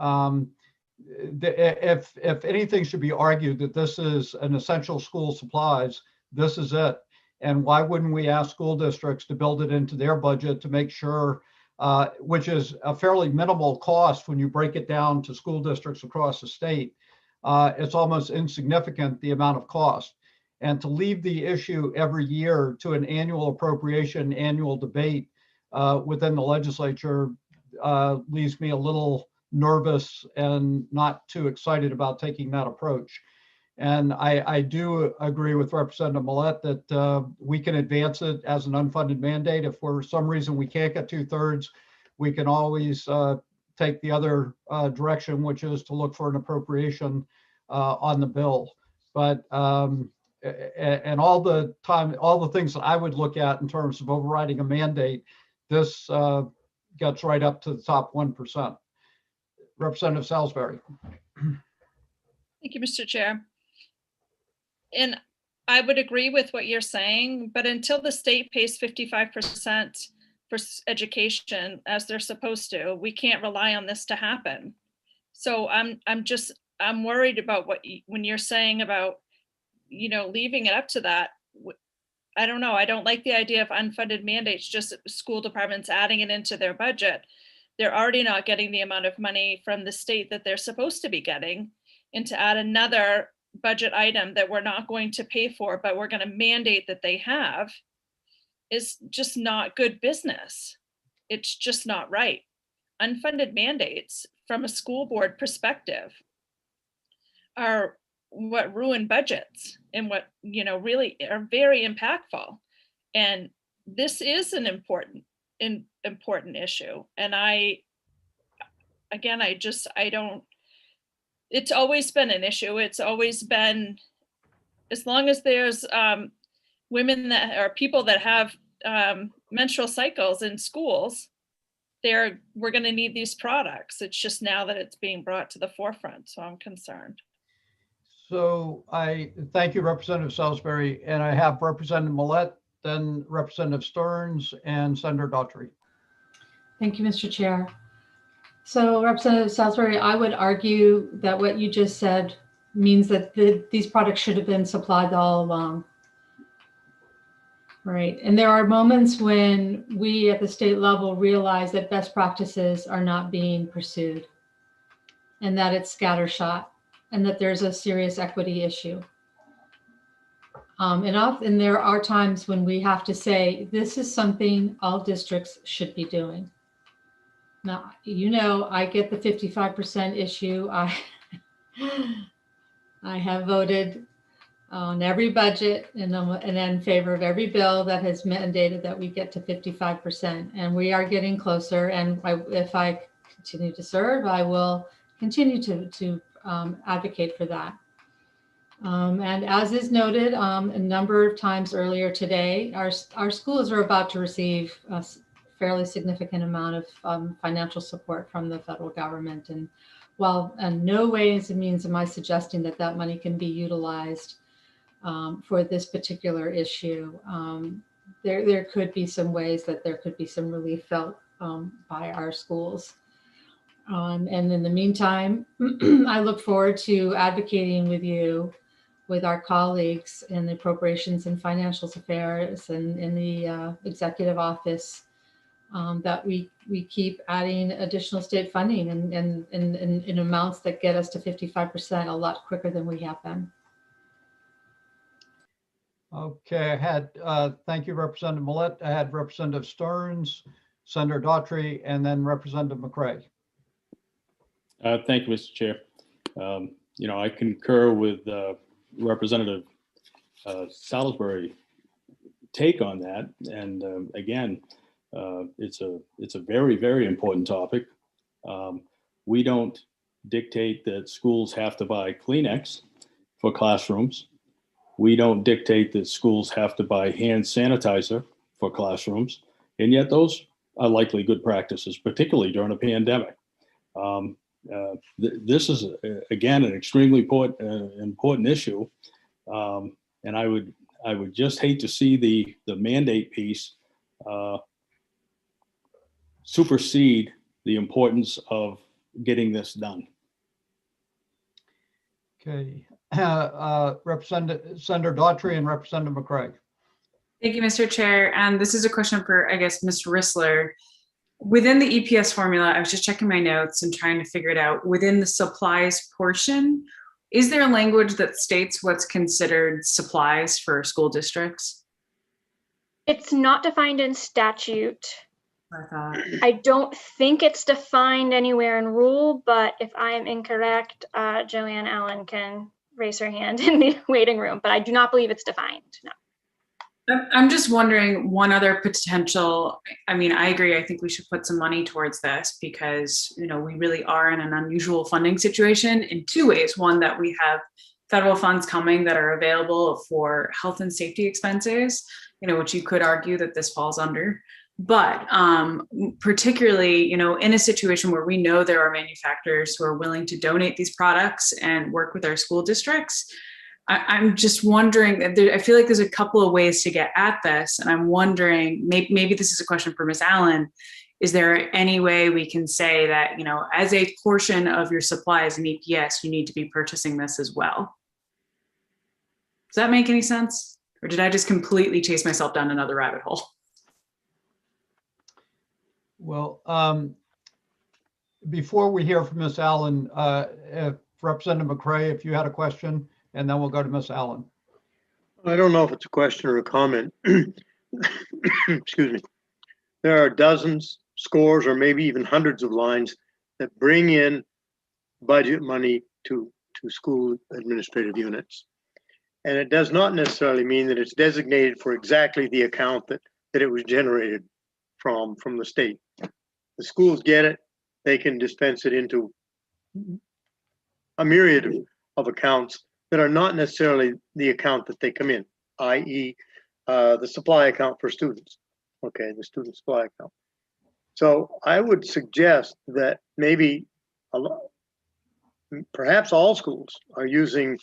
if anything should be argued that this is an essential school supplies, this is it. And why wouldn't we ask school districts to build it into their budget to make sure, which is a fairly minimal cost when you break it down to school districts across the state. It's almost insignificant, the amount of cost. And to leave the issue every year to an annual appropriation, annual debate within the legislature leaves me a little nervous and not too excited about taking that approach. And I do agree with Representative Millett that we can advance it as an unfunded mandate. If for some reason we can't get 2/3, we can always take the other direction, which is to look for an appropriation on the bill. But and all the things that I would look at in terms of overriding a mandate, this gets right up to the top 1%. Representative Salisbury. Thank you, Mr. Chair. And I would agree with what you're saying, but until the state pays 55% for education as they're supposed to, we can't rely on this to happen. So I'm worried about when you're saying about, leaving it up to that. I don't know. I don't like the idea of unfunded mandates, just school departments adding it into their budget. They're already not getting the amount of money from the state that they're supposed to be getting, and to add another budget item that we're not going to pay for, but we're going to mandate that they have, is just not good business. It's just not right. Unfunded mandates from a school board perspective are what ruin budgets and what, really are very impactful. And this is an important issue. And I don't, it's always been an issue. It's always been, as long as there's women that are people that have menstrual cycles in schools, we're going to need these products. It's just now that it's being brought to the forefront. So I'm concerned. So I thank you, Representative Salisbury, and I have Representative Millette, then Representative Stearns, and Senator Daughtry. Thank you, Mr. Chair. So Representative Salisbury, I would argue that what you just said means that these products should have been supplied all along. Right. And there are moments when we at the state level realize that best practices are not being pursued and that it's scattershot and that there's a serious equity issue. And there are times when we have to say, this is something all districts should be doing. Now, I get the 55% issue. I have voted on every budget and in favor of every bill that has mandated that we get to 55%. And we are getting closer. And if I continue to serve, I will continue to advocate for that. And as is noted a number of times earlier today, our schools are about to receive a fairly significant amount of financial support from the federal government. And while in no ways and means am I suggesting that that money can be utilized for this particular issue, there could be some ways that there could be some relief felt by our schools. And in the meantime, I look forward to advocating with you, with our colleagues in the Appropriations and Financial Affairs and in the Executive Office, that we keep adding additional state funding and in amounts that get us to 55% a lot quicker than we have been. Okay, thank you, Representative Millette. I had Representative Stearns, Senator Daughtry, and then Representative McCray. Thank you, Mr. Chair. I concur with Representative Salisbury take on that. And again, it's a very, very important topic. We don't dictate that schools have to buy Kleenex for classrooms. We don't dictate that schools have to buy hand sanitizer for classrooms. And yet those are likely good practices, particularly during a pandemic. This is, again, an extremely important issue. And I would just hate to see the mandate piece supersede the importance of getting this done. Okay, Senator Daughtry and Representative McCray. Thank you, Mr. Chair. And this is a question for, I guess, Ms. Rissler. Within the EPS formula, I was just checking my notes and trying to figure it out. Within the supplies portion, is there language that states what's considered supplies for school districts? It's not defined in statute. I don't think it's defined anywhere in rule, but if I am incorrect, Joanne Allen can raise her hand in the waiting room, but I do not believe it's defined, no. I'm just wondering one other potential, I agree, I think we should put some money towards this because, we really are in an unusual funding situation in two ways. One, that we have federal funds coming that are available for health and safety expenses, which you could argue that this falls under. But particularly, in a situation where we know there are manufacturers who are willing to donate these products and work with our school districts, I'm just wondering, I feel like there's a couple of ways to get at this, and I'm wondering, maybe this is a question for Ms. Allen. Is there any way we can say that, as a portion of your supplies in EPS, you need to be purchasing this as well? Does that make any sense? Or did I just completely chase myself down another rabbit hole? Well, before we hear from Ms. Allen, if Representative McCray, if you had a question, and then we'll go to Ms. Allen. I don't know if it's a question or a comment. Excuse me. There are dozens, scores, or maybe even hundreds of lines that bring in budget money to school administrative units. And it does not necessarily mean that it's designated for exactly the account that it was generated from the state. The schools get it, they can dispense it into a myriad of accounts that are not necessarily the account that they come in, i.e. The supply account for students, okay, the student supply account. So I would suggest that maybe perhaps all schools are using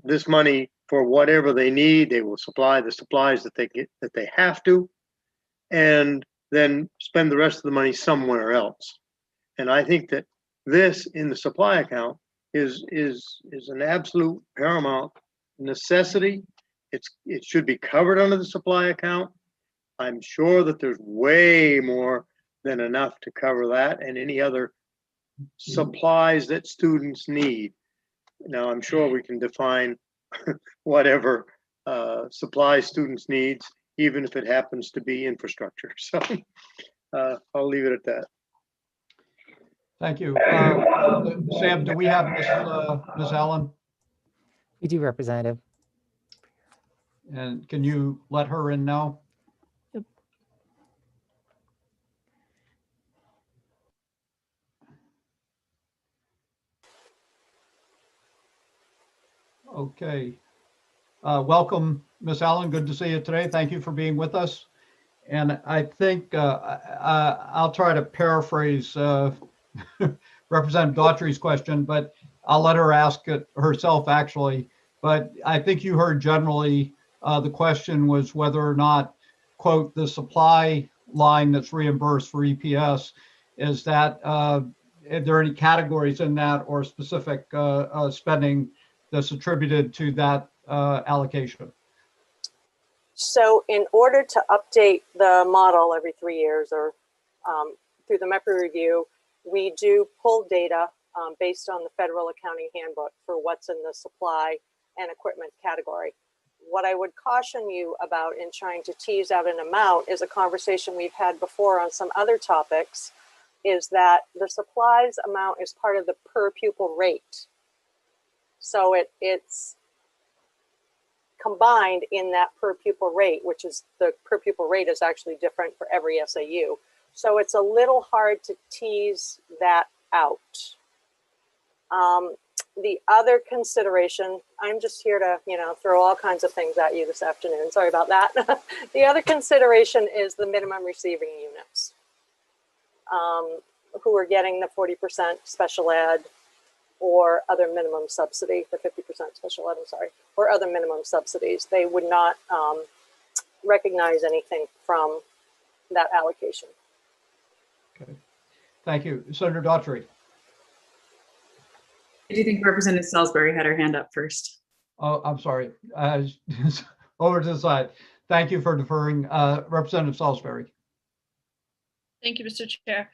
this money for whatever they need. They will supply the supplies that they have to, and then spend the rest of the money somewhere else. And I think that this in the supply account is an absolute paramount necessity. It should be covered under the supply account. I'm sure that there's way more than enough to cover that and any other supplies that students need. Now, I'm sure we can define whatever supplies students needs, even if it happens to be infrastructure. So I'll leave it at that. Thank you. Sam, do we have Ms. Allen? We do, Representative. And can you let her in now? Yep. Okay. Welcome, Ms. Allen. Good to see you today. Thank you for being with us. And I think I'll try to paraphrase Representative Daughtry's question, but I'll let her ask it herself, actually. But I think you heard generally the question was whether or not, quote, the supply line that's reimbursed for EPS, is that, are there any categories in that or specific spending that's attributed to that allocation? So in order to update the model every 3 years or through the MEPRI review, we do pull data based on the Federal Accounting Handbook for what's in the supply and equipment category. What I would caution you about in trying to tease out an amount is a conversation we've had before on some other topics, is that the supplies amount is part of the per pupil rate. So it's combined in that per pupil rate, which is the per pupil rate is actually different for every SAU. So it's a little hard to tease that out. The other consideration, I'm just here to, throw all kinds of things at you this afternoon. Sorry about that. The other consideration is the minimum receiving units who are getting the 40% special ed or other minimum subsidy, the 50% special ed, I'm sorry, or other minimum subsidies. They would not recognize anything from that allocation. Okay, thank you. Senator Daughtry. I do think Representative Salisbury had her hand up first. Oh, I'm sorry. Over to the side. Thank you for deferring. Representative Salisbury. Thank you, Mr. Chair.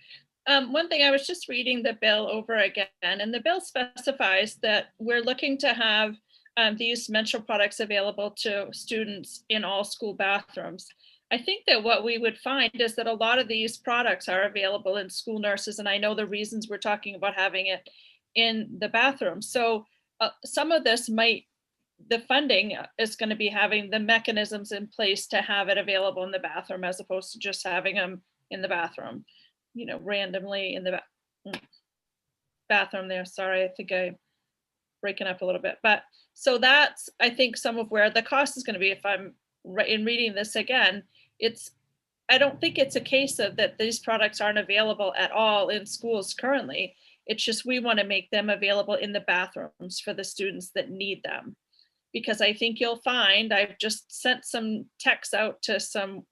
One thing, I was just reading the bill over again, and the bill specifies that we're looking to have these menstrual products available to students in all school bathrooms. I think that what we would find is that a lot of these products are available in school nurses, and I know the reasons we're talking about having it in the bathroom. So some of this the funding is going to be having the mechanisms in place to have it available in the bathroom as opposed to just having them in the bathroom, randomly in the bathroom there. Sorry, I think I'm breaking up a little bit. But so that's, I think, some of where the cost is going to be. If I'm in reading this again, I don't think it's a case of that these products aren't available at all in schools currently. It's just we want to make them available in the bathrooms for the students that need them. because I think you'll find, I've just sent some texts out to some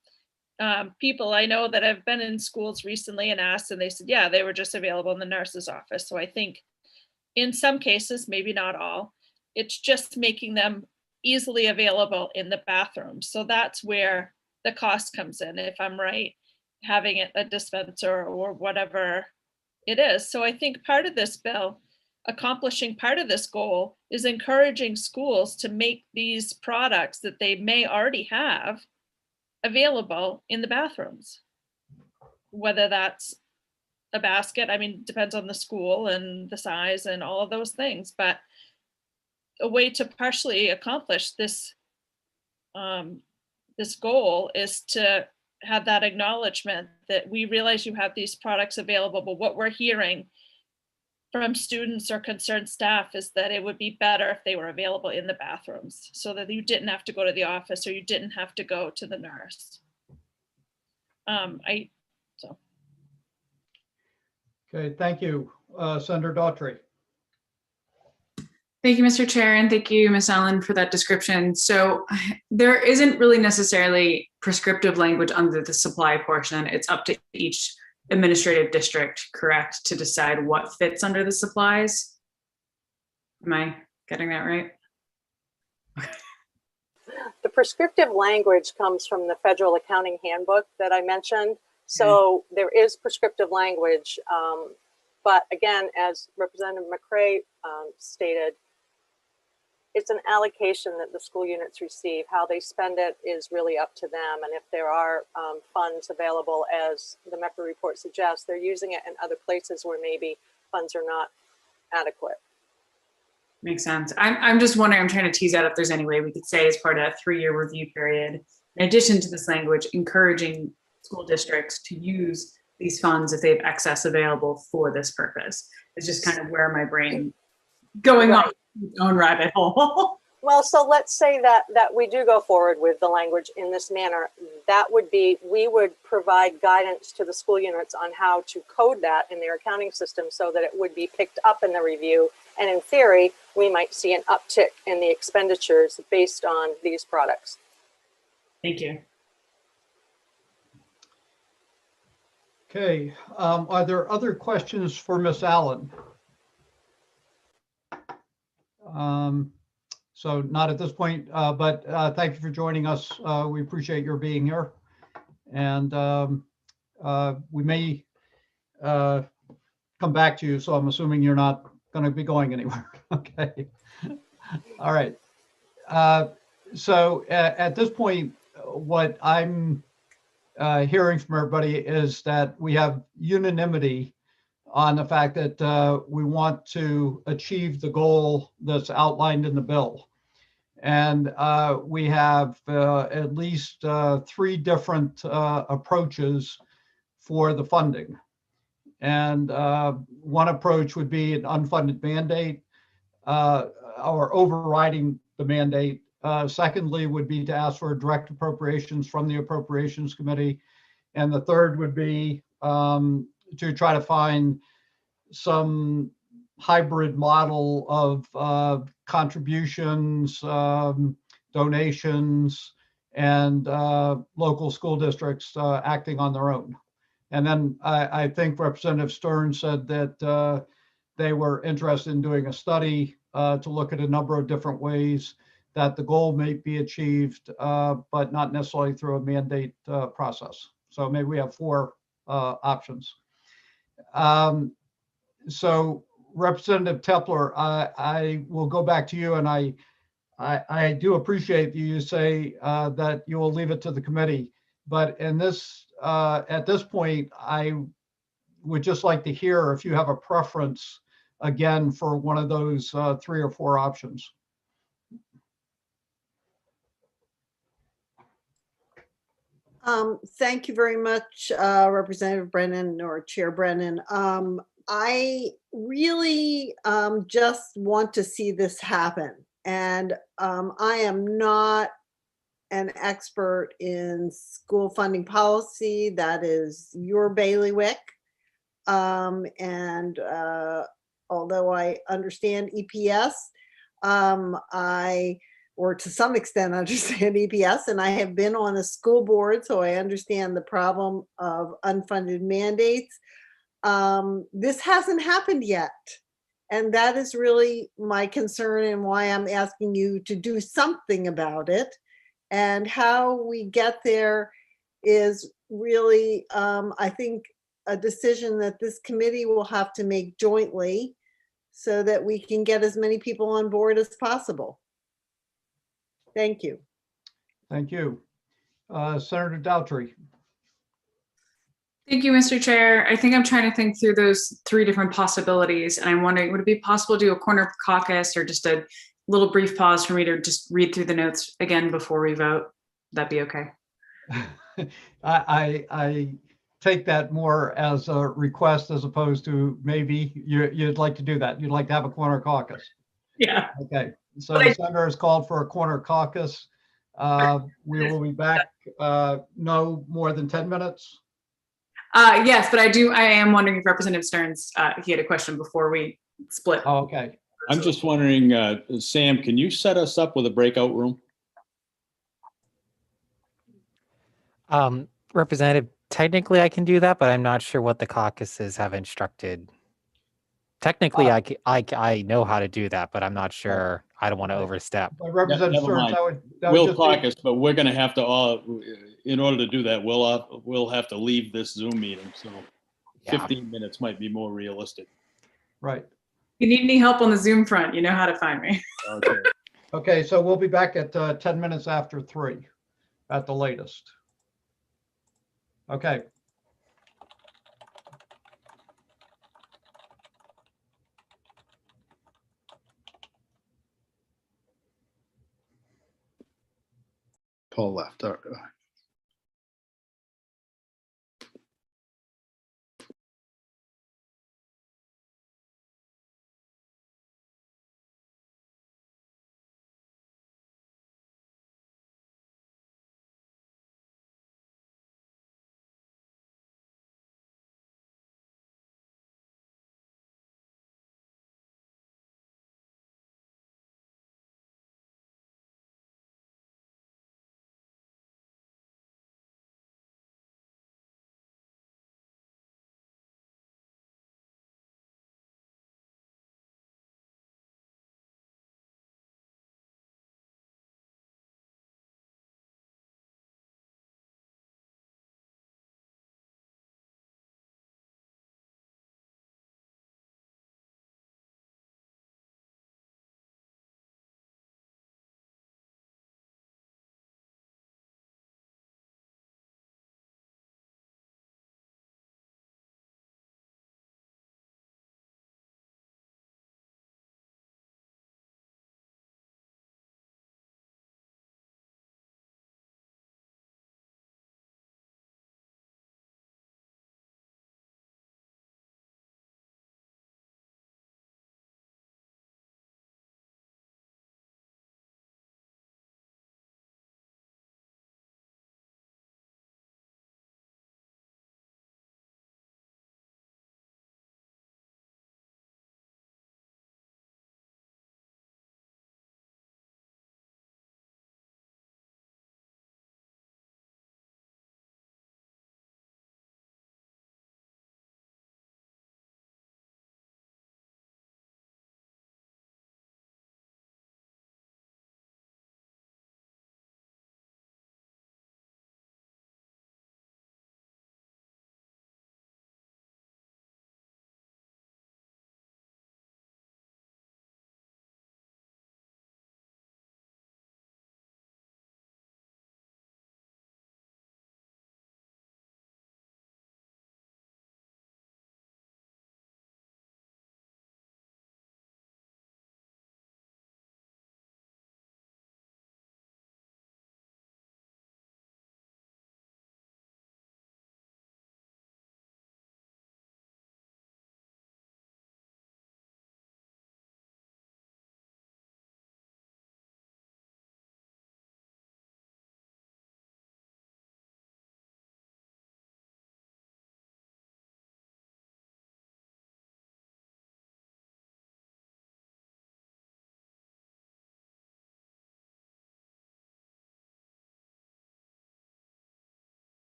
people I know that have been in schools recently and asked, and they said, yeah, they were just available in the nurse's office. So I think in some cases, maybe not all, it's just making them easily available in the bathroom. So that's where the cost comes in, if I'm right, having it a dispenser or whatever it is. So I think part of this bill, accomplishing part of this goal, is encouraging schools to make these products that they may already have available in the bathrooms. Whether that's a basket, I mean, depends on the school and the size and all of those things, but a way to partially accomplish this this goal is to have that acknowledgement that we realize you have these products available, but what we're hearing from students or concerned staff is that it would be better if they were available in the bathrooms so that you didn't have to go to the office or you didn't have to go to the nurse. Okay, thank you. Senator Daughtry. Thank you, Mr. Chair, and thank you, Ms. Allen, for that description. So there isn't really necessarily prescriptive language under the supply portion. It's up to each administrative district, correct, to decide what fits under the supplies. Am I getting that right? The prescriptive language comes from the federal accounting handbook that I mentioned. So there is prescriptive language, but again, as Representative McCray stated, it's an allocation that the school units receive. How they spend it is really up to them. And if there are funds available, as the MEPR report suggests, they're using it in other places where maybe funds are not adequate. Makes sense. I'm just wondering, I'm trying to tease out if there's any way we could say as part of a 3-year review period, in addition to this language, encouraging school districts to use these funds if they have excess available for this purpose. It's just kind of where my brain going on its own rabbit hole. Well, so let's say that we do go forward with the language in this manner. That would be, we would provide guidance to the school units on how to code that in their accounting system so that it would be picked up in the review. And in theory, we might see an uptick in the expenditures based on these products. Thank you. Okay, are there other questions for Ms. Allen? So not at this point, but thank you for joining us. We appreciate your being here. And we may come back to you, so I'm assuming you're not going to be going anywhere. Okay. All right. So at this point, what I'm hearing from everybody is that we have unanimity on the fact that we want to achieve the goal that's outlined in the bill. And we have at least 3 different approaches for the funding. And one approach would be an unfunded mandate or overriding the mandate. Secondly, would be to ask for direct appropriations from the Appropriations Committee. And the third would be to try to find some hybrid model of contributions, donations, and local school districts acting on their own. And then I think Representative Stern said that they were interested in doing a study to look at a number of different ways that the goal may be achieved, but not necessarily through a mandate process. So maybe we have 4 options. So Representative Tepler, I will go back to you, and I do appreciate you say that you will leave it to the committee. But in this, at this point, I would just like to hear if you have a preference again for one of those 3 or 4 options. Thank you very much, Representative Brennan or Chair Brennan. I really just want to see this happen. And I am not an expert in school funding policy. That is your bailiwick. And although I understand EPS, I or to some extent understand EPS, and I have been on a school board, so I understand the problem of unfunded mandates. This hasn't happened yet. And that is really my concern and why I'm asking you to do something about it. And how we get there is really, I think, a decision that this committee will have to make jointly so that we can get as many people on board as possible. Thank you. Thank you. Senator Daltrey. Thank you, Mr. Chair. I think I'm trying to think through those three different possibilities, and I'm wondering, would it be possible to do a corner caucus or just a little brief pause for me to just read through the notes again before we vote? That'd be okay. I take that more as a request as opposed to maybe you'd like to do that. You'd like to have a corner caucus. Yeah. Okay. So the senator has called for a corner caucus. We will be back no more than 10 minutes. Yes, but I am wondering if Representative Stearns, he had a question before we split. Oh, okay. I'm just wondering, Sam, can you set us up with a breakout room? Representative, technically I can do that, but I'm not sure what the caucuses have instructed. Technically, I know how to do that, but I'm not sure. I don't want to overstep. Representative Stearns, we'll caucus, but we're going to have to all, in order to do that, we'll have to leave this Zoom meeting. So 15 minutes might be more realistic. Right. If you need any help on the Zoom front, you know how to find me. Okay. Okay, so we'll be back at 10 minutes after 3 at the latest. Okay. Paul left. All right.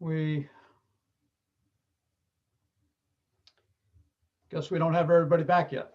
we guess we don't have everybody back yet.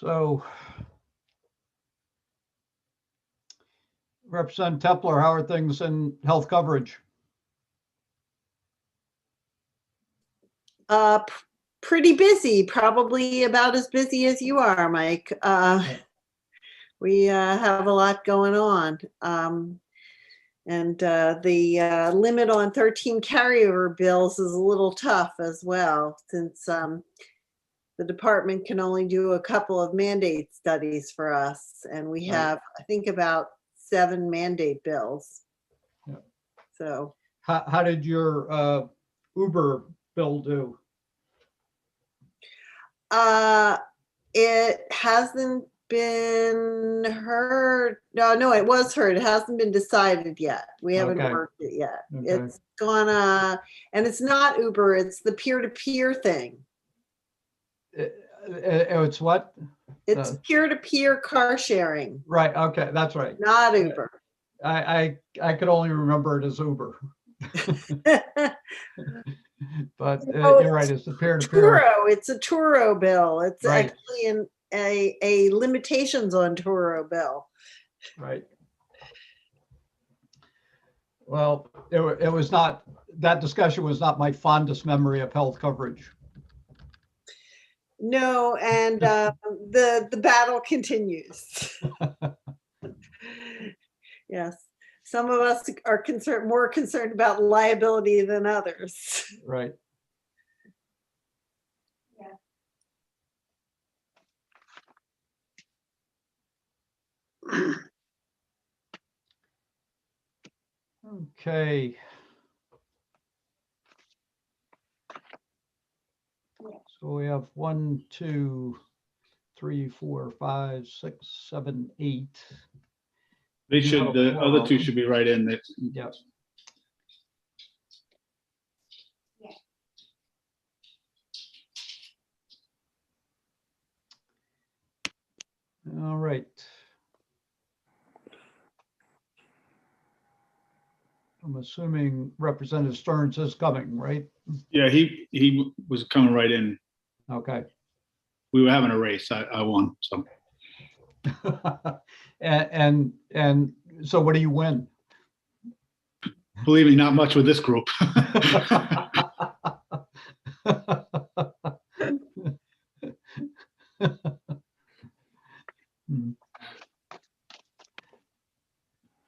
So, Representative Tepler, how are things in health coverage? Pretty busy, probably about as busy as you are, Mike. We have a lot going on. And the limit on 13 carryover bills is a little tough as well, since the department can only do a couple of mandate studies for us. And we have, I think, about 7 mandate bills. Yeah. So How did your Uber bill do? It hasn't been heard. No, it was heard. It hasn't been decided yet. We haven't Okay. worked it yet. Okay. It's gonna, and it's not Uber, it's the peer-to-peer thing. It's what? It's peer-to-peer car sharing, Right. Okay, that's right. not Uber. I could only remember it as Uber. But you're right. It's the peer-to-peer. Turo, it's a Turo bill. It's Right. actually a limitations on Turo bill. Right. Well, it was not, that discussion was not my fondest memory of health coverage. No, and the battle continues. Yes, some of us are more concerned about liability than others. Right. Okay. So we have 1, 2, 3, 4, 5, 6, 7, 8. They should, the other two should be right in there. Yep. All right. I'm assuming Representative Stearns is coming, right? Yeah, he was coming right in. Okay. We were having a race. I won, so. And so what do you win? Believe me, not much with this group.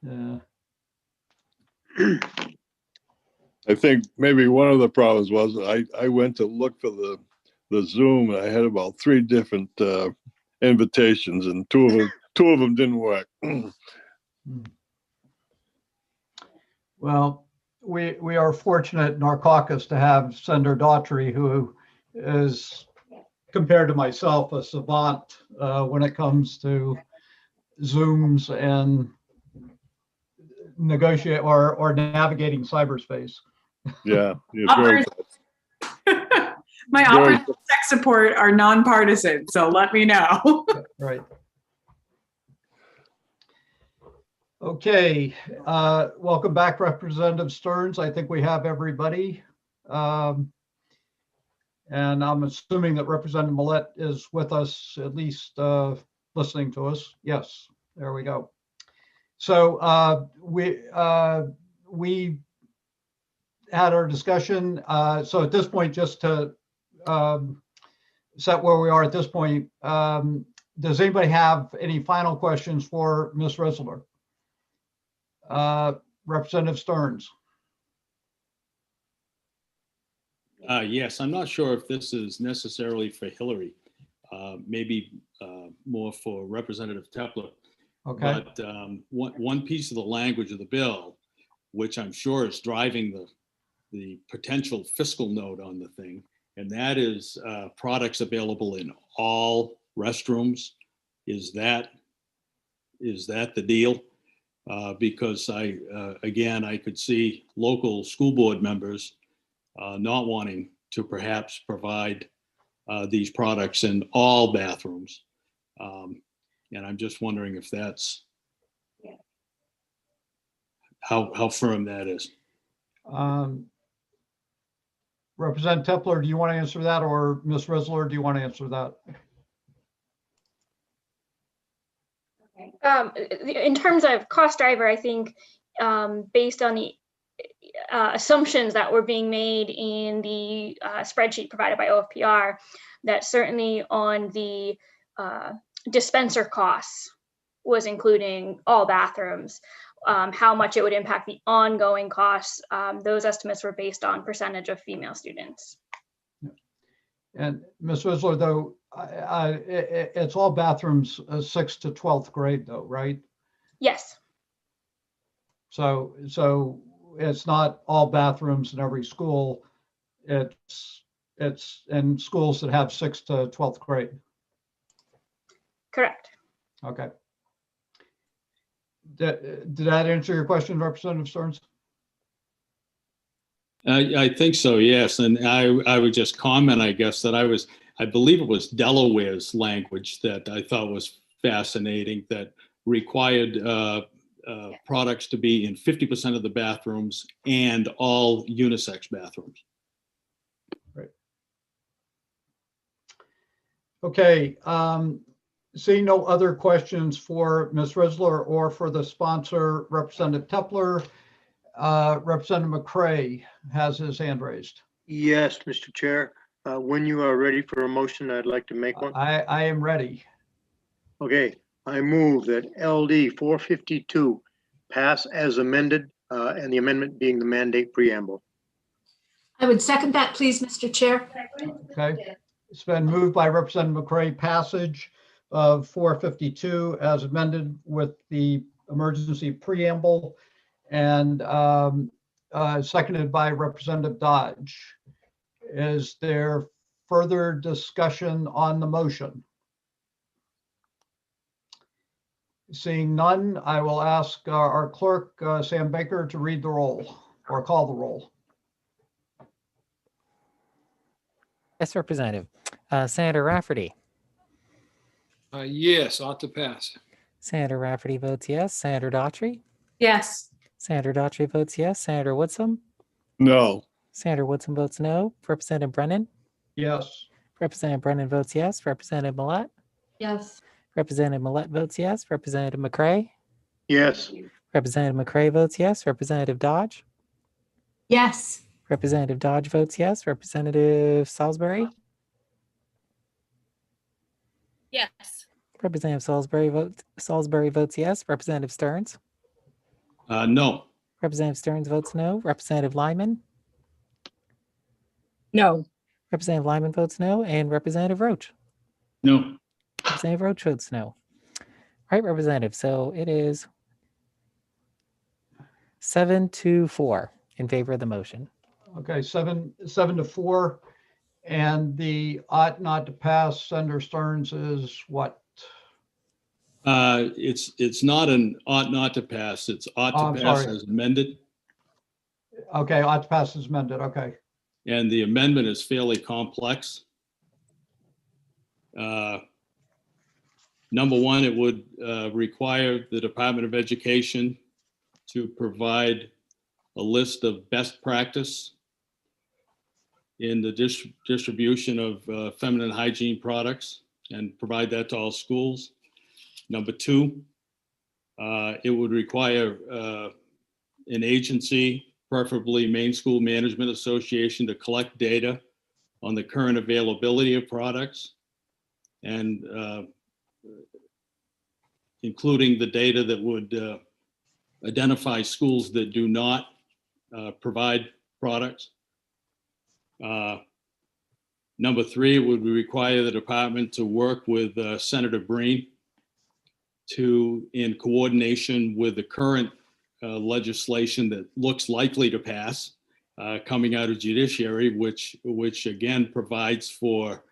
Yeah. I think maybe one of the problems was I went to look for the Zoom and I had about 3 different invitations and two of them didn't work. Well, we are fortunate in our caucus to have Senator Daughtry, who is, compared to myself, a savant when it comes to Zooms and negotiate or navigating cyberspace. Yeah, you're very My operative tech support are nonpartisan, so let me know. Right. Okay, welcome back, Representative Stearns. I think we have everybody. And I'm assuming that Representative Millette is with us, at least listening to us. Yes, there we go. So we had our discussion. So at this point, just to set where we are at this point. Does anybody have any final questions for Ms. Rissler? Representative Stearns? Yes, I'm not sure if this is necessarily for Hillary, maybe more for Representative Tepler. Okay. But one piece of the language of the bill, which I'm sure is driving the potential fiscal note on the thing, and that is products available in all restrooms. Is that the deal? Because again, I could see local school board members not wanting to perhaps provide these products in all bathrooms. And I'm just wondering if that's how firm that is. Representative Tepler, do you want to answer that, or Ms. Rissler, do you want to answer that? In terms of cost driver, I think based on the assumptions that were being made in the spreadsheet provided by OFPR, that certainly on the dispenser costs was including all bathrooms. How much it would impact the ongoing costs, those estimates were based on percentage of female students. And Ms. Rissler, though, it's all bathrooms 6th to 12th grade, though, right? Yes. So it's not all bathrooms in every school. It's in schools that have 6th to 12th grade. Correct. Okay. Did that answer your question, Representative Stearns? I think so, yes. And I would just comment, I guess, that I believe it was Delaware's language that I thought was fascinating, that required products to be in 50% of the bathrooms and all unisex bathrooms. Right. Okay. Seeing no other questions for Ms. Rissler or for the sponsor, Representative Tepler, Representative McCray has his hand raised. Yes, Mr. Chair. When you are ready for a motion, I'd like to make one. I am ready. Okay, I move that LD 452 pass as amended, and the amendment being the mandate preamble. I would second that, please, Mr. Chair. Okay. It's been moved by Representative McCray passage of 452 as amended with the emergency preamble, and seconded by Representative Dodge. Is there further discussion on the motion? Seeing none, I will ask our clerk, Sam Baker, to read the roll or call the roll. Yes, Representative. Senator Rafferty. Yes, ought to pass. Senator Rafferty votes yes. Senator Daughtry. Yes. Senator Daughtry votes yes. Senator Woodson. No. Senator Woodson votes no. Representative Brennan. Yes. Representative Brennan votes yes. Representative Millett. Yes. Representative Millett votes yes. Representative McCray. Yes. Representative McCray votes yes. Representative Dodge. Yes. Representative Dodge votes yes. Representative Salisbury. Yes. Representative Salisbury votes yes. Representative Stearns. No. Representative Stearns votes no. Representative Lyman. No. Representative Lyman votes no. And Representative Roach. No. Representative Roach votes no. All right, Representative. So it is 7-4 in favor of the motion. Okay, 7-4. And the ought not to pass, Senator Stearns, is what? It's not an ought not to pass. It's ought to pass as amended. Okay, ought to pass as amended. Okay. And the amendment is fairly complex. Number one, it would require the Department of Education to provide a list of best practice in the distribution of feminine hygiene products and provide that to all schools. Number two, it would require an agency, preferably Maine School Management Association, to collect data on the current availability of products and including the data that would identify schools that do not provide products. Number three, it would require the department to work with Senator Breen in coordination with the current legislation that looks likely to pass coming out of judiciary, which again provides for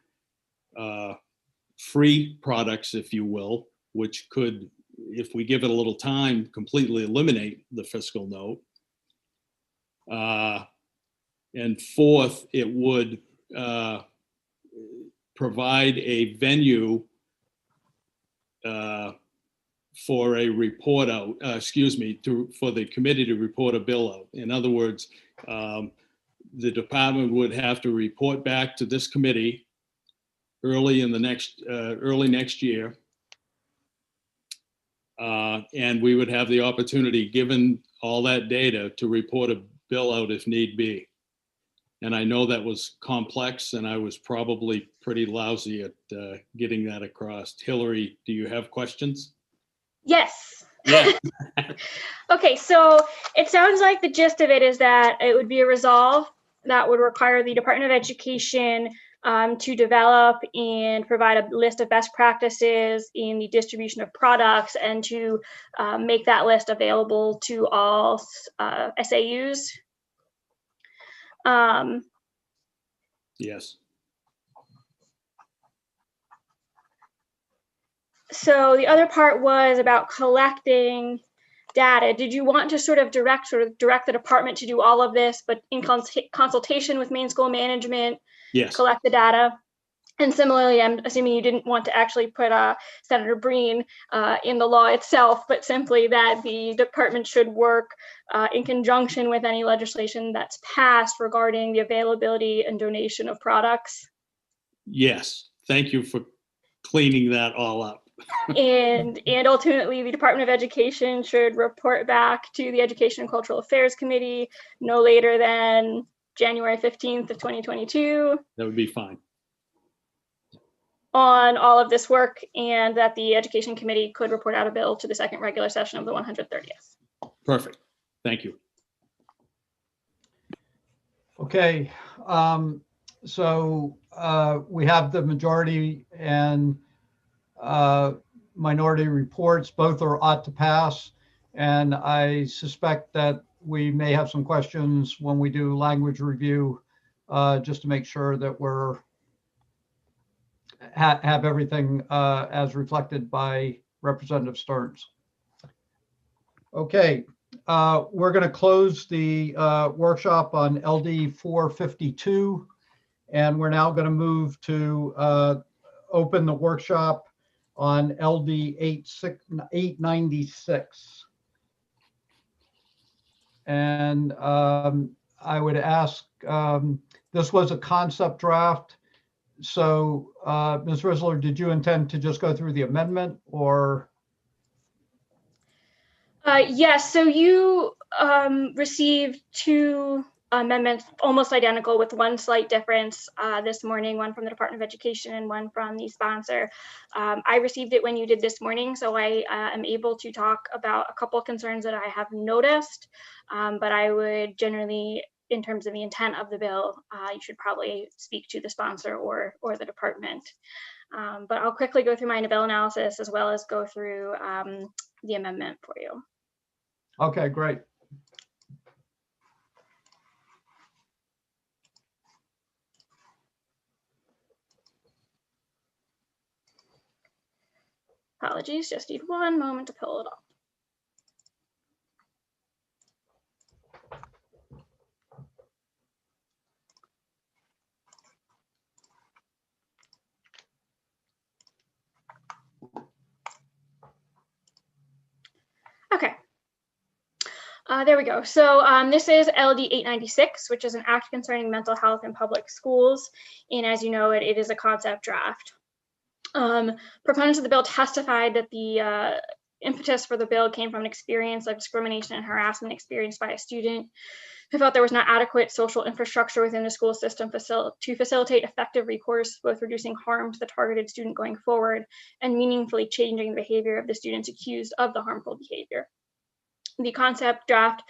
free products, if you will, which could, if we give it a little time, completely eliminate the fiscal note. And fourth, it would provide a venue for a report out, for the committee to report a bill out. In other words, the department would have to report back to this committee early next year. And we would have the opportunity, given all that data, to report a bill out if need be. And I know that was complex and I was probably pretty lousy at getting that across. Hillary, do you have questions? Yes. Yeah. Okay, so it sounds like the gist of it is that it would be a resolve that would require the Department of Education to develop and provide a list of best practices in the distribution of products and to make that list available to all SAUs. Yes. So the other part was about collecting data. Did you want to sort of direct the department to do all of this, but in consultation with main school management, yes, collect the data? And similarly, I'm assuming you didn't want to actually put Senator Breen in the law itself, but simply that the department should work in conjunction with any legislation that's passed regarding the availability and donation of products. Yes. Thank you for cleaning that all up. and ultimately, the Department of Education should report back to the Education and Cultural Affairs Committee no later than January 15th of 2022. That would be fine. On all of this work, and that the Education Committee could report out a bill to the second regular session of the 130th. Perfect. Thank you. Okay, so we have the majority and minority reports. Both are ought to pass. And I suspect that we may have some questions when we do language review, just to make sure that we're have everything as reflected by Representative Stearns. Okay, we're going to close the workshop on LD 452, and we're now going to move to open the workshop on LD 896. And I would ask, this was a concept draft. So Ms. Risler, did you intend to just go through the amendment or? Yes, so you received two amendments almost identical with one slight difference this morning, one from the Department of Education and one from the sponsor. I received it when you did this morning, so I am able to talk about a couple of concerns that I have noticed, but I would generally, in terms of the intent of the bill, you should probably speak to the sponsor or the department. But I'll quickly go through my bill analysis as well as go through the amendment for you. Okay, great. Apologies, just need one moment to pull it up. Okay. There we go. So this is LD 896, which is an act concerning mental health in public schools. And as you know, it is a concept draft. Proponents of the bill testified that the impetus for the bill came from an experience of discrimination and harassment experienced by a student who felt there was not adequate social infrastructure within the school system to facilitate effective recourse, both reducing harm to the targeted student going forward and meaningfully changing the behavior of the students accused of the harmful behavior. The concept draft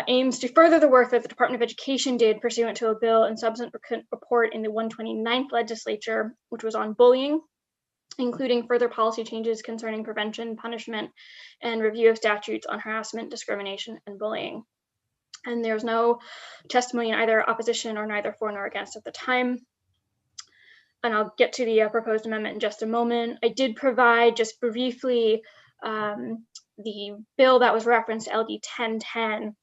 aims to further the work that the Department of Education did pursuant to a bill and subsequent report in the 129th legislature, which was on bullying, including further policy changes concerning prevention, punishment, and review of statutes on harassment, discrimination, and bullying. And there's no testimony in either opposition or neither for nor against at the time. And I'll get to the proposed amendment in just a moment. I did provide just briefly the bill that was referenced, LD 1010.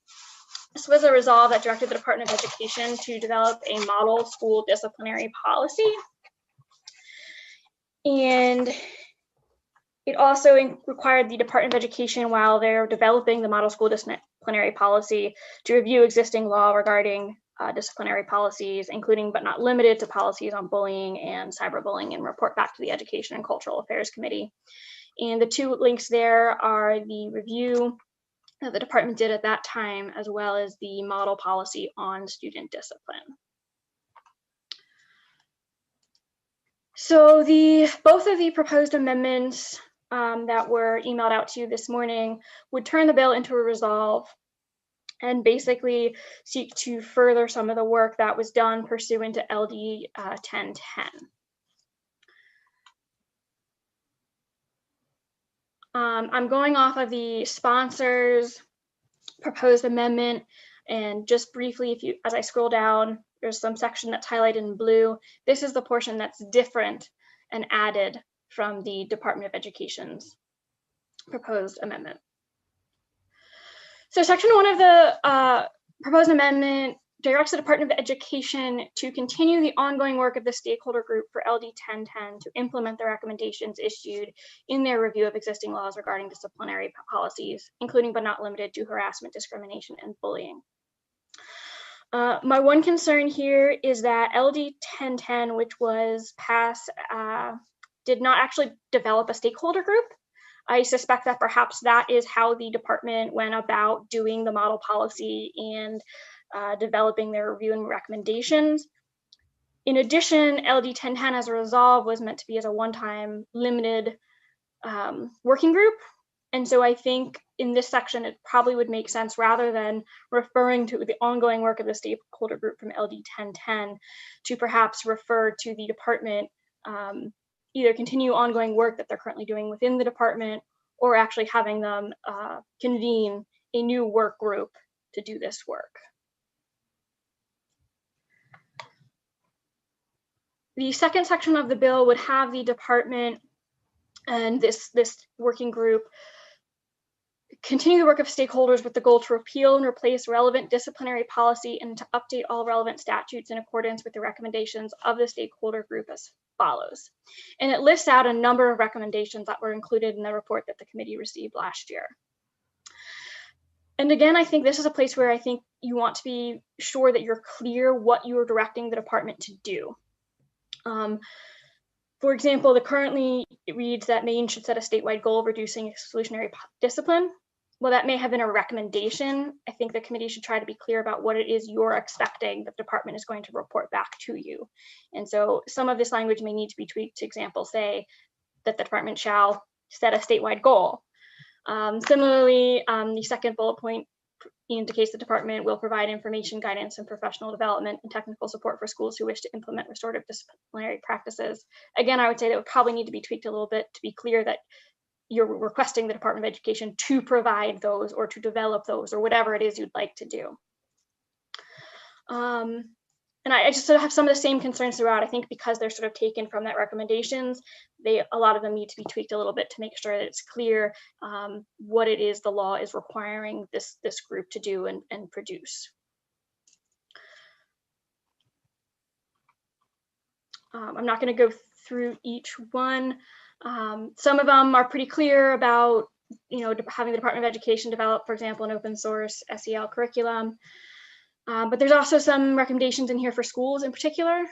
This was a resolve that directed the Department of Education to develop a model school disciplinary policy. And it also required the Department of Education, while they're developing the model school disciplinary policy, to review existing law regarding disciplinary policies, including but not limited to policies on bullying and cyberbullying, and report back to the Education and Cultural Affairs Committee. And the two links there are the review that the department did at that time, as well as the model policy on student discipline. So both of the proposed amendments that were emailed out to you this morning would turn the bill into a resolve and basically seek to further some of the work that was done pursuant to LD 1010. I'm going off of the sponsor's proposed amendment, and just briefly, as I scroll down, there's some section that's highlighted in blue. This is the portion that's different and added from the Department of Education's proposed amendment. So section 1 of the proposed amendment directs the Department of Education to continue the ongoing work of the stakeholder group for LD 1010 to implement the recommendations issued in their review of existing laws regarding disciplinary policies, including but not limited to harassment, discrimination, and bullying. My one concern here is that LD 1010, which was passed, did not actually develop a stakeholder group. I suspect that perhaps that is how the department went about doing the model policy and developing their review and recommendations. In addition, LD 1010 as a resolve was meant to be as a one-time limited working group. And so I think in this section, it probably would make sense, rather than referring to the ongoing work of the stakeholder group from LD 1010, to perhaps refer to the department, either continue ongoing work that they're currently doing within the department, or actually having them convene a new work group to do this work. The second section of the bill would have the department and this working group continue the work of stakeholders with the goal to repeal and replace relevant disciplinary policy and to update all relevant statutes in accordance with the recommendations of the stakeholder group as follows. And it lists out a number of recommendations that were included in the report that the committee received last year. And again, I think this is a place where I think you want to be sure that you're clear what you are directing the department to do. For example, currently it reads that Maine should set a statewide goal of reducing exclusionary discipline. Well, that may have been a recommendation. I think the committee should try to be clear about what it is you're expecting the department is going to report back to you. And so some of this language may need to be tweaked to, example, say that the department shall set a statewide goal. Similarly, the second bullet point indicates the department will provide information, guidance, and professional development and technical support for schools who wish to implement restorative disciplinary practices. Again, I would say that would probably need to be tweaked a little bit to be clear that you're requesting the Department of Education to provide those or to develop those or whatever it is you'd like to do. And I just sort of have some of the same concerns throughout. I think because they're sort of taken from that recommendations, a lot of them need to be tweaked a little bit to make sure that it's clear what it is the law is requiring this group to do and produce. I'm not going to go through each one. Some of them are pretty clear about, having the Department of Education develop, for example, an open source SEL curriculum. But there's also some recommendations in here for schools in particular.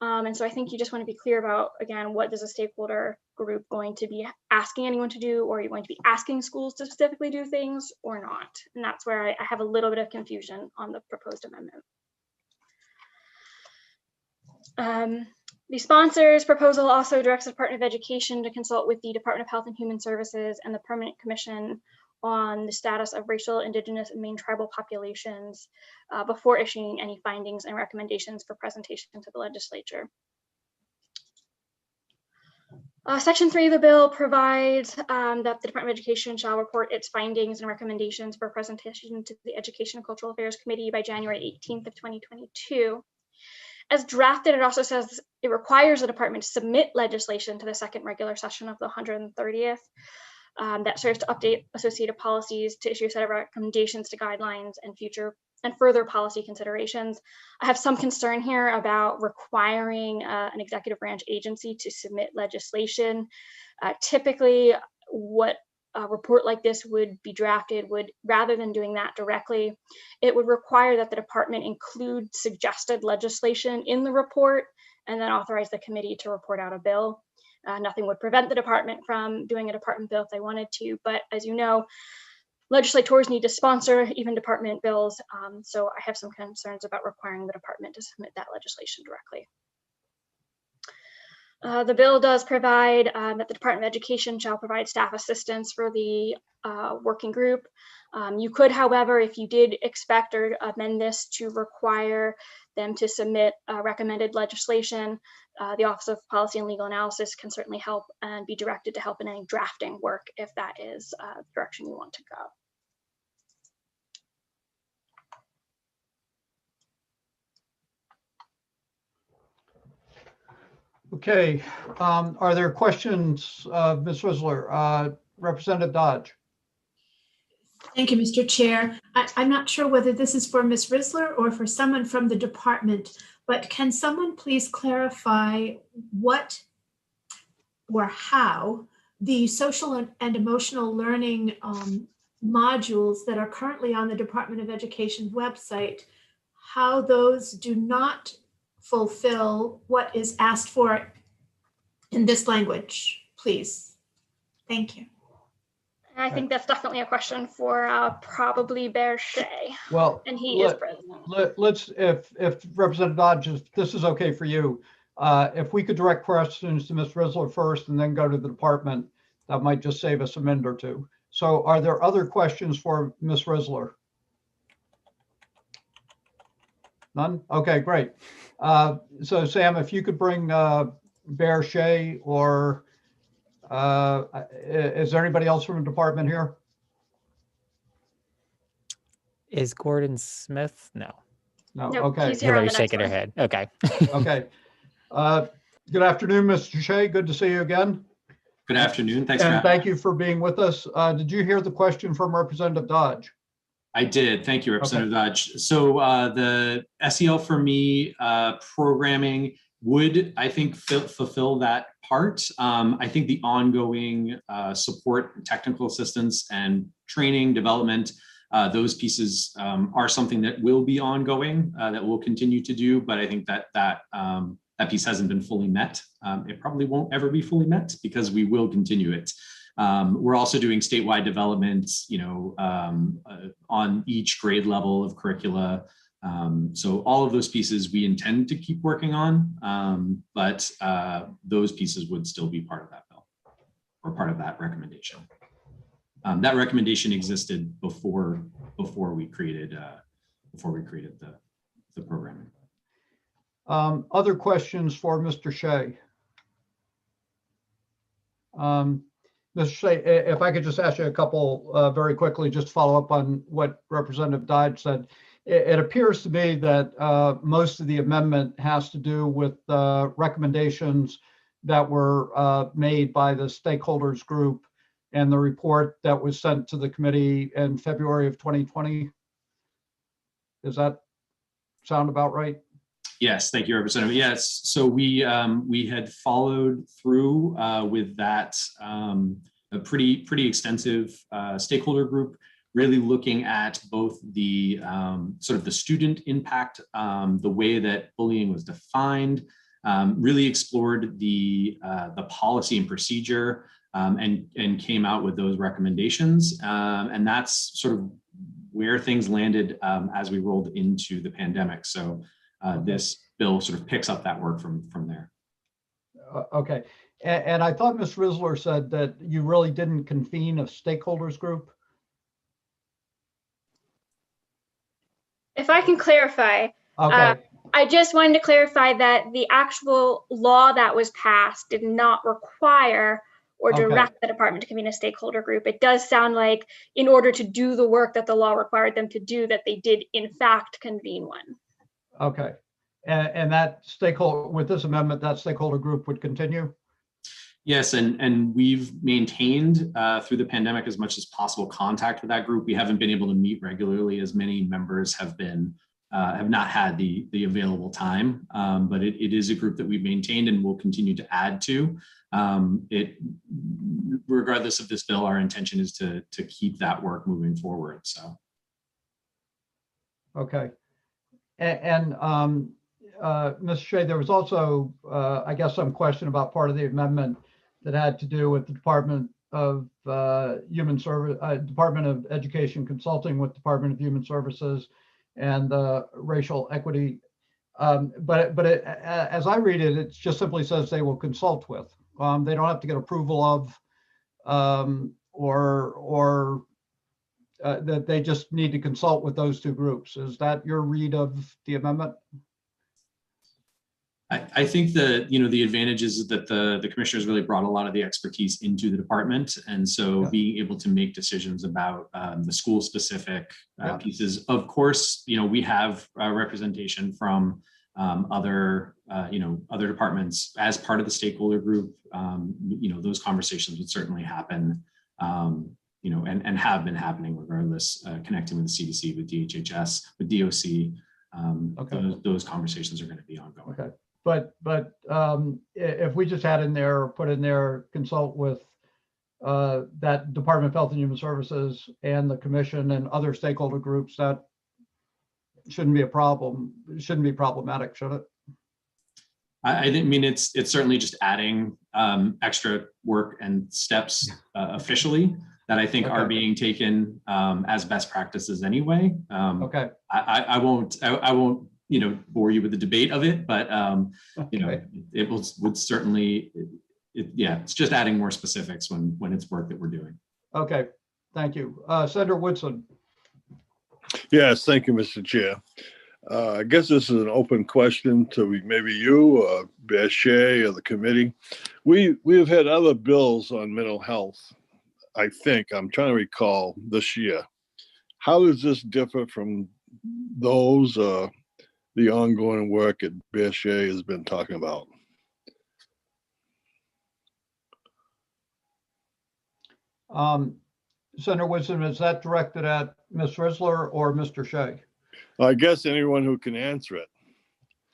And so I think you just want to be clear about, again, what is a stakeholder group going to be asking anyone to do, or are you going to be asking schools to specifically do things or not? And that's where I have a little bit of confusion on the proposed amendment. The sponsor's proposal also directs the Department of Education to consult with the Department of Health and Human Services and the Permanent Commission on the status of racial, indigenous, and Maine tribal populations before issuing any findings and recommendations for presentation to the legislature. Section 3 of the bill provides that the Department of Education shall report its findings and recommendations for presentation to the Education and Cultural Affairs Committee by January 18th of 2022. As drafted, it also says it requires the department to submit legislation to the second regular session of the 130th. That serves to update associated policies, to issue a set of recommendations to guidelines and future and further policy considerations. I have some concern here about requiring an executive branch agency to submit legislation. Typically, what a report like this would be drafted would, rather than doing that directly, it would require that the department include suggested legislation in the report and then authorize the committee to report out a bill. Nothing would prevent the department from doing a department bill if they wanted to, but as you know, legislators need to sponsor even department bills, so I have some concerns about requiring the department to submit that legislation directly. The bill does provide that the Department of Education shall provide staff assistance for the working group. You could, however, if you did expect or amend this to require them to submit recommended legislation, the Office of Policy and Legal Analysis can certainly help and be directed to help in any drafting work if that is the direction you want to go. Okay, are there questions, Ms. Risler? Representative Dodge. Thank you, Mr. Chair. I'm not sure whether this is for Ms. Risler or for someone from the department, but can someone please clarify what or how the social and emotional learning modules that are currently on the Department of Education website, how those do not fulfill what is asked for in this language, please? Thank you. I think that's definitely a question for probably Bear Shea. Well, and he is president. Let's, if Representative Dodge, if this is okay for you, if we could direct questions to Ms. Risler first and then go to the department, that might just save us a minute or two. So are there other questions for Ms. Risler? None? Okay, great. So Sam, if you could bring Bear Shea or is there anybody else from the department here? Is Gordon Smith? No. No, Nope, okay. he's here on the Hillary's next shaking her one. head. Okay. Okay. Good afternoon, Mr. Shea. Good to see you again. Good afternoon. Thanks for And having thank you for being with us. Did you hear the question from Representative Dodge? I did. Thank you, Representative Dodge. So the SEL for Me programming would, I think, fulfill that part. I think the ongoing support, technical assistance, and training development, those pieces are something that will be ongoing, that we'll continue to do. But I think that piece hasn't been fully met. It probably won't ever be fully met because we will continue it. We're also doing statewide development, on each grade level of curricula. So all of those pieces we intend to keep working on, but those pieces would still be part of that bill or part of that recommendation. That recommendation existed before we created the programming. Other questions for Mr. Shea? Mr. Shea, if I could just ask you a couple very quickly, just to follow up on what Representative Dodge said. It appears to me that most of the amendment has to do with recommendations that were made by the stakeholders group and the report that was sent to the committee in February of 2020. Does that sound about right? Yes, thank you, Representative. Yes, so we had followed through with that a pretty extensive stakeholder group, really looking at both the sort of the student impact, the way that bullying was defined, really explored the policy and procedure and came out with those recommendations. And that's sort of where things landed as we rolled into the pandemic. So this bill sort of picks up that work from there. Okay. And I thought Ms. Risler said that you really didn't convene a stakeholders group. If I can clarify, Okay. I just wanted to clarify that the actual law that was passed did not require or direct the department to convene a stakeholder group. It does sound like in order to do the work that the law required them to do, that they did in fact convene one. Okay. And that stakeholder, with this amendment, that stakeholder group would continue? Yes, and we've maintained through the pandemic as much as possible contact with that group. We haven't been able to meet regularly as many members have not had the available time, but it is a group that we've maintained and will continue to add to. Regardless of this bill, our intention is to keep that work moving forward. So. Okay. And Ms. Shea, there was also, I guess, some question about part of the amendment that had to do with the Department of Human Service, Department of Education consulting with Department of Human Services and racial equity. But as I read it, it just simply says they will consult with. They don't have to get approval of, or that they just need to consult with those two groups. Is that your read of the amendment? I think that, the advantage is that the commissioners really brought a lot of the expertise into the department. And so being able to make decisions about the school specific pieces, of course, we have representation from other departments as part of the stakeholder group. Those conversations would certainly happen, and have been happening regardless, connecting with the CDC, with DHHS, with DOC. Those conversations are going to be ongoing. Okay. But if we just had in there or put in there, consult with that Department of Health and Human Services and the commission and other stakeholder groups, that shouldn't be a problem. It shouldn't be problematic, should it? I mean, it's certainly just adding extra work and steps officially that I think are being taken as best practices anyway. I won't bore you with the debate of it, but it would certainly, it's just adding more specifics when it's work that we're doing. Okay, thank you. Senator Woodson. Yes, thank you, Mr. Chair. I guess this is an open question to maybe you, Bear Shea, or the committee. We have had other bills on mental health, I think, I'm trying to recall, this year. How does this differ from those, the ongoing work that Bear Shea has been talking about? Senator Woodson, is that directed at Ms. Risler or Mr. Shea? I guess anyone who can answer it.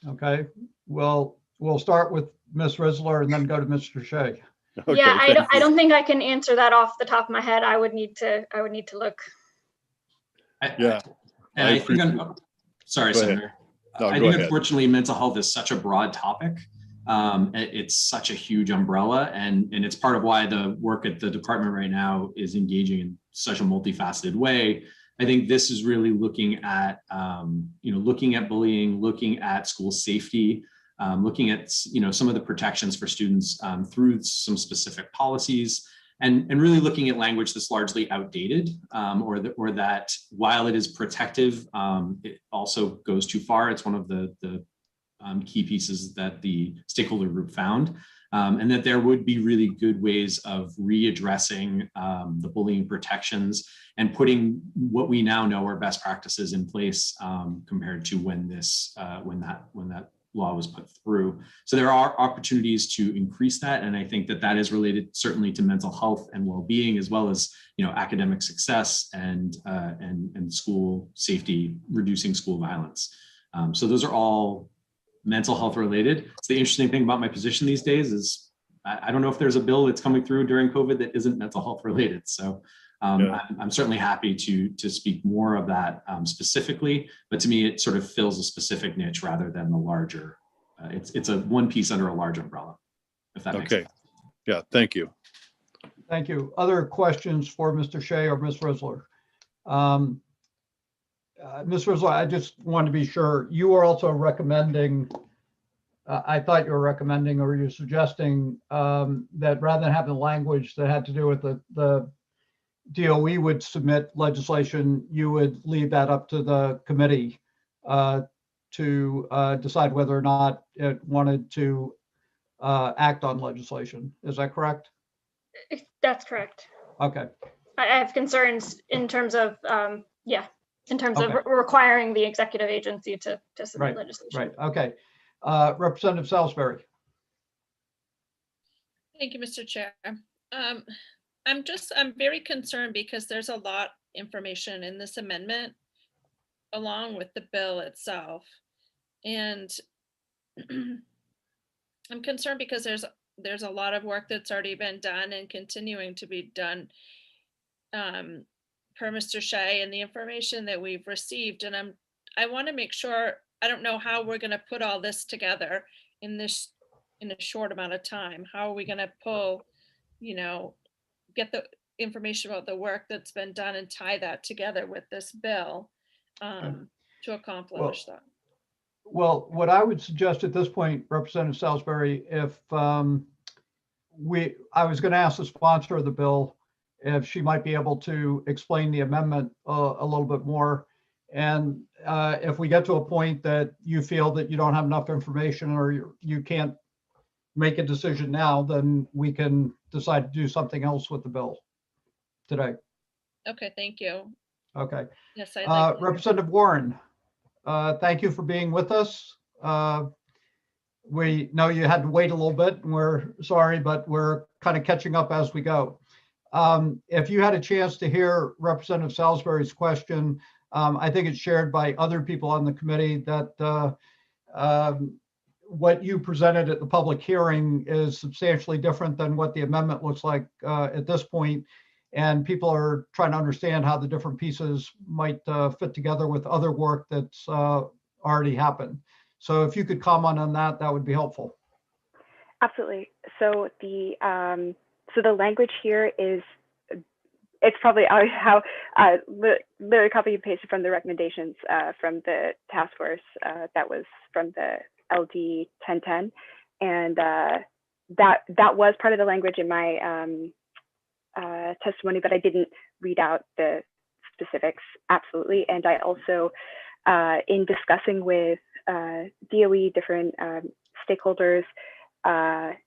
Okay, well, we'll start with Ms. Risler and then go to Mr. Shea. Okay, yeah, I don't think I can answer that off the top of my head. I would need to look. Sorry, Senator. I think unfortunately mental health is such a broad topic. It's such a huge umbrella, and it's part of why the work at the department right now is engaging in such a multifaceted way. I think this is really looking at looking at bullying, looking at school safety, looking at some of the protections for students through some specific policies, and really looking at language that's largely outdated, or that while it is protective, it also goes too far. It's one of the key pieces that the stakeholder group found, and that there would be really good ways of readdressing the bullying protections and putting what we now know are best practices in place compared to when that law was put through. So there are opportunities to increase that, and I think that is related certainly to mental health and well-being, as well as academic success and school safety, reducing school violence. So those are all mental health related. So the interesting thing about my position these days is I don't know if there's a bill that's coming through during COVID that isn't mental health related. So I'm certainly happy to speak more of that specifically, but to me, it sort of fills a specific niche rather than the larger it's a one piece under a large umbrella, if that makes Okay. sense. Yeah, thank you. Thank you. Other questions for Mr. Shea or Ms. Risler? Ms. Risler, I just want to be sure, you are also recommending, I thought you were recommending or you're suggesting that rather than having language that had to do with the DOE would submit legislation, you would leave that up to the committee to decide whether or not it wanted to act on legislation. Is that correct? That's correct. Okay. I have concerns in terms of, in terms of Okay. requiring the executive agency to submit Right. legislation. Right. Okay. Representative Salisbury. Thank you, Mr. Chair. I'm very concerned because there's a lot information in this amendment along with the bill itself. And I'm concerned because there's a lot of work that's already been done and continuing to be done per Mr. Shea and the information that we've received. And I want to make sure, I don't know how we're going to put all this together in a short amount of time. How are we going to pull, get the information about the work that's been done and tie that together with this bill to accomplish that? Well, what I would suggest at this point, Representative Salisbury, if I was going to ask the sponsor of the bill if she might be able to explain the amendment a little bit more. And if we get to a point that you feel that you don't have enough information or you can't make a decision now, then we can decide to do something else with the bill today. Okay, thank you. Okay. Yes, I'd like to. Representative Warren, thank you for being with us. We know you had to wait a little bit and we're sorry, but we're kind of catching up as we go. If you had a chance to hear Representative Salisbury's question, I think it's shared by other people on the committee that what you presented at the public hearing is substantially different than what the amendment looks like at this point. And people are trying to understand how the different pieces might fit together with other work that's already happened. So if you could comment on that, that would be helpful. Absolutely. So the language here is, it's probably how literally copy and pasted from the recommendations from the task force that was from the LD 1010, and that was part of the language in my testimony, but I didn't read out the specifics absolutely. And I also, in discussing with DOE, different stakeholders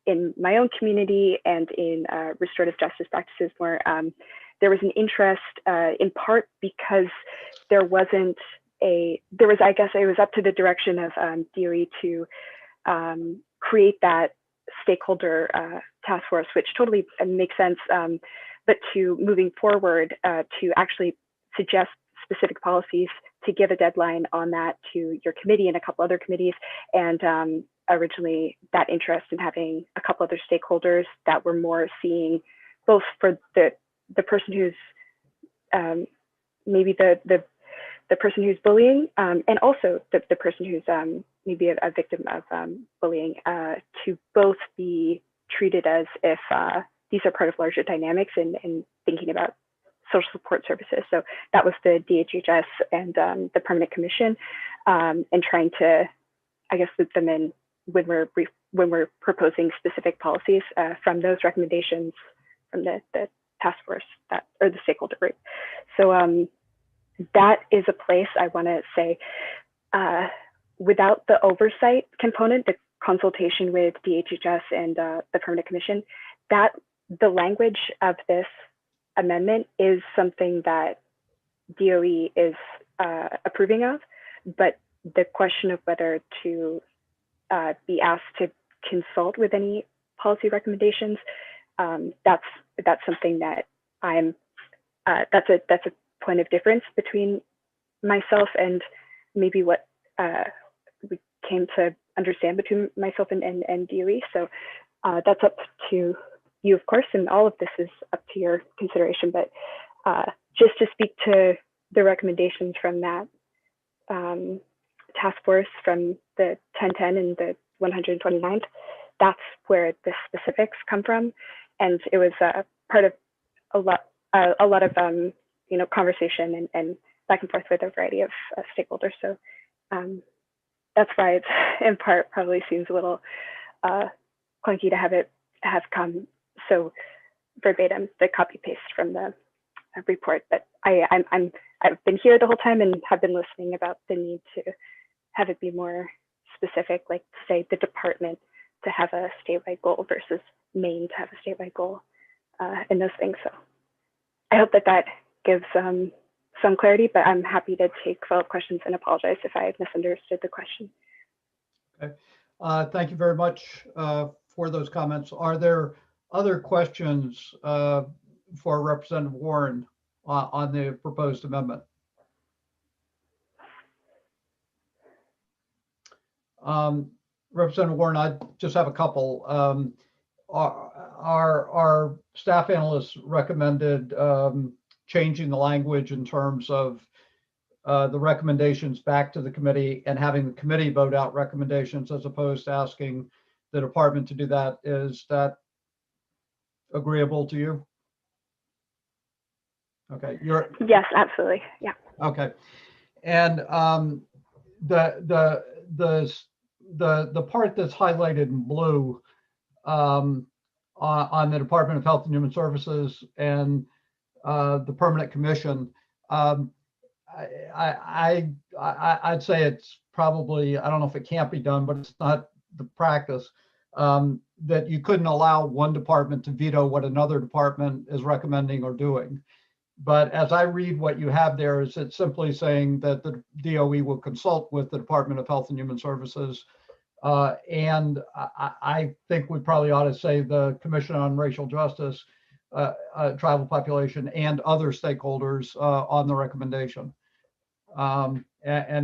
in my own community and in restorative justice practices more, there was an interest in part because there was, I guess it was up to the direction of DOE to create that stakeholder task force, which totally makes sense, but to moving forward to actually suggest specific policies, to give a deadline on that to your committee and a couple other committees. And originally that interest in having a couple other stakeholders that were more seeing both for the person who's maybe the person who's bullying and also the person who's maybe a victim of bullying to both be treated as if these are part of larger dynamics and thinking about social support services. So that was the DHHS and the Permanent Commission, and trying to, I guess, loop them in when we're proposing specific policies from those recommendations from the task force or the stakeholder group. So that is a place I want to say, without the oversight component, the consultation with DHHS and the Permanent Commission, that the language of this amendment is something that DOE is approving of, but the question of whether to be asked to consult with any policy recommendations, that's something that that's a point of difference between myself and maybe what we came to understand between myself and DOE. So that's up to you, of course, and all of this is up to your consideration. But just to speak to the recommendations from that task force from the 1010 and the 129th. That's where the specifics come from. And it was part of a lot of conversation and back and forth with a variety of stakeholders. So that's why it's in part probably seems a little clunky to have come so verbatim, the copy paste from the report. But I've been here the whole time and have been listening about the need to have it be more specific, like say the department to have a statewide goal versus Maine to have a statewide goal and those things. So I hope that gives some clarity, but I'm happy to take follow-up questions and apologize if I misunderstood the question. Okay. Thank you very much for those comments. Are there other questions for Representative Warren on the proposed amendment? Representative Warren, I just have a couple. Our staff analysts recommended changing the language in terms of the recommendations back to the committee and having the committee vote out recommendations as opposed to asking the department to do that. Is that agreeable to you? Okay, yes, absolutely. Yeah. Okay, and the part that's highlighted in blue on the Department of Health and Human Services and the Permanent Commission, I'd say it's probably, I don't know if it can't be done, but it's not the practice, that you couldn't allow one department to veto what another department is recommending or doing. But as I read what you have there, is it's simply saying that the DOE will consult with the Department of Health and Human Services. And I think we probably ought to say the Commission on Racial Justice, Tribal Population, and other stakeholders on the recommendation. And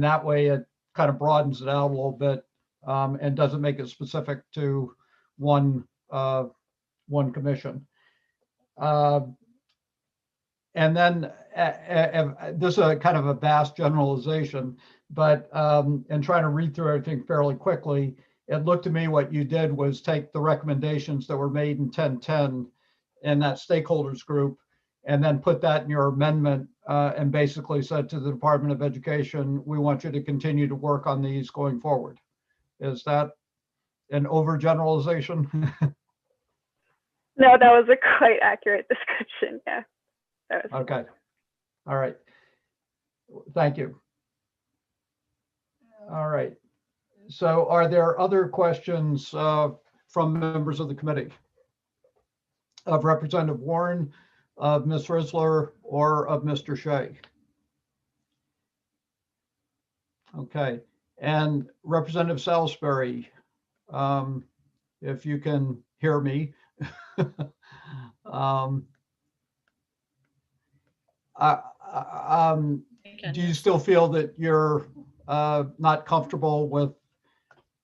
that way it kind of broadens it out a little bit and doesn't make it specific to one commission. And then this is a kind of a vast generalization, but in trying to read through everything fairly quickly, it looked to me what you did was take the recommendations that were made in 1010 in that stakeholders group and then put that in your amendment and basically said to the Department of Education, we want you to continue to work on these going forward. Is that an overgeneralization? No, that was a quite accurate description. Yeah. Okay. All right. Thank you. All right. So are there other questions from members of the committee? Of Representative Warren, of Ms. Risler, or of Mr. Shea? Okay. And Representative Salisbury, if you can hear me. Do you still feel that you're not comfortable with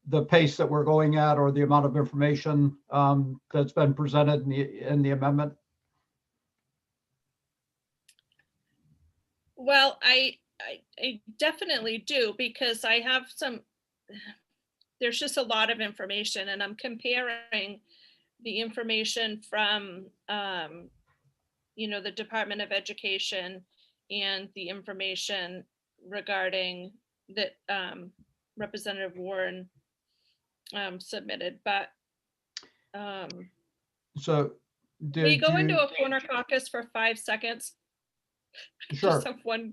the pace that we're going at or the amount of information that's been presented in the amendment? Well, I definitely do, because I have there's just a lot of information, and I'm comparing the information from the Department of Education and the information regarding that Representative Warren submitted. But so we go into a corner caucus for 5 seconds. Sure. Just have one,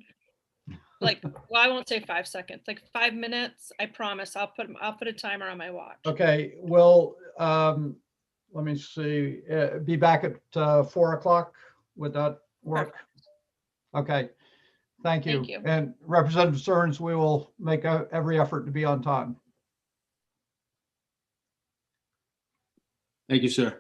well, I won't say 5 seconds, like 5 minutes. I promise. I'll put a timer on my watch. Okay. Well, let me see. Be back at 4 o'clock. Would that work? Perfect. Okay. Thank you. Thank you. And Representative Stearns, we will make every effort to be on time. Thank you, sir.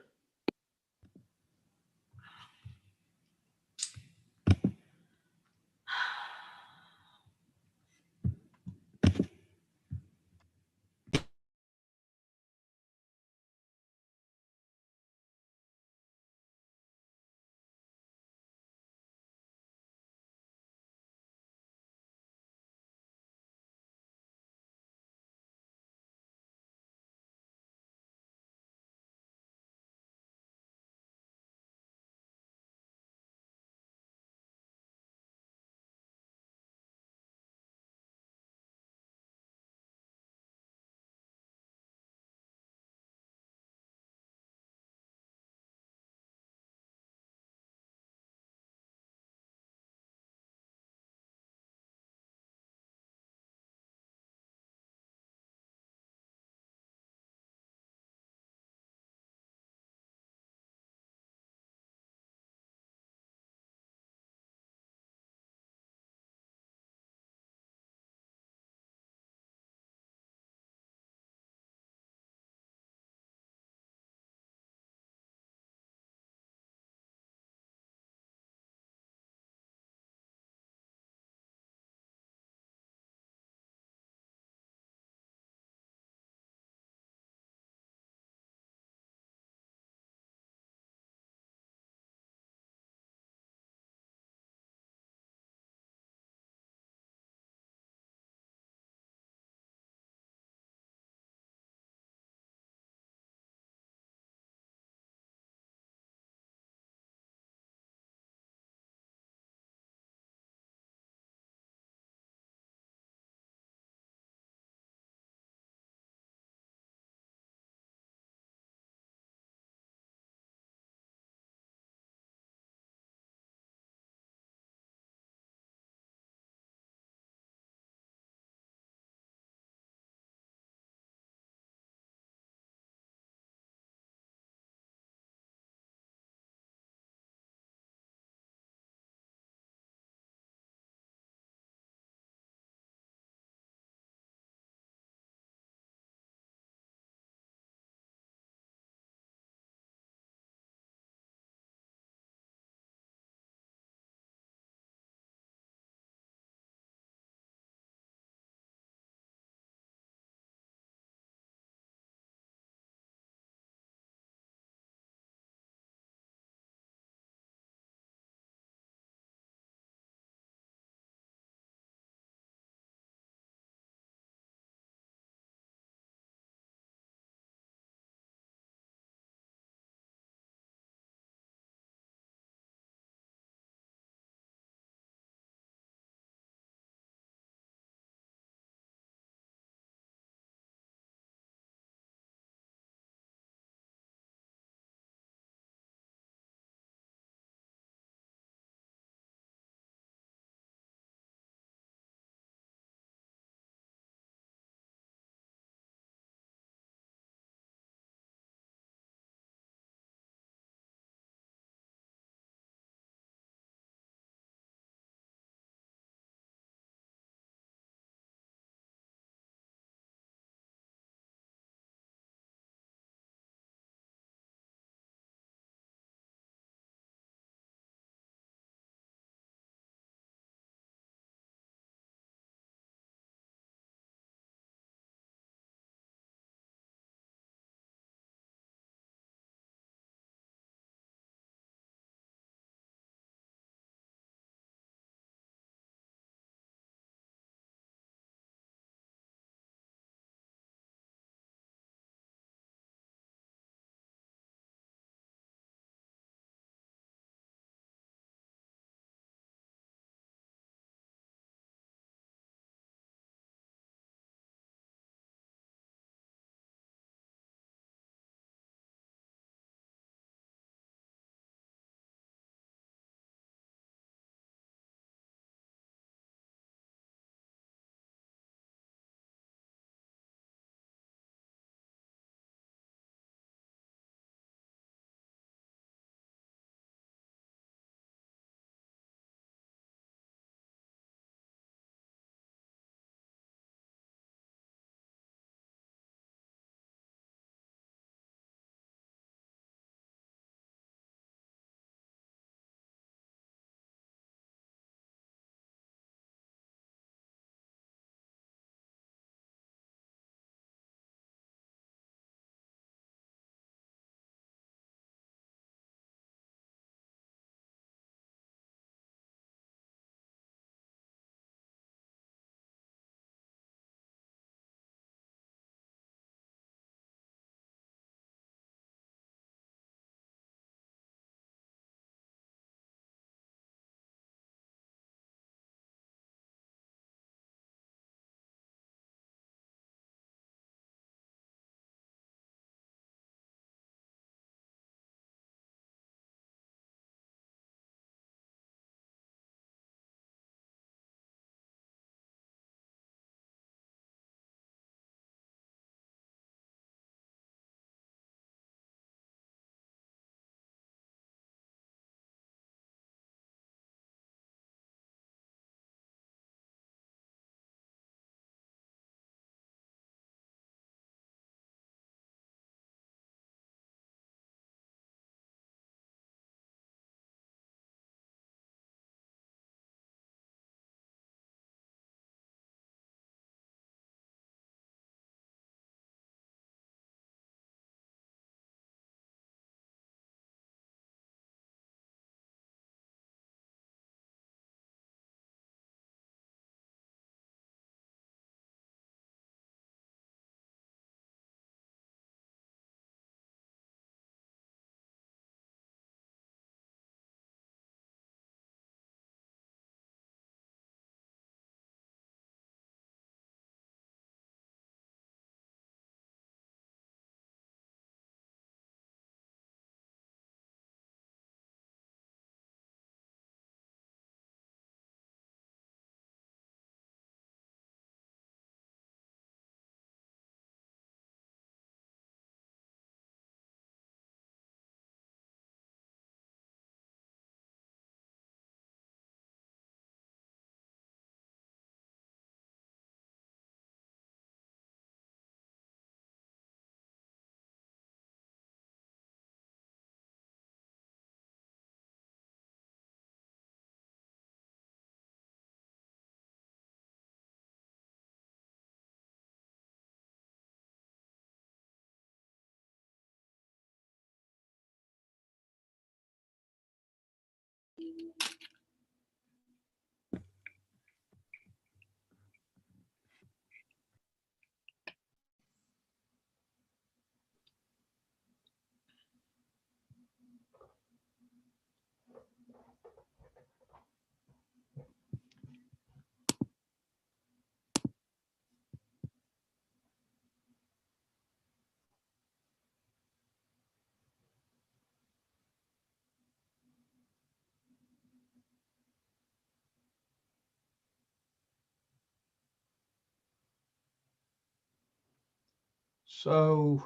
So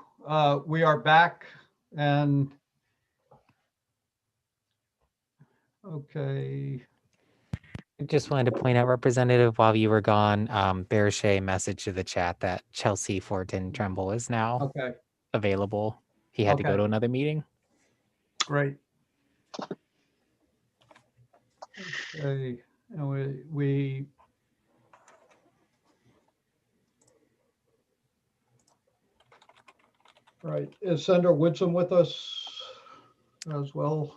we are back and okay. I just wanted to point out, Representative, while you were gone, Bear Shea messaged to the chat that Chelsea Fortin Tremble is now Okay, available. He had to go Okay. to another meeting. great. Okay, and we right, is Senator Woodson with us as well?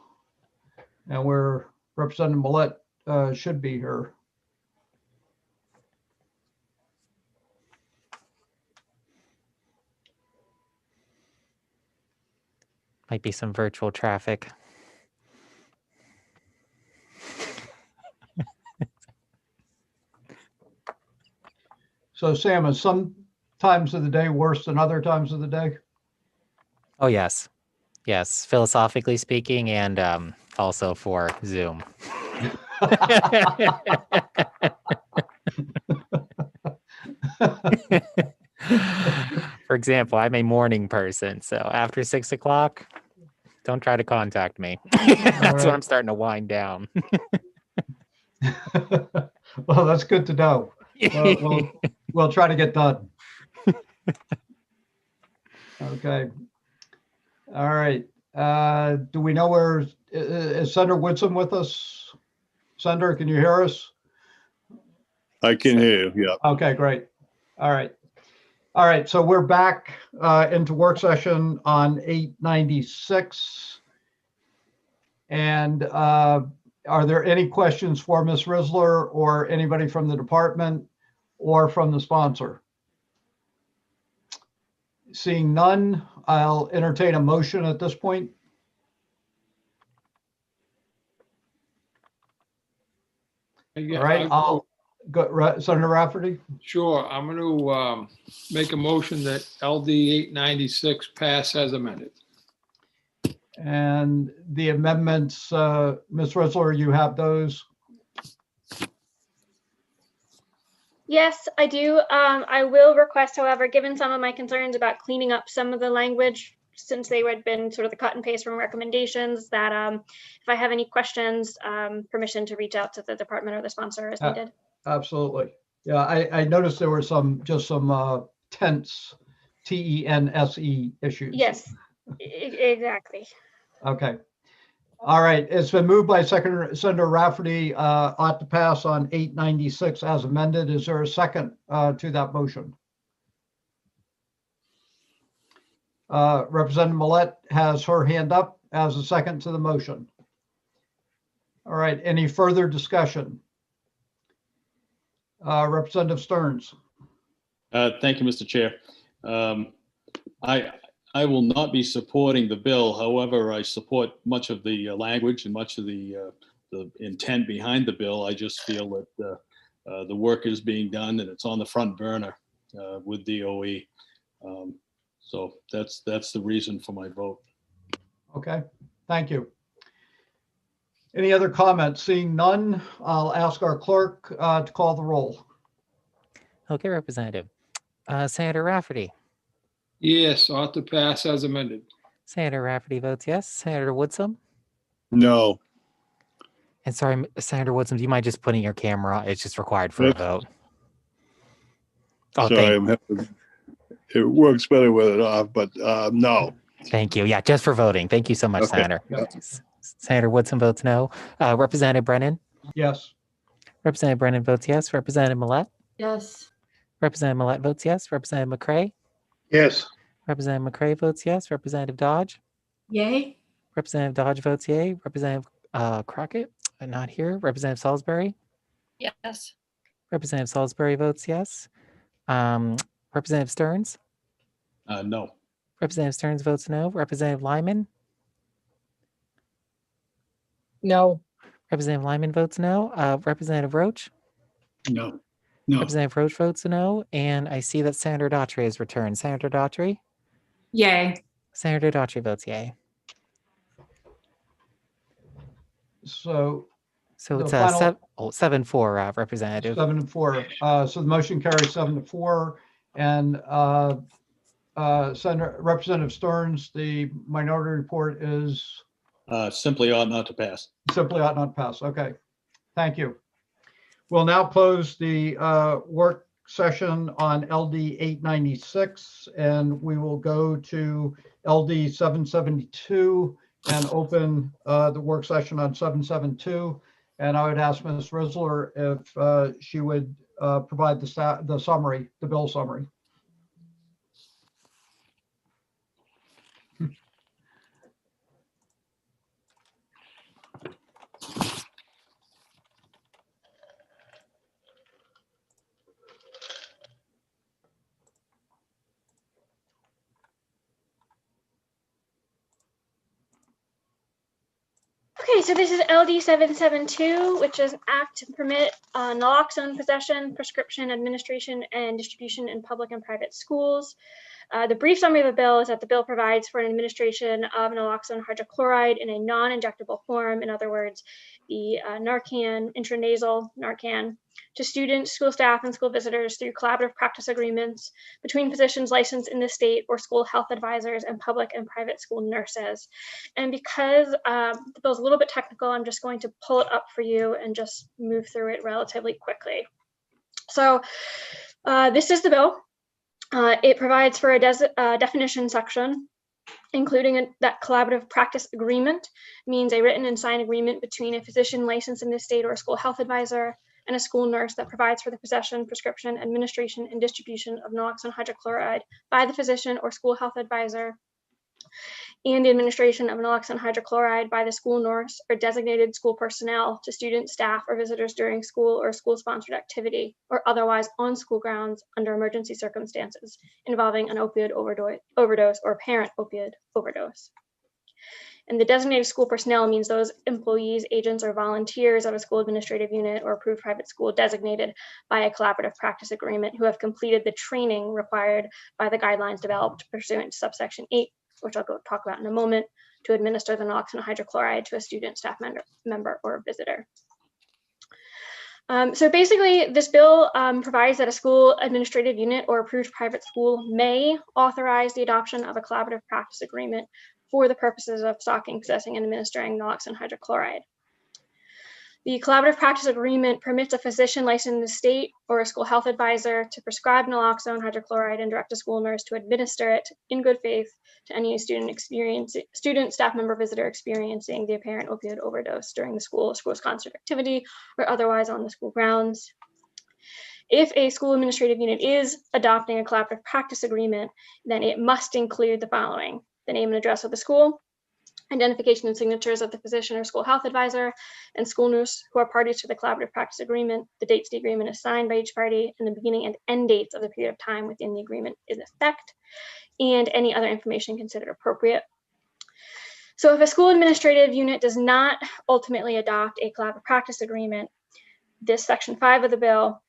And we're Representative Millette should be here. Might be some virtual traffic. So Sam, is some times of the day worse than other times of the day? Oh, yes. Yes, philosophically speaking, and also for Zoom. For example, I'm a morning person, so after 6 o'clock, don't try to contact me. That's when I'm starting to wind down. Well, that's good to know. We'll try to get done. Okay. All right. Do we know where is Senator Woodson with us? Senator, can you hear us? I can hear you, yeah. Okay, great. All right. All right, so we're back into work session on 896. And are there any questions for Ms. Risler or anybody from the department or from the sponsor? Seeing none, I'll entertain a motion at this point. All right, I'll go, Senator Rafferty. Sure, I'm going to make a motion that LD 896 pass as amended. And the amendments, Ms. Risler, you have those? Yes, I do. I will request, however, given some of my concerns about cleaning up some of the language, since they had been sort of the cut and paste from recommendations, that if I have any questions, permission to reach out to the department or the sponsor as needed. Absolutely. Yeah, I noticed there were some tense, TENSE issues. Yes, exactly. Okay. All right. It's been moved by Senator Rafferty ought to pass on 896 as amended. Is there a second to that motion? Representative Millette has her hand up as a second to the motion. All right. Any further discussion? Representative Stearns. Thank you, Mr. Chair. I will not be supporting the bill. However, I support much of the language and much of the intent behind the bill. I just feel that the work is being done and it's on the front burner with DOE. So that's the reason for my vote. Okay, thank you. Any other comments? Seeing none, I'll ask our clerk to call the roll. Okay, Representative. Senator Rafferty. Yes, ought to pass as amended. Senator Rafferty votes yes. Senator Woodson? No. And sorry, Senator Woodson, do you mind just putting your camera on? It's just required for a vote. Oh, Sorry, it works better with it off, but no. Thank you. Yeah, just for voting. Thank you so much, Okay. Senator. Yeah. Senator Woodson votes no. Representative Brennan? Yes. Representative Brennan votes yes. Representative Millette? Yes. Representative Millette votes yes. Representative McCray? Yes. Representative McCray votes yes. Representative Dodge? Yay. Representative Dodge votes yay. Representative Crockett? Not here. Representative Salisbury? Yes. Representative Salisbury votes yes. Representative Stearns? No. Representative Stearns votes no. Representative Lyman? No. Representative Lyman votes no. Representative Roach? No. No. Representative Roach votes no. And I see that Senator Daughtry has returned. Senator Daughtry? Yay. Senator Daughtry votes yay. So it's the final 7-4, Representative. 7-4. So the motion carries 7-4. And Senator Representative Stearns, the minority report is Simply ought not to pass. simply ought not pass. Okay, thank you. We'll now close the work session on LD 896, and we will go to LD 772 and open the work session on 772. And I would ask Ms. Risler if she would provide the summary, the bill summary. Okay, so this is LD 772, which is an act to permit naloxone possession, prescription, administration, and distribution in public and private schools. The brief summary of the bill is that the bill provides for an administration of naloxone hydrochloride in a non-injectable form, in other words, the Narcan, intranasal Narcan, to students, school staff, and school visitors through collaborative practice agreements between physicians licensed in the state or school health advisors and public and private school nurses. And because the bill is a little bit technical, I'm just going to pull it up for you and just move through it relatively quickly. So this is the bill. It provides for a definition section, including that collaborative practice agreement means a written and signed agreement between a physician licensed in the state or a school health advisor and a school nurse that provides for the possession, prescription, administration, and distribution of naloxone hydrochloride by the physician or school health advisor, and the administration of naloxone hydrochloride by the school nurse or designated school personnel to students, staff, or visitors during school or school-sponsored activity, or otherwise on school grounds under emergency circumstances involving an opioid overdose or apparent opioid overdose. And the designated school personnel means those employees, agents, or volunteers of a school administrative unit or approved private school designated by a collaborative practice agreement who have completed the training required by the guidelines developed pursuant to subsection 8, which I'll go talk about in a moment, to administer the naloxone hydrochloride to a student, staff member, or visitor. So basically, this bill provides that a school administrative unit or approved private school may authorize the adoption of a collaborative practice agreement for the purposes of stocking, possessing, and administering naloxone hydrochloride. The collaborative practice agreement permits a physician licensed in the state or a school health advisor to prescribe naloxone hydrochloride and direct a school nurse to administer it in good faith to any student, staff member, visitor experiencing the apparent opioid overdose during the school or school-sponsored activity or otherwise on the school grounds. If a school administrative unit is adopting a collaborative practice agreement, then it must include the following: the name and address of the school, identification and signatures of the physician or school health advisor and school nurse who are parties to the collaborative practice agreement, the dates the agreement is signed by each party, and the beginning and end dates of the period of time within the agreement is in effect, and any other information considered appropriate. So if a school administrative unit does not ultimately adopt a collaborative practice agreement, this section 5 of the bill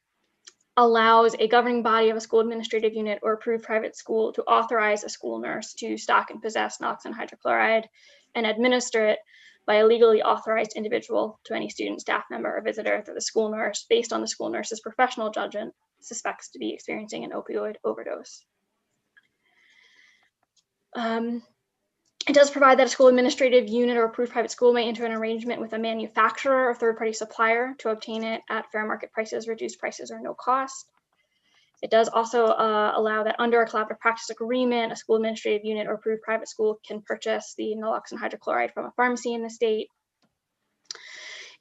allows a governing body of a school administrative unit or approved private school to authorize a school nurse to stock and possess naloxone hydrochloride and administer it by a legally authorized individual to any student, staff member, or visitor that the school nurse, based on the school nurse's professional judgment, suspects to be experiencing an opioid overdose. It does provide that a school administrative unit or approved private school may enter an arrangement with a manufacturer or third-party supplier to obtain it at fair market prices, reduced prices, or no cost. It does also allow that under a collaborative practice agreement, a school administrative unit or approved private school can purchase the naloxone hydrochloride from a pharmacy in the state.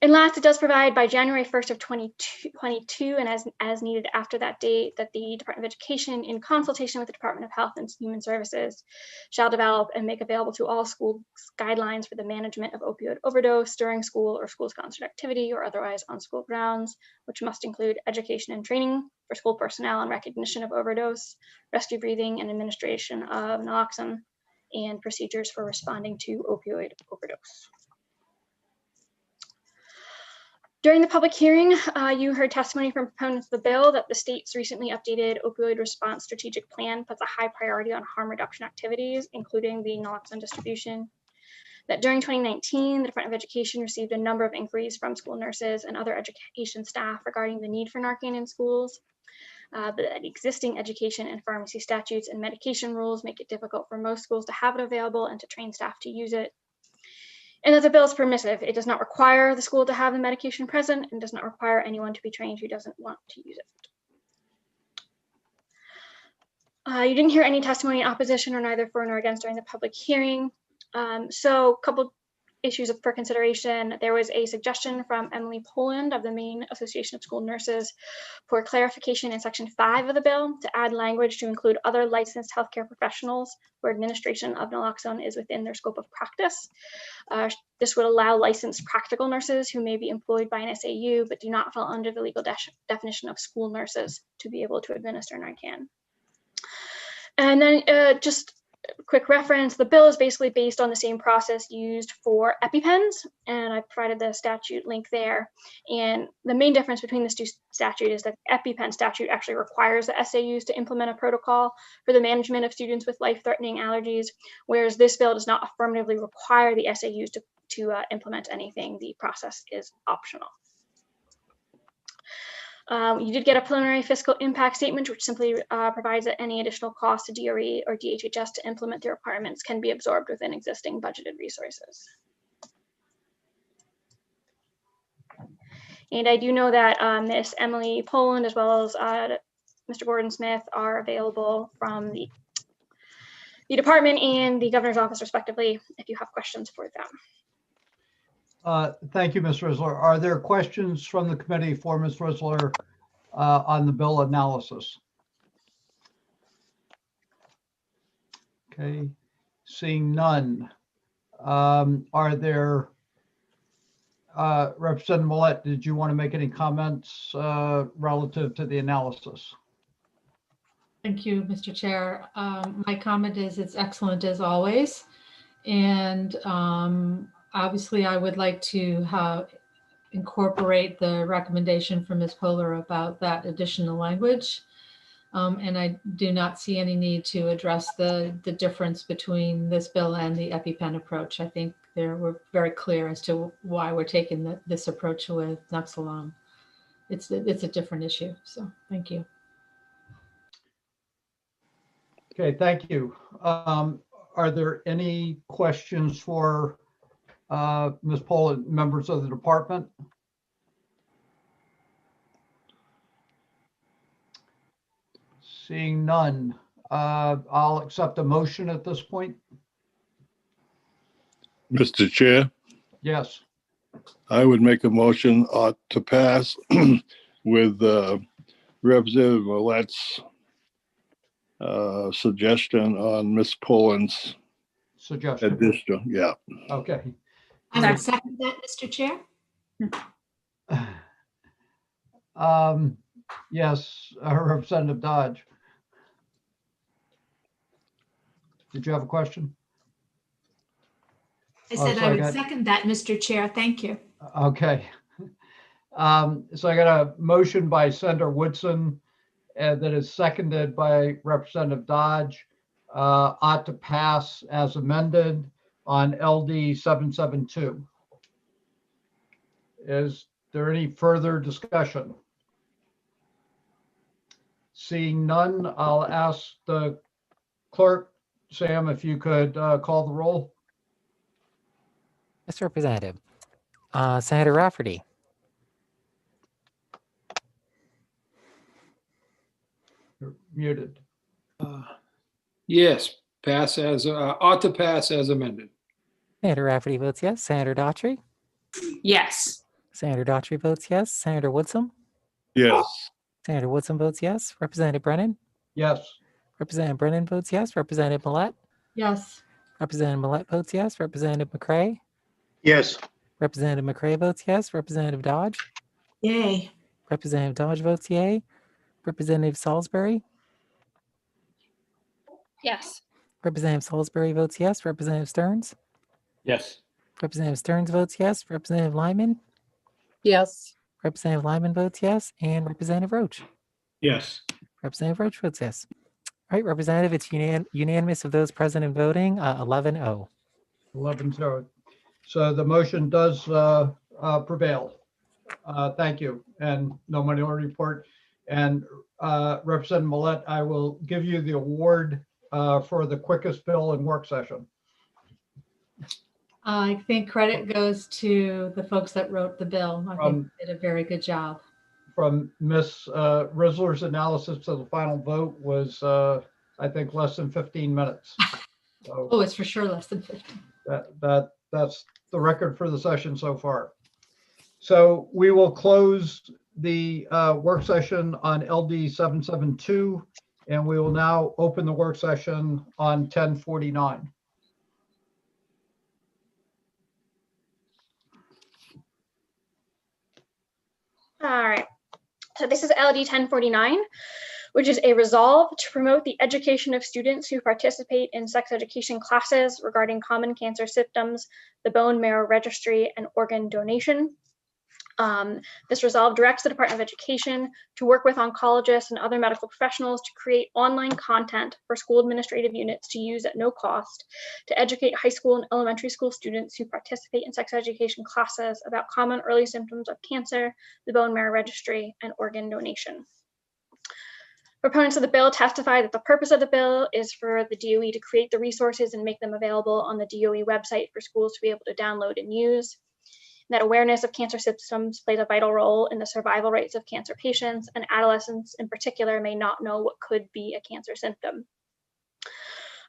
And last, it does provide by January 1st of 2022 and as needed after that date that the Department of Education, in consultation with the Department of Health and Human Services, shall develop and make available to all schools guidelines for the management of opioid overdose during school or school-sponsored activity or otherwise on school grounds, which must include education and training for school personnel on recognition of overdose, rescue breathing, and administration of naloxone, and procedures for responding to opioid overdose. During the public hearing, you heard testimony from proponents of the bill that the state's recently updated opioid response strategic plan puts a high priority on harm reduction activities, including the naloxone distribution. That during 2019, the Department of Education received a number of inquiries from school nurses and other education staff regarding the need for Narcan in schools. But existing education and pharmacy statutes and medication rules make it difficult for most schools to have it available and to train staff to use it. And that the bill is permissive. It does not require the school to have the medication present and does not require anyone to be trained who doesn't want to use it. You didn't hear any testimony in opposition or neither for nor against during the public hearing. So a couple issues for consideration. There was a suggestion from Emily Poland of the Maine Association of School Nurses for clarification in section 5 of the bill to add language to include other licensed healthcare professionals where administration of naloxone is within their scope of practice. This would allow licensed practical nurses who may be employed by an SAU but do not fall under the legal definition of school nurses to be able to administer Narcan. And then just a quick reference, the bill is basically based on the same process used for EpiPens, and I provided the statute link there. And the main difference between the two statutes is that the EpiPen statute actually requires the SAUs to implement a protocol for the management of students with life-threatening allergies, whereas this bill does not affirmatively require the SAUs to implement anything. The process is optional. You did get a preliminary fiscal impact statement, which simply provides that any additional cost to DRE or DHHS to implement the requirements can be absorbed within existing budgeted resources. And I do know that Miss Emily Poland as well as Mr. Gordon Smith are available from the department and the governor's office respectively if you have questions for them. Thank you, Ms. Risler. Are there questions from the committee for Ms. Risler on the bill analysis? Okay, seeing none. Are there, Representative Millette, did you want to make any comments relative to the analysis? Thank you, Mr. Chair. My comment is it's excellent as always. And obviously, I would like to incorporate the recommendation from Ms. Polar about that additional language. And I do not see any need to address the difference between this bill and the EpiPen approach. I think we're very clear as to why we're taking this approach with Naloxone. It's a different issue. So thank you. Okay, thank you. Are there any questions for Ms. Poland, members of the department? Seeing none, I'll accept a motion at this point. Mr. Chair, Yes. I would make a motion to pass with Representative Millette's suggestion on Ms. Poland's Suggestion. addition. Yeah. Okay. I would second that, Mr. Chair. Yes, Representative Dodge. Did you have a question? I said I would second that, Mr. Chair. Thank you. Okay. So I got a motion by Senator Woodson that is seconded by Representative Dodge, ought to pass as amended on LD 772. Is there any further discussion? Seeing none, I'll ask the clerk, Sam, if you could call the roll. Mr. Representative, Senator Rafferty. You're muted. Yes, ought to pass as amended. Senator Rafferty votes yes. Senator Daughtry. Yes. Senator Daughtry votes yes. Senator Woodson. Yes. Senator Woodson votes yes. Representative Brennan. Yes. Representative Brennan votes yes. Representative Millette. Yes. Representative Millette votes yes. Representative McCray. Yes. Representative McCray votes yes. Representative Dodge. Yay. Representative Dodge votes yay. Representative Salisbury. Yes. Representative Salisbury votes yes. Representative Stearns. Yes. Representative Stearns votes yes. Representative Lyman. Yes. Representative Lyman votes yes. And Representative Roach. Yes. Representative Roach votes yes. All right, Representative, it's unanimous of those present and voting, 11-0. 11-0. So the motion does prevail. Thank you. And no minority report. And Representative Millette, I will give you the award for the quickest bill in work session. I think credit goes to the folks that wrote the bill. I think they did a very good job. From Ms. Risler's analysis of the final vote was, I think, less than 15 minutes. So Oh, it's for sure less than 15. That's the record for the session so far. So we will close the work session on LD 772, and we will now open the work session on 1049. All right. So this is LD 1049, which is a resolve to promote the education of students who participate in sex education classes regarding common cancer symptoms, the bone marrow registry, and organ donation. This resolve directs the Department of Education to work with oncologists and other medical professionals to create online content for school administrative units to use at no cost to educate high school and elementary school students who participate in sex education classes about common early symptoms of cancer, the bone marrow registry, and organ donation. Proponents of the bill testify that the purpose of the bill is for the DOE to create the resources and make them available on the DOE website for schools to be able to download and use. That awareness of cancer symptoms plays a vital role in the survival rates of cancer patients, and adolescents in particular may not know what could be a cancer symptom.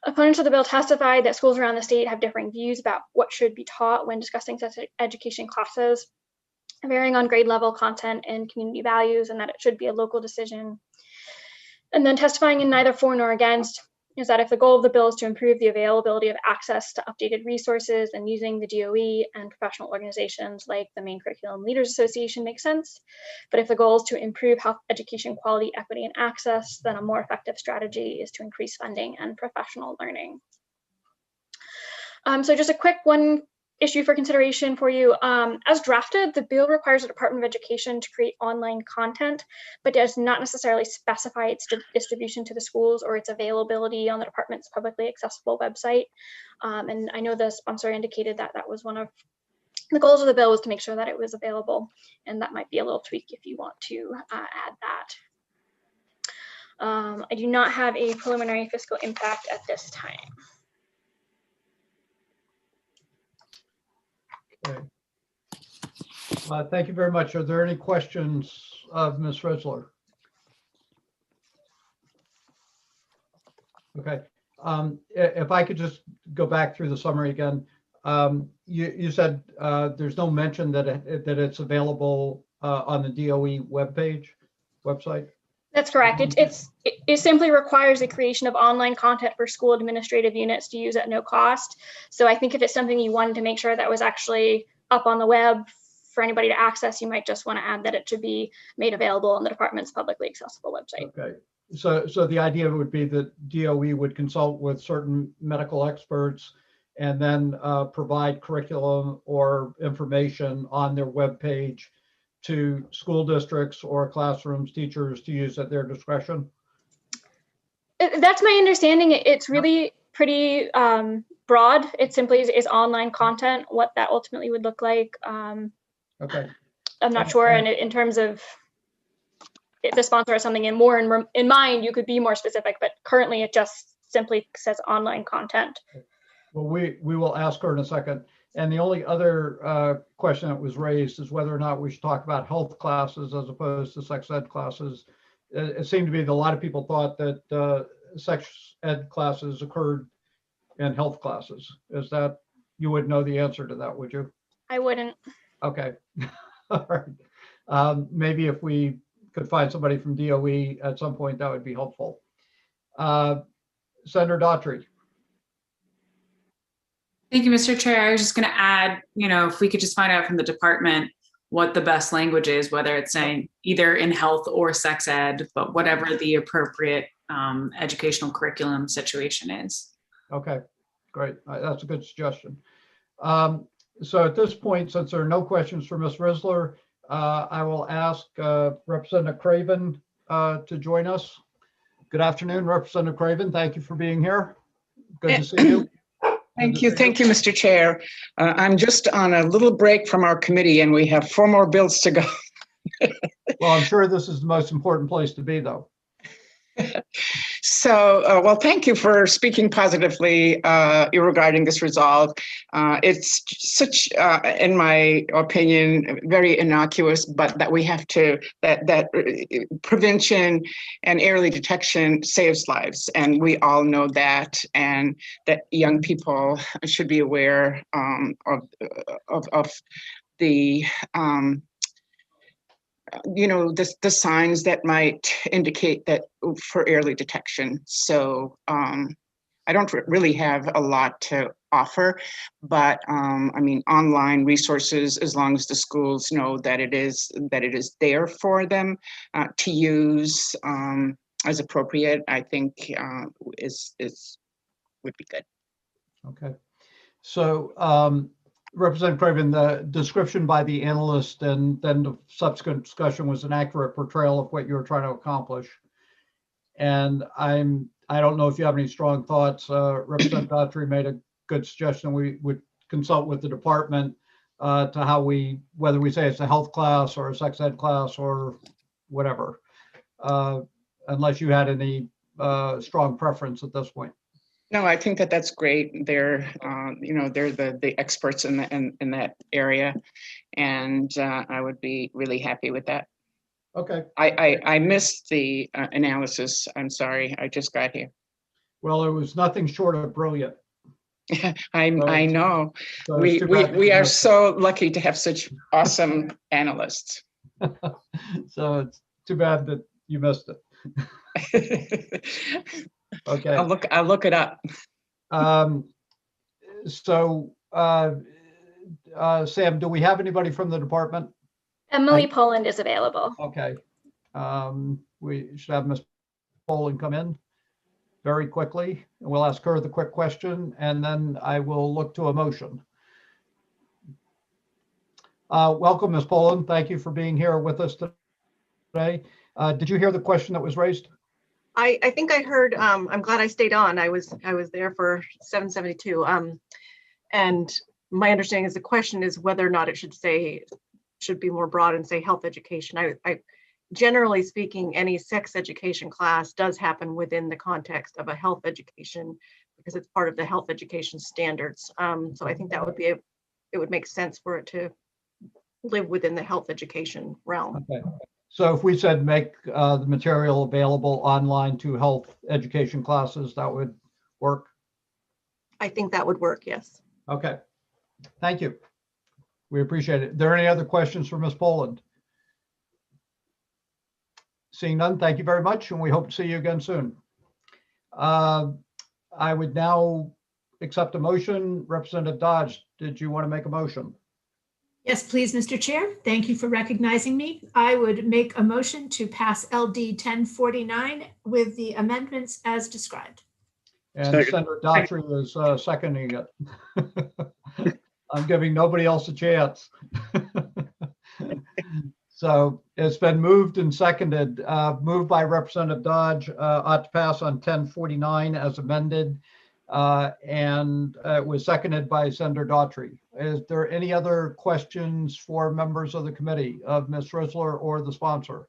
Opponents of the bill testified that schools around the state have differing views about what should be taught when discussing sex education classes, varying on grade level, content, and community values, and that it should be a local decision. And then testifying in neither for nor against is that if the goal of the bill is to improve the availability of access to updated resources and using the DOE and professional organizations like the Maine Curriculum Leaders Association makes sense. But if the goal is to improve health education quality, equity, and access, then a more effective strategy is to increase funding and professional learning. So just a quick one issue for consideration for you. As drafted, the bill requires the Department of Education to create online content, but does not necessarily specify its distribution to the schools or its availability on the department's publicly accessible website. And I know the sponsor indicated that that was one of the goals of the bill, was to make sure that it was available, and that might be a little tweak if you want to add that. I do not have a preliminary fiscal impact at this time. Okay. Thank you very much. Are there any questions of Ms. Risler? Okay. If I could just go back through the summary again. You said there's no mention that it's available on the DOE website? That's correct. It simply requires the creation of online content for school administrative units to use at no cost. So I think if it's something you wanted to make sure that was actually up on the web for anybody to access, you might just want to add that it should be made available on the department's publicly accessible website. Okay. So the idea would be that DOE would consult with certain medical experts and then provide curriculum or information on their webpage to school districts or classrooms, teachers to use at their discretion? That's my understanding. It's really pretty broad. It simply is online content. What that ultimately would look like, okay. I'm not sure. And in terms of if the sponsor has something in mind, you could be more specific, but currently it just simply says online content. Well, we will ask her in a second. And the only other question that was raised is whether or not we should talk about health classes as opposed to sex ed classes. It seemed to be that a lot of people thought that sex ed classes occurred in health classes. Is that, you would know the answer to that, would you? I wouldn't. Okay. All right. Maybe if we could find somebody from DOE at some point, that would be helpful. Senator Daughtry. Thank you, Mr. Chair. I was just going to add, if we could just find out from the department what the best language is, whether it's saying either in health or sex ed, but whatever the appropriate educational curriculum situation is. Okay, great. That's a good suggestion. So at this point, since there are no questions for Ms. Risler, I will ask Representative Craven to join us. Good afternoon, Representative Craven. Thank you for being here. Good to see you. Thank you, Mr. Chair. I'm just on a little break from our committee and we have 4 more bills to go. Well, I'm sure this is the most important place to be, though. So, well, thank you for speaking positively regarding this resolve. It's such, in my opinion, very innocuous, but that we have to, that prevention and early detection saves lives. And we all know that, and that young people should be aware of the, the signs that might indicate that for early detection. So I don't really have a lot to offer, but I mean, online resources, as long as the schools know that it is there for them to use as appropriate, I think would be good. Okay. So Representative Craven, the description by the analyst and then the subsequent discussion was an accurate portrayal of what you were trying to accomplish. And I don't know if you have any strong thoughts. Representative Daughtry made a good suggestion. We would consult with the department to how whether we say it's a health class or a sex ed class or whatever, unless you had any strong preference at this point. No, I think that that's great. They're, they're the experts in that area, and I would be really happy with that. Okay. I missed the analysis. I'm sorry. I just got here. Well, it was nothing short of brilliant. I know. So we are so lucky to have such awesome analysts. So it's too bad that you missed it. Okay. I'll look it up. So Sam, do we have anybody from the department? Emily Poland is available. Okay. We should have Ms. Poland come in very quickly. We'll ask her the quick question, and then I will look to a motion. Welcome, Ms. Poland. Thank you for being here with us today. Did you hear the question that was raised? I think I heard, I'm glad I stayed on. I was there for 772. And my understanding is the question is whether or not it should be more broad and say health education. I generally speaking, any sex education class does happen within the context of a health education because it's part of the health education standards. So I think that would be it would make sense for it to live within the health education realm. Okay. So if we said make the material available online to health education classes, that would work? I think that would work, yes. Okay. Thank you. We appreciate it. Are there any other questions for Ms. Poland? Seeing none, thank you very much, and we hope to see you again soon. I would now accept a motion. Representative Dodge, did you want to make a motion? Yes, please, Mr. Chair. Thank you for recognizing me. I would make a motion to pass LD 1049 with the amendments as described. And Senator Daughtry is seconding it. I'm giving nobody else a chance. So it's been moved and seconded. Moved by Representative Dodge, ought to pass on 1049 as amended. And it was seconded by Senator Daughtry. Is there any other questions for members of the committee of Ms. Risler or the sponsor?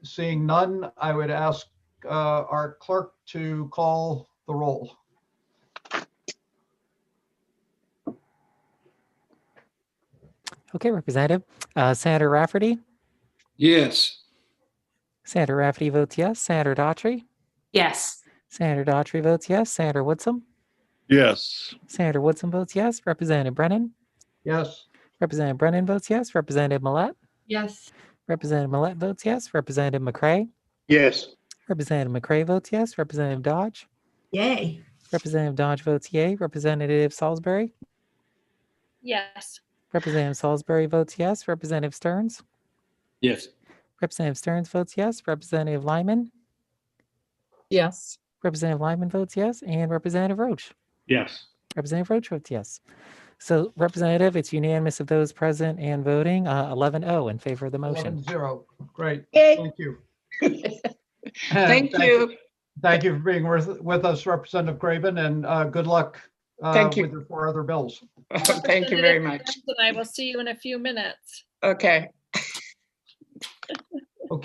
Seeing none, I would ask our clerk to call the roll. Okay, Representative. Senator Rafferty? Yes. Senator Rafferty votes yes. Senator Daughtry? Yes. Senator Daughtry votes yes. Senator Woodson? Yes. Senator Woodson votes yes. Representative Brennan? Yes. Representative Brennan votes yes. Representative Millette? Yes. Representative Millette votes yes. Representative McCray? Yes. Representative McCray votes yes. Representative Dodge? Yay. Representative Dodge votes yay. Representative Salisbury? Yes. Representative Salisbury votes yes. Representative Stearns? Yes. Representative Stearns votes yes. Representative Lyman? Yes. Representative Lyman votes yes. And Representative Roach? Yes. Representative Roach votes yes. So Representative, it's unanimous of those present and voting, 11-0 in favor of the motion. 11-0. Great. Yay. Thank you. Thank you. Thank you for being with us, Representative Craven, and good luck Thank you. with your 4 other bills. Thank you very much. And I will see you in a few minutes. Okay.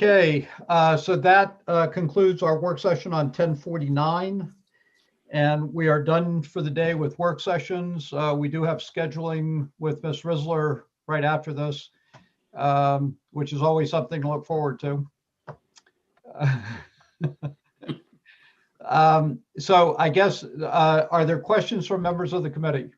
Okay, so that concludes our work session on 1049. And we are done for the day with work sessions. We do have scheduling with Ms. Risler right after this, which is always something to look forward to. So I guess, are there questions from members of the committee?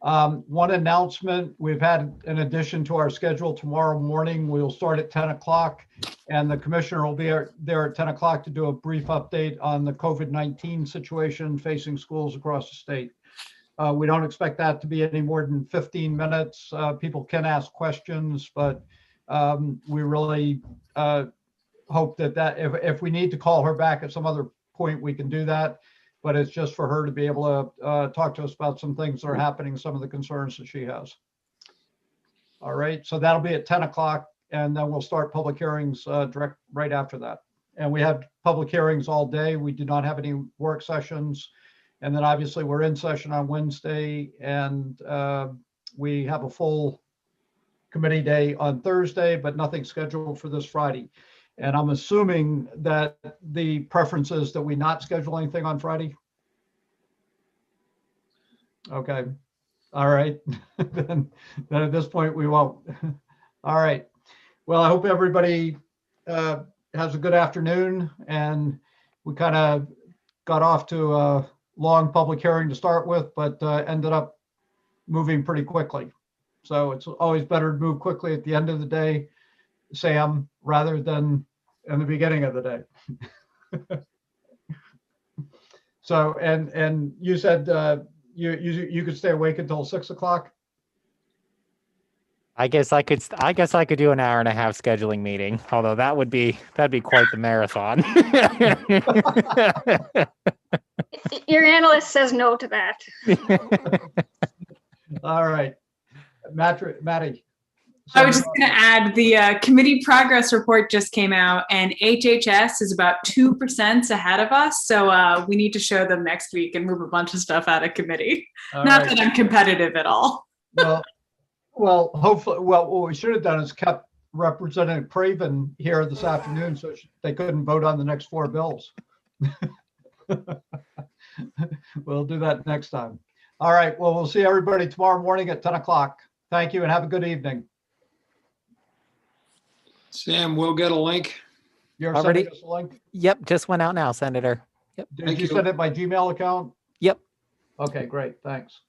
One announcement, we've had an addition to our schedule tomorrow morning. We'll start at 10 o'clock and the commissioner will be there at 10 o'clock to do a brief update on the COVID-19 situation facing schools across the state. We don't expect that to be any more than 15 minutes. People can ask questions, but we really hope that if we need to call her back at some other point, we can do that. But it's just for her to be able to talk to us about some things that are happening, some of the concerns that she has. All right, so that'll be at 10 o'clock and then we'll start public hearings right after that. And we have public hearings all day. We do not have any work sessions. And then obviously we're in session on Wednesday and we have a full committee day on Thursday, but nothing scheduled for this Friday. And I'm assuming that the preference is that we not schedule anything on Friday. Okay. All right. then at this point we won't. All right. Well, I hope everybody has a good afternoon, and we kind of got off to a long public hearing to start with, but ended up moving pretty quickly. So it's always better to move quickly at the end of the day, Sam, rather than in the beginning of the day. So, and you said you could stay awake until 6 o'clock. I guess I could do an hour and a half scheduling meeting, although that'd be quite the marathon. Your analyst says no to that. All right, Maddie. I was just going to add the committee progress report just came out and HHS is about 2% ahead of us. So we need to show them next week and move a bunch of stuff out of committee. All Not right. that I'm competitive at all. Well, hopefully, what we should have done is kept Representative Craven here this afternoon so they couldn't vote on the next 4 bills. We'll do that next time. All right. Well, we'll see everybody tomorrow morning at 10 o'clock. Thank you and have a good evening. Sam, we'll get a link. You're Already- sending us a link? Yep, just went out now, Senator. Yep. Did you send it by Gmail account? Yep. Okay, great. Thanks.